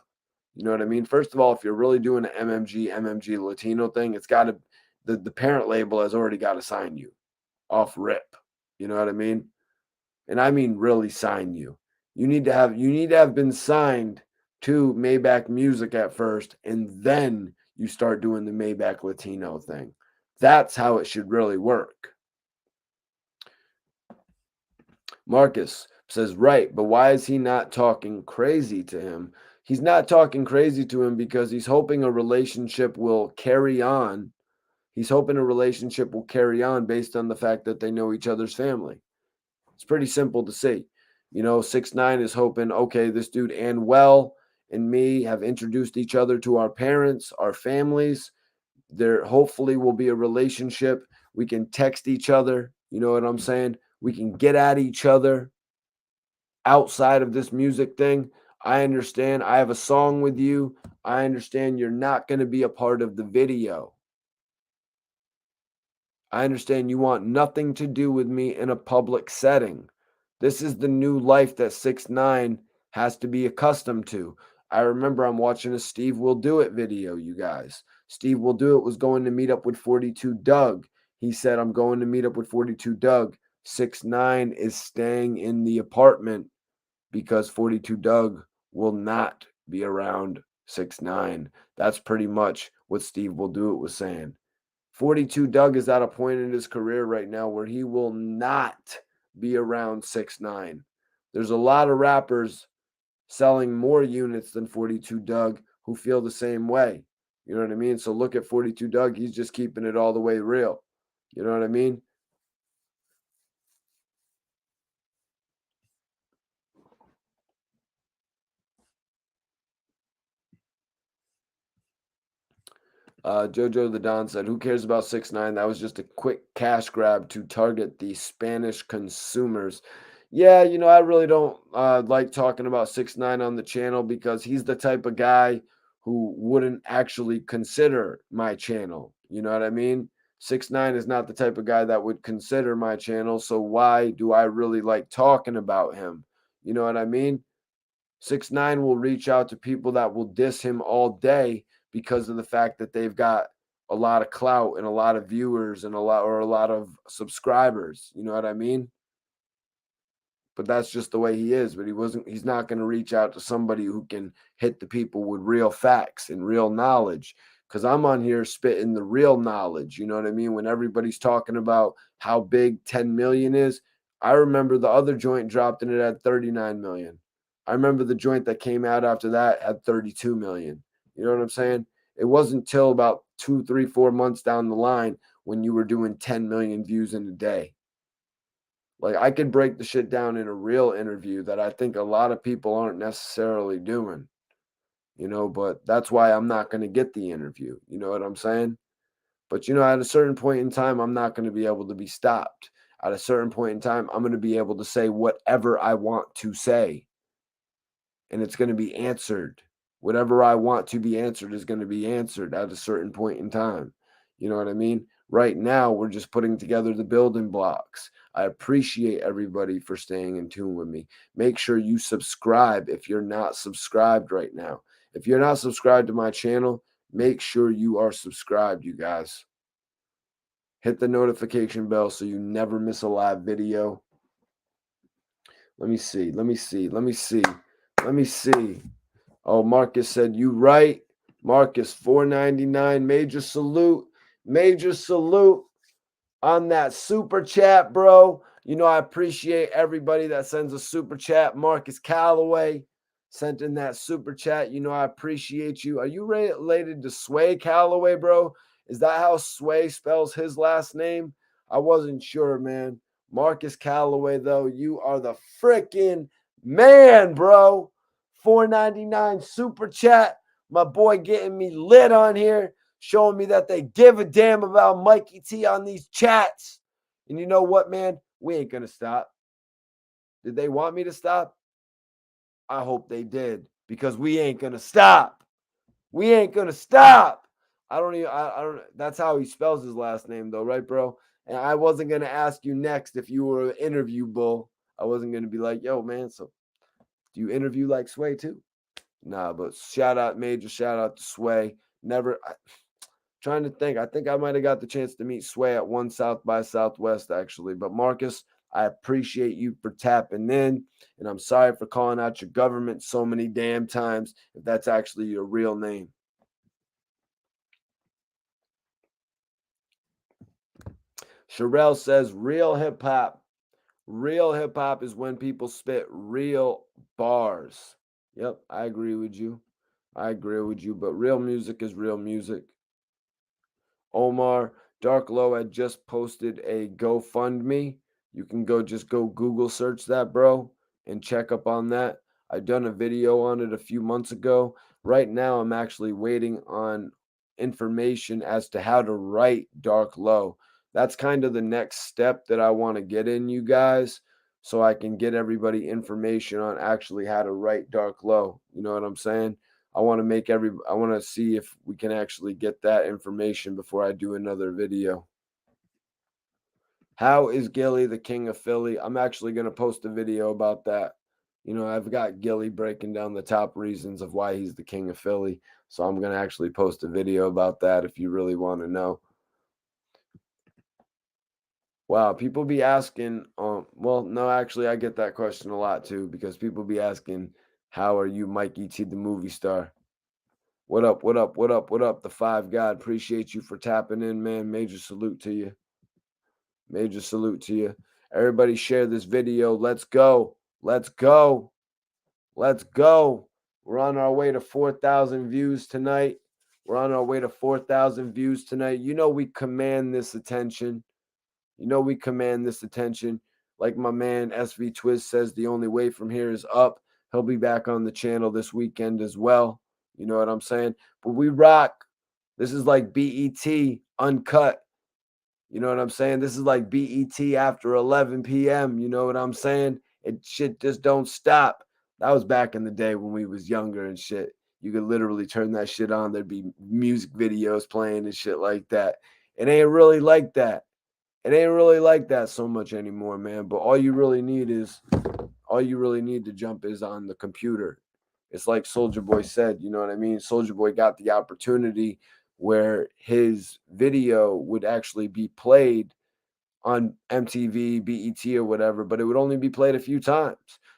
You know what I mean? First of all, if you're really doing an MMG Latino thing, it's got to, the parent label has already got to sign you off rip. You know what I mean? And I mean really sign you. You need to have been signed to Maybach Music at first, and then you start doing the Maybach Latino thing. That's how it should really work. Marcus says, right, but why is he not talking crazy to him? He's not talking crazy to him because he's hoping a relationship will carry on. He's hoping a relationship will carry on based on the fact that they know each other's family. It's pretty simple to see. You know, 6ix9ine is hoping, okay, this dude Anuel and me have introduced each other to our parents, our families. There hopefully will be a relationship. We can text each other. You know what I'm saying? We can get at each other outside of this music thing. I understand. I have a song with you. I understand you're not going to be a part of the video. I understand you want nothing to do with me in a public setting. This is the new life that 6ix9ine has to be accustomed to. I remember I'm watching a Steve Will Do It video, you guys. Steve Will Do It was going to meet up with 42 Doug. He said, I'm going to meet up with 42 Doug. 6ix9ine is staying in the apartment because 42 Doug will not be around 6ix9ine. That's pretty much what Steve Will Do It was saying. 42 Doug is at a point in his career right now where he will not be around 6ix9ine. There's a lot of rappers selling more units than 42 Doug who feel the same way. You know what I mean? So look at 42 Doug. He's just keeping it all the way real. You know what I mean? Jojo the Don said, "Who cares about 6ix9ine? That was just a quick cash grab to target the Spanish consumers." Yeah, I really don't like talking about 6ix9ine on the channel because he's the type of guy who wouldn't actually consider my channel. You know what I mean? 6ix9ine is not the type of guy that would consider my channel. So why do I really like talking about him? You know what I mean? 6ix9ine will reach out to people that will diss him all day because of the fact that they've got a lot of clout and a lot of viewers and a lot of subscribers. You know what I mean? But that's just the way he is. But he's not going to reach out to somebody who can hit the people with real facts and real knowledge. Because I'm on here spitting the real knowledge. You know what I mean? When everybody's talking about how big 10 million is, I remember the other joint dropped and it had 39 million. I remember the joint that came out after that had 32 million. You know what I'm saying? It wasn't till about 2, 3, 4 months down the line when you were doing 10 million views in a day. Like, I could break the shit down in a real interview that I think a lot of people aren't necessarily doing, but that's why I'm not going to get the interview. You know what I'm saying? But, at a certain point in time, I'm not going to be able to be stopped. At a certain point in time, I'm going to be able to say whatever I want to say, and it's going to be answered. Whatever I want to be answered is going to be answered at a certain point in time. You know what I mean? Right now, we're just putting together the building blocks. I appreciate everybody for staying in tune with me. Make sure you subscribe if you're not subscribed right now. If you're not subscribed to my channel, make sure you are subscribed, you guys. Hit the notification bell so you never miss a live video. Let me see. Oh, Marcus said, "You right." Marcus, $4.99. Major salute. Major salute on that super chat, bro. I appreciate everybody that sends a super chat. Marcus Calloway sent in that super chat. I appreciate you. Are you related to Sway Calloway, bro? Is that how Sway spells his last name? I wasn't sure, man. Marcus Calloway, though, you are the freaking man, bro. $4.99 super chat. My boy getting me lit on here, showing me that they give a damn about Mikey T on these chats. And you know what, man? We ain't going to stop. Did they want me to stop? I hope they did, because we ain't going to stop. We ain't going to stop. I don't, that's how he spells his last name though, right, bro? And I wasn't going to ask you next if you were an interview bull. I wasn't going to be like, "Yo, man, so do you interview like Sway too?" Nah, but major shout out to Sway. Never, trying to think. I think I might have got the chance to meet Sway at one South by Southwest, actually. But Marcus, I appreciate you for tapping in. And I'm sorry for calling out your government so many damn times if that's actually your real name. Sherelle says, real hip hop. Real hip hop is when people spit real bars. Yep, I agree with you. But real music is real music. Omar, Dark Low had just posted a GoFundMe. You can go Google search that, bro, and check up on that. I done a video on it a few months ago. Right now, I'm actually waiting on information as to how to write Dark Low. That's kind of the next step that I want to get in, you guys, so I can get everybody information on actually how to write Dark Low. You know what I'm saying? I want to see if we can actually get that information before I do another video. How is Gillie the king of Philly? I'm actually going to post a video about that. I've got Gillie breaking down the top reasons of why he's the king of Philly. So I'm going to actually post a video about that if you really want to know. Wow, people be asking, well, no, actually, I get that question a lot too, because people be asking, how are you, Mikey T, the movie star? What up? The Five God. Appreciate you for tapping in, man. Major salute to you. Everybody share this video. Let's go. We're on our way to 4,000 views tonight. We command this attention. Like my man SV Twist says, the only way from here is up. He'll be back on the channel this weekend as well. You know what I'm saying? But we rock. This is like BET uncut. You know what I'm saying? This is like BET after 11 p.m. You know what I'm saying? It shit just don't stop. That was back in the day when we was younger and shit. You could literally turn that shit on. There'd be music videos playing and shit like that. It ain't really like that. It ain't really like that so much anymore, man. But all you really need to jump is on the computer. It's like Soulja Boy said, you know what I mean? Soulja Boy got the opportunity where his video would actually be played on MTV, BET, or whatever, but it would only be played a few times.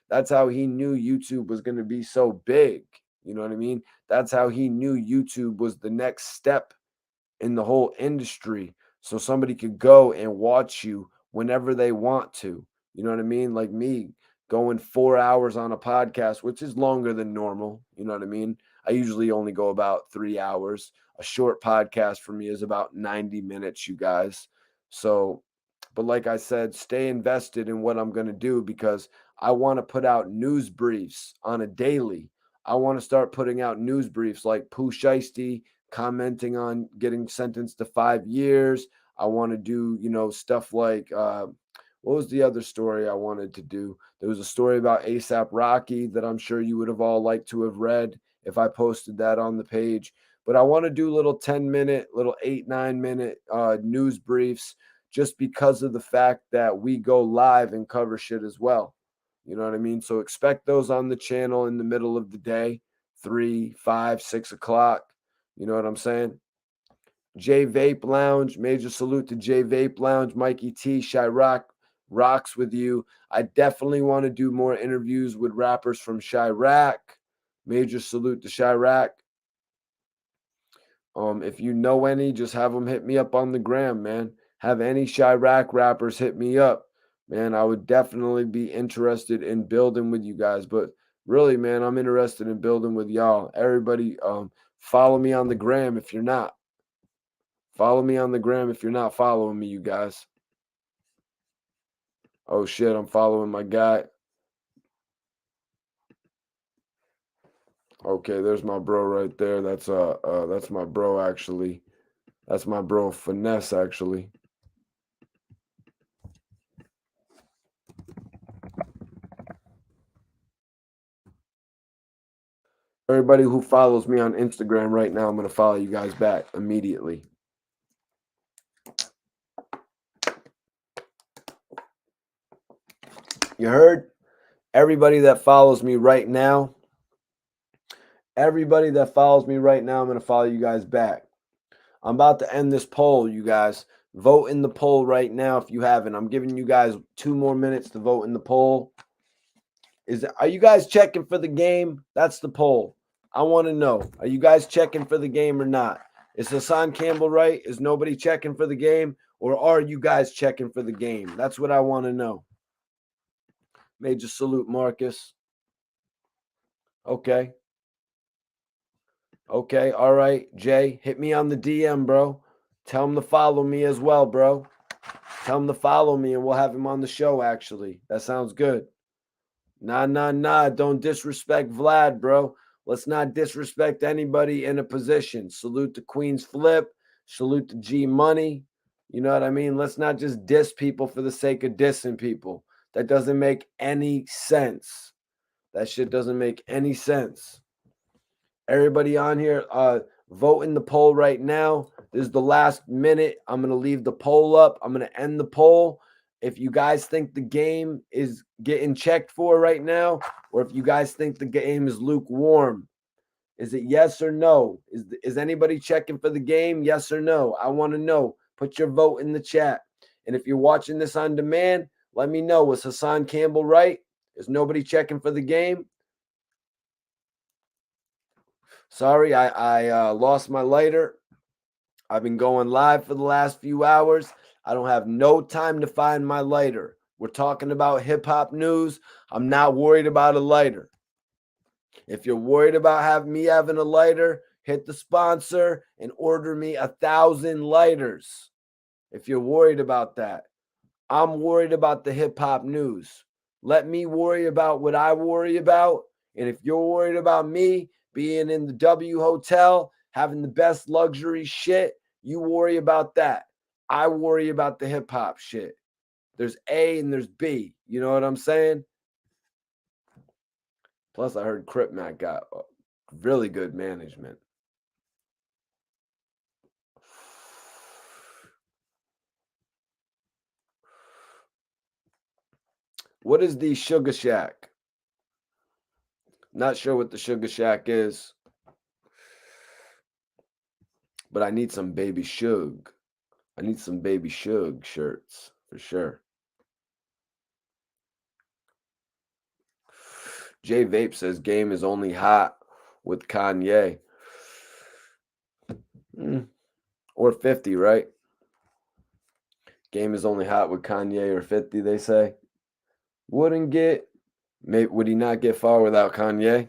That's how he knew YouTube was going to be so big. You know what I mean? That's how he knew YouTube was the next step in the whole industry. So somebody could go and watch you whenever they want to. You know what I mean? Like me going 4 hours on a podcast, which is longer than normal. You know what I mean? I usually only go about 3 hours. A short podcast for me is about 90 minutes, you guys. So, but like I said, stay invested in what I'm going to do because I want to put out news briefs on a daily. I want to start putting out news briefs like Pooh Shiesty commenting on getting sentenced to 5 years. I want to do, stuff like what was the other story I wanted to do? There was a story about ASAP Rocky that I'm sure you would have all liked to have read if I posted that on the page. But I want to do little 10-minute, little 8, 9-minute news briefs just because of the fact that we go live and cover shit as well. You know what I mean? So expect those on the channel in the middle of the day, 3, 5, 6 o'clock. You know what I'm saying? J Vape Lounge, major salute to J Vape Lounge, Mikey T, Chirac rocks with you. I definitely want to do more interviews with rappers from Chirac. Major salute to Chirac. If you know any, just have them hit me up on the gram, man. Have any Chirac rappers hit me up, man. I would definitely be interested in building with you guys. But really, man, I'm interested in building with y'all. Everybody, follow me on the gram if you're not. Follow me on the gram if you're not following me, you guys. Oh shit, I'm following my guy. Okay, there's my bro right there. That's my bro actually. That's my bro Finesse actually. Everybody who follows me on Instagram right now, I'm going to follow you guys back immediately. You heard? Everybody that follows me right now, I'm going to follow you guys back. I'm about to end this poll, you guys. Vote in the poll right now if you haven't. I'm giving you guys 2 more minutes to vote in the poll. Are you guys checking for the game? That's the poll. I want to know. Are you guys checking for the game or not? Is Hassan Campbell right? Is nobody checking for the game? Or are you guys checking for the game? That's what I want to know. Major salute, Marcus. Okay. Okay. All right. Jay, hit me on the DM, bro. Tell him to follow me as well, bro. Tell him to follow me and we'll have him on the show, actually. That sounds good. Nah. Don't disrespect Vlad, bro. Let's not disrespect anybody in a position. Salute to Queen's Flip. Salute to G Money. You know what I mean? Let's not just diss people for the sake of dissing people. That doesn't make any sense. That shit doesn't make any sense. Everybody on here, vote in the poll right now. This is the last minute. I'm going to leave the poll up. I'm going to end the poll. If you guys think the game is getting checked for right now, or if you guys think the game is lukewarm, is it yes or no? Is anybody checking for the game? Yes or no? I want to know. Put your vote in the chat. And if you're watching this on demand, let me know. Was Hassan Campbell right? Is nobody checking for the game? Sorry, I lost my lighter. I've been going live for the last few hours. I don't have no time to find my lighter. We're talking about hip-hop news. I'm not worried about a lighter. If you're worried about having a lighter, hit the sponsor and order me 1,000 lighters. If you're worried about that. I'm worried about the hip-hop news. Let me worry about what I worry about. And if you're worried about me being in the W Hotel having the best luxury shit, you worry about that. I worry about the hip hop shit. There's A and there's B. You know what I'm saying? Plus, I heard Crip Mac got really good management. What is the Sugar Shack? Not sure what the Sugar Shack is, but I need some Baby Shug. I need some Baby Shug shirts for sure. Jay Vape says game is only hot with Kanye. Or 50, right? Game is only hot with Kanye or 50, they say. Would he not get far without Kanye?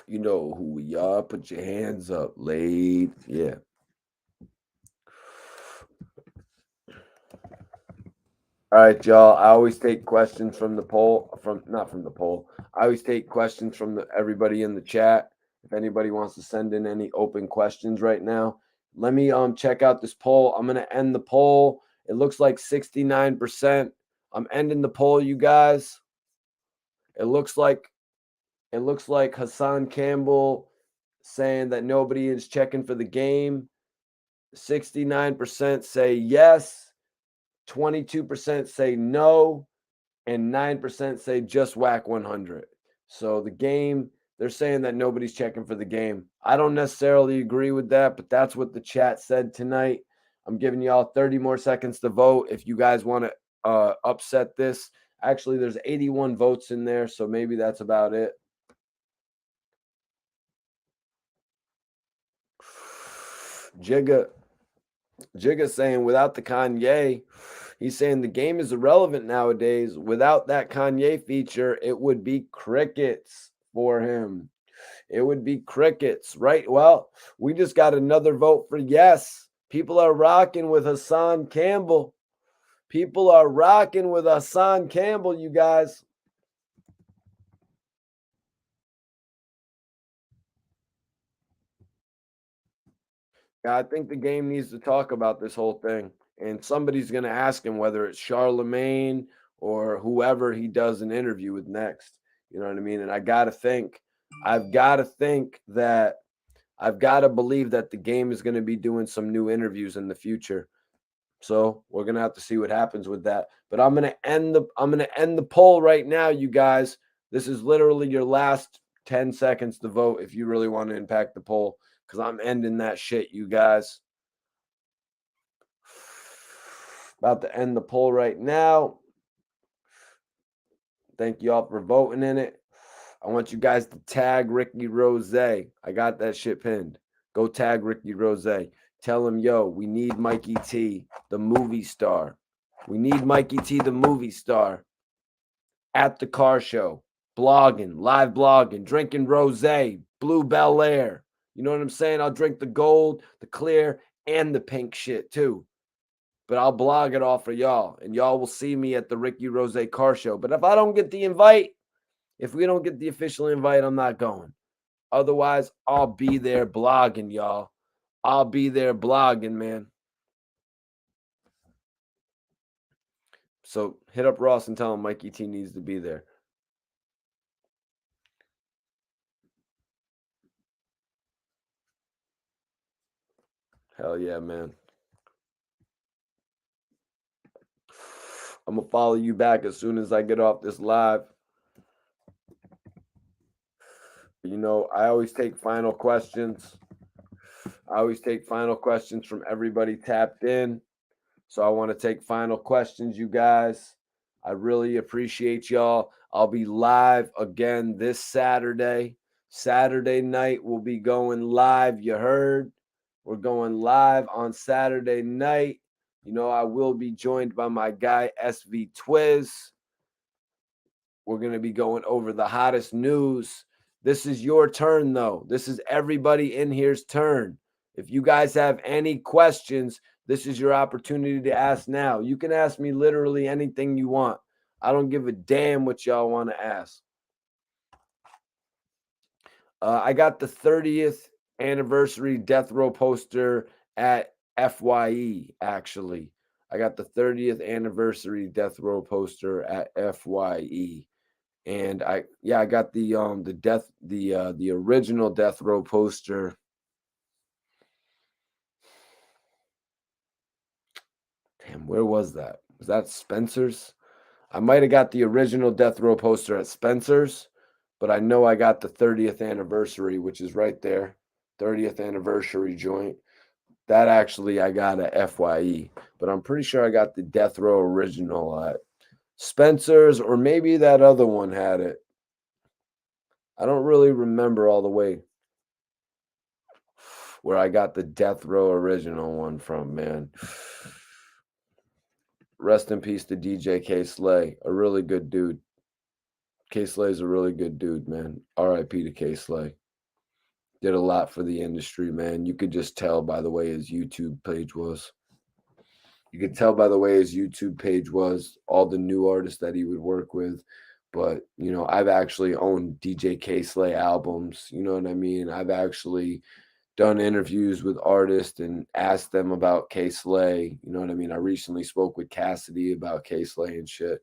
You know who we are. Put your hands up, Lade. Yeah. All right, y'all. I always take questions from the poll. Not from the poll. I always take questions from everybody in the chat. If anybody wants to send in any open questions right now, let me check out this poll. I'm gonna end the poll. It looks like 69%. I'm ending the poll, you guys. It looks like Hassan Campbell saying that nobody is checking for the game. 69% say yes, 22% say no, and 9% say just Wack 100. So the game, they're saying that nobody's checking for the game. I don't necessarily agree with that, but that's what the chat said tonight. I'm giving y'all 30 more seconds to vote if you guys want to upset this. Actually, there's 81 votes in there, so maybe that's about it. Jigga saying without the Kanye, he's saying the game is irrelevant nowadays. Without that Kanye feature, it would be crickets for him. It would be crickets, right? Well, we just got another vote for yes. People are rocking with Hassan Campbell. People are rocking with Hassan Campbell, you guys. Yeah, I think the game needs to talk about this whole thing. And somebody's going to ask him whether it's Charlemagne or whoever he does an interview with next. You know what I mean? And I've got to believe that the game is going to be doing some new interviews in the future. So we're going to have to see what happens with that. But I'm going to end the poll right now, you guys. This is literally your last 10 seconds to vote if you really want to impact the poll, because I'm ending that shit, you guys. About to end the poll right now. Thank you all for voting in it. I want you guys to tag Ricky Rose. I got that shit pinned. Go tag Ricky Rose. Tell him, yo, we need Mikey T, the movie star. We need Mikey T, the movie star, at the car show, blogging, live blogging, drinking rose, blue Bel Air. You know what I'm saying? I'll drink the gold, the clear, and the pink shit too. But I'll blog it all for y'all, and y'all will see me at the Ricky Rose car show. But if I don't get the invite, if we don't get the official invite, I'm not going. Otherwise, I'll be there blogging, y'all. I'll be there blogging, man. So hit up Ross and tell him Mikey T needs to be there. Hell yeah, man. I'm going to follow you back as soon as I get off this live. You know, I always take final questions. I always take final questions from everybody tapped in. So I want to take final questions, you guys. I really appreciate y'all. I'll be live again this Saturday. Saturday night, we'll be going live. You heard? We're going live on Saturday night. You know, I will be joined by my guy, SV Twiz. We're going to be going over the hottest news. This is your turn, though. This is everybody in here's turn. If you guys have any questions, this is your opportunity to ask now. You can ask me literally anything you want. I don't give a damn what y'all want to ask. I got the 30th anniversary death row poster at FYE, actually. I got the 30th anniversary death row poster at FYE. And I got the original death row poster. Damn, where was that? Was that Spencer's? I might have got the original death row poster at Spencer's, but I know I got the 30th anniversary, which is right there. 30th anniversary joint. That actually I got at FYE, but I'm pretty sure I got the death row original at Spencer's, or maybe that other one had it. I don't really remember all the way where I got the death row original one from, man. Rest in peace to DJ K Slay, a really good dude. K Slay's a really good dude, man. R.I.P. to K Slay. Did a lot for the industry, man. You could just tell by the way his YouTube page was. You could tell by the way his YouTube page was, all the new artists that he would work with. But, you know, I've actually owned DJ K Slay albums. You know what I mean? I've actually done interviews with artists and asked them about K Slay. You know what I mean? I recently spoke with Cassidy about K Slay and shit.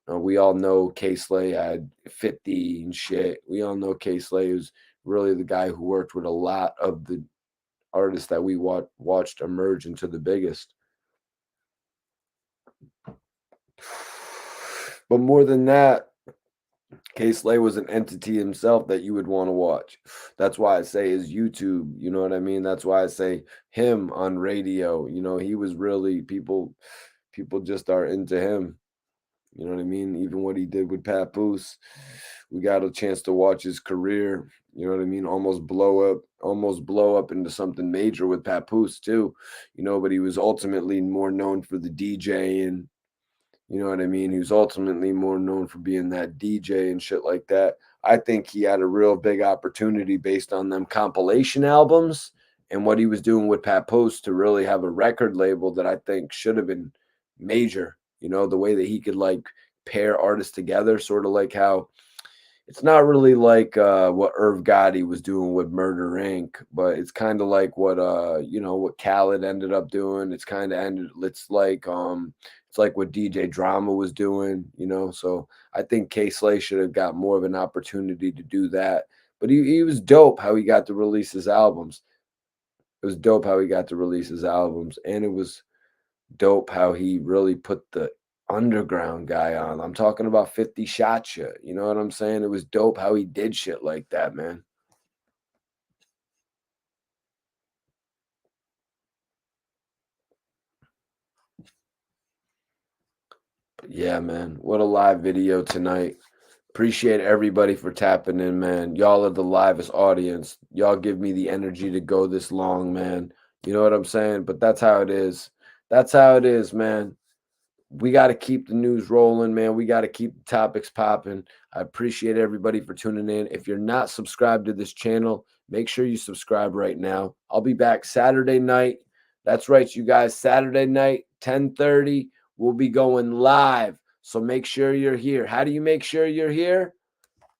We all know K Slay had 50 and shit. We all know K Slay was really the guy who worked with a lot of the artists that we watched emerge into the biggest. But more than that, K Slay was an entity himself that you would want to watch. That's why I say his YouTube, you know what I mean? That's why I say him on radio. You know, he was really people just are into him. You know what I mean? Even what he did with Papoose, we got a chance to watch his career. You know what I mean? Almost blow up into something major with Papoose too. You know, but he was ultimately more known for the DJ, and you know what I mean? He was ultimately more known for being that DJ and shit like that. I think he had a real big opportunity based on them compilation albums and what he was doing with Papoose to really have a record label that I think should have been major. You know, the way that he could like pair artists together, sort of like how it's not really like what Irv Gotti was doing with Murder Inc., but it's kind of like what you know, what Khaled ended up doing. It's like what DJ Drama was doing, you know. So I think K Slay should have got more of an opportunity to do that. But he was dope how he got to release his albums. It was dope how he got to release his albums, and it was dope how he really put the underground guy on. I'm talking about 50 Shot Shit. You know what I'm saying? It was dope how he did shit like that, man. But yeah, man. What a live video tonight. Appreciate everybody for tapping in, man. Y'all are the livest audience. Y'all give me the energy to go this long, man. You know what I'm saying? But that's how it is. That's how it is, man. We got to keep the news rolling, man. We got to keep the topics popping. I appreciate everybody for tuning in. If you're not subscribed to this channel, make sure you subscribe right now. I'll be back Saturday night. That's right, you guys. Saturday night, 10:30. We'll be going live. So make sure you're here. How do you make sure you're here?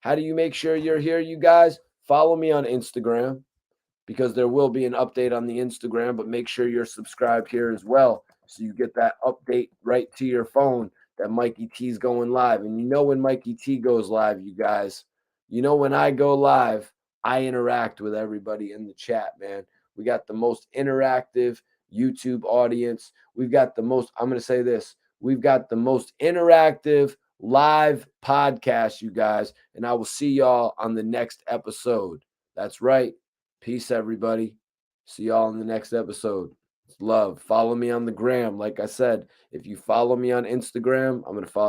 How do you make sure you're here, you guys? Follow me on Instagram, because there will be an update on the Instagram, but make sure you're subscribed here as well so you get that update right to your phone that Mikey T's going live. And you know when Mikey T goes live, you guys, you know when I go live, I interact with everybody in the chat, man. We got the most interactive YouTube audience. We've got the most, I'm going to say this, we've got the most interactive live podcast, you guys. And I will see y'all on the next episode. That's right. Peace, everybody. See y'all in the next episode. Love. Follow me on the gram. Like I said, if you follow me on Instagram, I'm going to follow.